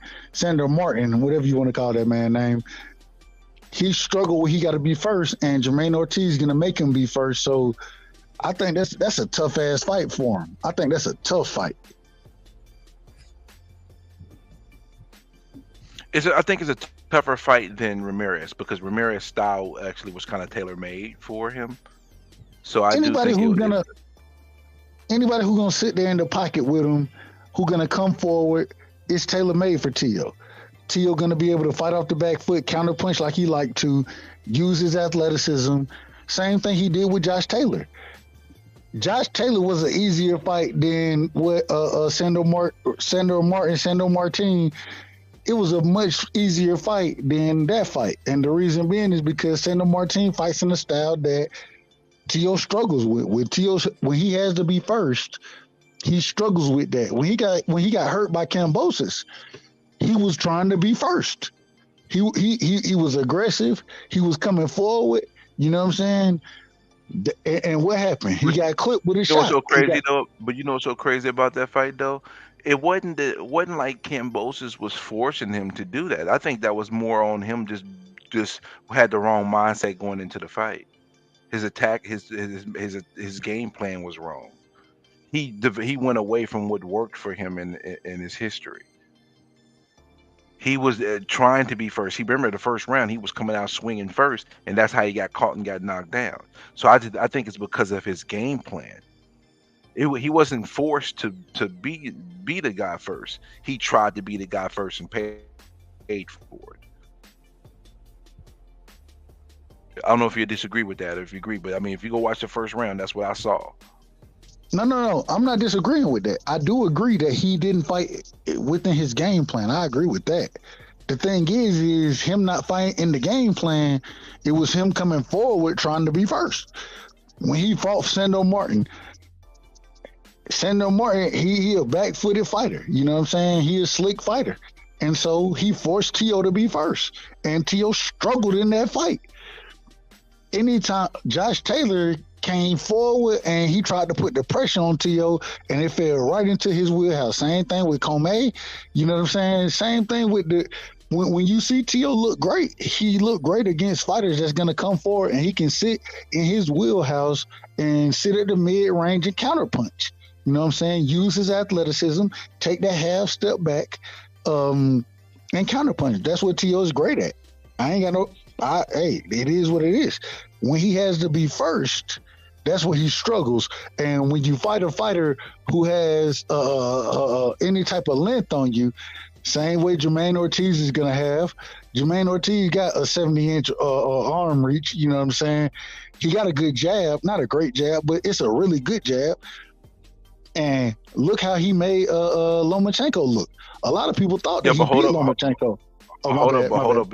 whatever you want to call that man name. He struggled where he got to be first, and Jermaine Ortiz is gonna make him be first. So I think that's a tough ass fight for him. I think that's a tough fight. I think it's a tougher fight than Ramirez, because Ramirez's style actually was kind of tailor made for him. So anybody who's gonna sit there in the pocket with him, who gonna come forward, it's tailor made for T.O. T.O. gonna be able to fight off the back foot, counter punch like he liked to, use his athleticism. Same thing he did with Josh Taylor. Josh Taylor was an easier fight than what Sandor Martin. It was a much easier fight than that fight. And the reason being is because Sandor Martin fights in a style that T.O. struggles with. With T.O., when he has to be first, he struggles with that. When he got hurt by Kambosos, he was trying to be first. He was aggressive. He was coming forward. You know what I'm saying? And what happened? He got clipped with a shot. What's so crazy though? But you know what's so crazy about that fight though? It wasn't like Kambosos was forcing him to do that. I think that was more on him just had the wrong mindset going into the fight. His attack, his game plan was wrong. He went away from what worked for him in his history. He was trying to be first. He remember the first round, he was coming out swinging first, and that's how he got caught and got knocked down. So I think it's because of his game plan. He wasn't forced to be the guy first. He tried to be the guy first and paid for it. I don't know if you disagree with that or if you agree, but I mean, if you go watch the first round, that's what I saw. No. I'm not disagreeing with that. I do agree that he didn't fight within his game plan. I agree with that. The thing is him not fighting in the game plan. It was him coming forward trying to be first. When he fought Sandor Martin, he a back-footed fighter. You know what I'm saying? He a slick fighter. And so he forced T.O. to be first. And T.O. struggled in that fight. Anytime Josh Taylor came forward and he tried to put the pressure on T.O. and it fell right into his wheelhouse. Same thing with Comey. You know what I'm saying? Same thing with when you see T.O. look great, he looked great against fighters that's going to come forward and he can sit in his wheelhouse and sit at the mid-range and counterpunch. You know what I'm saying? Use his athleticism, take that half step back, and counterpunch. That's what T.O. is great at. It is what it is. When he has to be first, that's where he struggles. And when you fight a fighter who has any type of length on you, same way Jermaine Ortiz is going to have. Jermaine Ortiz got a 70-inch arm reach, you know what I'm saying? He got a good jab, not a great jab, but it's a really good jab. And look how he made Lomachenko look. A lot of people thought that he beat Lomachenko. Hold up.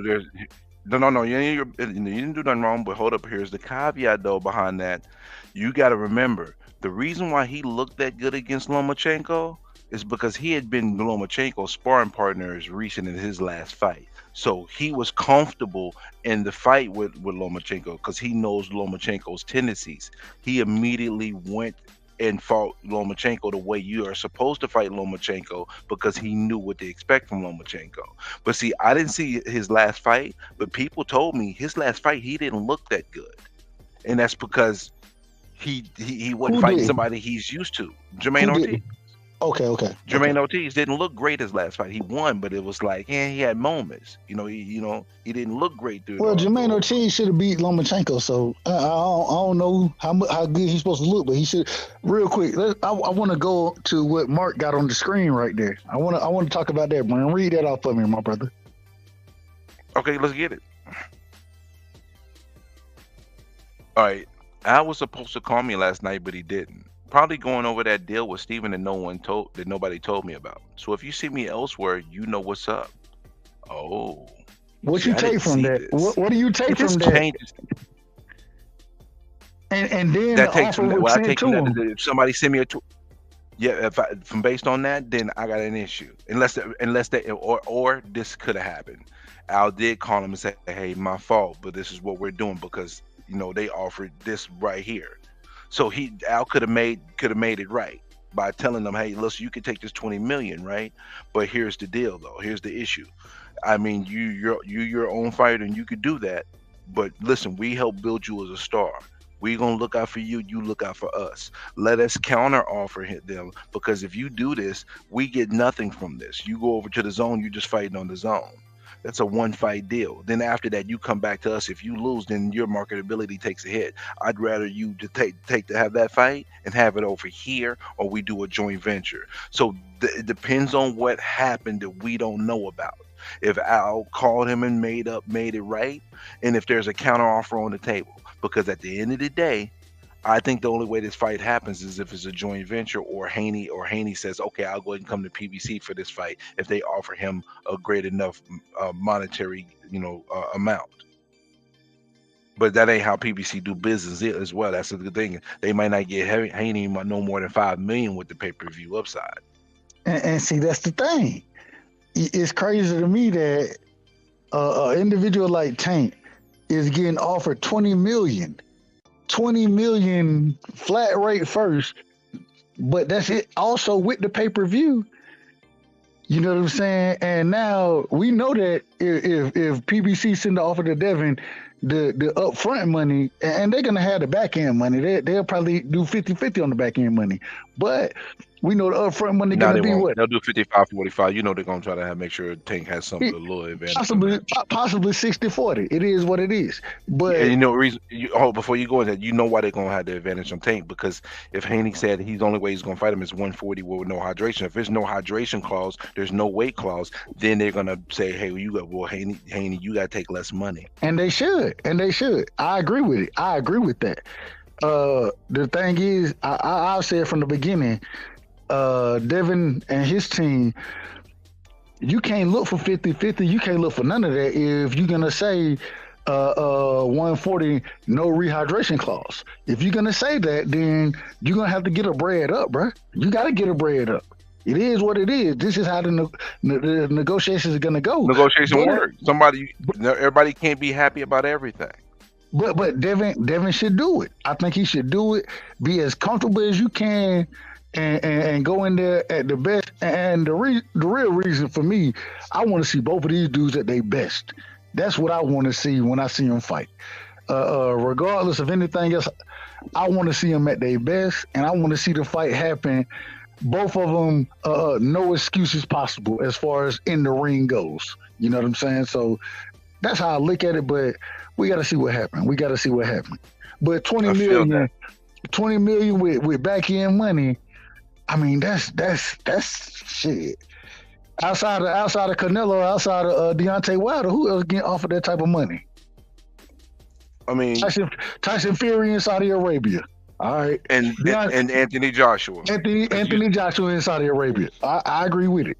No. You didn't do nothing wrong, but hold up. Here's the caveat, though, behind that. You got to remember, the reason why he looked that good against Lomachenko is because he had been Lomachenko's sparring partners recent in his last fight. So he was comfortable in the fight with Lomachenko because he knows Lomachenko's tendencies. He immediately went and fought Lomachenko the way you are supposed to fight Lomachenko because he knew what to expect from Lomachenko. But see, I didn't see his last fight, but people told me his last fight, he didn't look that good. And that's because he wasn't fighting somebody he's used to. Jermaine Ortiz. Okay. Jermaine Ortiz didn't look great his last fight. He won, but it was like, he had moments. He didn't look great through. Well, Jermaine Ortiz should have beat Lomachenko, so I don't know how good he's supposed to look, but he should. Real quick, I want to go to what Mark got on the screen right there. I want to talk about that, man. Read that off for me, my brother. Okay, let's get it. All right, Al was supposed to call me last night, but he didn't. Probably going over that deal with Steven that nobody told me about. So if you see me elsewhere, you know what's up. Oh. What you take from that? What do you take from that? Changes. And then that takes from that. What I take from that is if somebody send me a tweet. Yeah, from based on that, then I got an issue. Unless this could have happened. Al did call him and say, "Hey, my fault, but this is what we're doing because they offered this right here." So Al could have made it right by telling them, "Hey, listen, you can take this 20 million, right? But here's the deal, though. Here's the issue. I mean, you're your own fighter, and you could do that. But listen, we help build you as a star. We're gonna look out for you. You look out for us. Let us counter offer them because if you do this, we get nothing from this. You go over to the zone, you're just fighting on the zone." That's a one-fight deal. Then after that, you come back to us. If you lose, then your marketability takes a hit. I'd rather you to have that fight and have it over here, or we do a joint venture. So it depends on what happened that we don't know about. If Al called him and made it right, and if there's a counter offer on the table, because at the end of the day, I think the only way this fight happens is if it's a joint venture or Haney says, "Okay, I'll go ahead and come to PBC for this fight," if they offer him a great enough monetary, amount. But that ain't how PBC do business as well. That's the good thing. They might not get Haney no more than $5 million with the pay-per-view upside. And see, that's the thing. It's crazy to me that an individual like Tank is getting offered 20 million flat rate first, but that's it. Also with the pay-per-view, you know what I'm saying? And now we know that if PBC send the offer to Devin, the upfront money, and they're gonna have the back end money. They'll probably do 50-50 on the back end money, but we know the upfront money gonna be what? They'll do 55-45. They're gonna try to make sure Tank has something a little advantage. Possibly 60-40. It is what it is. But reason before you go into that, why they're gonna have the advantage on Tank, because if Haney said the only way he's gonna fight him is 140 with no hydration. If there's no hydration clause, there's no weight clause, then they're gonna say, "Hey, Haney, you gotta take less money." And they should. I agree with it. I agree with that. The thing is, I've said from the beginning, Devin and his team, you can't look for 50-50. You can't look for none of that if you're gonna say 140 no rehydration clause. If you're gonna say that, then you're gonna have to get a bread up, bro. You gotta get a bread up. It is what it is. This is how the negotiations are gonna go. Negotiation work. Everybody can't be happy about everything. But Devin should do it. I think he should do it. Be as comfortable as you can, and go in there at the best. And the real reason for me, I want to see both of these dudes at their best. That's what I want to see when I see them fight. Regardless of anything else, I want to see them at their best, and I want to see the fight happen. Both of them, no excuses possible as far as in the ring goes. You know what I'm saying? So that's how I look at it. But we got to see what happened. But 20 million with back end money. I mean, that's shit. Outside of Canelo, outside of Deontay Wilder, who else getting offered that type of money? I mean, Tyson Fury in Saudi Arabia. All right, and Anthony Joshua. Anthony Joshua in Saudi Arabia. I agree with it.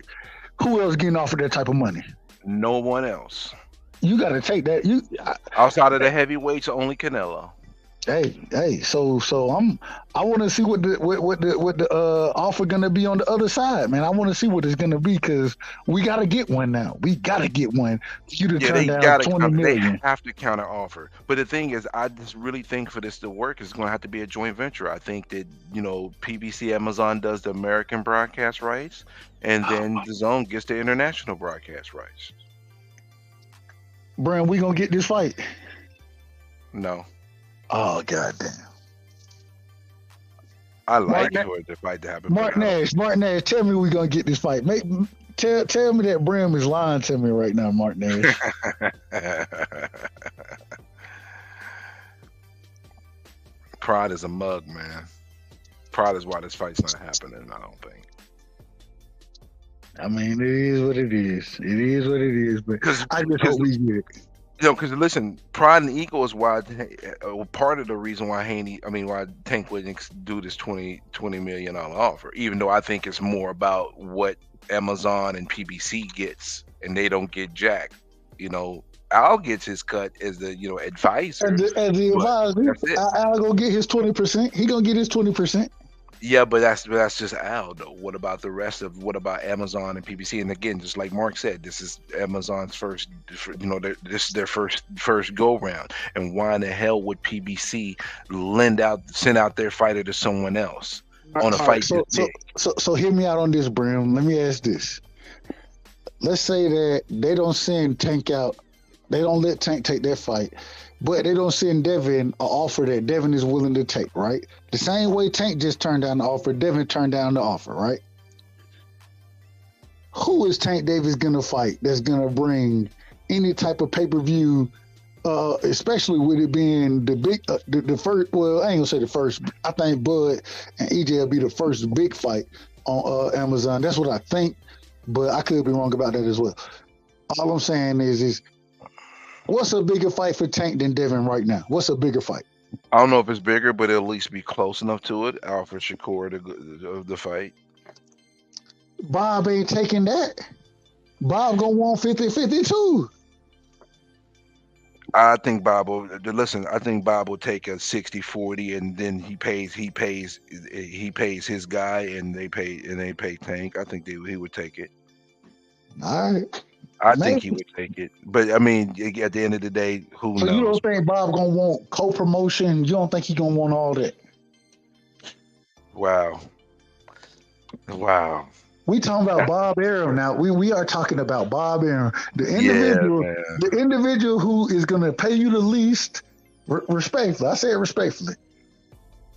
Who else getting offered that type of money? No one else. You got to take that. Outside of the heavyweights, only Canelo. Hey. So I want to see what the offer gonna be on the other side, man. I want to see what it's gonna be because we gotta get one now. We gotta get one. For you to turn down 20 million. They have to counter offer. But the thing is, I just really think for this to work, it's gonna have to be a joint venture. I think that PBC Amazon does the American broadcast rights, and then DAZN gets the international broadcast rights. Brian, we gonna get this fight? No. Oh goddamn! I like for the fight to happen. Mark Nash, tell me we gonna get this fight. Tell me that Brim is lying to me right now, Mark Nash. Pride is a mug, man. Pride is why this fight's not happening. I don't think. I mean, it is what it is. It is what it is. But I just hope we get it. Because listen, pride and ego is why part of the reason why why Tank wouldn't do this $20 million offer, even though I think it's more about what Amazon and PBC gets, and they don't get jack. Al gets his cut as the advisor. As the advisor, Al gonna get his 20%. He gonna get his 20%. Yeah, but that's just Al though. What about the rest of Amazon and PBC? And again, just like Mark said, this is Amazon's first, this is their first go round. And why in the hell would PBC send out their fighter to someone else on a fight? So hear me out on this, Brim. Let me ask this. Let's say that they don't send Tank out. They don't let Tank take that fight. But they don't send Devin an offer that Devin is willing to take, right? The same way Tank just turned down the offer, Devin turned down the offer, right? Who is Tank Davis going to fight that's going to bring any type of pay-per-view, especially with it being the big, the first, well, I ain't going to say the first. I think Bud and EJ will be the first big fight on Amazon. That's what I think, but I could be wrong about that as well. All I'm saying is what's a bigger fight for Tank than Devin right now? What's a bigger fight? I don't know if it's bigger, but it'll at least be close enough to it. Alfred Shakur of the fight. Bob ain't taking that. Bob gonna want 50-50 too. I think Bob will take a 60-40, and then he pays his guy, and they pay Tank. I think he would take it. All right. I think he would take it, but I mean, at the end of the day, who knows? So you don't think Bob gonna want co-promotion? You don't think he gonna want all that? Wow. We talking about Bob Arum now. We are talking about Bob Arum, the individual who is gonna pay you the least. Respectfully, I say it respectfully.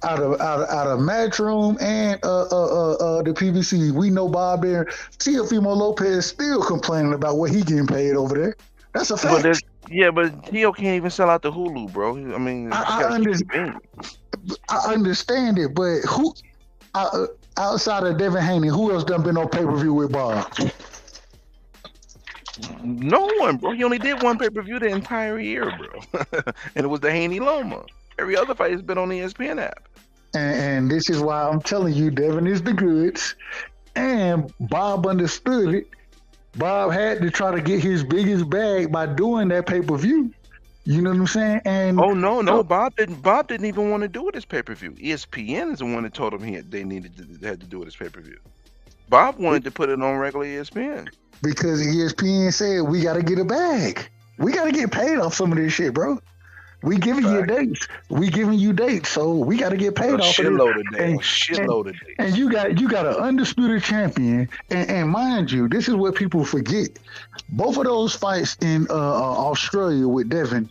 Out of Matchroom and the PBC, we know Bob Arum. Teofimo Lopez still complaining about what he getting paid over there. That's a fact. But Teo can't even sell out the Hulu, bro. I mean, I understand it, but who outside of Devin Haney, who else done been on pay-per-view with Bob? No one, bro. He only did one pay-per-view the entire year, bro. And it was the Haney Loma. Every other fight has been on the ESPN app. And this is why I'm telling you, Devin is the goods. And Bob understood it. Bob had to try to get his biggest bag by doing that pay-per-view. You know what I'm saying? And Bob didn't even want to do it as pay-per-view. ESPN is the one that told him they had to do it as pay-per-view. Bob wanted to put it on regular ESPN. Because ESPN said we gotta get a bag. We gotta get paid off some of this shit, bro. We giving you dates. We giving you dates, so we got to get paid off of it. Shitload of dates. And you got an undisputed champion. And mind you, this is what people forget. Both of those fights in Australia with Devin,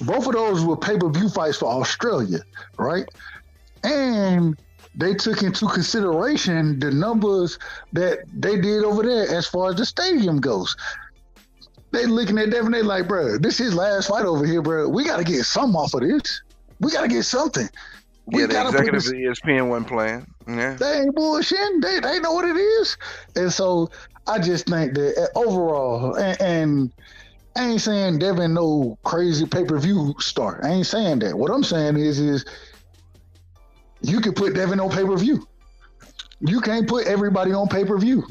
both of those were pay-per-view fights for Australia, right? And they took into consideration the numbers that they did over there as far as the stadium goes. They looking at Devin, they like, bro, this is his last fight over here, bro. We got to get something off of this. We got to get something. The executive of ESPN wasn't playing. Yeah. They ain't bullshitting. They know what it is. And so I just think that overall, and I ain't saying Devin no crazy pay-per-view star. I ain't saying that. What I'm saying is you could put Devin on pay-per-view. You can't put everybody on pay-per-view.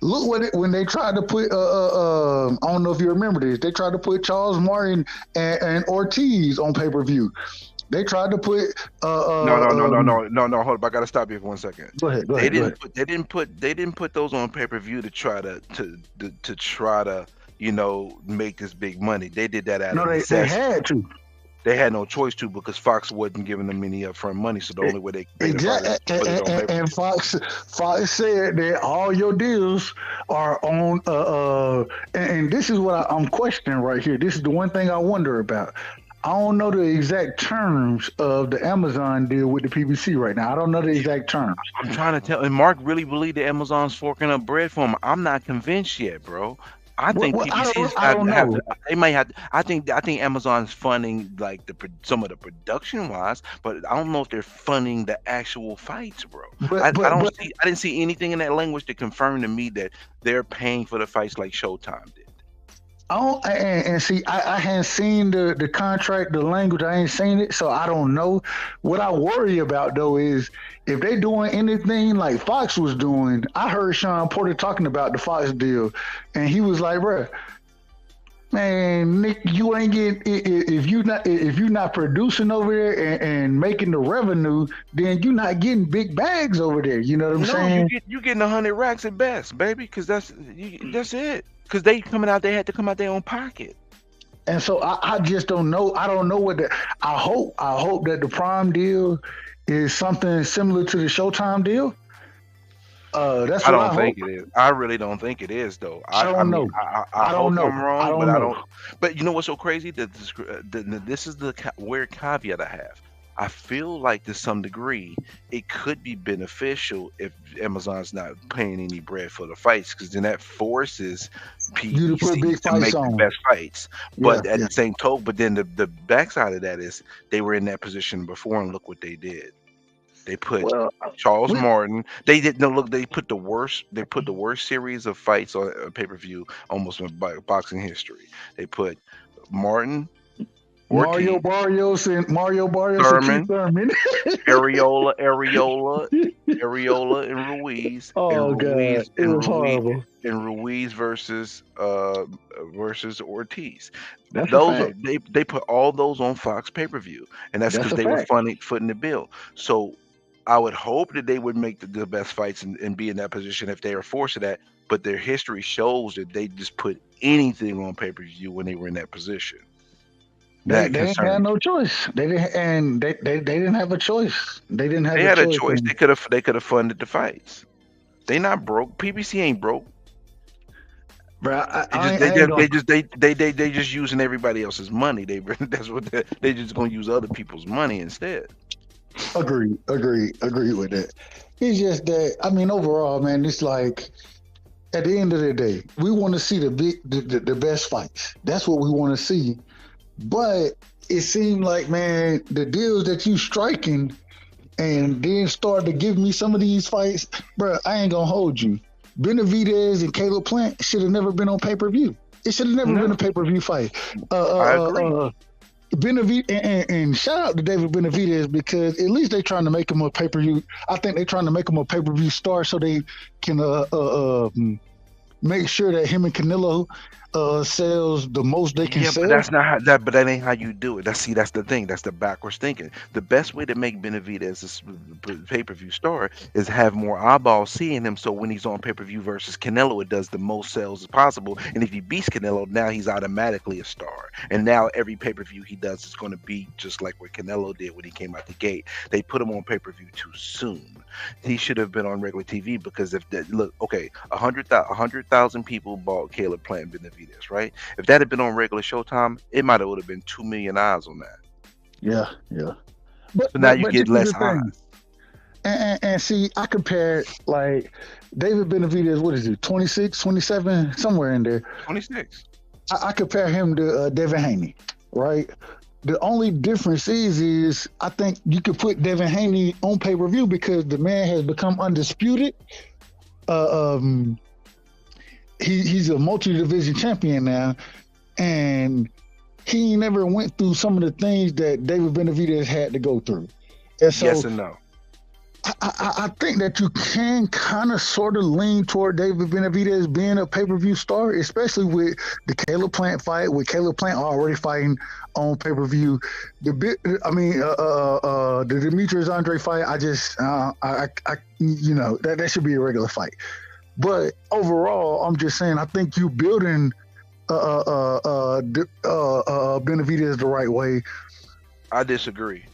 When they tried to put I don't know if you remember this, they tried to put Charles Martin and Ortiz on pay-per-view. They tried to put No. Hold up, I gotta stop you for 1 second. Go ahead. They didn't put those on pay-per-view to try to make this big money. They did that out of necessity. They had to. They had no choice to because Fox wasn't giving them any upfront money, so the only way they could and Fox said that all your deals are on and this is what I'm questioning right here. This is the one thing I wonder about. I don't know the exact terms of the Amazon deal with the PBC right now. I don't know the exact terms. I'm trying to tell, and Mark really believed that Amazon's forking up bread for him. I'm not convinced yet, bro. I think PBC's they might have. I think Amazon's funding like some of the production wise, but I don't know if they're funding the actual fights, bro. I didn't see anything in that language to confirm to me that they're paying for the fights like Showtime did. I hadn't seen the contract, the language. I ain't seen it, so I don't know. What I worry about though is if they doing anything like Fox was doing. I heard Sean Porter talking about the Fox deal, and he was like, "Bruh, man, Nick, you ain't getting if you not producing over there and making the revenue, then you not getting big bags over there." You know what I'm saying? You getting 100 racks at best, baby, because that's it. Because they had to come out their own pocket. And so I just don't know. I don't know what I hope that the Prime deal is something similar to the Showtime deal. That's what I don't think it is. I really don't think it is, though. I don't know. I don't know. I'm wrong, but I don't. But you know what's so crazy? That this is the weird caveat I have. I feel like to some degree it could be beneficial if Amazon's not paying any bread for the fights, because then that forces PBC to make the best fights. But at the same token, but then the backside of that is they were in that position before, and look what they did. They put Charles Martin. They didn't look. They put the worst. They put the worst series of fights on pay-per-view almost in boxing history. They put Martin. Mario Barrios and Thurman, Areola and Ruiz. Oh God, it was horrible. And Ruiz versus Ortiz. That's they put all those on Fox pay-per-view, and that's because they were footing the bill. So I would hope that they would make the best fights and be in that position if they are forced to that. But their history shows that they just put anything on pay-per-view when they were in that position. They didn't have no choice. They didn't have a choice. They didn't have. They had a choice. They could have funded the fights. They not broke. PBC ain't broke. Bro, they just using everybody else's money. That's what they just gonna use other people's money instead. Agree with that. It's just that overall, man, it's like at the end of the day, we want to see the best fights. That's what we want to see. But it seemed like, man, the deals that you striking and then start to give me some of these fights, bro, I ain't gonna hold you. Benavidez and Caleb Plant should have never been on pay-per-view. It should have never been a pay-per-view fight. I agree. Benavidez and shout out to David Benavidez, because at least they're trying to make him a pay-per-view. I think they're trying to make him a pay-per-view star so they can make sure that him and Canelo sells the most they can sell. But that's not how but that ain't how you do it. That's the thing. That's the backwards thinking. The best way to make Benavidez a pay-per-view star is have more eyeballs seeing him, so when he's on pay-per-view versus Canelo, it does the most sales as possible. And if he beats Canelo, now he's automatically a star. And now every pay-per-view he does is going to be just like what Canelo did when he came out the gate. They put him on pay-per-view too soon. He should have been on regular TV, because if that 100,000 people bought Caleb Plant Benavidez, right? If that had been on regular Showtime, it might have been 2 million eyes on that. Yeah. So now you get less eyes. And see, I compared like David Benavidez. What is he? 26, 27, somewhere in there. 26. I compare him to Devin Haney, right? The only difference is I think you could put Devin Haney on pay-per-view because the man has become undisputed. He's a multi-division champion now, and he never went through some of the things that David Benavidez had to go through. And so, yes and no. I think that you can kind of sort of lean toward David Benavidez being a pay-per-view star, especially with the Caleb Plant fight, with Caleb Plant already fighting on pay-per-view. The Demetrius Andre fight, that should be a regular fight. But overall, I'm just saying, I think you building Benavidez the right way. I disagree.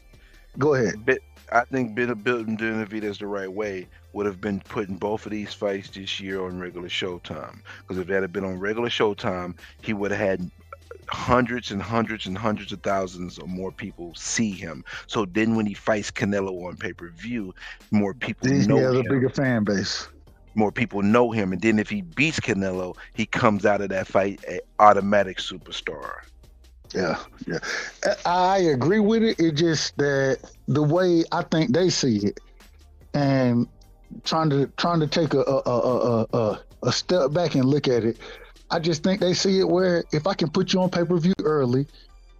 Go ahead. I think building Benavidez the right way would have been putting both of these fights this year on regular Showtime. Because if that had been on regular Showtime, he would have had hundreds and hundreds and hundreds of thousands or more people see him. So then when he fights Canelo on pay-per-view, more people know him. He has a bigger fan base. More people know him. And then if he beats Canelo, he comes out of that fight an automatic superstar. Yeah. I agree with it. It's just that the way I think they see it, and trying to take a step back and look at it, I just think they see it where if I can put you on pay-per-view early,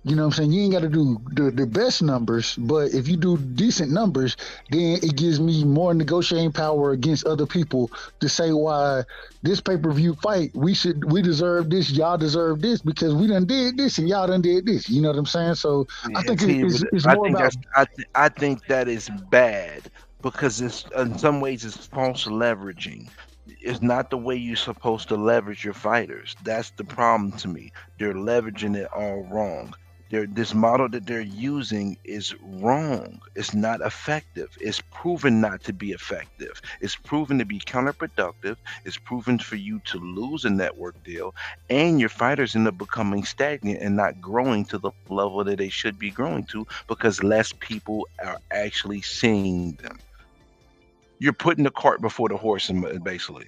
you know what I'm saying, you ain't got to do the best numbers, but if you do decent numbers, then it gives me more negotiating power against other people to say why this pay-per-view fight, we deserve this, y'all deserve this, because we done did this and y'all done did this. You know what I'm saying? So I think it's more about... I think that is bad because it's in some ways it's false leveraging. It's not the way you're supposed to leverage your fighters. That's the problem to me. They're leveraging it all wrong. This model that they're using is wrong. It's not effective. It's proven not to be effective. It's proven to be counterproductive. It's proven for you to lose a network deal, and your fighters end up becoming stagnant and not growing to the level that they should be growing to because less people are actually seeing them. You're putting the cart before the horse, basically.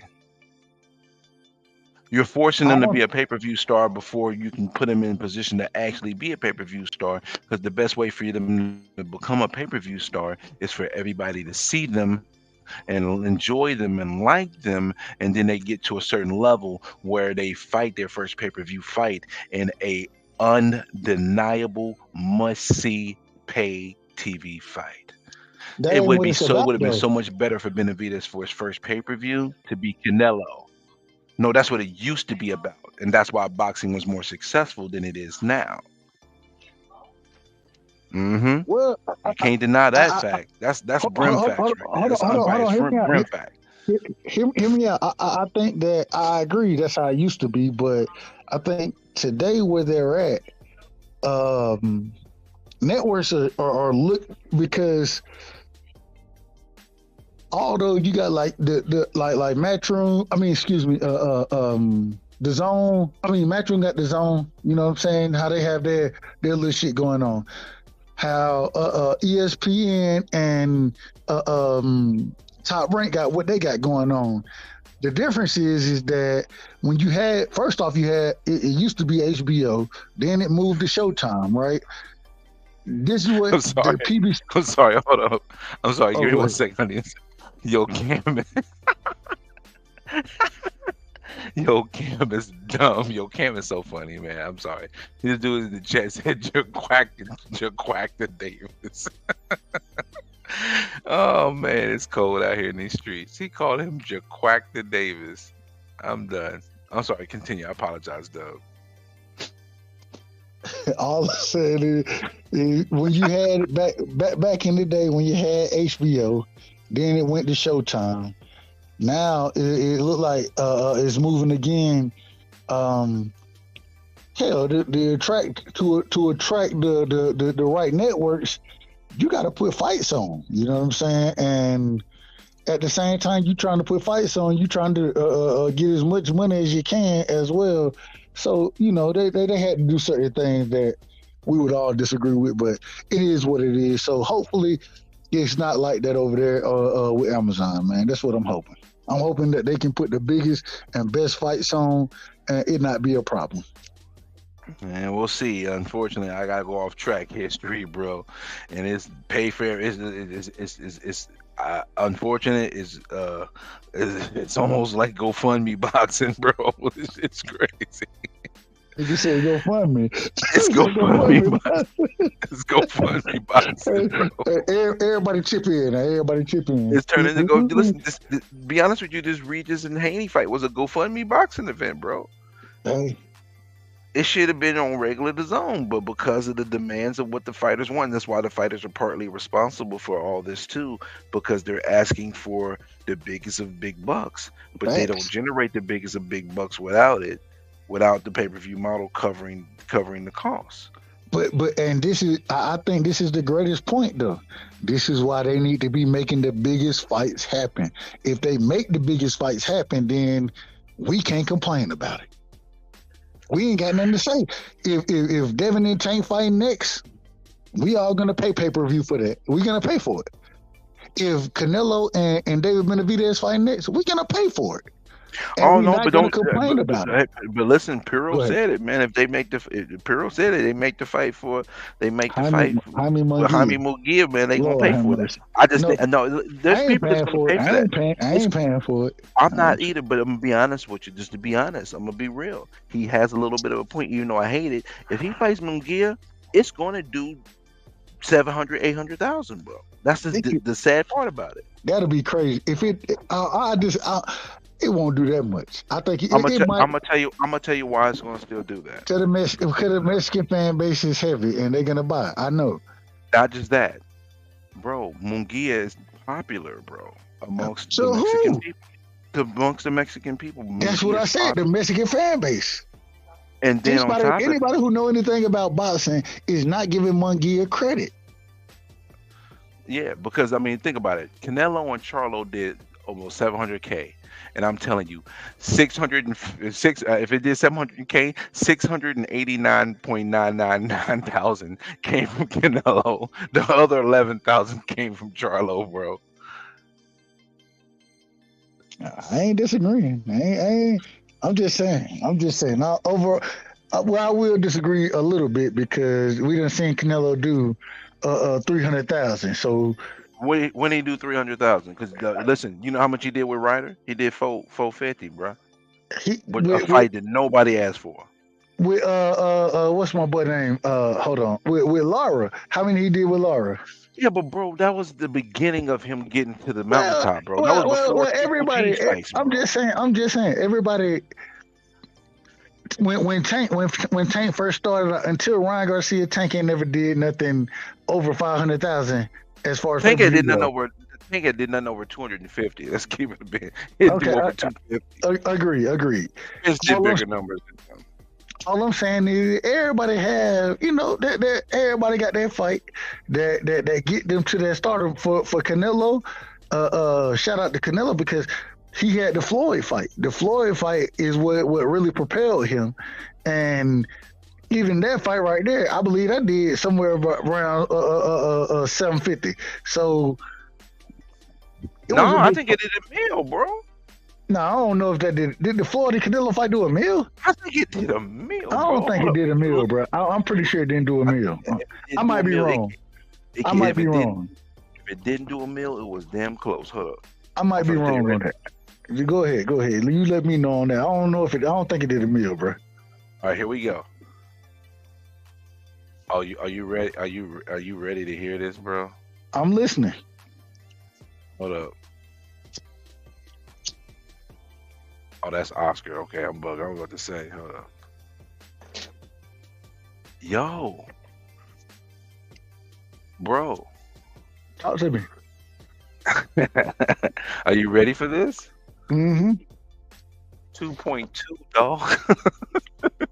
You're forcing them to be a pay-per-view star before you can put them in position to actually be a pay-per-view star, because the best way for them to become a pay-per-view star is for everybody to see them and enjoy them and like them, and then they get to a certain level where they fight their first pay-per-view fight in a undeniable must-see pay TV fight. It would have been so much better for Benavidez for his first pay-per-view to be Canelo. No, that's what it used to be about, and that's why boxing was more successful than it is now. Well, you can't deny that fact. That's Brim fact. Brim fact. Hear me out. I think that I agree. That's how it used to be, but I think today where they're at, networks are look, because although you got like the Matchroom, the Zone. Matchroom got the Zone. You know what I'm saying? How they have their little shit going on. How ESPN and Top Rank got what they got going on. The difference is that when you had, first off, it used to be HBO, then it moved to Showtime, right? This is what the PBC. I'm sorry, hold up. I'm sorry, give me 1 second. Yo, Cam. Yo, Cam is dumb. Yo, Cam is so funny, man. I'm sorry. This dude in the chat said you're quack the Davis. Oh man, it's cold out here in these streets. He called him Jaquack the Davis. I'm done. I'm sorry. Continue. I apologize, Doug. All I said is when you had back in the day when you had HBO, then it went to Showtime. Now it looked like it's moving again. Hell, to attract the right networks, you got to put fights on. You know what I'm saying? And at the same time, you trying to put fights on, you trying to get as much money as you can as well. So they had to do certain things that we would all disagree with, but it is what it is. So hopefully it's not like that over there with Amazon, man. That's what I'm hoping. I'm hoping that they can put the biggest and best fights on and it not be a problem. Man, we'll see. Unfortunately, I gotta go off track history, bro. And it's pay fair. It's unfortunate. It's almost like GoFundMe boxing, bro. It's crazy. You said GoFundMe. It's GoFundMe. It's GoFundMe boxing. Everybody chip in. Everybody chip in. It's turning to go. Listen, be honest with you. This Regis and Haney fight was a GoFundMe boxing event, bro. Hey. It should have been on regular DAZN, but because of the demands of what the fighters want, that's why the fighters are partly responsible for all this too, because they're asking for the biggest of big bucks, but they don't generate the biggest of big bucks without the pay-per-view model covering the costs. But this is, I think this is the greatest point though. This is why they need to be making the biggest fights happen. If they make the biggest fights happen, then we can't complain about it. We ain't got nothing to say. If Devin and Tank fight next, we all gonna pay pay-per-view for that. We're gonna pay for it. If Canelo and David Benavidez fight next, we're gonna pay for it. And but don't complain about it. But listen, Piro said it, man. If they make Piro said it, they make the fight for Jaime Munguia, man. They gonna pay for it. I just there's people that's gonna pay for that. I ain't paying for it. I'm not either, but I'm gonna be honest with you. Just to be honest, I'm gonna be real. He has a little bit of a point, even though I hate it. If he fights Munguia, it's gonna do 700, 800,000, bro. That's the sad part about it. That'll be crazy. If it won't do that much. I think I'm gonna tell you why it's gonna still do that. Because the Mexican fan base is heavy and they're gonna buy it. I know. Not just that, bro. Munguia is popular, bro, amongst the Mexican people. Amongst the Mexican people. That's what I said. The Mexican fan base. And then anybody who know anything about boxing is not giving Munguia credit. Yeah, because I mean, think about it. Canelo and Charlo did almost 700K. And I'm telling you, 606. If it did 700K, 689.999 thousand came from Canelo. The other 11,000 came from Charlo, bro. I ain't disagreeing. I'm just saying. Now, I will disagree a little bit because we done seen Canelo do 300,000. So. When he do 300,000? Because listen, you know how much he did with Ryder? He did 450, bro. With a fight that nobody asked for. With what's my boy name? Hold on. With Lara, how many he did with Lara? Yeah, but bro, that was the beginning of him getting to the mountaintop, bro. That was before everybody. Fights, I'm just saying. Everybody. When Tank first started, until Ryan Garcia, Tank ain't never did nothing over 500,000. As far as Tank did nothing over 250. Let's keep it a bit. Okay, over 250. Agree. It's just bigger numbers. All I'm saying is everybody have, that everybody got their fight that get them to that starter for Canelo. Shout out to Canelo because he had the Floyd fight. The Floyd fight is what really propelled him, and even that fight right there, I believe I did somewhere around 750. So I think it did a mil, bro. No, I don't know if that did the Floyd and Canelo fight do a mil? I think it did a mil. I don't think it did a mil, bro. I'm pretty sure it didn't do a mil. I might be wrong. I might be wrong. If it didn't do a mil, it was damn close. Hold up. I might be wrong on that. Go ahead. You let me know on that. I don't think it did a mil, bro. All right, here we go. Are you ready? Are you ready to hear this, bro? I'm listening. Hold up. Oh, that's Oscar. Okay, I'm bugged. I was about to say. Hold up. Yo, bro. Talk to me. Are you ready for this? Mm-hmm. 2.2, dog.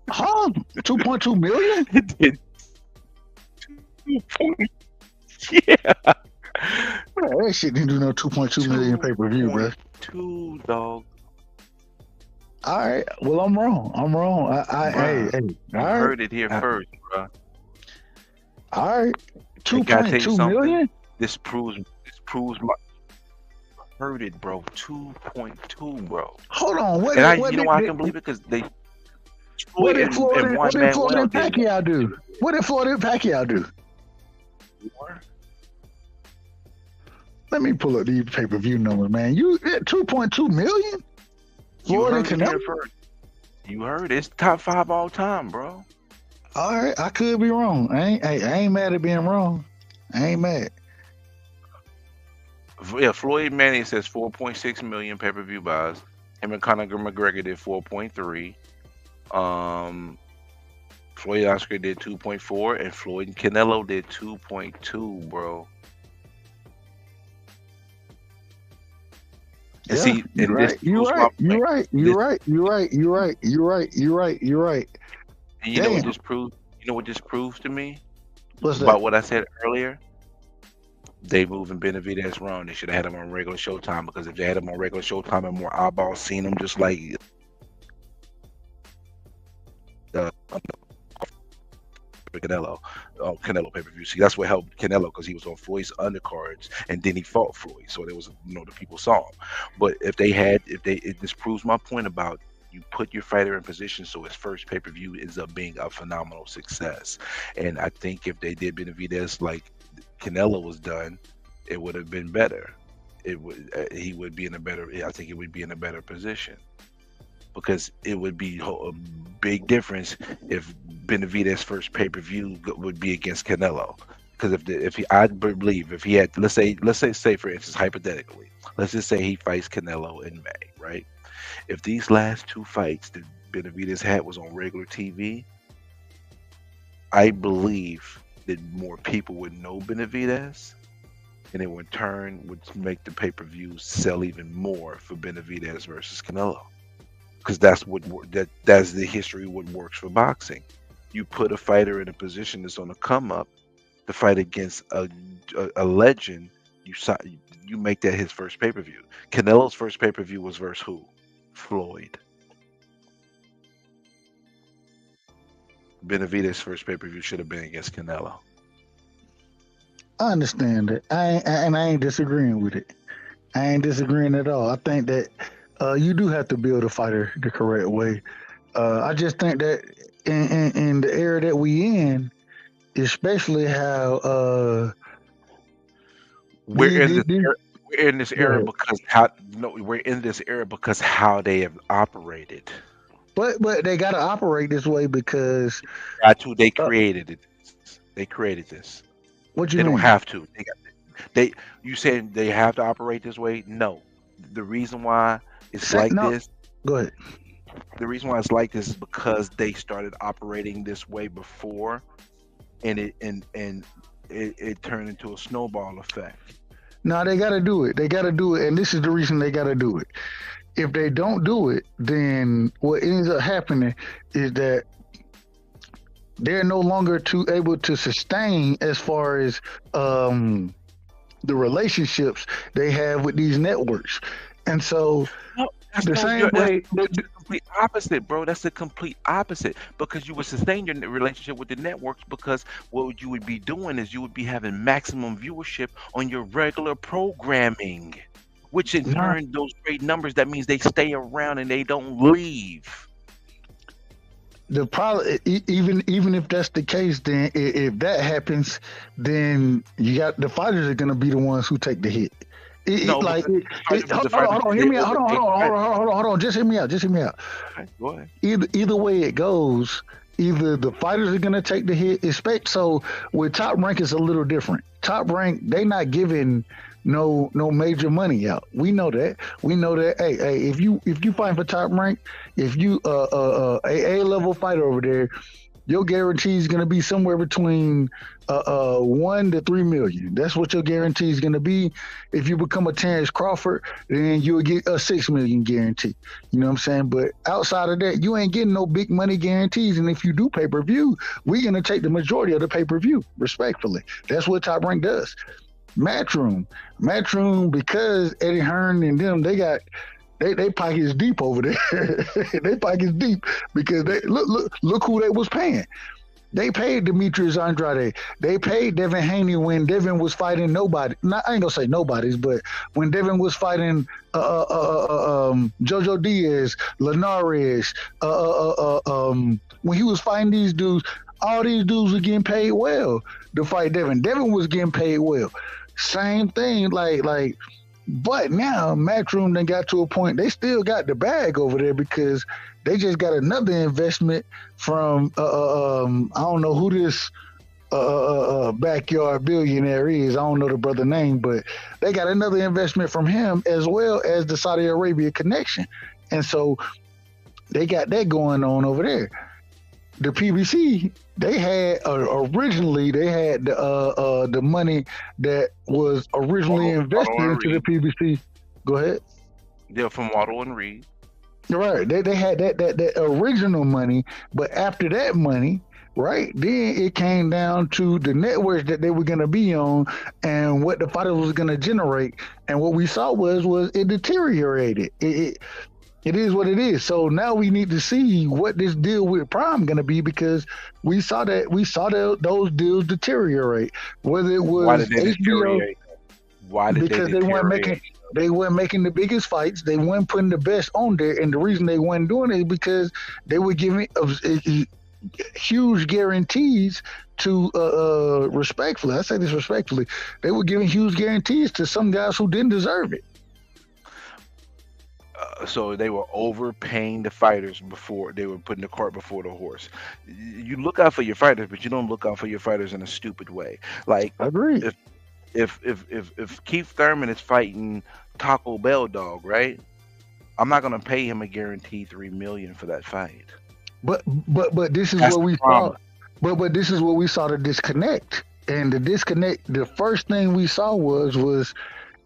Huh? 2.2 million? It did. Yeah. Man, that shit didn't do no 2.2 million pay-per-view, bro. 2, dog. All right. Well, I'm wrong. Hey. I heard it here first, bro. All right. 2.2 million? This proves my. Heard it, bro. 2.2, bro. Hold on. What I can believe it because they. What did Flores and Pacquiao do? What did Flores and Pacquiao do? Let me pull up these pay-per-view numbers, man. You 2.2 million? Flores and Canelo? You heard it's top 5 all time, bro. All right, I could be wrong. I ain't mad at being wrong. I ain't mad. Yeah, Floyd Manning says 4.6 million pay-per-view buys. Him and Conor McGregor did 4.3. Floyd Oscar did 2.4, and Floyd and Canelo did 2.2, bro. And Yeah, see, you're and right. this You're proves my right. point. You're right. You're right. You're right. You're right. You're right. You're right. You're right. And you know what Damn. this proves? You know what this proves to me What's about that? what I said earlier? They moving Benavidez wrong. They should have had him on regular Showtime, because if they had him on regular Showtime and more eyeballs seen him, just like Canelo pay-per-view. See, that's what helped Canelo, because he was on Floyd's undercards and then he fought Floyd, so there was, you know, the people saw him. But this proves my point about you put your fighter in position so his first pay-per-view ends up being a phenomenal success. And I think if they did Benavidez like Canelo was done, it would have been better. He would be in a better. I think it would be in a better position, because it would be a big difference if Benavidez' first pay-per-view would be against Canelo. Because I believe if he had, let's say for instance, hypothetically, let's just say he fights Canelo in May, right? If these last 2 fights that Benavidez had was on regular TV, I believe that more people would know Benavidez, and it would turn would make the pay-per-views sell even more for Benavidez versus Canelo. Because that's the history what works for boxing. You put a fighter in a position that's on a come up to fight against a legend. You make that his first pay-per-view. Canelo's first pay-per-view was versus who? Floyd. Benavidez' first pay-per-view should have been against Canelo. I understand it. I ain't disagreeing with it. I ain't disagreeing at all. I think that you do have to build a fighter the correct way. I just think that in the era that we in, especially how we're in this era because how they have operated. But they got to operate this way because They created it. They created this. What you they mean? Don't have to. You saying they have to operate this way? No. The reason why it's this. Go ahead. The reason why it's like this is because they started operating this way before, and it turned into a snowball effect. No, they got to do it. They got to do it, and this is the reason they got to do it. If they don't do it, then what ends up happening is that they're no longer able to sustain as far as the relationships they have with these networks. And so That's the complete opposite, bro. That's the complete opposite, because you would sustain your relationship with the networks, because what you would be doing is you would be having maximum viewership on your regular programming, which in turn, those great numbers, that means they stay around and they don't leave. The problem, even if that's the case, then if that happens, then you got the fighters are going to be the ones who take the hit. Hold on, hear me out. Hold on. Just hear me out. Okay, go ahead. Either way it goes, either the fighters are gonna take the hit. So with Top Rank, it's a little different. Top Rank, they not giving no major money out. We know that. Hey, if you fight for Top Rank, if you a level fighter over there, your guarantee is going to be somewhere between 1 to 3 million. That's what your guarantee is going to be. If you become a Terrence Crawford, then you'll get a 6 million guarantee. You know what I'm saying? But outside of that, you ain't getting no big money guarantees. And if you do pay-per-view, we're going to take the majority of the pay-per-view, respectfully. That's what Top Rank does. Matchroom, because Eddie Hearn and them, they pockets deep over there. They pockets deep because they look who they was paying. They paid Demetrius Andrade. They paid Devin Haney when Devin was fighting nobody. I ain't gonna say nobody's, but when Devin was fighting Jojo Diaz, Linares, when he was fighting these dudes, all these dudes were getting paid well to fight Devin. Devin was getting paid well. Same thing, like But now Matchroom done got to a point they still got the bag over there because they just got another investment from I don't know who this backyard billionaire is. I don't know the brother name, but they got another investment from him as well as the Saudi Arabia connection, and so they got that going on over there. The PBC, they had originally the money that was originally invested into the PBC. Go ahead. They're from Waddle and Reed. Right. They had that original money, but after that money, right, then it came down to the networks that they were going to be on and what the fighters was going to generate. And what we saw was it deteriorated. It is what it is. So now we need to see what this deal with Prime going to be because we saw those deals deteriorate. Whether it was Why did they HBO, deteriorate? Why did because they they weren't making the biggest fights. They weren't putting the best on there, and the reason they weren't doing it is because they were giving huge guarantees to respectfully. I say this respectfully. They were giving huge guarantees to some guys who didn't deserve it. So they were overpaying the fighters before they were putting the cart before the horse. You look out for your fighters, but you don't look out for your fighters in a stupid way. Like, I agree. If Keith Thurman is fighting Taco Bell Dog, right? I'm not gonna pay him a guaranteed $3 million for that fight. But this is That's what we the problem. saw. But this is what we saw, the disconnect. And the disconnect, the first thing we saw was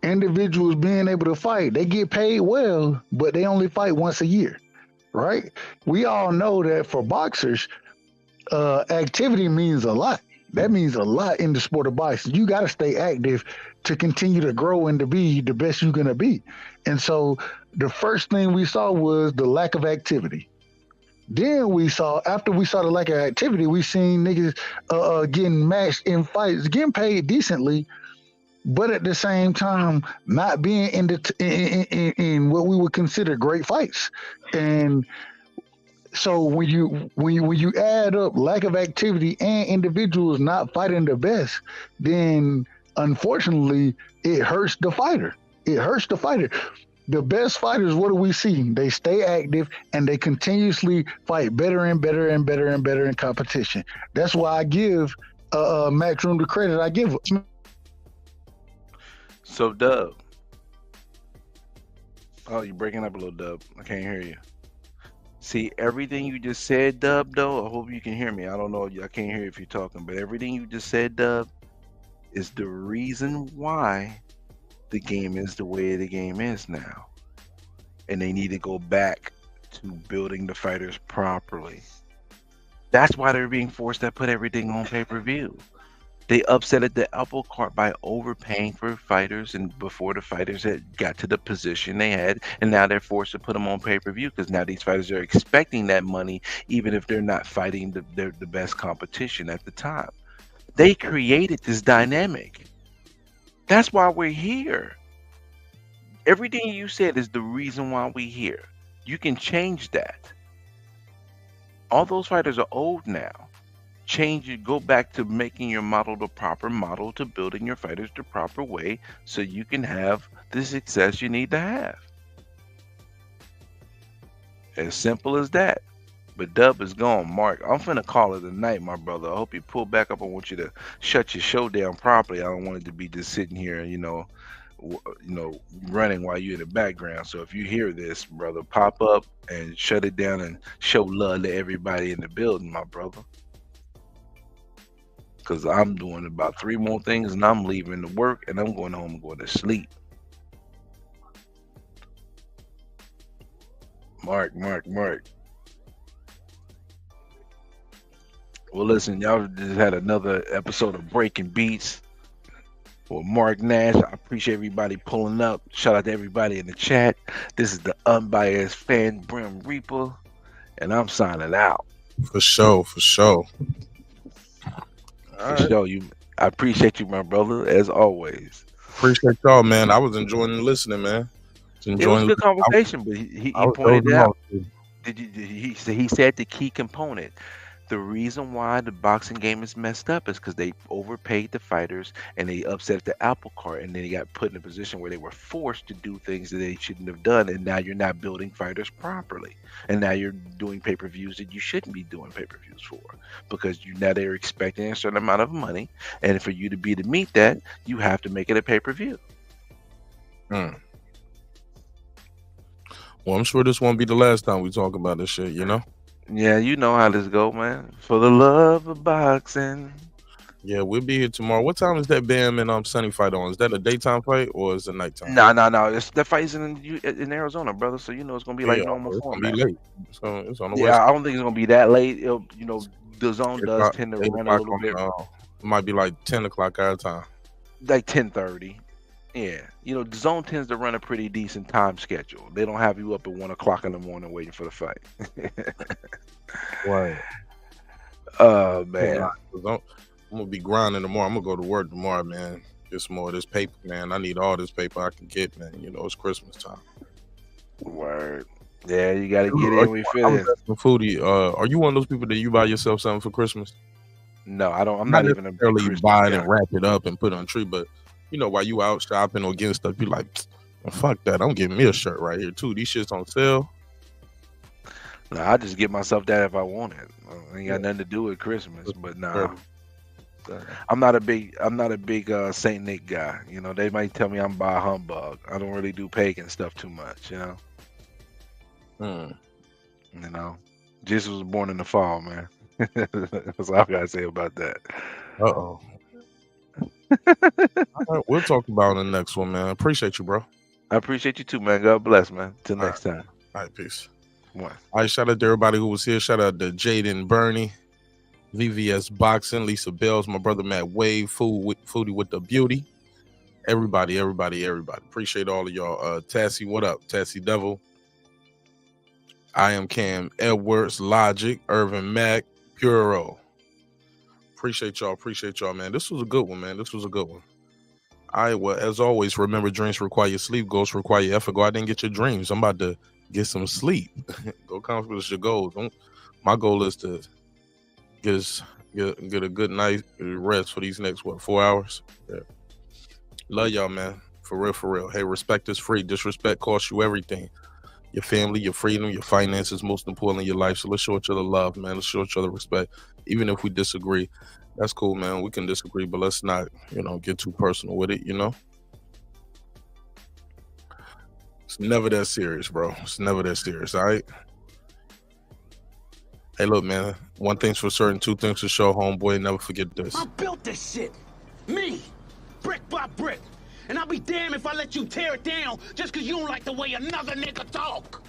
individuals being able to fight. They get paid well, but they only fight once a year, right? We all know that for boxers, activity means a lot. That means a lot in the sport of boxing. You got to stay active to continue to grow and to be the best you're going to be. And so the first thing we saw was the lack of activity. Then after we saw the lack of activity, we seen niggas getting matched in fights, getting paid decently, but at the same time not being in what we would consider great fights. And so when you add up lack of activity and individuals not fighting the best, then unfortunately it hurts the fighter. It hurts the fighter. The best fighters, what do we see? They stay active and they continuously fight better and better and better and better in competition. That's why I give Matchroom the credit I give. So Dub, oh, you're breaking up a little, Dub. I can't hear you. See, everything you just said, Dub, though, I hope you can hear me. I don't know, I can't hear if you're talking, but everything you just said, Dub, is the reason why the game is the way the game is now. And they need to go back to building the fighters properly. That's why they're being forced to put everything on pay-per-view. They upset at the apple cart by overpaying for fighters, and before the fighters had got to the position they had, and now they're forced to put them on pay-per-view because now these fighters are expecting that money, even if they're not fighting the best competition at the time. They created this dynamic. That's why we're here. Everything you said is the reason why we're here. You can change that. All those fighters are old now. Change it, go back to making your model the proper model, to building your fighters the proper way so you can have the success you need to have. As simple as that. But Dub is gone. Mark, I'm finna call it a night, my brother. I hope you pull back up. I want you to shut your show down properly. I don't want it to be just sitting here, running while you're in the background. So if you hear this, brother, pop up and shut it down and show love to everybody in the building, my brother. Because I'm doing about 3 more things and I'm leaving to work and I'm going home and going to sleep. Mark. Well, listen, y'all just had another episode of Breaking Beats with Mark Nash. I appreciate everybody pulling up. Shout out to everybody in the chat. This is the Unbiased Fan Brim Reaper, and I'm signing out. For sure. I appreciate you, my brother, as always. Appreciate y'all, man. I was enjoying listening, man. It was a good conversation, but he pointed out. He said the key component. The reason why the boxing game is messed up is because they overpaid the fighters and they upset the apple cart, and then they got put in a position where they were forced to do things that they shouldn't have done, and now you're not building fighters properly, and now you're doing pay-per-views that you shouldn't be doing pay-per-views for, because now they're expecting a certain amount of money, and for you to meet that, you have to make it a pay-per-view. Well, I'm sure this won't be the last time we talk about this shit, you know? Yeah, you know how this go, man. For the love of boxing. Yeah, we'll be here tomorrow. What time is that Bam and Sunny fight on? Is that a daytime fight or is it nighttime? No. That fight's in Arizona, brother. So you know it's gonna be like normal format. It's gonna be late. It's on the West. I don't think it's gonna be that late. The zone does tend to run a little bit. It might be like 10 o'clock our time. Like 10:30. Yeah, the zone tends to run a pretty decent time schedule. They don't have you up at 1 o'clock in the morning waiting for the fight. Right. Oh man, I'm gonna be grinding tomorrow. I'm gonna go to work tomorrow, man. Get some more of this paper, man. I need all this paper I can get, man. It's Christmas time. Word. Yeah, you gotta get in. We feel it. Foodie, are you one of those people that you buy yourself something for Christmas? No, I don't. I'm not even a necessarily buy it and wrap it up and put it on a tree, but while you out shopping or getting stuff, you like, fuck that. I'm getting me a shirt right here too. These shit's on sale. No, I just get myself that if I want it. I ain't got nothing to do with Christmas, but nah. I'm not a big Saint Nick guy. They might tell me I'm by humbug. I don't really do pagan stuff too much. Jesus was born in the fall, man. That's all I gotta say about that. All right, we'll talk about it in the next one, man. Appreciate you, bro. I appreciate you too, man. God bless, man. Till next time. All right, peace. One. All right, shout out to everybody who was here. Shout out to Jaden Bernie, VVS Boxing, Lisa Bells, my brother Matt Wade, Foodie with the Beauty. Everybody. Appreciate all of y'all. Tassie, what up? Tassie Devil. I am Cam Edwards, Logic, Irvin Mack, Puro. Appreciate y'all, man. This was a good one, man. All right, well, as always, remember, dreams require sleep, goals require effort. Go out there and get your dreams. I'm about to get some sleep. Go accomplish your goals. My goal is to get a good night rest for these next 4 hours. Yeah. Love y'all, man. For real. Hey, respect is free. Disrespect costs you everything. Your family, your freedom, your finances, most important in your life. So let's show each other love, man. Let's show each other respect. Even if we disagree, that's cool, man. We can disagree, but let's not, get too personal with it, It's never that serious, bro. It's never that serious, all right? Hey, look, man. One thing's for certain, two things for sure, homeboy. Never forget this. I built this shit. Me. Brick by brick. And I'll be damned if I let you tear it down just because you don't like the way another nigga talk.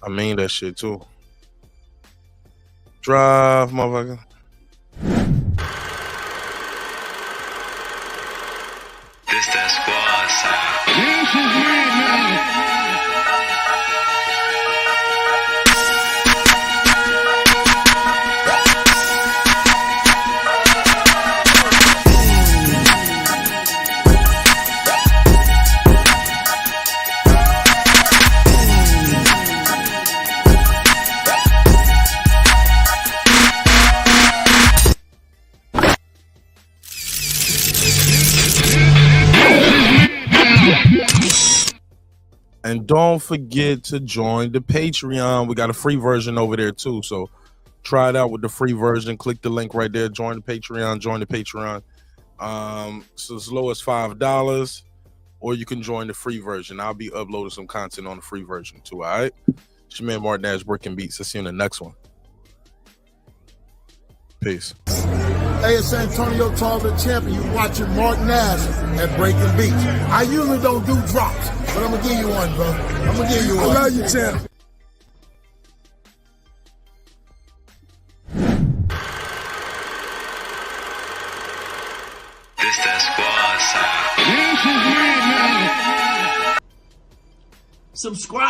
I mean that shit, too. Drive, motherfucker. This that squad sound. This is me, man. And don't forget to join the Patreon. We got a free version over there too. So try it out with the free version. Click the link right there. Join the Patreon. So as low as $5, or you can join the free version. I'll be uploading some content on the free version too. All right. It's your man Martin Nash, Brick and Beats. I'll see you in the next one. Peace. Hey, it's Antonio Tarver, champion. You watching Martin Nash at Breaking Beach. I usually don't do drops, but I'm gonna give you one, bro. I'm gonna give you one. I love you, champ. This that squad sound. This is me, man. Subscribe.